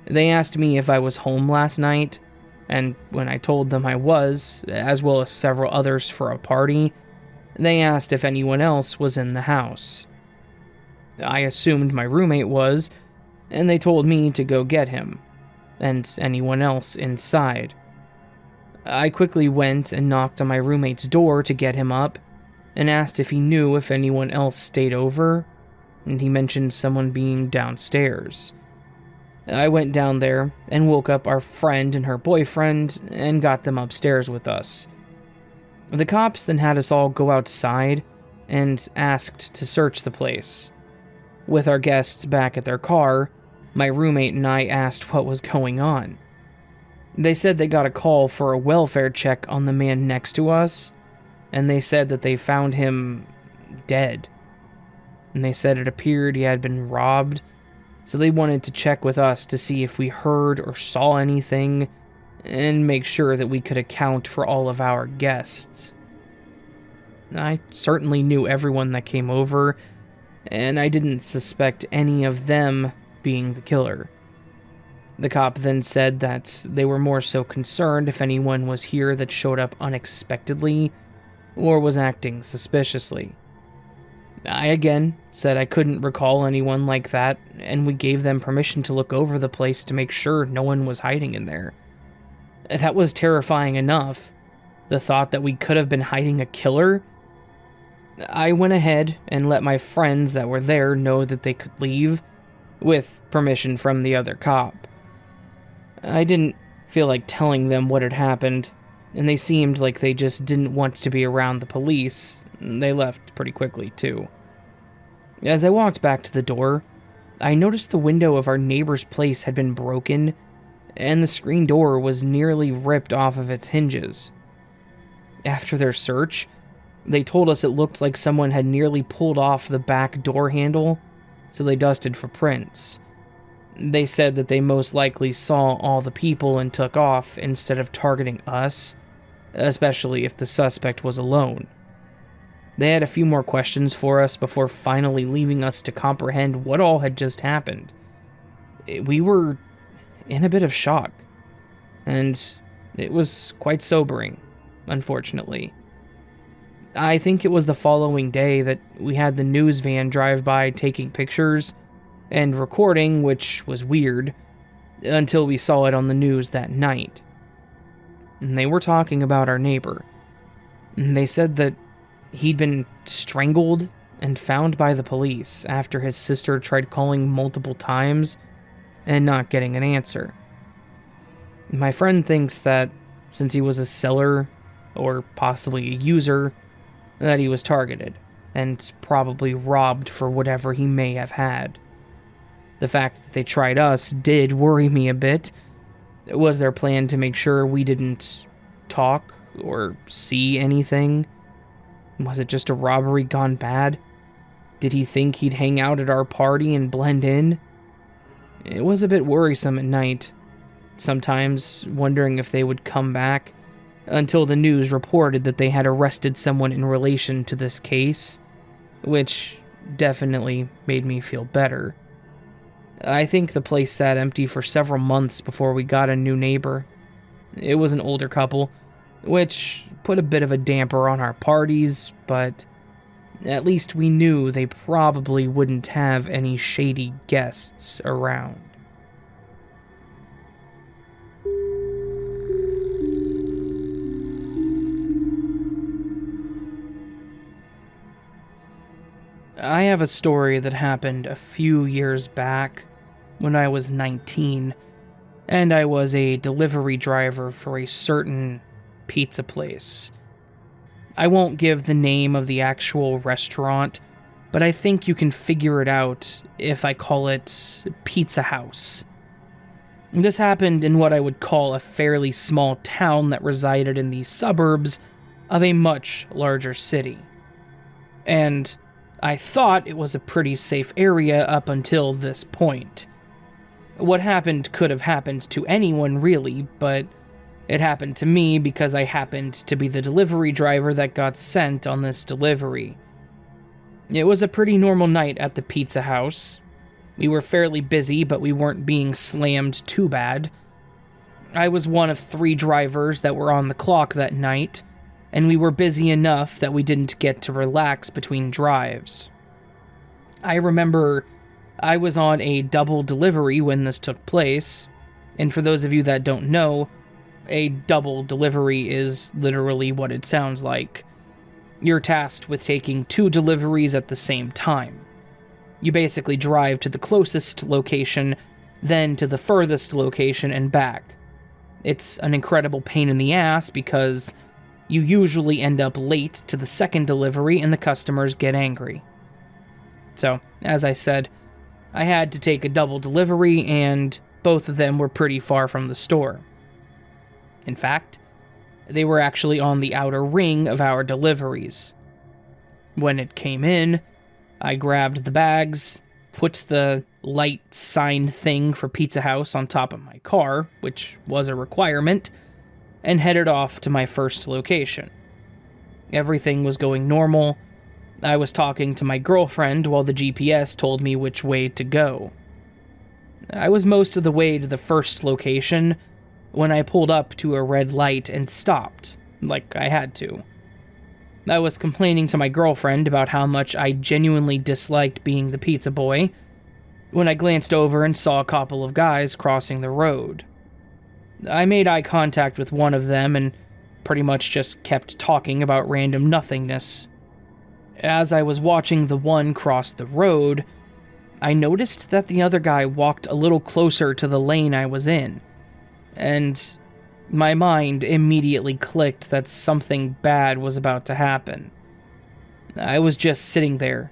They asked me if I was home last night, and when I told them I was, as well as several others for a party, they asked if anyone else was in the house. I assumed my roommate was, and they told me to go get him, and anyone else inside. I quickly went and knocked on my roommate's door to get him up, and asked if he knew if anyone else stayed over, and he mentioned someone being downstairs. I went down there and woke up our friend and her boyfriend and got them upstairs with us. The cops then had us all go outside and asked to search the place. With our guests back at their car, my roommate and I asked what was going on. They said they got a call for a welfare check on the man next to us, and they said that they found him dead. And they said it appeared he had been robbed, so they wanted to check with us to see if we heard or saw anything, and make sure that we could account for all of our guests. I certainly knew everyone that came over, and I didn't suspect any of them being the killer. The cop then said that they were more so concerned if anyone was here that showed up unexpectedly or was acting suspiciously. I again said I couldn't recall anyone like that, and we gave them permission to look over the place to make sure no one was hiding in there. That was terrifying enough. The thought that we could have been hiding a killer. I went ahead and let my friends that were there know that they could leave, with permission from the other cop. I didn't feel like telling them what had happened, and they seemed like they just didn't want to be around the police. They left pretty quickly, too. As I walked back to the door, I noticed the window of our neighbor's place had been broken, and the screen door was nearly ripped off of its hinges. After their search, they told us it looked like someone had nearly pulled off the back door handle, so they dusted for prints. They said that they most likely saw all the people and took off instead of targeting us, especially if the suspect was alone. They had a few more questions for us before finally leaving us to comprehend what all had just happened. We were in a bit of shock, and it was quite sobering, unfortunately. I think it was the following day that we had the news van drive by taking pictures and recording, which was weird, until we saw it on the news that night. And they were talking about our neighbor. And they said that he'd been strangled and found by the police after his sister tried calling multiple times and not getting an answer. My friend thinks that since he was a seller, or possibly a user, that he was targeted and probably robbed for whatever he may have had. The fact that they tried us did worry me a bit. Was their plan to make sure we didn't talk or see anything? Was it just a robbery gone bad? Did he think he'd hang out at our party and blend in? It was a bit worrisome at night, sometimes wondering if they would come back, until the news reported that they had arrested someone in relation to this case, which definitely made me feel better. I think the place sat empty for several months before we got a new neighbor. It was an older couple, which put a bit of a damper on our parties, but at least we knew they probably wouldn't have any shady guests around. I have a story that happened a few years back when I was 19, and I was a delivery driver for a certain pizza place. I won't give the name of the actual restaurant, but I think you can figure it out if I call it Pizza House. This happened in what I would call a fairly small town that resided in the suburbs of a much larger city. And I thought it was a pretty safe area up until this point. What happened could have happened to anyone, really, but it happened to me because I happened to be the delivery driver that got sent on this delivery. It was a pretty normal night at the Pizza House. We were fairly busy, but we weren't being slammed too bad. I was one of 3 drivers that were on the clock that night, and we were busy enough that we didn't get to relax between drives. I remember I was on a double delivery when this took place, and for those of you that don't know, a double delivery is literally what it sounds like. You're tasked with taking 2 deliveries at the same time. You basically drive to the closest location then to the furthest location and back. It's an incredible pain in the ass because you usually end up late to the second delivery and the customers get angry. So, as I said, I had to take a double delivery and both of them were pretty far from the store. In fact, they were actually on the outer ring of our deliveries. When it came in, I grabbed the bags, put the light sign thing for Pizza House on top of my car, which was a requirement, and headed off to my first location. Everything was going normal. I was talking to my girlfriend while the GPS told me which way to go. I was most of the way to the first location when I pulled up to a red light and stopped, like I had to. I was complaining to my girlfriend about how much I genuinely disliked being the pizza boy when I glanced over and saw a couple of guys crossing the road. I made eye contact with one of them and pretty much just kept talking about random nothingness. As I was watching the one cross the road, I noticed that the other guy walked a little closer to the lane I was in, and my mind immediately clicked that something bad was about to happen. I was just sitting there,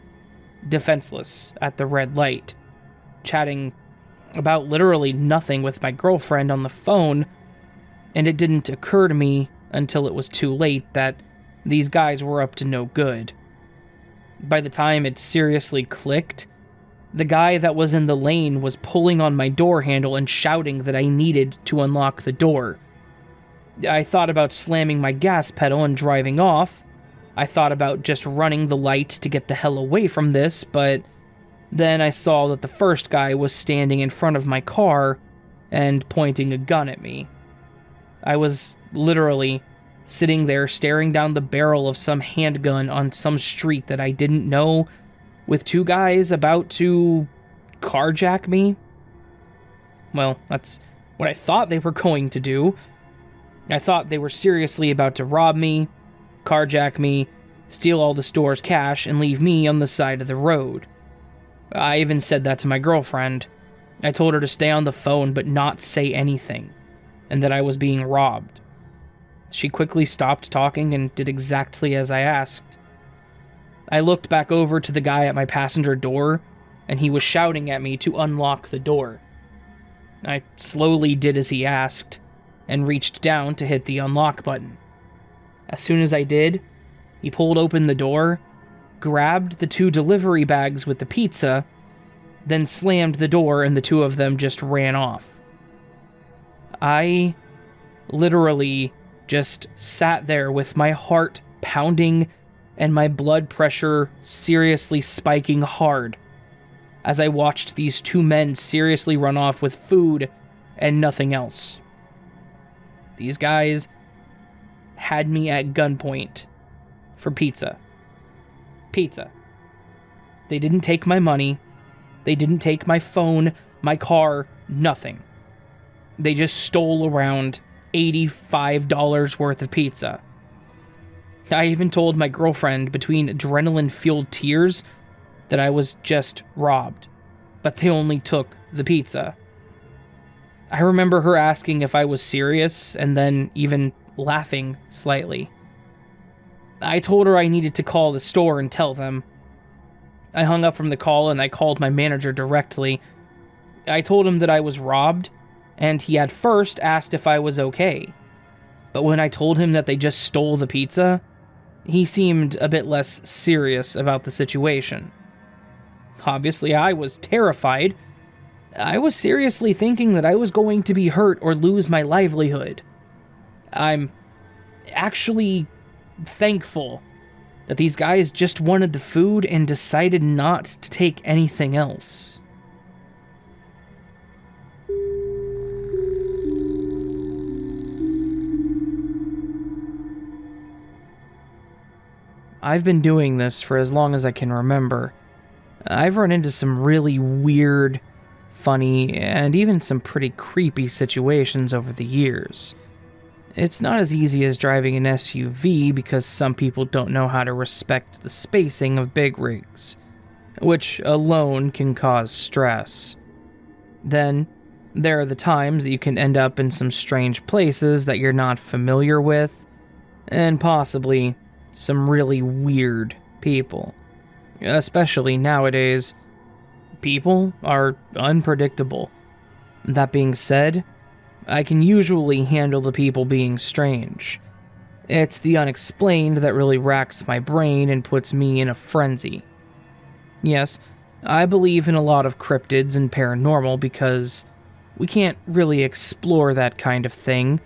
defenseless at the red light, chatting about literally nothing with my girlfriend on the phone, and it didn't occur to me until it was too late that these guys were up to no good. By the time it seriously clicked, the guy that was in the lane was pulling on my door handle and shouting that I needed to unlock the door. I thought about slamming my gas pedal and driving off. I thought about just running the light to get the hell away from this, but then I saw that the first guy was standing in front of my car and pointing a gun at me. I was literally sitting there staring down the barrel of some handgun on some street that I didn't know, with two guys about to carjack me. Well, that's what I thought they were going to do. I thought they were seriously about to rob me, carjack me, steal all the store's cash, and leave me on the side of the road. I even said that to my girlfriend. I told her to stay on the phone but not say anything, and that I was being robbed. She quickly stopped talking and did exactly as I asked. I looked back over to the guy at my passenger door, and he was shouting at me to unlock the door. I slowly did as he asked, and reached down to hit the unlock button. As soon as I did, he pulled open the door, grabbed the 2 delivery bags with the pizza, then slammed the door and the 2 of them just ran off. I literally just sat there with my heart pounding and my blood pressure seriously spiking hard as I watched these 2 men seriously run off with food and nothing else. These guys had me at gunpoint for pizza. Pizza. They didn't take my money. They didn't take my phone, my car, nothing. They just stole around $85 worth of pizza. I even told my girlfriend between adrenaline-fueled tears that I was just robbed, but they only took the pizza. I remember her asking if I was serious and then even laughing slightly. I told her I needed to call the store and tell them. I hung up from the call and I called my manager directly. I told him that I was robbed, and he had first asked if I was okay. But when I told him that they just stole the pizza, he seemed a bit less serious about the situation. Obviously, I was terrified. I was seriously thinking that I was going to be hurt or lose my livelihood. I'm actually thankful that these guys just wanted the food and decided not to take anything else. I've been doing this for as long as I can remember. I've run into some really weird, funny, and even some pretty creepy situations over the years. It's not as easy as driving an SUV because some people don't know how to respect the spacing of big rigs, which alone can cause stress. Then, There are the times that you can end up in some strange places that you're not familiar with, and possibly some really weird people. Especially nowadays, people are unpredictable. That being said, I can usually handle the people being strange. It's the unexplained that really racks my brain and puts me in a frenzy. Yes, I believe in a lot of cryptids and paranormal because we can't really explore that kind of thing,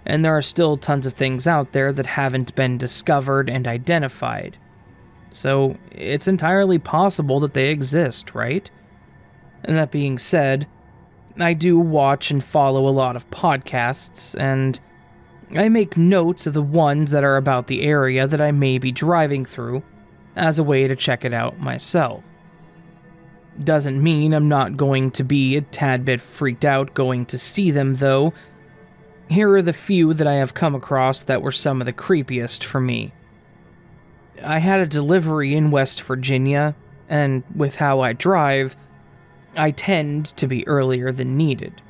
and there are still tons of things out there that haven't been discovered and identified. So it's entirely possible that they exist, right? And that being said, I do watch and follow a lot of podcasts, and I make notes of the ones that are about the area that I may be driving through as a way to check it out myself. Doesn't mean I'm not going to be a tad bit freaked out going to see them, though. Here are the few that I have come across that were some of the creepiest for me. I had a delivery in West Virginia, and with how I drive, I tend to be earlier than needed.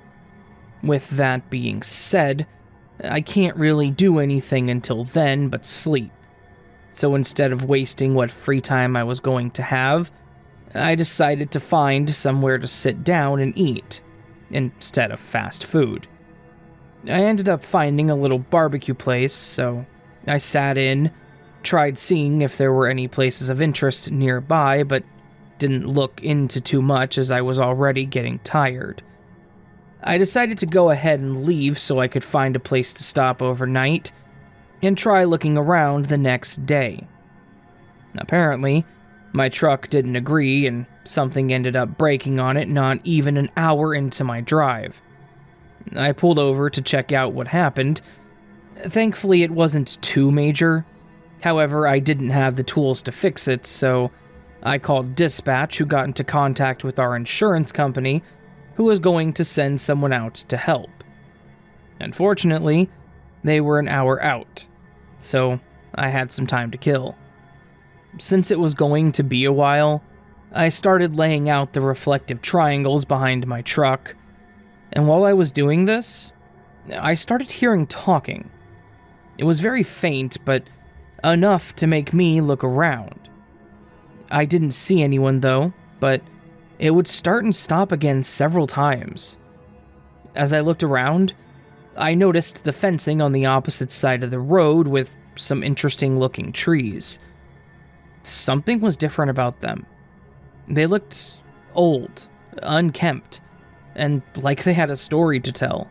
With that being said, I can't really do anything until then but sleep. So instead of wasting what free time I was going to have, I decided to find somewhere to sit down and eat, instead of fast food. I ended up finding a little barbecue place, so I sat in, tried seeing if there were any places of interest nearby, but didn't look into too much as I was already getting tired. I decided to go ahead and leave so I could find a place to stop overnight and try looking around the next day. Apparently, my truck didn't agree and something ended up breaking on it not even an hour into my drive. I pulled over to check out what happened. Thankfully, it wasn't too major. However, I didn't have the tools to fix it, so I called dispatch, who got into contact with our insurance company, who was going to send someone out to help. Unfortunately, they were an hour out, so I had some time to kill. Since it was going to be a while, I started laying out the reflective triangles behind my truck, and while I was doing this, I started hearing talking. It was very faint, but enough to make me look around. I didn't see anyone though, but it would start and stop again several times. As I looked around, I noticed the fencing on the opposite side of the road with some interesting looking trees. Something was different about them. They looked old, unkempt, and like they had a story to tell.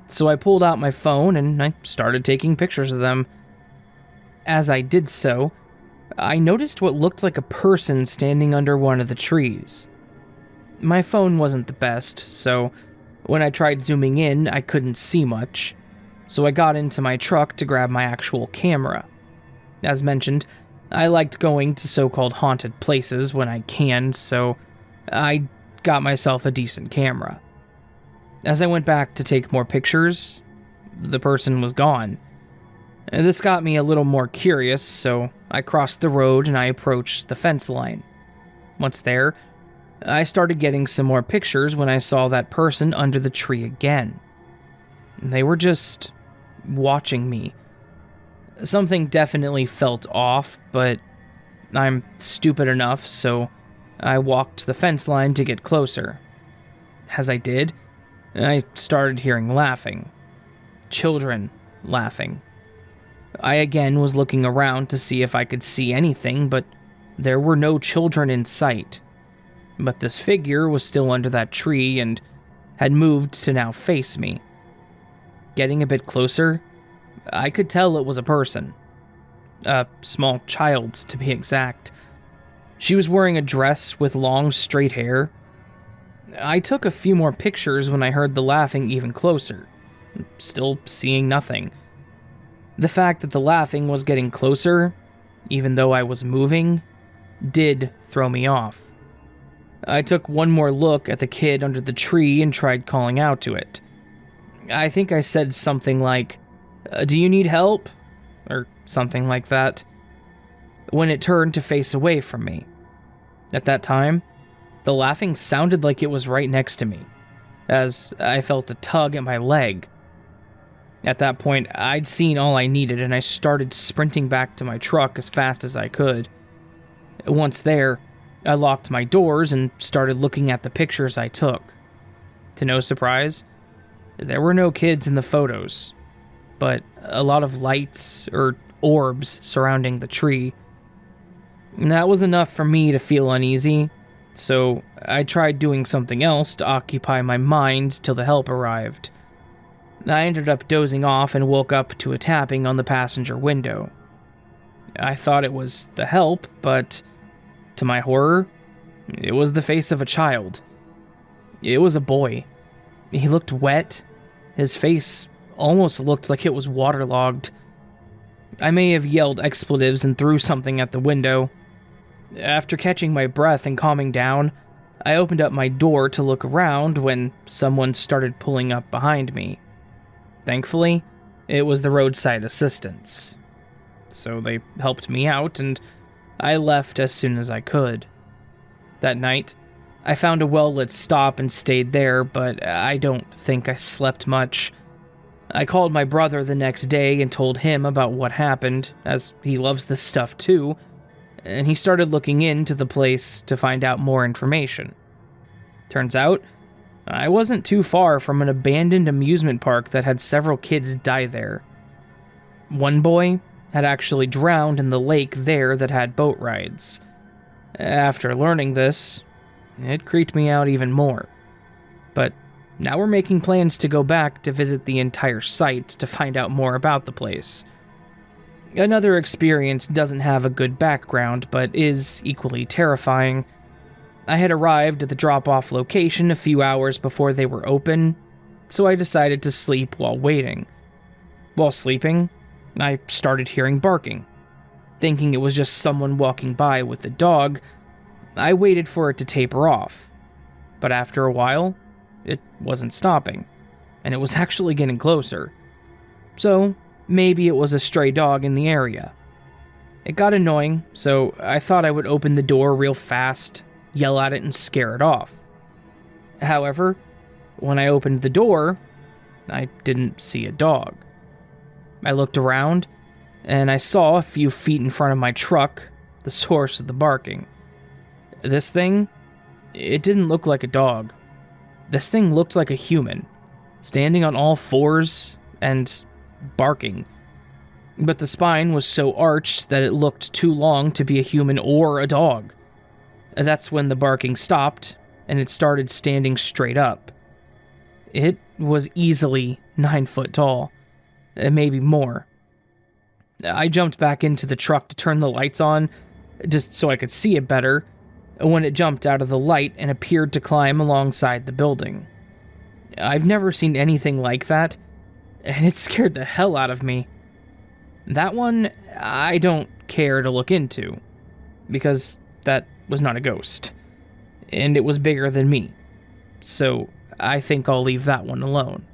So I pulled out my phone and I started taking pictures of them. As I did so, I noticed what looked like a person standing under one of the trees. My phone wasn't the best, so when I tried zooming in, I couldn't see much, so I got into my truck to grab my actual camera. As mentioned, I liked going to so-called haunted places when I can, so I got myself a decent camera. As I went back to take more pictures, the person was gone. This got me a little more curious, so I crossed the road and I approached the fence line. Once there, I started getting some more pictures when I saw that person under the tree again. They were just watching me. Something definitely felt off, but I'm stupid enough, so I walked the fence line to get closer. As I did, I started hearing laughing. Children laughing. I again was looking around to see if I could see anything, but there were no children in sight. But this figure was still under that tree and had moved to now face me. Getting a bit closer, I could tell it was a person. A small child, to be exact. She was wearing a dress with long, straight hair. I took a few more pictures when I heard the laughing even closer, still seeing nothing. The fact that the laughing was getting closer, even though I was moving, did throw me off. I took one more look at the kid under the tree and tried calling out to it. I think I said something like, "Do you need help?" or something like that, when it turned to face away from me. At that time, the laughing sounded like it was right next to me, as I felt a tug at my leg. At that point, I'd seen all I needed, and I started sprinting back to my truck as fast as I could. Once there, I locked my doors and started looking at the pictures I took. To no surprise, there were no kids in the photos, but a lot of lights or orbs surrounding the tree. And that was enough for me to feel uneasy, so I tried doing something else to occupy my mind till the help arrived. I ended up dozing off and woke up to a tapping on the passenger window. I thought it was the help, but to my horror, it was the face of a child. It was a boy. He looked wet. His face almost looked like it was waterlogged. I may have yelled expletives and threw something at the window. After catching my breath and calming down, I opened up my door to look around when someone started pulling up behind me. Thankfully, it was the roadside assistants. So they helped me out, and I left as soon as I could. That night, I found a well-lit stop and stayed there, but I don't think I slept much. I called my brother the next day and told him about what happened, as he loves this stuff too, and he started looking into the place to find out more information. Turns out, I wasn't too far from an abandoned amusement park that had several kids die there. One boy had actually drowned in the lake there that had boat rides. After learning this, it creeped me out even more. But now we're making plans to go back to visit the entire site to find out more about the place. Another experience doesn't have a good background, but is equally terrifying. I had arrived at the drop-off location a few hours before they were open, so I decided to sleep while waiting. While sleeping, I started hearing barking. Thinking it was just someone walking by with a dog, I waited for it to taper off. But after a while, it wasn't stopping, and it was actually getting closer. So, maybe it was a stray dog in the area. It got annoying, so I thought I would open the door real fast, yell at it, and scare it off. However, when I opened the door, I didn't see a dog. I looked around, and I saw a few feet in front of my truck the source of the barking. This thing, it didn't look like a dog. This thing looked like a human, standing on all fours and barking. But the spine was so arched that it looked too long to be a human or a dog. That's when the barking stopped, and it started standing straight up. It was easily 9 foot tall, maybe more. I jumped back into the truck to turn the lights on, just so I could see it better, when it jumped out of the light and appeared to climb alongside the building. I've never seen anything like that, and it scared the hell out of me. That one, I don't care to look into, because that was not a ghost, and it was bigger than me, so I think I'll leave that one alone.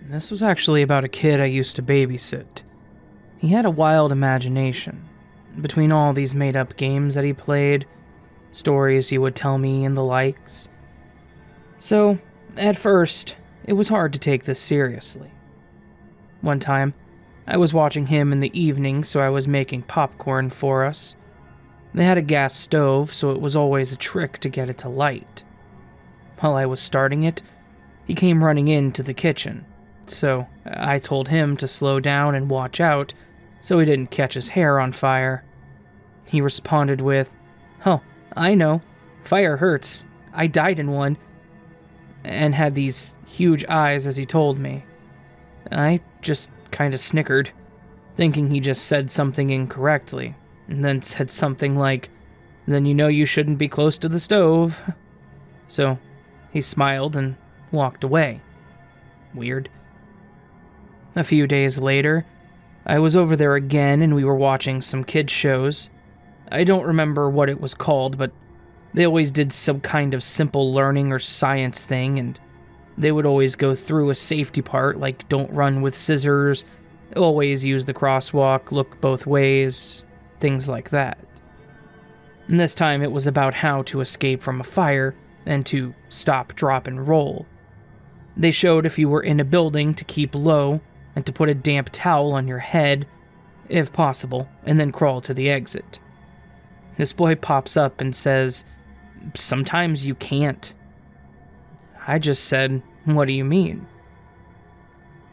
This was actually about a kid I used to babysit. He had a wild imagination. Between all these made-up games that he played, stories he would tell me, and the likes. So, at first, it was hard to take this seriously. One time, I was watching him in the evening, so I was making popcorn for us. They had a gas stove, so it was always a trick to get it to light. While I was starting it, he came running into the kitchen, so I told him to slow down and watch out so he didn't catch his hair on fire. He responded with, "Oh, I know. Fire hurts. I died in one," and had these huge eyes as he told me. I just kinda snickered, thinking he just said something incorrectly, and then said something like, "Then you know you shouldn't be close to the stove." So he smiled and walked away. Weird. A few days later, I was over there again and we were watching some kids' shows. I don't remember what it was called, but they always did some kind of simple learning or science thing, and they would always go through a safety part like don't run with scissors, Always use the crosswalk, look both ways, things like that. And this time it was about how to escape from a fire and to stop, drop, and roll. They showed if you were in a building to keep low and to put a damp towel on your head, if possible, and then crawl to the exit. This boy pops up and says, "Sometimes you can't." I just said, "What do you mean?"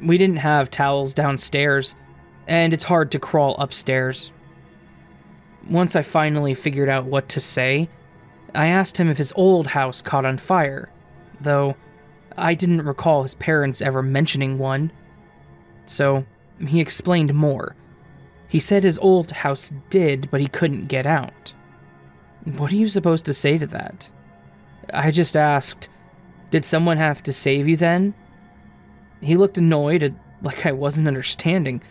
We didn't have towels downstairs, and it's hard to crawl upstairs. Once I finally figured out what to say, I asked him if his old house caught on fire, though I didn't recall his parents ever mentioning one. So he explained more. He said his old house did, but he couldn't get out. What are you supposed to say to that? I just asked, "Did someone have to save you then?" He looked annoyed, like I wasn't understanding,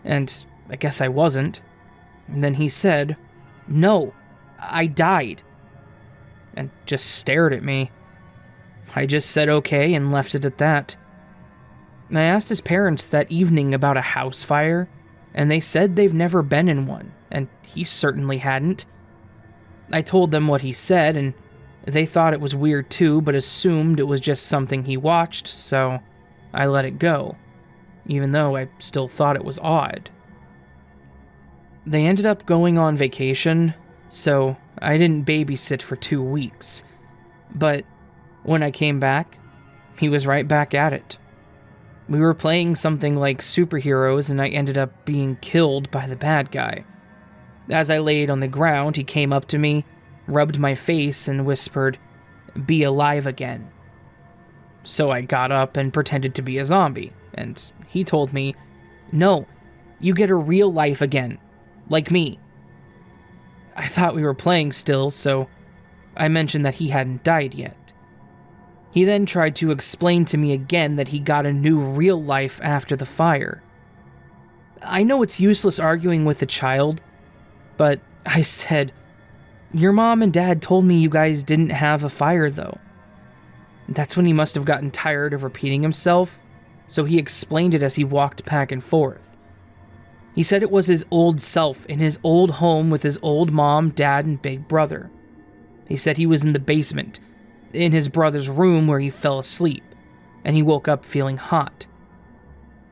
and I guess I wasn't. And then he said, "No, I died," and just stared at me. I just said okay and left it at that. I asked his parents that evening about a house fire, and they said they've never been in one, and he certainly hadn't. I told them what he said, and they thought it was weird too, but assumed it was just something he watched, so I let it go, even though I still thought it was odd. They ended up going on vacation, so I didn't babysit for 2 weeks. But when I came back, he was right back at it. We were playing something like superheroes, and I ended up being killed by the bad guy. As I laid on the ground, he came up to me, rubbed my face, and whispered, "Be alive again." So I got up and pretended to be a zombie, and he told me, "No, you get a real life again, like me." I thought we were playing still, so I mentioned that he hadn't died yet. He then tried to explain to me again that he got a new real life after the fire. I know it's useless arguing with a child, but I said, "Your mom and dad told me you guys didn't have a fire though." That's when he must have gotten tired of repeating himself, so he explained it as he walked back and forth. He said it was his old self in his old home with his old mom, dad, and big brother. He said he was in the basement, in his brother's room where he fell asleep, and he woke up feeling hot.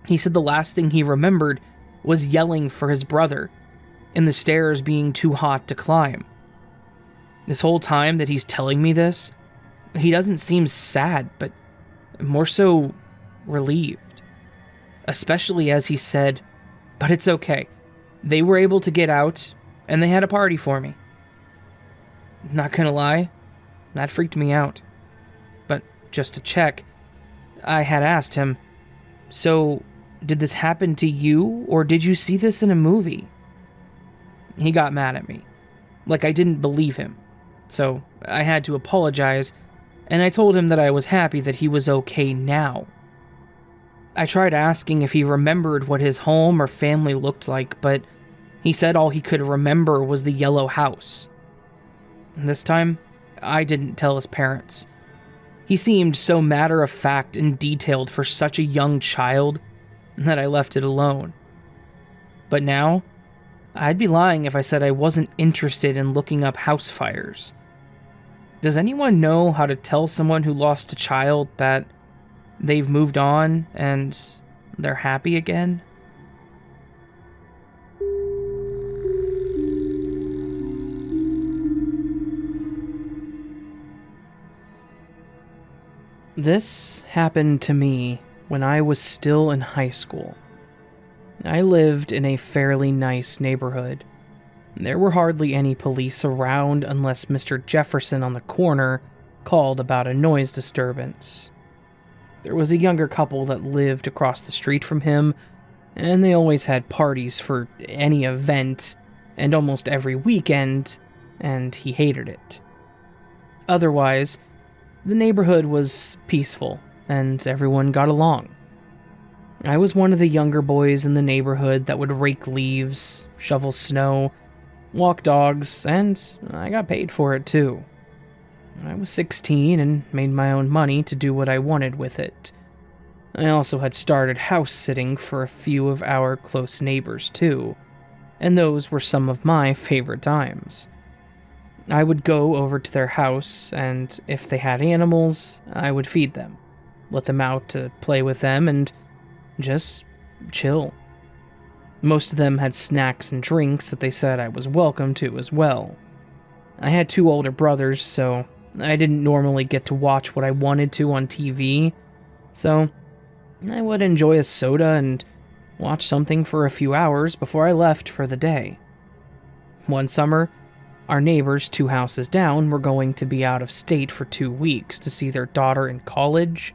He said the last thing he remembered was yelling for his brother, and the stairs being too hot to climb. This whole time that he's telling me this, he doesn't seem sad, but more so relieved. Especially as he said, "But it's okay. They were able to get out, and they had a party for me." Not gonna lie, that freaked me out. But just to check, I had asked him, "So, did this happen to you, or did you see this in a movie?" He got mad at me, like I didn't believe him, so I had to apologize, and I told him that I was happy that he was okay now. I tried asking if he remembered what his home or family looked like, but he said all he could remember was the yellow house. And this time, I didn't tell his parents. He seemed so matter-of-fact and detailed for such a young child that I left it alone. But now, I'd be lying if I said I wasn't interested in looking up house fires. Does anyone know how to tell someone who lost a child that they've moved on and they're happy again? This happened to me when I was still in high school. I lived in a fairly nice neighborhood. There were hardly any police around unless Mr. Jefferson on the corner called about a noise disturbance. There was a younger couple that lived across the street from him, and they always had parties for any event, and almost every weekend, and he hated it. Otherwise, the neighborhood was peaceful, and everyone got along. I was one of the younger boys in the neighborhood that would rake leaves, shovel snow, walk dogs, and I got paid for it too. I was 16 and made my own money to do what I wanted with it. I also had started house sitting for a few of our close neighbors too, and those were some of my favorite times. I would go over to their house, and if they had animals, I would feed them, let them out to play with them, and just chill. Most of them had snacks and drinks that they said I was welcome to as well. I had 2 older brothers, so I didn't normally get to watch what I wanted to on TV, so I would enjoy a soda and watch something for a few hours before I left for the day. One summer, our neighbors 2 houses down were going to be out of state for 2 weeks to see their daughter in college,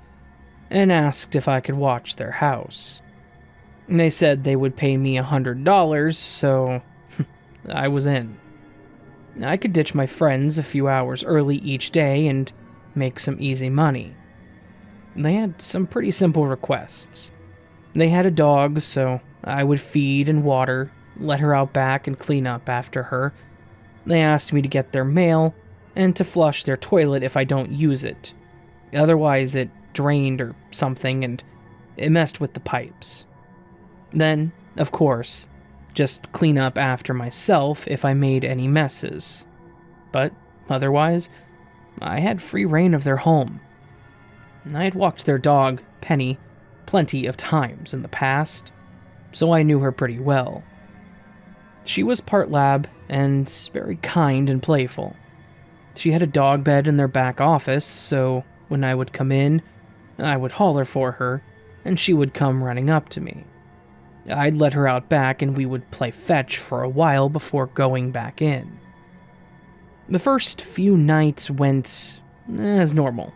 and asked if I could watch their house. They said they would pay me $100, so I was in. I could ditch my friends a few hours early each day and make some easy money. They had some pretty simple requests. They had a dog, so I would feed and water, let her out back and clean up after her. They asked me to get their mail and to flush their toilet if I don't use it. Otherwise, it drained or something and it messed with the pipes. Then, of course, just clean up after myself if I made any messes. But otherwise, I had free reign of their home. I had walked their dog, Penny, plenty of times in the past, so I knew her pretty well. She was part lab and very kind and playful. She had a dog bed in their back office, so when I would come in, I would holler for her, and she would come running up to me. I'd let her out back and we would play fetch for a while before going back in. The first few nights went as normal.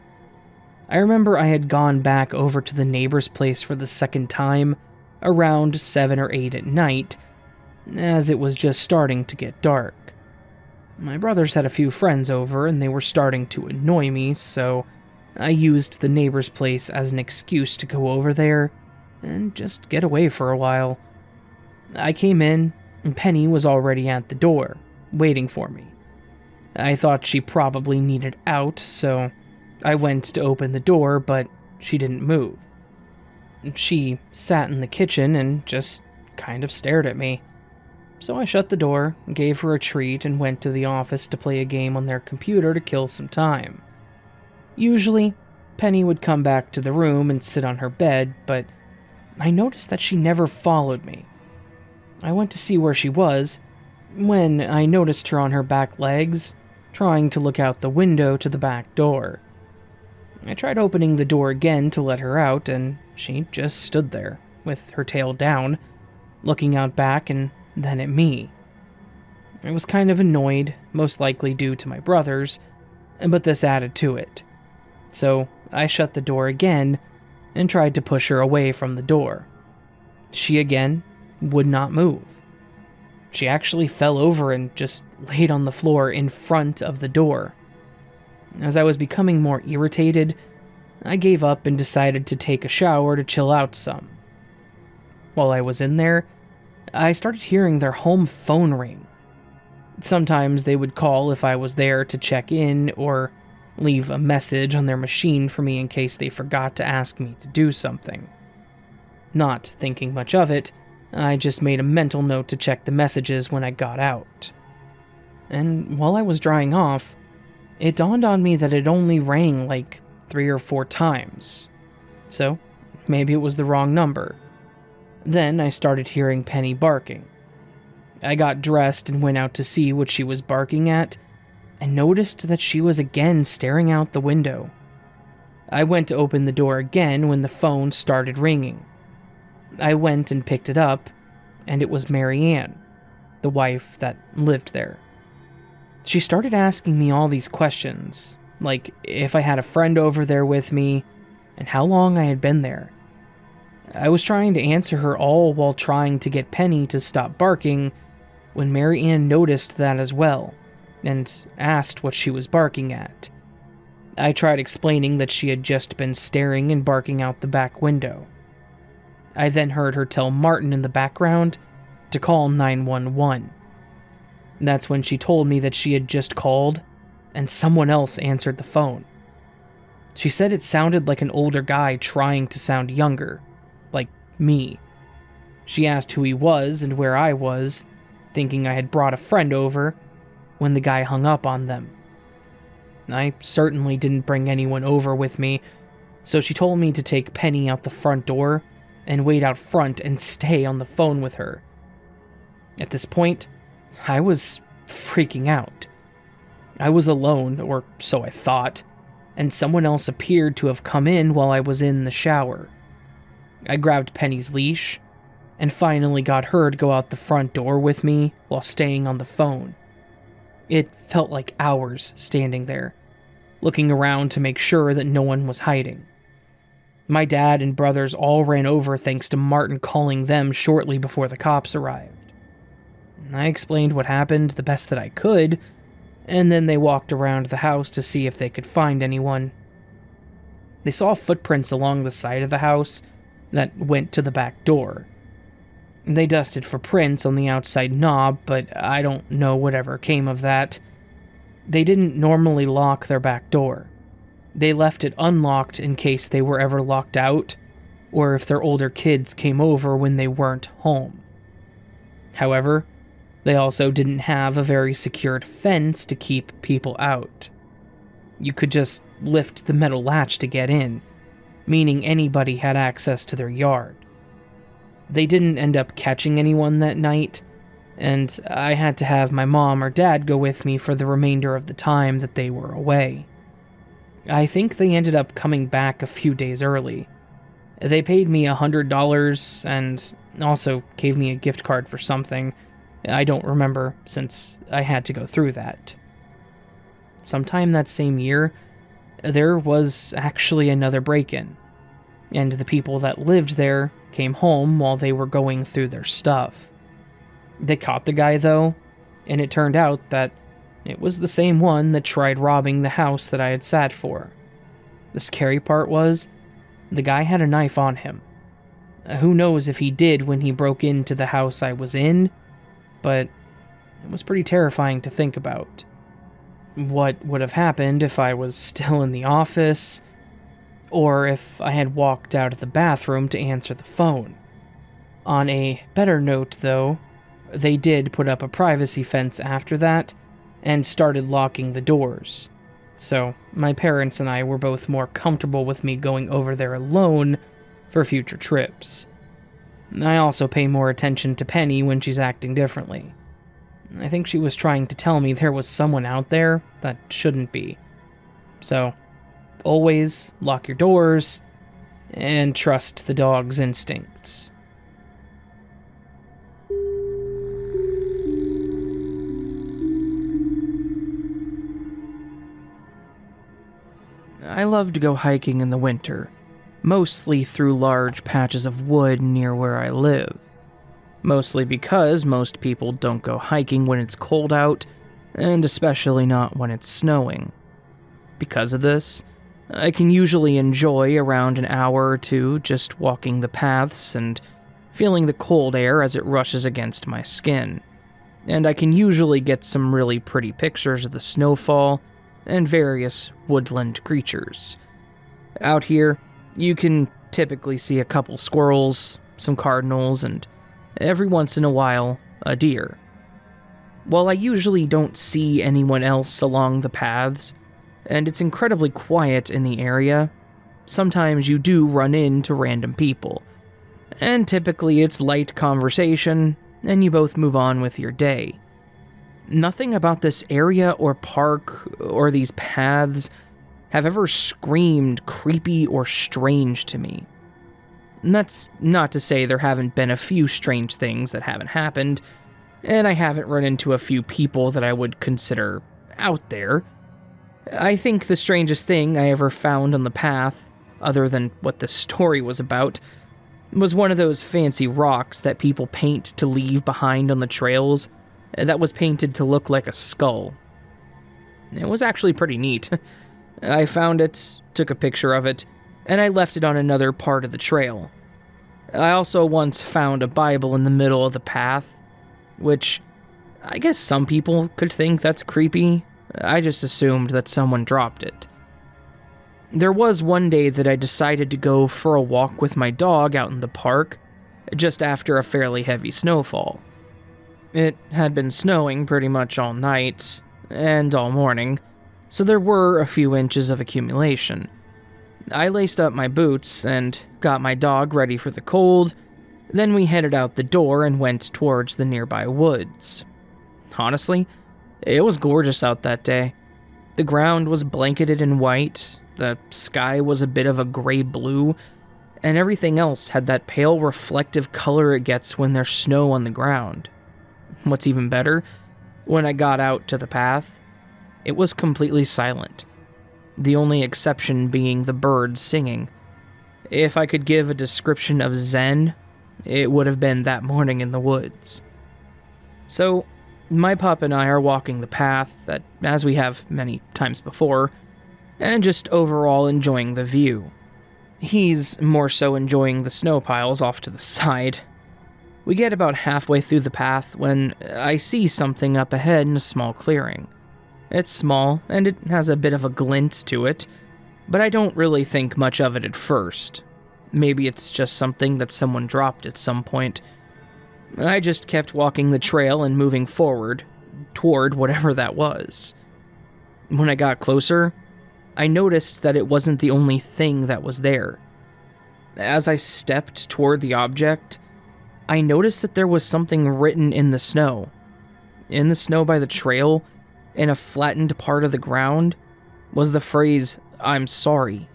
I remember I had gone back over to the neighbor's place for the second time around 7 or 8 at night, as it was just starting to get dark. My brothers had a few friends over and they were starting to annoy me, so I used the neighbor's place as an excuse to go over there and just get away for a while. I came in and Penny was already at the door, waiting for me. I thought she probably needed out, so I went to open the door, but she didn't move. She sat in the kitchen and just kind of stared at me. So I shut the door, gave her a treat, and went to the office to play a game on their computer to kill some time. Usually, Penny would come back to the room and sit on her bed, but I noticed that she never followed me. I went to see where she was, when I noticed her on her back legs, trying to look out the window to the back door. I tried opening the door again to let her out, and she just stood there, with her tail down, looking out back and then at me. I was kind of annoyed, most likely due to my brothers, but this added to it. So I shut the door again and tried to push her away from the door. She again would not move. She actually fell over and just laid on the floor in front of the door. As I was becoming more irritated, I gave up and decided to take a shower to chill out some. While I was in there, I started hearing their home phone ring. Sometimes they would call if I was there to check in or leave a message on their machine for me in case they forgot to ask me to do something. Not thinking much of it, I just made a mental note to check the messages when I got out. And while I was drying off, it dawned on me that it only rang like 3 or 4 times. So, maybe it was the wrong number. Then I started hearing Penny barking. I got dressed and went out to see what she was barking at, and noticed that she was again staring out the window. I went to open the door again when the phone started ringing. I went and picked it up, and it was Mary Ann, the wife that lived there. She started asking me all these questions, like if I had a friend over there with me, and how long I had been there. I was trying to answer her all while trying to get Penny to stop barking, when Mary Ann noticed that as well, and asked what she was barking at. I tried explaining that she had just been staring and barking out the back window. I then heard her tell Martin in the background to call 911. That's when she told me that she had just called, and someone else answered the phone. She said it sounded like an older guy trying to sound younger, like me. She asked who he was and where I was, thinking I had brought a friend over, when the guy hung up on them. I certainly didn't bring anyone over with me, so she told me to take Penny out the front door and wait out front and stay on the phone with her. At this point, I was freaking out. I was alone, or so I thought, and someone else appeared to have come in while I was in the shower. I grabbed Penny's leash and finally got her to go out the front door with me while staying on the phone. It felt like hours standing there, looking around to make sure that no one was hiding. My dad and brothers all ran over thanks to Martin calling them shortly before the cops arrived. I explained what happened the best that I could, and then they walked around the house to see if they could find anyone. They saw footprints along the side of the house that went to the back door. They dusted for prints on the outside knob, but I don't know whatever came of that. They didn't normally lock their back door. They left it unlocked in case they were ever locked out, or if their older kids came over when they weren't home. However, they also didn't have a very secured fence to keep people out. You could just lift the metal latch to get in, meaning anybody had access to their yard. They didn't end up catching anyone that night, and I had to have my mom or dad go with me for the remainder of the time that they were away. I think they ended up coming back a few days early. They paid me $100 and also gave me a gift card for something. I don't remember, since I had to go through that. Sometime that same year, there was actually another break-in, and the people that lived there came home while they were going through their stuff. They caught the guy, though, and it turned out that it was the same one that tried robbing the house that I had sat for. The scary part was, the guy had a knife on him. Who knows if he did when he broke into the house I was in, but it was pretty terrifying to think about. What would have happened if I was still in the office, or if I had walked out of the bathroom to answer the phone. On a better note, though, they did put up a privacy fence after that, and started locking the doors. So, my parents and I were both more comfortable with me going over there alone for future trips. I also pay more attention to Penny when she's acting differently. I think she was trying to tell me there was someone out there that shouldn't be. So, always lock your doors and trust the dog's instincts. I love to go hiking in the winter, mostly through large patches of wood near where I live. Mostly because most people don't go hiking when it's cold out, and especially not when it's snowing. Because of this, I can usually enjoy around an hour or two just walking the paths and feeling the cold air as it rushes against my skin. And I can usually get some really pretty pictures of the snowfall and various woodland creatures. Out here, you can typically see a couple squirrels, some cardinals, and every once in a while, a deer. While I usually don't see anyone else along the paths, and it's incredibly quiet in the area, sometimes you do run into random people, and typically it's light conversation, and you both move on with your day. Nothing about this area or park or these paths have ever screamed creepy or strange to me. And that's not to say there haven't been a few strange things that haven't happened, and I haven't run into a few people that I would consider out there. I think the strangest thing I ever found on the path, other than what the story was about, was one of those fancy rocks that people paint to leave behind on the trails that was painted to look like a skull. It was actually pretty neat. I found it, took a picture of it, and I left it on another part of the trail. I also once found a Bible in the middle of the path, which I guess some people could think that's creepy. I just assumed that someone dropped it. There was one day that I decided to go for a walk with my dog out in the park, just after a fairly heavy snowfall. It had been snowing pretty much all night, and all morning, so there were a few inches of accumulation. I laced up my boots and got my dog ready for the cold, then we headed out the door and went towards the nearby woods. Honestly, it was gorgeous out that day. The ground was blanketed in white, the sky was a bit of a gray-blue, and everything else had that pale reflective color it gets when there's snow on the ground. What's even better, when I got out to the path, it was completely silent, the only exception being the birds singing. If I could give a description of Zen, it would have been that morning in the woods. So, my pup and I are walking the path, as we have many times before, and just overall enjoying the view. He's more so enjoying the snow piles off to the side. We get about halfway through the path when I see something up ahead in a small clearing. It's small, and it has a bit of a glint to it, but I don't really think much of it at first. Maybe it's just something that someone dropped at some point. I just kept walking the trail and moving forward, toward whatever that was. When I got closer, I noticed that it wasn't the only thing that was there. As I stepped toward the object, I noticed that there was something written in the snow. In the snow by the trail, in a flattened part of the ground, was the phrase, "I'm sorry."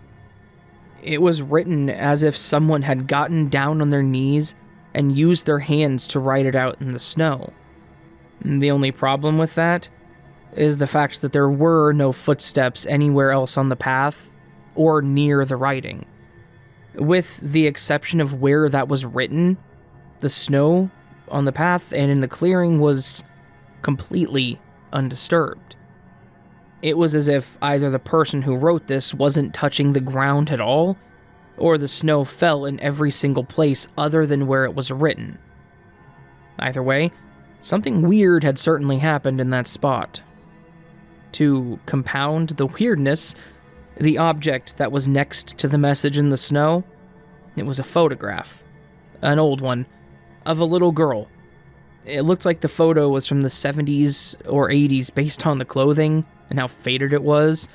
It was written as if someone had gotten down on their knees and used their hands to write it out in the snow. The only problem with that is the fact that there were no footsteps anywhere else on the path or near the writing. With the exception of where that was written, the snow on the path and in the clearing was completely undisturbed. It was as if either the person who wrote this wasn't touching the ground at all, or the snow fell in every single place other than where it was written. Either way, something weird had certainly happened in that spot. To compound the weirdness, the object that was next to the message in the snow, it was a photograph, an old one, of a little girl. It looked like the photo was from the 70s or 80s based on the clothing and how faded it was,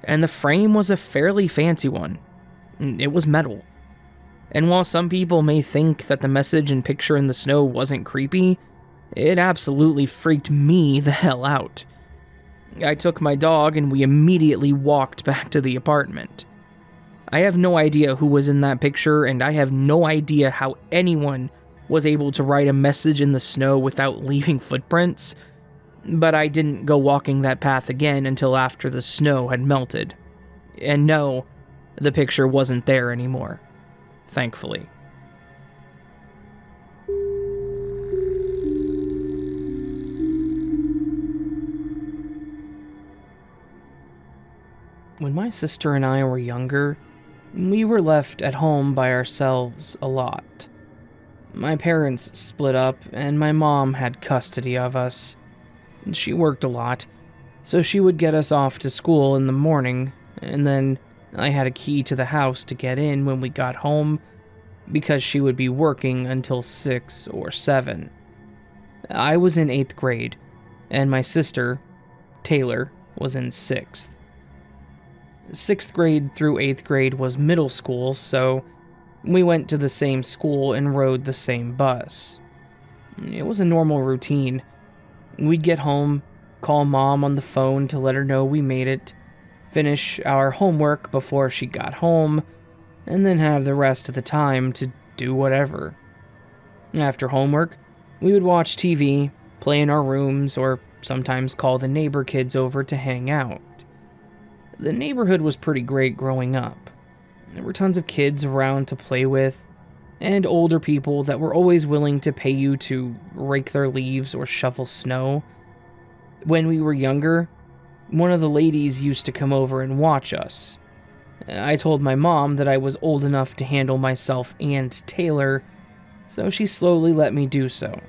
and the frame was a fairly fancy one. It was metal. And while some people may think that the message and picture in the snow wasn't creepy, it absolutely freaked me the hell out. I took my dog and we immediately walked back to the apartment. I have no idea who was in that picture, and I have no idea how anyone was able to write a message in the snow without leaving footprints, but I didn't go walking that path again until after the snow had melted. And no, the picture wasn't there anymore, thankfully. When my sister and I were younger, we were left at home by ourselves a lot. My parents split up, and my mom had custody of us. She worked a lot, so she would get us off to school in the morning, and then I had a key to the house to get in when we got home, because she would be working until 6 or 7. I was in 8th grade, and my sister, Taylor, was in 6th. 6th grade through 8th grade was middle school, so we went to the same school and rode the same bus. It was a normal routine. We'd get home, call Mom on the phone to let her know we made it, finish our homework before she got home, and then have the rest of the time to do whatever. After homework, we would watch TV, play in our rooms, or sometimes call the neighbor kids over to hang out. The neighborhood was pretty great growing up. There were tons of kids around to play with, and older people that were always willing to pay you to rake their leaves or shovel snow. When we were younger, one of the ladies used to come over and watch us. I told my mom that I was old enough to handle myself and Taylor, so she slowly let me do so.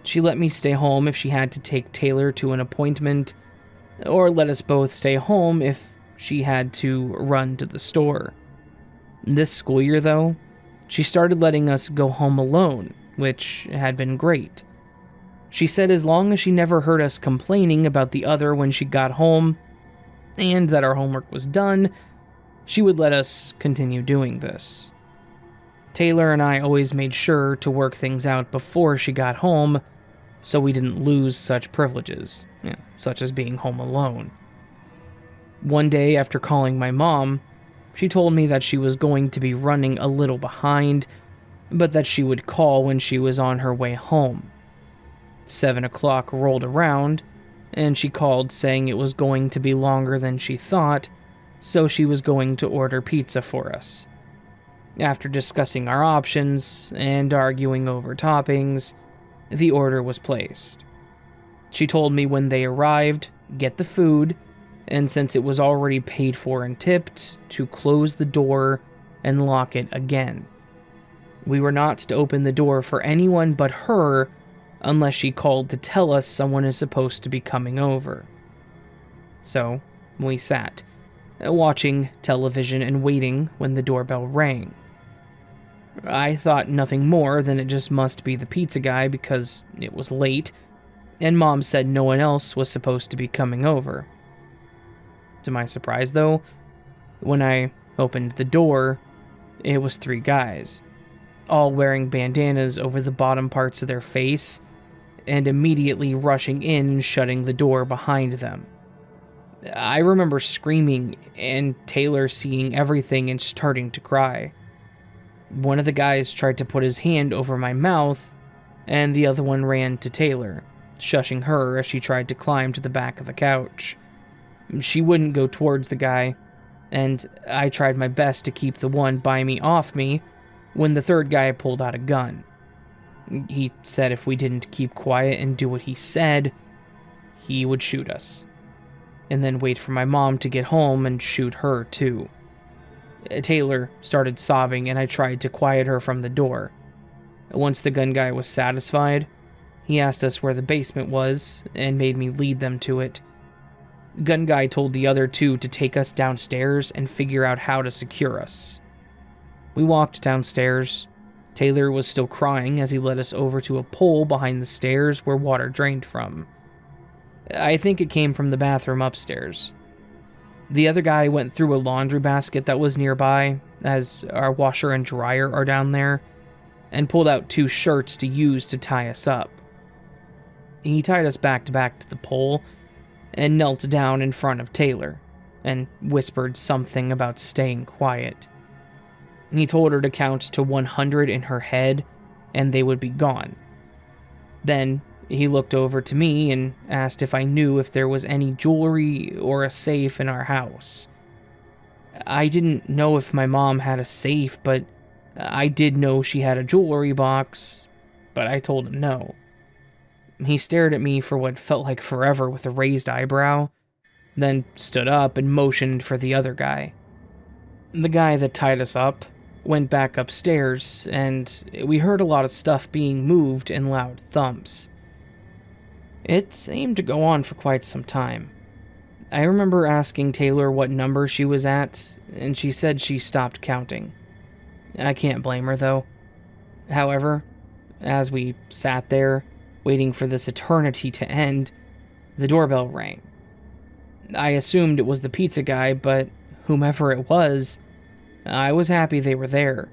She let me stay home if she had to take Taylor to an appointment, or let us both stay home if she had to run to the store. This school year, though, she started letting us go home alone, which had been great. She said as long as she never heard us complaining about the other when she got home, and that our homework was done, she would let us continue doing this. Taylor and I always made sure to work things out before she got home, so we didn't lose such privileges, such as being home alone. One day after calling my mom, she told me that she was going to be running a little behind, but that she would call when she was on her way home. 7 o'clock rolled around, and she called saying it was going to be longer than she thought, so she was going to order pizza for us. After discussing our options and arguing over toppings, the order was placed. She told me when they arrived, get the food, and since it was already paid for and tipped, to close the door and lock it again. We were not to open the door for anyone but her unless she called to tell us someone is supposed to be coming over. So, we sat, watching television and waiting when the doorbell rang. I thought nothing more than it just must be the pizza guy because it was late, and Mom said no one else was supposed to be coming over. To my surprise, though, when I opened the door, it was 3 guys, all wearing bandanas over the bottom parts of their face, and immediately rushing in and shutting the door behind them. I remember screaming, and Taylor seeing everything and starting to cry. One of the guys tried to put his hand over my mouth, and the other one ran to Taylor, shushing her as she tried to climb to the back of the couch. She wouldn't go towards the guy, and I tried my best to keep the one by me off me when the third guy pulled out a gun. He said if we didn't keep quiet and do what he said, he would shoot us, and then wait for my mom to get home and shoot her too. Taylor started sobbing, and I tried to quiet her from the door. Once the gun guy was satisfied, he asked us where the basement was and made me lead them to it. Gun guy told the other 2 to take us downstairs and figure out how to secure us. We walked downstairs. Taylor was still crying as he led us over to a pole behind the stairs where water drained from. I think it came from the bathroom upstairs. The other guy went through a laundry basket that was nearby, as our washer and dryer are down there, and pulled out 2 shirts to use to tie us up. He tied us back to the pole and knelt down in front of Taylor and whispered something about staying quiet. He told her to count to 100 in her head and they would be gone. Then he looked over to me and asked if I knew if there was any jewelry or a safe in our house. I didn't know if my mom had a safe, but I did know she had a jewelry box, but I told him no. He stared at me for what felt like forever with a raised eyebrow, then stood up and motioned for the other guy. The guy that tied us up went back upstairs, and we heard a lot of stuff being moved and loud thumps. It seemed to go on for quite some time. I remember asking Taylor what number she was at, and she said she stopped counting. I can't blame her, though. However, as we sat there, waiting for this eternity to end, the doorbell rang. I assumed it was the pizza guy, but whomever it was, I was happy they were there.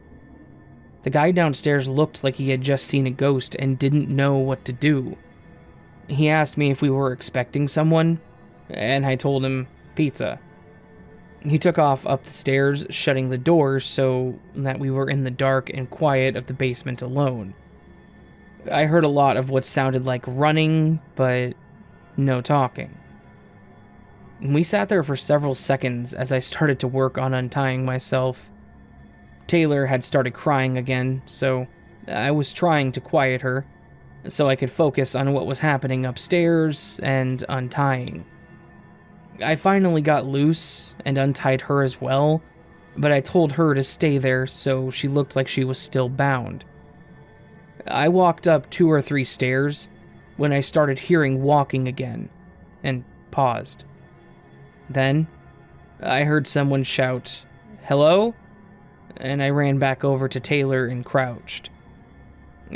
The guy downstairs looked like he had just seen a ghost and didn't know what to do. He asked me if we were expecting someone, and I told him pizza. He took off up the stairs, shutting the doors so that we were in the dark and quiet of the basement alone. I heard a lot of what sounded like running, but no talking. We sat there for several seconds as I started to work on untying myself. Taylor had started crying again, so I was trying to quiet her, so I could focus on what was happening upstairs and untying. I finally got loose and untied her as well, but I told her to stay there so she looked like she was still bound. I walked up 2 or 3 stairs when I started hearing walking again, and paused. Then, I heard someone shout, "Hello?" And I ran back over to Taylor and crouched.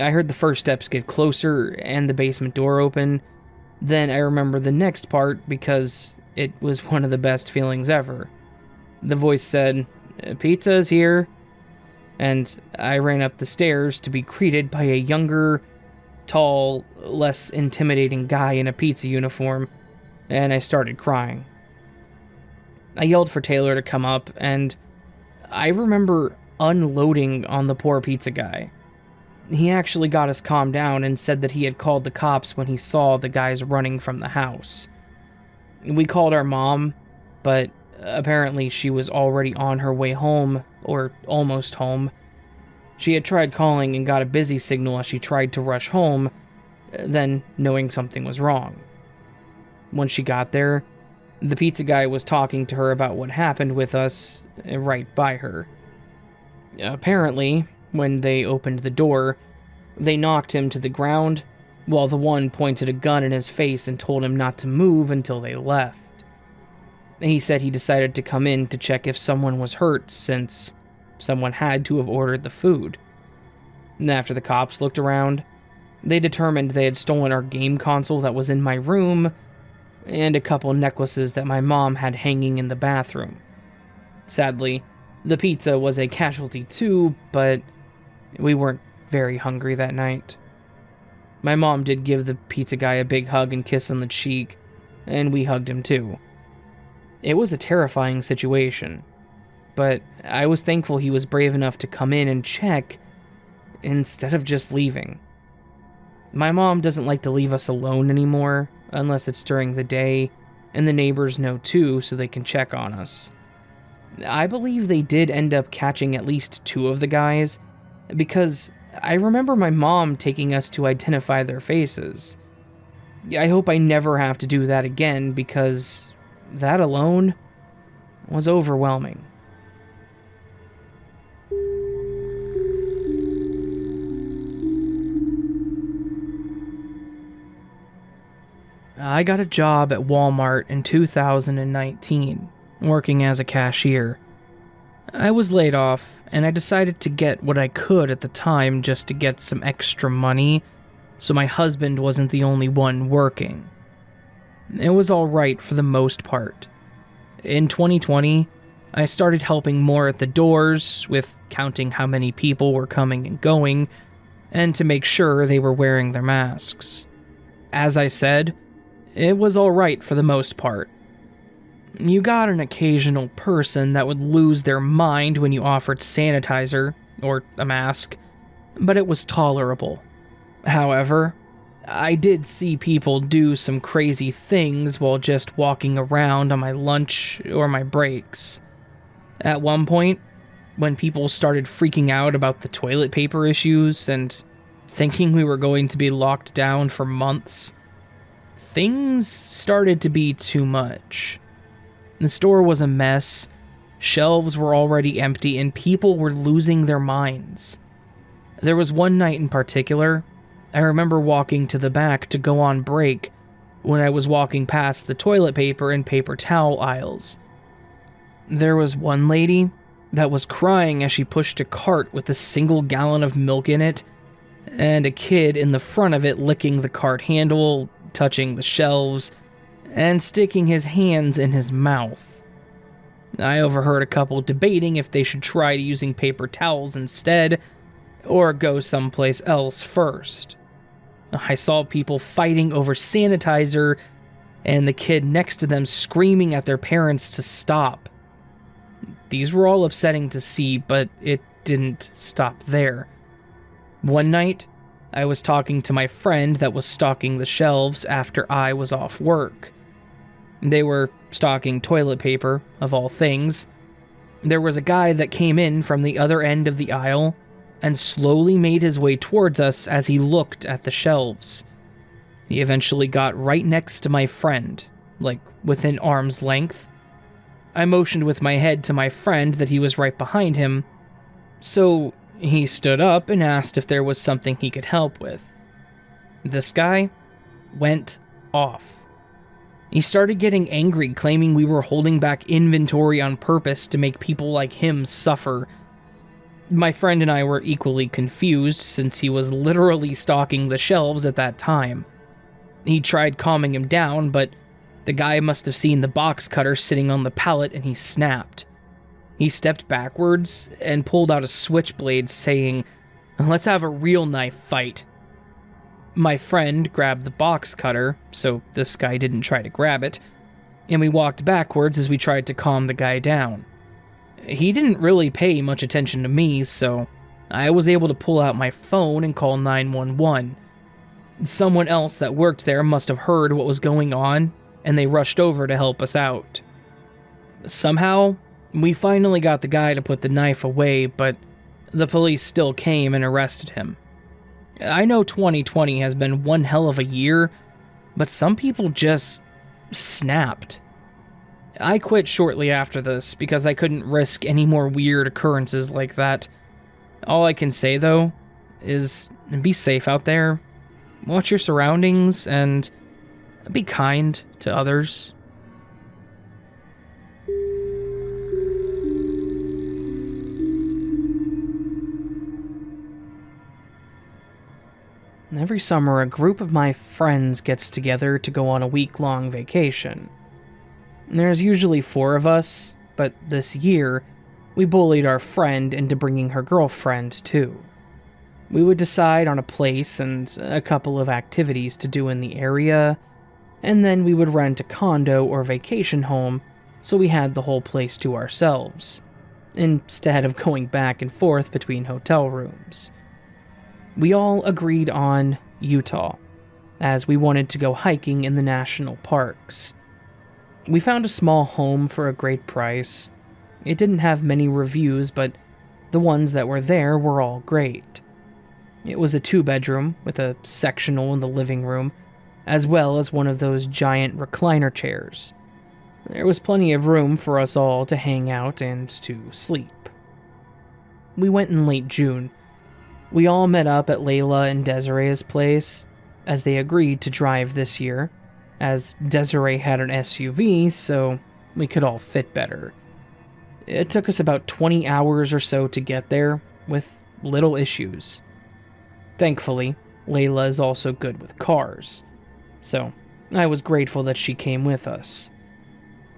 I heard the first steps get closer and the basement door open. Then I remember the next part because it was one of the best feelings ever. The voice said, "Pizza's here." And I ran up the stairs to be greeted by a younger, tall, less intimidating guy in a pizza uniform, and I started crying. I yelled for Taylor to come up, and I remember unloading on the poor pizza guy. He actually got us calmed down and said that he had called the cops when he saw the guys running from the house. We called our mom, but apparently she was already on her way home, or almost home. She had tried calling and got a busy signal as she tried to rush home, then knowing something was wrong. When she got there, the pizza guy was talking to her about what happened with us right by her. Apparently, when they opened the door, they knocked him to the ground, while the one pointed a gun in his face and told him not to move until they left. He said he decided to come in to check if someone was hurt since someone had to have ordered the food. And after the cops looked around, they determined they had stolen our game console that was in my room and a couple necklaces that my mom had hanging in the bathroom. Sadly, the pizza was a casualty too, but we weren't very hungry that night. My mom did give the pizza guy a big hug and kiss on the cheek, and we hugged him too. It was a terrifying situation, but I was thankful he was brave enough to come in and check instead of just leaving. My mom doesn't like to leave us alone anymore, unless it's during the day, and the neighbors know too, so they can check on us. I believe they did end up catching at least 2 of the guys, because I remember my mom taking us to identify their faces. I hope I never have to do that again, because that alone was overwhelming. I got a job at Walmart in 2019, working as a cashier. I was laid off, and I decided to get what I could at the time just to get some extra money, so my husband wasn't the only one working. It was alright for the most part. In 2020, I started helping more at the doors, with counting how many people were coming and going, and to make sure they were wearing their masks. As I said, it was alright for the most part. You got an occasional person that would lose their mind when you offered sanitizer, or a mask, but it was tolerable. However, I did see people do some crazy things while just walking around on my lunch or my breaks. At one point, when people started freaking out about the toilet paper issues and thinking we were going to be locked down for months, things started to be too much. The store was a mess, shelves were already empty, and people were losing their minds. There was one night in particular, I remember walking to the back to go on break when I was walking past the toilet paper and paper towel aisles. There was one lady that was crying as she pushed a cart with a single gallon of milk in it, and a kid in the front of it licking the cart handle, touching the shelves, and sticking his hands in his mouth. I overheard a couple debating if they should try using paper towels instead, or go someplace else first. I saw people fighting over sanitizer, and the kid next to them screaming at their parents to stop. These were all upsetting to see, but it didn't stop there. One night, I was talking to my friend that was stocking the shelves after I was off work. They were stocking toilet paper, of all things. There was a guy that came in from the other end of the aisle and slowly made his way towards us as he looked at the shelves. He eventually got right next to my friend, like within arm's length. I motioned with my head to my friend that he was right behind him, so he stood up and asked if there was something he could help with. This guy went off. He started getting angry, claiming we were holding back inventory on purpose to make people like him suffer. My friend and I were equally confused since he was literally stocking the shelves at that time. He tried calming him down, but the guy must have seen the box cutter sitting on the pallet and he snapped. He stepped backwards and pulled out a switchblade, saying, "Let's have a real knife fight." My friend grabbed the box cutter, so this guy didn't try to grab it, and we walked backwards as we tried to calm the guy down. He didn't really pay much attention to me, so I was able to pull out my phone and call 911. Someone else that worked there must have heard what was going on, and they rushed over to help us out. Somehow, we finally got the guy to put the knife away, but the police still came and arrested him. I know 2020 has been one hell of a year, but some people just snapped. I quit shortly after this because I couldn't risk any more weird occurrences like that. All I can say, though, is be safe out there, watch your surroundings, and be kind to others. Every summer, a group of my friends gets together to go on a week-long vacation. There's usually 4 of us, but this year, we bullied our friend into bringing her girlfriend, too. We would decide on a place and a couple of activities to do in the area, and then we would rent a condo or vacation home so we had the whole place to ourselves, instead of going back and forth between hotel rooms. We all agreed on Utah, as we wanted to go hiking in the national parks. We found a small home for a great price. It didn't have many reviews, but the ones that were there were all great. It was a 2-bedroom with a sectional in the living room, as well as one of those giant recliner chairs. There was plenty of room for us all to hang out and to sleep. We went in late June. We all met up at Layla and Desiree's place, as they agreed to drive this year, as Desiree had an SUV, so we could all fit better. It took us about 20 hours or so to get there, with little issues. Thankfully, Layla is also good with cars, so I was grateful that she came with us.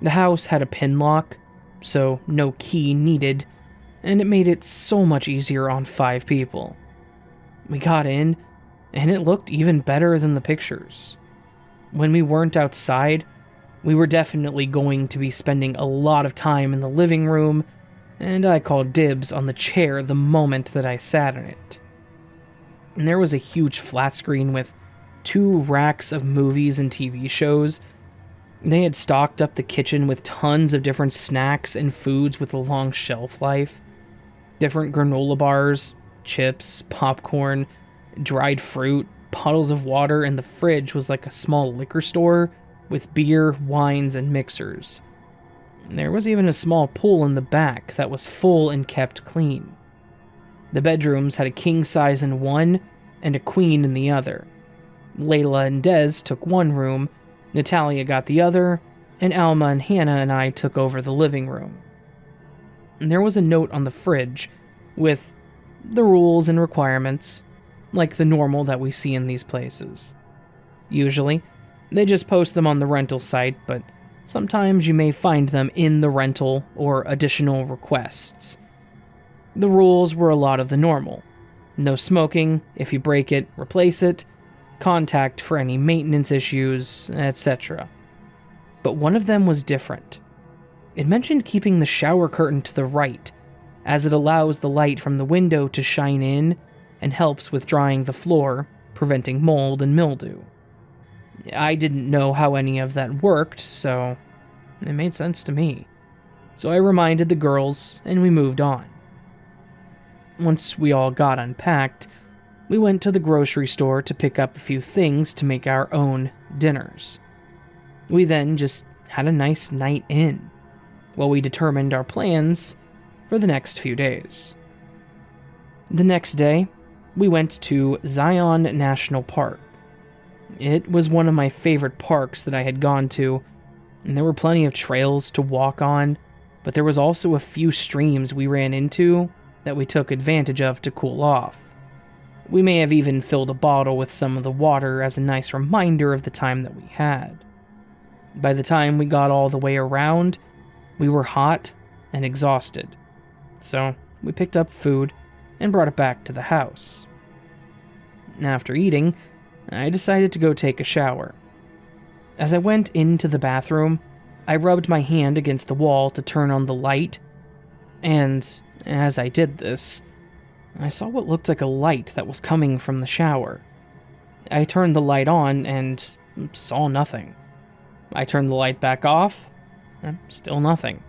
The house had a pin lock, so no key needed, and it made it so much easier on 5 people. We got in, and it looked even better than the pictures. When we weren't outside, we were definitely going to be spending a lot of time in the living room, and I called dibs on the chair the moment that I sat in it. And there was a huge flat screen with 2 racks of movies and TV shows. They had stocked up the kitchen with tons of different snacks and foods with a long shelf life. Different granola bars, chips, popcorn, dried fruit, bottles of water, and the fridge was like a small liquor store with beer, wines, and mixers. There was even a small pool in the back that was full and kept clean. The bedrooms had a king size in one and a queen in the other. Layla and Des took one room, Natalia got the other, and Alma and Hannah and I took over the living room. And there was a note on the fridge with the rules and requirements, like the normal that we see in these places. Usually, they just post them on the rental site, but sometimes you may find them in the rental or additional requests. The rules were a lot of the normal. No smoking, if you break it, replace it, contact for any maintenance issues, etc. But one of them was different. It mentioned keeping the shower curtain to the right, as it allows the light from the window to shine in and helps with drying the floor, preventing mold and mildew. I didn't know how any of that worked, so it made sense to me. So I reminded the girls, and we moved on. Once we all got unpacked, we went to the grocery store to pick up a few things to make our own dinners. We then just had a nice night in, while we determined our plans for the next few days. The next day, we went to Zion National Park. It was one of my favorite parks that I had gone to, and there were plenty of trails to walk on, but there was also a few streams we ran into that we took advantage of to cool off. We may have even filled a bottle with some of the water as a nice reminder of the time that we had. By the time we got all the way around, we were hot and exhausted, so we picked up food and brought it back to the house. After eating, I decided to go take a shower. As I went into the bathroom, I rubbed my hand against the wall to turn on the light, and as I did this, I saw what looked like a light that was coming from the shower. I turned the light on and saw nothing. I turned the light back off, and still nothing.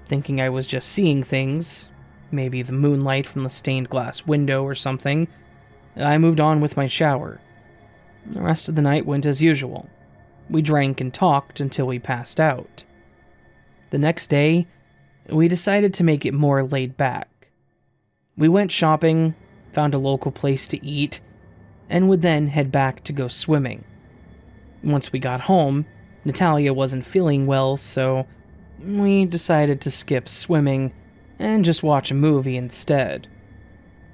Thinking I was just seeing things, maybe the moonlight from the stained glass window or something, I moved on with my shower. The rest of the night went as usual. We drank and talked until we passed out. The next day, we decided to make it more laid back. We went shopping, found a local place to eat, and would then head back to go swimming. Once we got home, Natalia wasn't feeling well, so we decided to skip swimming and just watch a movie instead.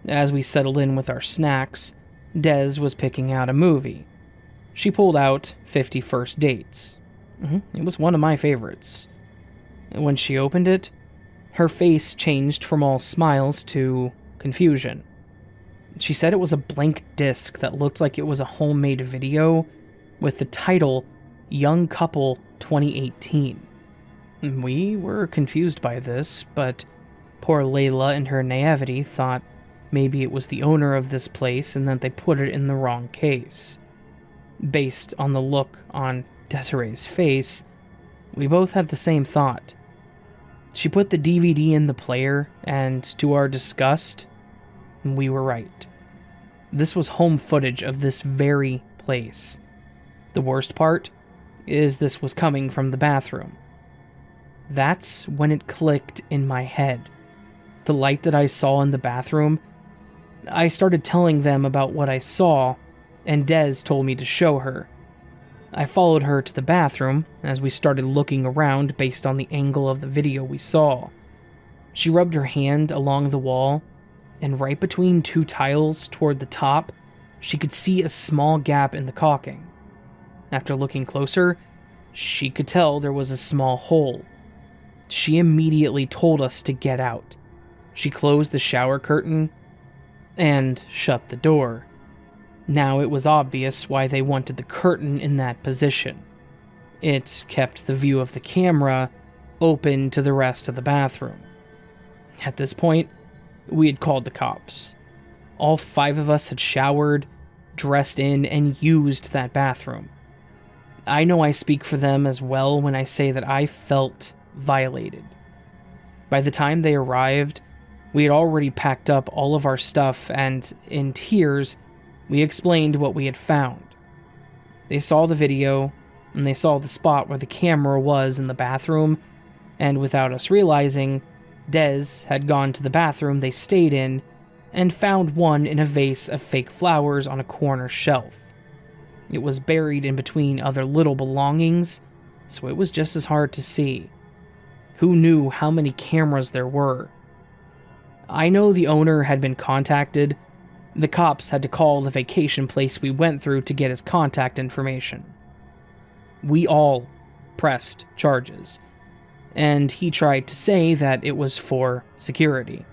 As we settled in with our snacks, Des was picking out a movie. She pulled out 50 First Dates. It was one of my favorites. When she opened it, her face changed from all smiles to confusion. She said it was a blank disc that looked like it was a homemade video with the title Young Couple 2018. We were confused by this, but poor Layla in her naivety thought maybe it was the owner of this place and that they put it in the wrong case. Based on the look on Desiree's face, we both had the same thought. She put the DVD in the player, and to our disgust, we were right. This was home footage of this very place. The worst part is this was coming from the bathroom. That's when it clicked in my head. The light that I saw in the bathroom, I started telling them about what I saw, and Des told me to show her. I followed her to the bathroom as we started looking around based on the angle of the video we saw. She rubbed her hand along the wall, and right between two tiles toward the top, she could see a small gap in the caulking. After looking closer, she could tell there was a small hole. She immediately told us to get out. She closed the shower curtain and shut the door. Now it was obvious why they wanted the curtain in that position. It kept the view of the camera open to the rest of the bathroom. At this point, we had called the cops. All 5 of us had showered, dressed in, and used that bathroom. I know I speak for them as well when I say that I felt violated. By the time they arrived, we had already packed up all of our stuff and, in tears, we explained what we had found. They saw the video, and they saw the spot where the camera was in the bathroom, and without us realizing, Des had gone to the bathroom they stayed in and found one in a vase of fake flowers on a corner shelf. It was buried in between other little belongings, so it was just as hard to see. Who knew how many cameras there were? I know the owner had been contacted. The cops had to call the vacation place we went through to get his contact information. We all pressed charges, and he tried to say that it was for security.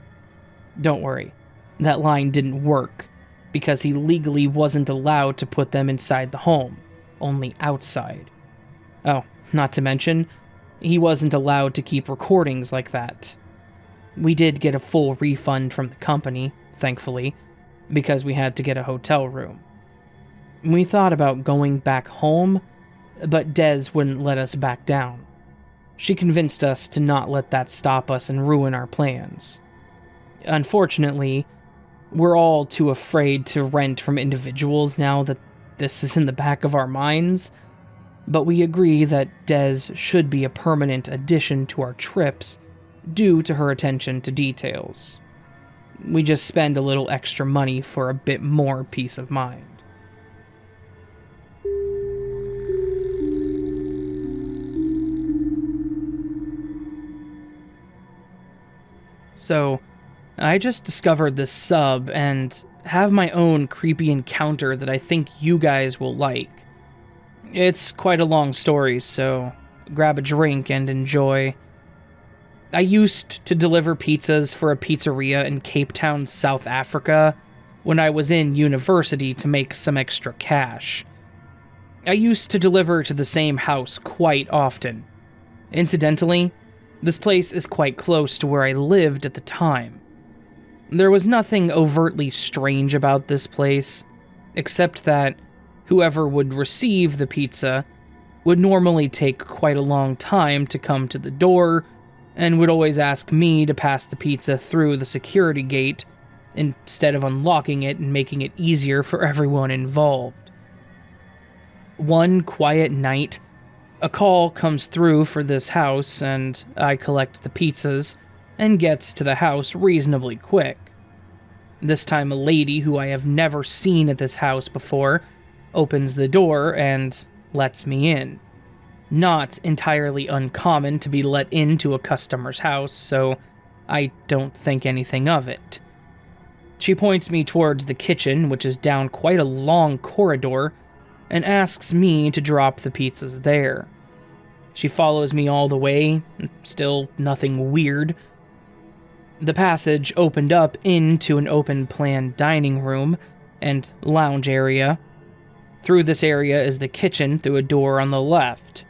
Don't worry, that line didn't work, because he legally wasn't allowed to put them inside the home, only outside. Oh, not to mention, he wasn't allowed to keep recordings like that. We did get a full refund from the company, thankfully, because we had to get a hotel room. We thought about going back home, but Des wouldn't let us back down. She convinced us to not let that stop us and ruin our plans. Unfortunately, we're all too afraid to rent from individuals now that this is in the back of our minds, but we agree that Des should be a permanent addition to our trips due to her attention to details. We just spend a little extra money for a bit more peace of mind. So, I just discovered this sub and have my own creepy encounter that I think you guys will like. It's quite a long story, so grab a drink and enjoy. I used to deliver pizzas for a pizzeria in Cape Town, South Africa, when I was in university to make some extra cash. I used to deliver to the same house quite often. Incidentally, this place is quite close to where I lived at the time. There was nothing overtly strange about this place, except that whoever would receive the pizza would normally take quite a long time to come to the door, and would always ask me to pass the pizza through the security gate instead of unlocking it and making it easier for everyone involved. One quiet night, a call comes through for this house, and I collect the pizzas and gets to the house reasonably quick. This time a lady who I have never seen at this house before opens the door and lets me in. Not entirely uncommon to be let into a customer's house, so I don't think anything of it. She points me towards the kitchen, which is down quite a long corridor, and asks me to drop the pizzas there. She follows me all the way, still nothing weird. The passage opened up into an open-plan dining room and lounge area. Through this area is the kitchen through a door on the left.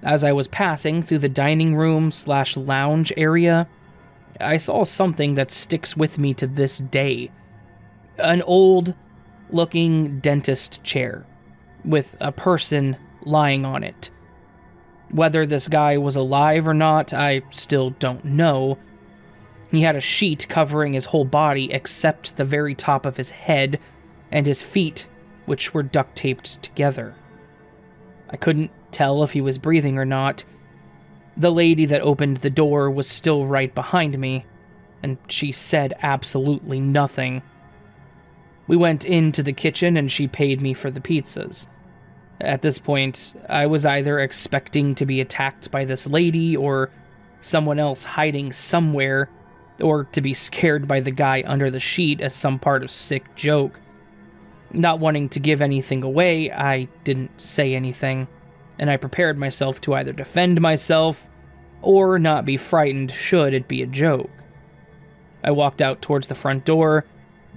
As I was passing through the dining room/lounge area, I saw something that sticks with me to this day. An old-looking dentist chair with a person lying on it. Whether this guy was alive or not, I still don't know. He had a sheet covering his whole body except the very top of his head and his feet, which were duct taped together. I couldn't tell if he was breathing or not. The lady that opened the door was still right behind me, and she said absolutely nothing. We went into the kitchen and she paid me for the pizzas. At this point, I was either expecting to be attacked by this lady or someone else hiding somewhere, or to be scared by the guy under the sheet as some part of sick joke. Not wanting to give anything away, I didn't say anything, and I prepared myself to either defend myself or not be frightened should it be a joke. I walked out towards the front door,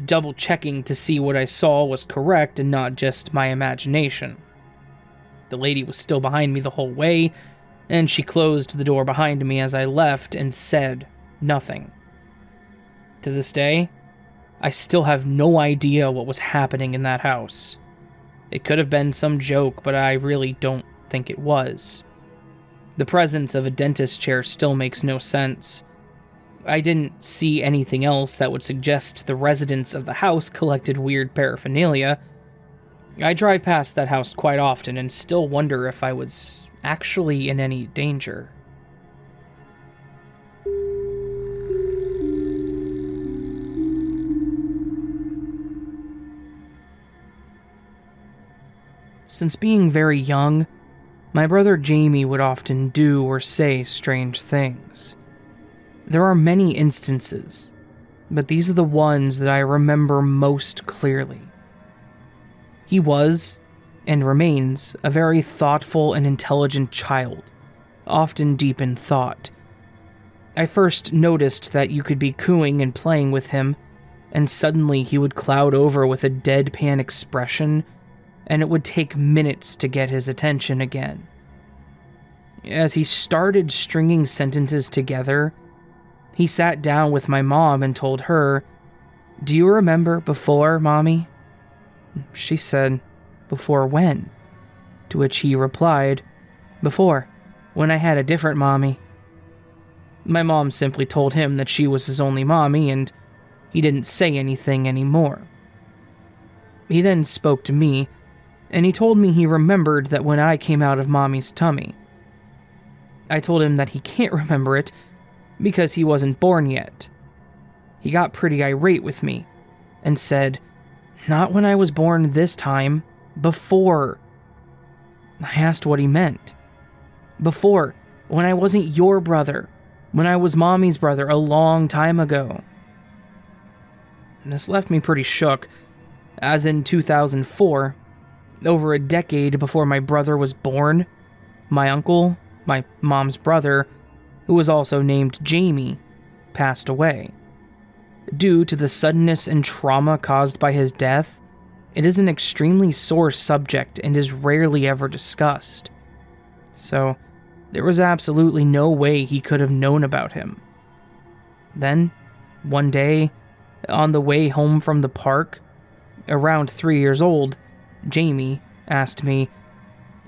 double-checking to see what I saw was correct and not just my imagination. The lady was still behind me the whole way, and she closed the door behind me as I left and said nothing. To this day, I still have no idea what was happening in that house. It could have been some joke, but I really don't think it was. The presence of a dentist chair still makes no sense. I didn't see anything else that would suggest the residents of the house collected weird paraphernalia. I drive past that house quite often and still wonder if I was actually in any danger. Since being very young, my brother Jamie would often do or say strange things. There are many instances, but these are the ones that I remember most clearly. He was, and remains, a very thoughtful and intelligent child, often deep in thought. I first noticed that you could be cooing and playing with him, and suddenly he would cloud over with a deadpan expression, and it would take minutes to get his attention again. As he started stringing sentences together, he sat down with my mom and told her, "Do you remember before, Mommy?" She said, "Before when?" To which he replied, "Before, when I had a different mommy." My mom simply told him that she was his only mommy, and he didn't say anything anymore. He then spoke to me, and he told me he remembered that when I came out of Mommy's tummy. I told him that he can't remember it because he wasn't born yet. He got pretty irate with me and said, "Not when I was born this time, before." I asked what he meant. "Before, when I wasn't your brother, when I was Mommy's brother a long time ago. This left me pretty shook, as in 2004, over a decade before my brother was born, my uncle, my mom's brother, who was also named Jamie, passed away. Due to the suddenness and trauma caused by his death, it is an extremely sore subject and is rarely ever discussed. So, there was absolutely no way he could have known about him. Then, one day, on the way home from the park, around 3 years old, Jamie asked me,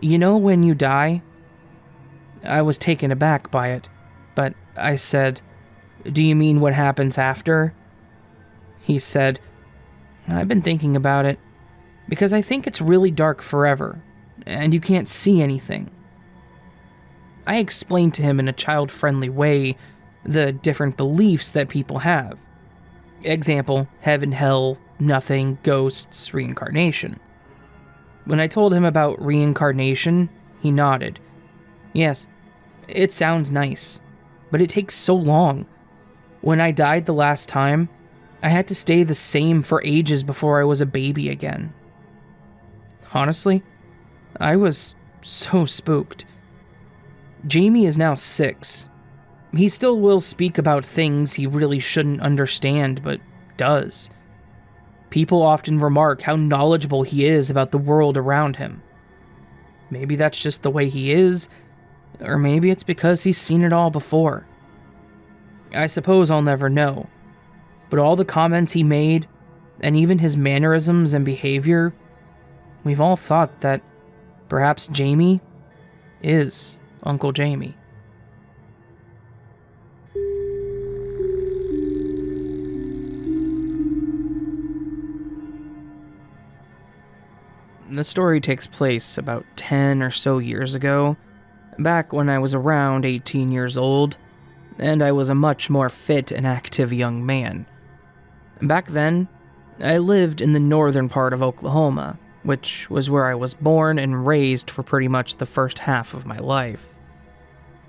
"You know when you die?" I was taken aback by it, but I said, "Do you mean what happens after?" He said, "I've been thinking about it, because I think it's really dark forever, and you can't see anything." I explained to him in a child-friendly way the different beliefs that people have. Example, heaven, hell, nothing, ghosts, reincarnation. When I told him about reincarnation, he nodded. "Yes, it sounds nice, but it takes so long. When I died the last time, I had to stay the same for ages before I was a baby again." Honestly, I was so spooked. Jamie is now 6. He still will speak about things he really shouldn't understand, but does. People often remark how knowledgeable he is about the world around him. Maybe that's just the way he is, or maybe it's because he's seen it all before. I suppose I'll never know, but all the comments he made, and even his mannerisms and behavior, we've all thought that perhaps Jamie is Uncle Jamie. The story takes place about 10 or so years ago, back when I was around 18 years old, and I was a much more fit and active young man. Back then, I lived in the northern part of Oklahoma, which was where I was born and raised for pretty much the first half of my life.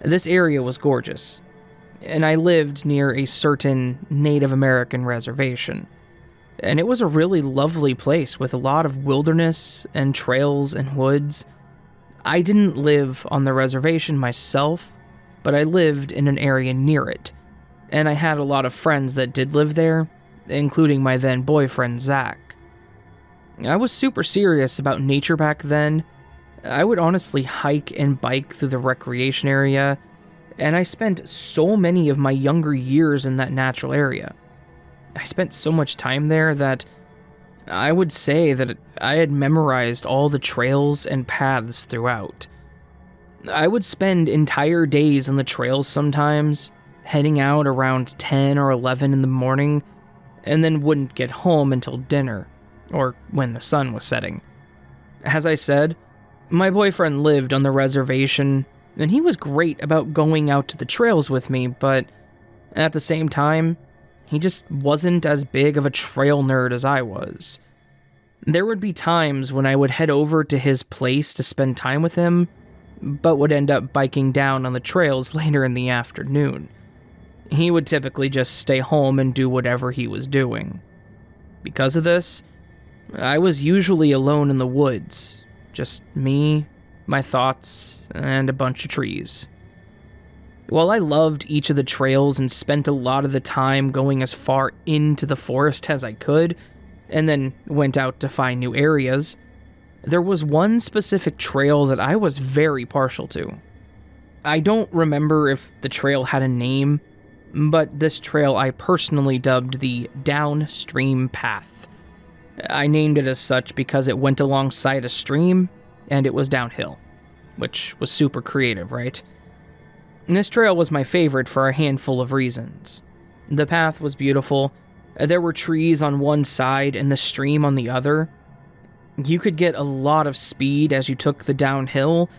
This area was gorgeous, and I lived near a certain Native American reservation. And it was a really lovely place with a lot of wilderness and trails and woods. I didn't live on the reservation myself, but I lived in an area near it, and I had a lot of friends that did live there, including my then boyfriend Zach. I was super serious about nature back then. I would honestly hike and bike through the recreation area, and I spent so many of my younger years in that natural area. I spent so much time there that I would say that I had memorized all the trails and paths throughout. I would spend entire days on the trails sometimes, heading out around 10 or 11 in the morning, and then wouldn't get home until dinner, or when the sun was setting. As I said, my boyfriend lived on the reservation, and he was great about going out to the trails with me, but at the same time, he just wasn't as big of a trail nerd as I was. There would be times when I would head over to his place to spend time with him, but would end up biking down on the trails later in the afternoon. He would typically just stay home and do whatever he was doing. Because of this, I was usually alone in the woods, just me, my thoughts, and a bunch of trees. While I loved each of the trails and spent a lot of the time going as far into the forest as I could, and then went out to find new areas, there was one specific trail that I was very partial to. I don't remember if the trail had a name, but this trail I personally dubbed the Downstream Path. I named it as such because it went alongside a stream, and it was downhill, which was super creative, right? And this trail was my favorite for a handful of reasons. The path was beautiful. There were trees on one side and the stream on the other. You could get a lot of speed as you took the downhill,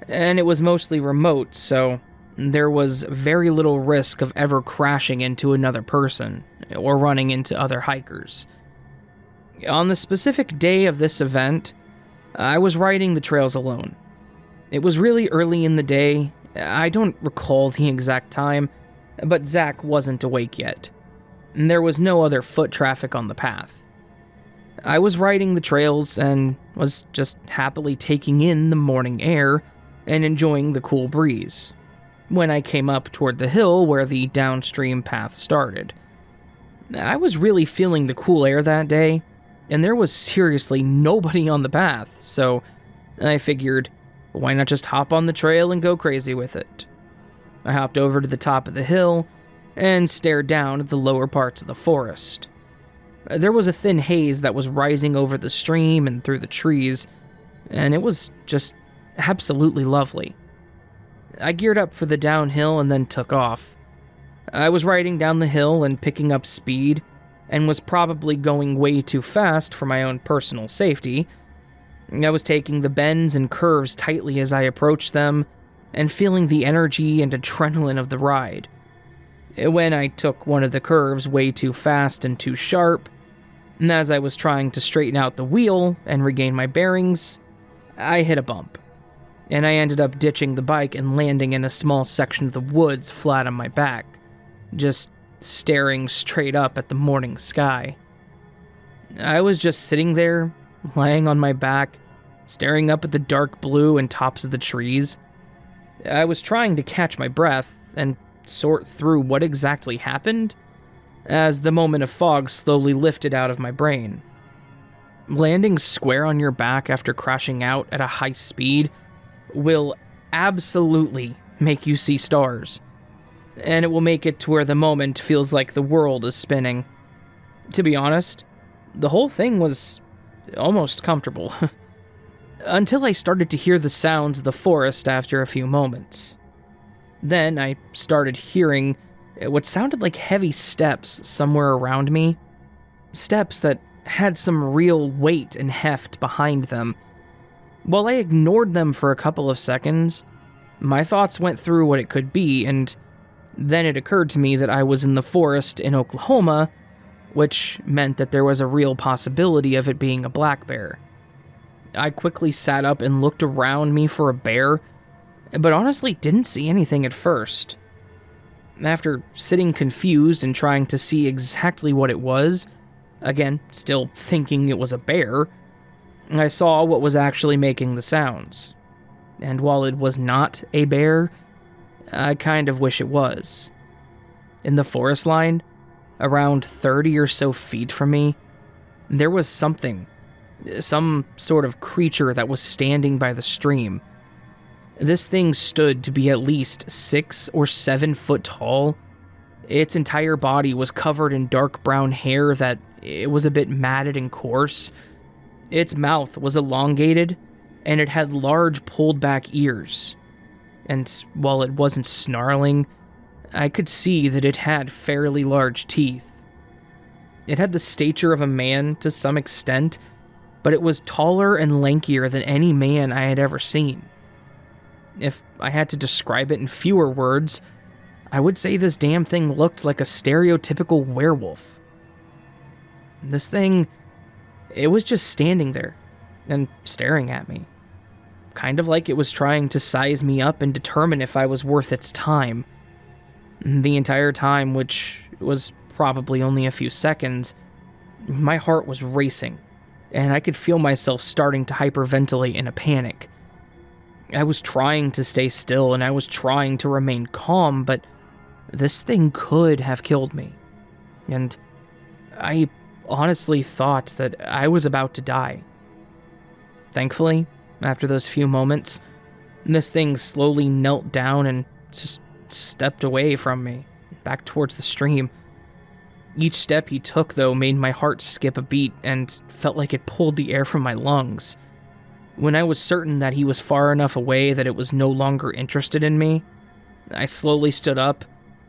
and it was mostly remote, so there was very little risk of ever crashing into another person or running into other hikers. On the specific day of this event, I was riding the trails alone. It was really early in the day. I don't recall the exact time, but Zach wasn't awake yet, and there was no other foot traffic on the path. I was riding the trails and was just happily taking in the morning air and enjoying the cool breeze when I came up toward the hill where the downstream path started. I was really feeling the cool air that day, and there was seriously nobody on the path, so I figured, why not just hop on the trail and go crazy with it? I hopped over to the top of the hill and stared down at the lower parts of the forest. There was a thin haze that was rising over the stream and through the trees, and it was just absolutely lovely. I geared up for the downhill and then took off. I was riding down the hill and picking up speed, and was probably going way too fast for my own personal safety. I was taking the bends and curves tightly as I approached them, and feeling the energy and adrenaline of the ride. When I took one of the curves way too fast and too sharp, and as I was trying to straighten out the wheel and regain my bearings, I hit a bump, and I ended up ditching the bike and landing in a small section of the woods flat on my back, just staring straight up at the morning sky. I was just sitting there, lying on my back, staring up at the dark blue and tops of the trees. I was trying to catch my breath and sort through what exactly happened as the moment of fog slowly lifted out of my brain. Landing square on your back after crashing out at a high speed will absolutely make you see stars, and it will make it to where the moment feels like the world is spinning. To be honest, the whole thing was almost comfortable. Until I started to hear the sounds of the forest after a few moments. Then I started hearing what sounded like heavy steps somewhere around me. Steps that had some real weight and heft behind them. While I ignored them for a couple of seconds, my thoughts went through what it could be, and then it occurred to me that I was in the forest in Oklahoma, which meant that there was a real possibility of it being a black bear. I quickly sat up and looked around me for a bear, but honestly didn't see anything at first. After sitting confused and trying to see exactly what it was, again, still thinking it was a bear, I saw what was actually making the sounds. And while it was not a bear, I kind of wish it was. In the forest line, around 30 or so feet from me, there was something. Some sort of creature that was standing by the stream. This thing stood to be at least 6 or 7 foot tall. Its entire body was covered in dark brown hair that it was a bit matted and coarse. Its mouth was elongated, and it had large pulled back ears. And while it wasn't snarling, I could see that it had fairly large teeth. It had the stature of a man to some extent, but it was taller and lankier than any man I had ever seen. If I had to describe it in fewer words, I would say this damn thing looked like a stereotypical werewolf. This thing, it was just standing there and staring at me. Kind of like it was trying to size me up and determine if I was worth its time. The entire time, which was probably only a few seconds, my heart was racing, and I could feel myself starting to hyperventilate in a panic. I was trying to stay still, and I was trying to remain calm, but this thing could have killed me. And I honestly thought that I was about to die. Thankfully, after those few moments, this thing slowly knelt down and just stepped away from me, back towards the stream. Each step he took, though, made my heart skip a beat and felt like it pulled the air from my lungs. When I was certain that he was far enough away that it was no longer interested in me, I slowly stood up,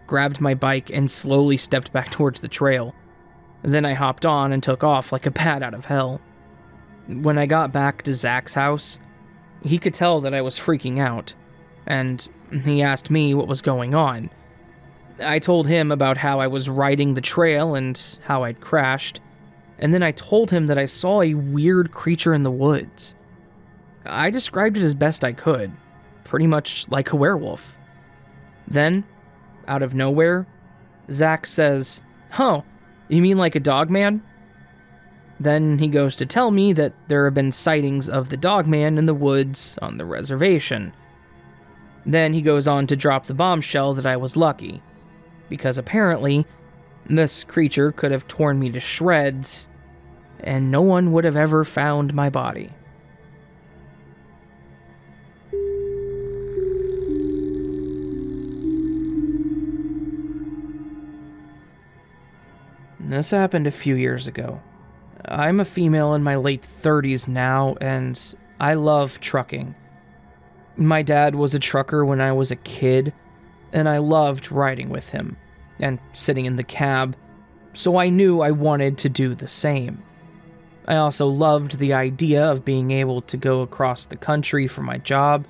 grabbed my bike, and slowly stepped back towards the trail. Then I hopped on and took off like a bat out of hell. When I got back to Zach's house, he could tell that I was freaking out, and he asked me what was going on. I told him about how I was riding the trail and how I'd crashed, and then I told him that I saw a weird creature in the woods. I described it as best I could, pretty much like a werewolf. Then, out of nowhere, Zach says, "Oh, you mean like a dog man?" Then he goes to tell me that there have been sightings of the dogman in the woods on the reservation. Then he goes on to drop the bombshell that I was lucky, because apparently this creature could have torn me to shreds, and no one would have ever found my body. This happened a few years ago. I'm a female in my late 30s now, and I love trucking. My dad was a trucker when I was a kid, and I loved riding with him and sitting in the cab, so I knew I wanted to do the same. I also loved the idea of being able to go across the country for my job,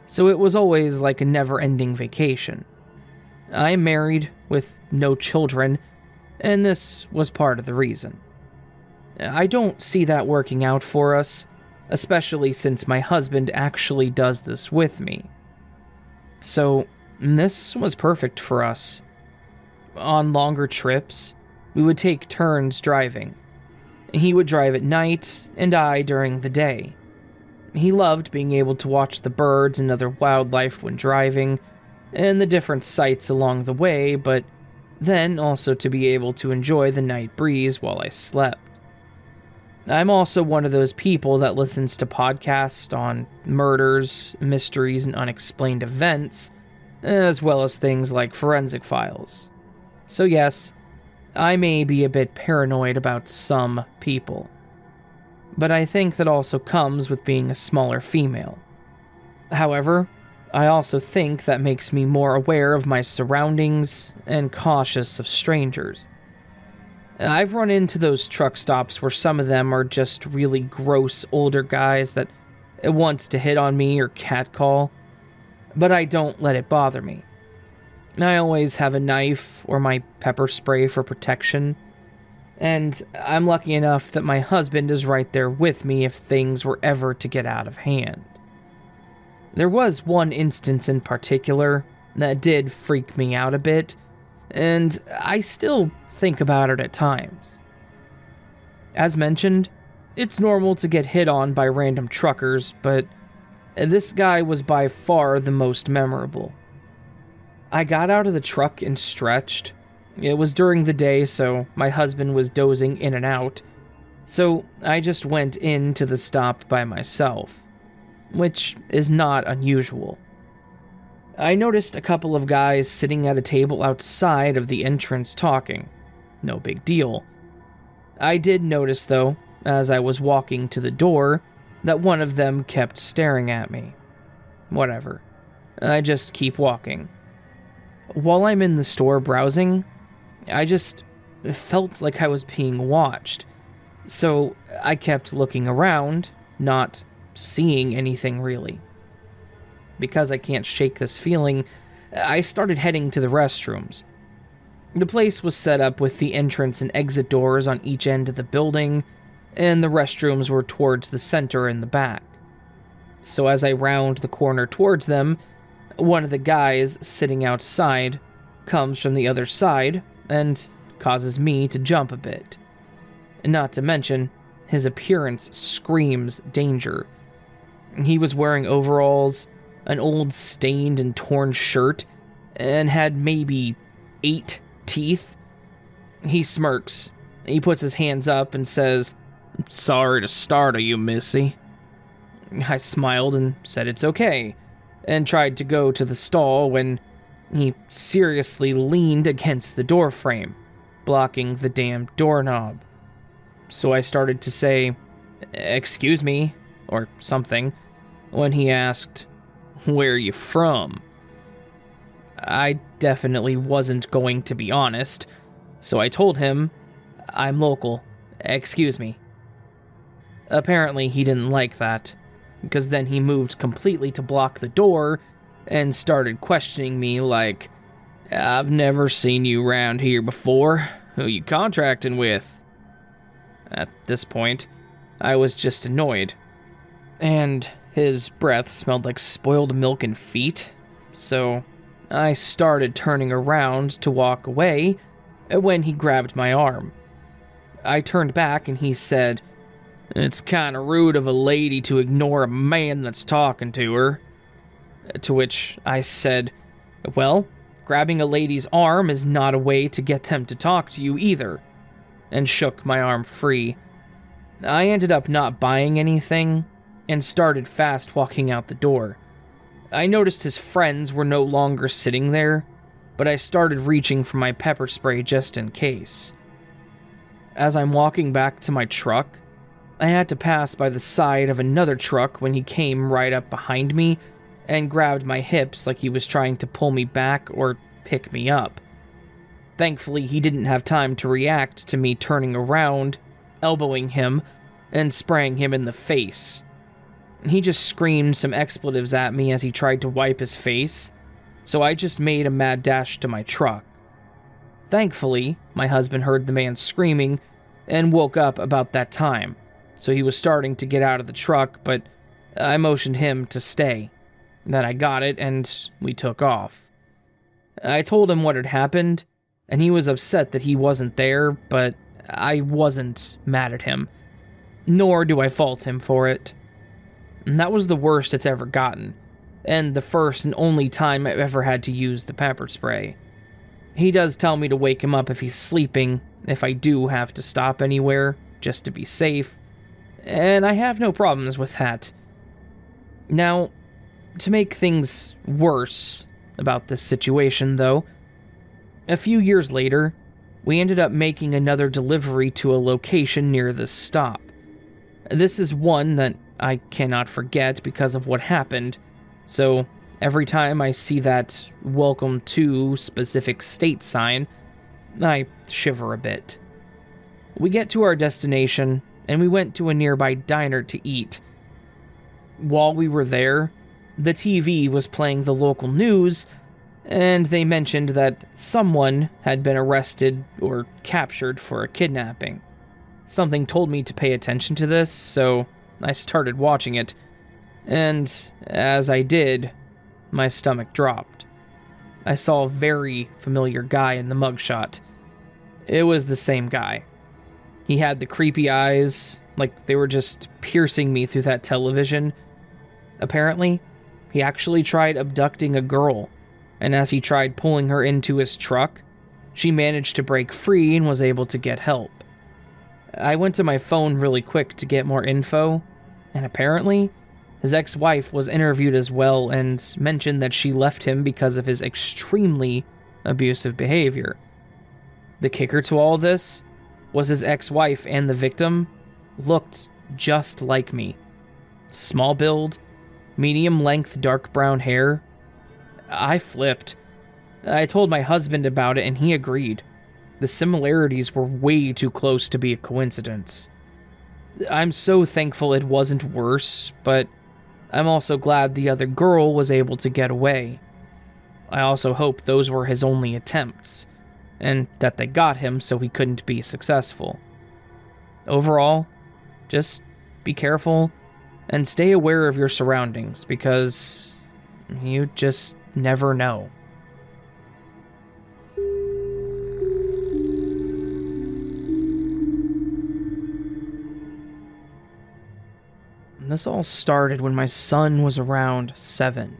so it was always like a never-ending vacation. I am married with no children, and this was part of the reason. I don't see that working out for us, especially since my husband actually does this with me. So, this was perfect for us. On longer trips, we would take turns driving. He would drive at night, and I during the day. He loved being able to watch the birds and other wildlife when driving, and the different sights along the way, but then also to be able to enjoy the night breeze while I slept. I'm also one of those people that listens to podcasts on murders, mysteries, and unexplained events, as well as things like forensic files. So yes, I may be a bit paranoid about some people, but I think that also comes with being a smaller female. However, I also think that makes me more aware of my surroundings and cautious of strangers. I've run into those truck stops where some of them are just really gross older guys that wants to hit on me or catcall, but I don't let it bother me. I always have a knife or my pepper spray for protection, and I'm lucky enough that my husband is right there with me if things were ever to get out of hand. There was one instance in particular that did freak me out a bit, and I still think about it at times. As mentioned, it's normal to get hit on by random truckers, but this guy was by far the most memorable. I got out of the truck and stretched. It was during the day, so my husband was dozing in and out, so I just went into the stop by myself, which is not unusual. I noticed a couple of guys sitting at a table outside of the entrance talking. No big deal. I did notice, though, as I was walking to the door, that one of them kept staring at me. Whatever. I just keep walking. While I'm in the store browsing, I just felt like I was being watched, so I kept looking around, not seeing anything really. Because I can't shake this feeling, I started heading to the restrooms. The place was set up with the entrance and exit doors on each end of the building, and the restrooms were towards the center and the back. So as I round the corner towards them, one of the guys sitting outside comes from the other side and causes me to jump a bit. Not to mention, his appearance screams danger. He was wearing overalls, an old stained and torn shirt, and had maybe 8 teeth. He smirks. He puts his hands up and says, "Sorry to startle you, missy." I smiled and said it's okay, and tried to go to the stall when he seriously leaned against the door frame, blocking the damn doorknob. So I started to say, "Excuse me," or something, when he asked, "Where are you from?" I definitely wasn't going to be honest, so I told him, "I'm local, excuse me." Apparently he didn't like that, because then he moved completely to block the door and started questioning me like, "I've never seen you around here before. Who you contracting with?" At this point, I was just annoyed, and his breath smelled like spoiled milk and feet, so I started turning around to walk away when he grabbed my arm. I turned back and he said, "It's kinda rude of a lady to ignore a man that's talking to her." To which I said, "Well, grabbing a lady's arm is not a way to get them to talk to you either," and shook my arm free. I ended up not buying anything and started fast walking out the door. I noticed his friends were no longer sitting there, but I started reaching for my pepper spray just in case. As I'm walking back to my truck, I had to pass by the side of another truck when he came right up behind me and grabbed my hips like he was trying to pull me back or pick me up. Thankfully, he didn't have time to react to me turning around, elbowing him, and spraying him in the face. He just screamed some expletives at me as he tried to wipe his face, so I just made a mad dash to my truck. Thankfully, my husband heard the man screaming and woke up about that time, so he was starting to get out of the truck, but I motioned him to stay. Then I got it, and we took off. I told him what had happened, and he was upset that he wasn't there, but I wasn't mad at him, nor do I fault him for it. And that was the worst it's ever gotten, and the first and only time I've ever had to use the pepper spray. He does tell me to wake him up if he's sleeping, if I do have to stop anywhere, just to be safe, and I have no problems with that. Now, to make things worse about this situation, though, a few years later, we ended up making another delivery to a location near this stop. This is one that I cannot forget because of what happened, so every time I see that "Welcome to specific state" sign, I shiver a bit. We get to our destination, and we went to a nearby diner to eat. While we were there, the TV was playing the local news, and they mentioned that someone had been arrested or captured for a kidnapping. Something told me to pay attention to this, so I started watching it, and as I did, my stomach dropped. I saw a very familiar guy in the mugshot. It was the same guy. He had the creepy eyes, like they were just piercing me through that television. Apparently, he actually tried abducting a girl, and as he tried pulling her into his truck, she managed to break free and was able to get help. I went to my phone really quick to get more info, and apparently, his ex-wife was interviewed as well and mentioned that she left him because of his extremely abusive behavior. The kicker to all this was his ex-wife and the victim looked just like me. Small build, medium-length dark brown hair. I flipped. I told my husband about it and he agreed. The similarities were way too close to be a coincidence. I'm so thankful it wasn't worse, but I'm also glad the other girl was able to get away. I also hope those were his only attempts, and that they got him so he couldn't be successful. Overall, just be careful and stay aware of your surroundings, because you just never know. This all started when my son was around 7.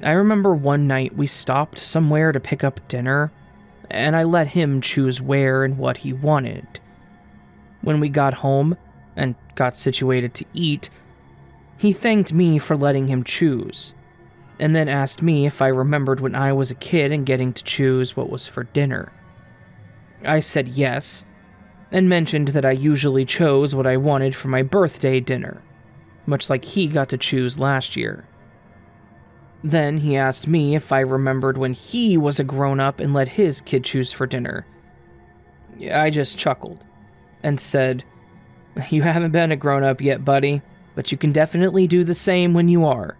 I remember one night we stopped somewhere to pick up dinner, and I let him choose where and what he wanted. When we got home and got situated to eat, he thanked me for letting him choose, and then asked me if I remembered when I was a kid and getting to choose what was for dinner. I said yes, and mentioned that I usually chose what I wanted for my birthday dinner, much like he got to choose last year. Then he asked me if I remembered when he was a grown-up and let his kid choose for dinner. I just chuckled and said, "You haven't been a grown-up yet, buddy, but you can definitely do the same when you are."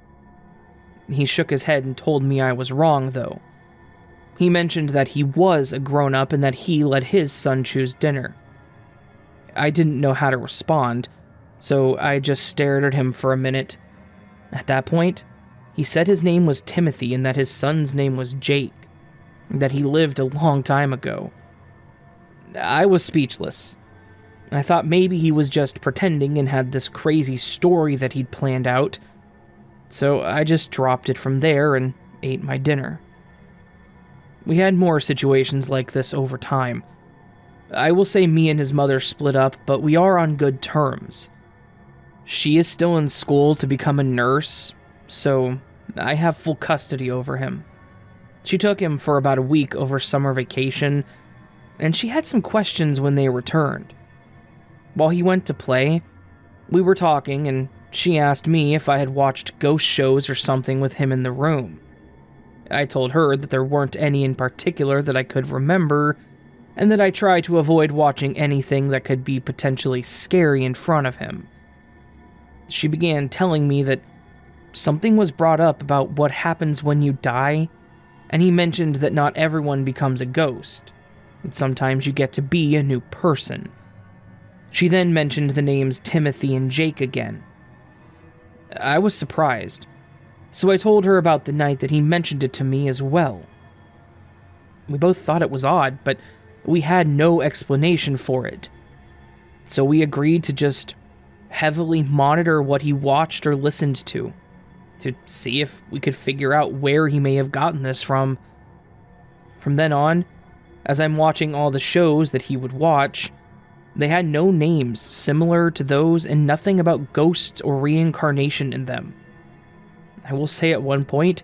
He shook his head and told me I was wrong, though. He mentioned that he was a grown-up and that he let his son choose dinner. I didn't know how to respond, so I just stared at him for a minute. At that point, He said his name was Timothy and that his son's name was Jake, that he lived a long time ago. I was speechless. I thought maybe he was just pretending and had this crazy story that he'd planned out, so I just dropped it from there and ate my dinner. We had more situations like this over time. I will say me and his mother split up, but we are on good terms. She is still in school to become a nurse, so I have full custody over him. She took him for about a week over summer vacation, and she had some questions when they returned. While he went to play, we were talking, and she asked me if I had watched ghost shows or something with him in the room. I told her that there weren't any in particular that I could remember, and that I try to avoid watching anything that could be potentially scary in front of him. She began telling me that something was brought up about what happens when you die, and he mentioned that not everyone becomes a ghost, that sometimes you get to be a new person. She then mentioned the names Timothy and Jake again. I was surprised, so I told her about the night that he mentioned it to me as well. We both thought it was odd, but we had no explanation for it. So we agreed to just heavily monitor what he watched or listened to see if we could figure out where he may have gotten this from. From then on, as I'm watching all the shows that he would watch, they had no names similar to those and nothing about ghosts or reincarnation in them. I will say at one point,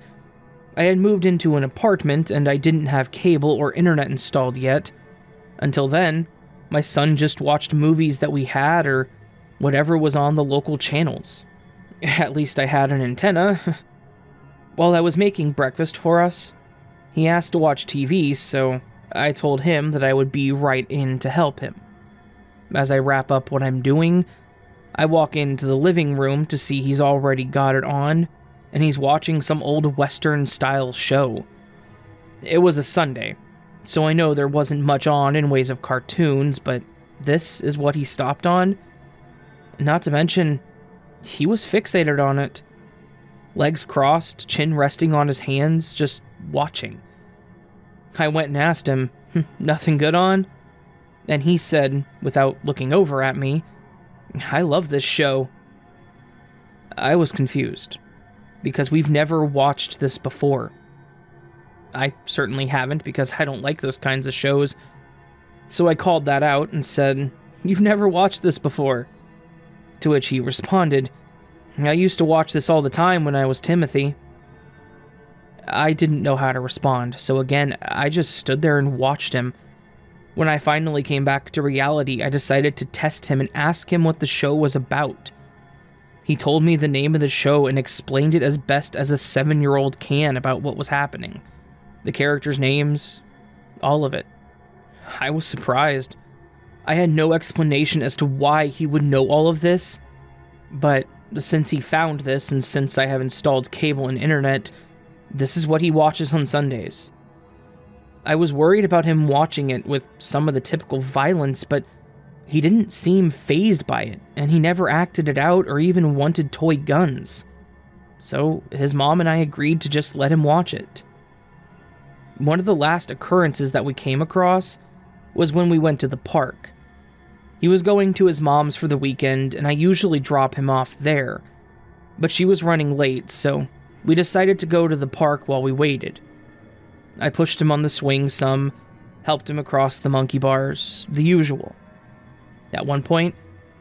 I had moved into an apartment and I didn't have cable or internet installed yet. Until then, my son just watched movies that we had or whatever was on the local channels. At least I had an antenna. While I was making breakfast for us, he asked to watch TV, so I told him that I would be right in to help him. As I wrap up what I'm doing, I walk into the living room to see he's already got it on, and he's watching some old Western-style show. It was a Sunday, so I know there wasn't much on in ways of cartoons, but this is what he stopped on. Not to mention, he was fixated on it. Legs crossed, chin resting on his hands, just watching. I went and asked him, "Nothing good on?" And he said, without looking over at me, "I love this show." I was confused, because we've never watched this before. I certainly haven't, because I don't like those kinds of shows. So I called that out and said, "You've never watched this before?" To which he responded, "I used to watch this all the time when I was Timothy." I didn't know how to respond, so again, I just stood there and watched him. When I finally came back to reality, I decided to test him and ask him what the show was about. He told me the name of the show and explained it as best as a 7-year-old can about what was happening. The characters' names, all of it. I was surprised. I had no explanation as to why he would know all of this, but since he found this and since I have installed cable and internet, this is what he watches on Sundays. I was worried about him watching it with some of the typical violence, but he didn't seem fazed by it, and he never acted it out or even wanted toy guns. So his mom and I agreed to just let him watch it. One of the last occurrences that we came across was when we went to the park. He was going to his mom's for the weekend, and I usually drop him off there, but she was running late, so we decided to go to the park while we waited. I pushed him on the swing some, helped him across the monkey bars, the usual. At one point,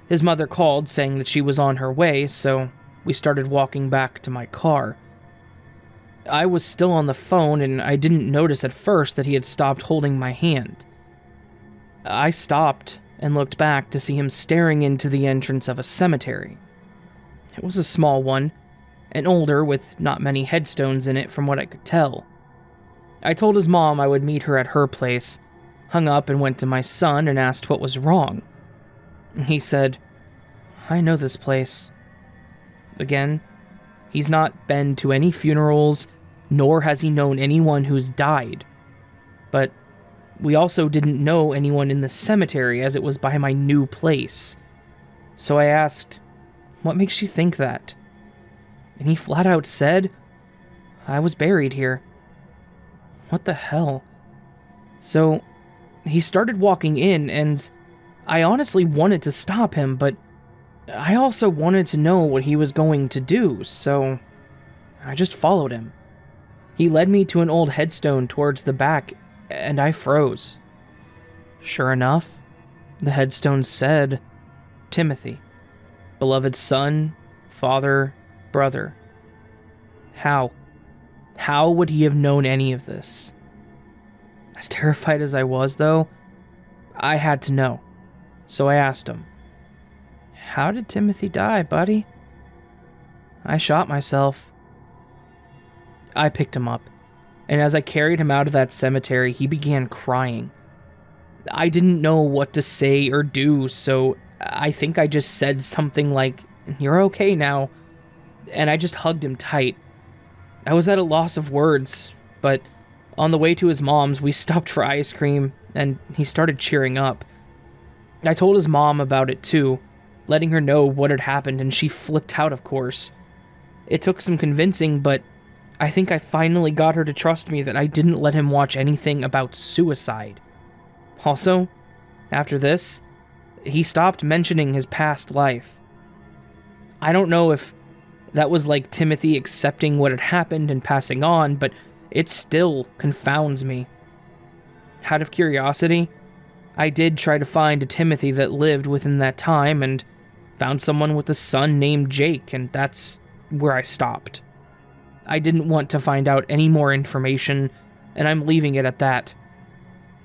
his mother called saying that she was on her way, so we started walking back to my car. I was still on the phone, and I didn't notice at first that he had stopped holding my hand. I stopped and looked back to see him staring into the entrance of a cemetery. It was a small one, and older with not many headstones in it from what I could tell. I told his mom I would meet her at her place, hung up and went to my son and asked what was wrong. He said, "I know this place." Again, he's not been to any funerals, nor has he known anyone who's died. But we also didn't know anyone in the cemetery as it was by my new place. So I asked, "What makes you think that?" And he flat out said, I was buried here. What the hell? So, he started walking in, and I honestly wanted to stop him, but I also wanted to know what he was going to do, so I just followed him. He led me to an old headstone towards the back, and I froze. Sure enough, the headstone said, Timothy, beloved son, father, brother. How? How would he have known any of this? As terrified as I was, though, I had to know. So I asked him, how did Timothy die, buddy? I shot myself. I picked him up, and as I carried him out of that cemetery, he began crying. I didn't know what to say or do, so I think I just said something like, you're okay now, and I just hugged him tight. I was at a loss of words, but on the way to his mom's, we stopped for ice cream, and he started cheering up. I told his mom about it too, letting her know what had happened, and she flipped out, of course. It took some convincing, but I think I finally got her to trust me that I didn't let him watch anything about suicide. Also, after this, he stopped mentioning his past life. I don't know if that was like Timothy accepting what had happened and passing on, but it still confounds me. Out of curiosity, I did try to find a Timothy that lived within that time and found someone with a son named Jake, and that's where I stopped. I didn't want to find out any more information, and I'm leaving it at that.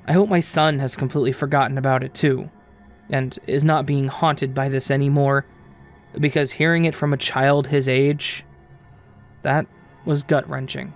I hope my son has completely forgotten about it too, and is not being haunted by this anymore, because hearing it from a child his age, that was gut-wrenching.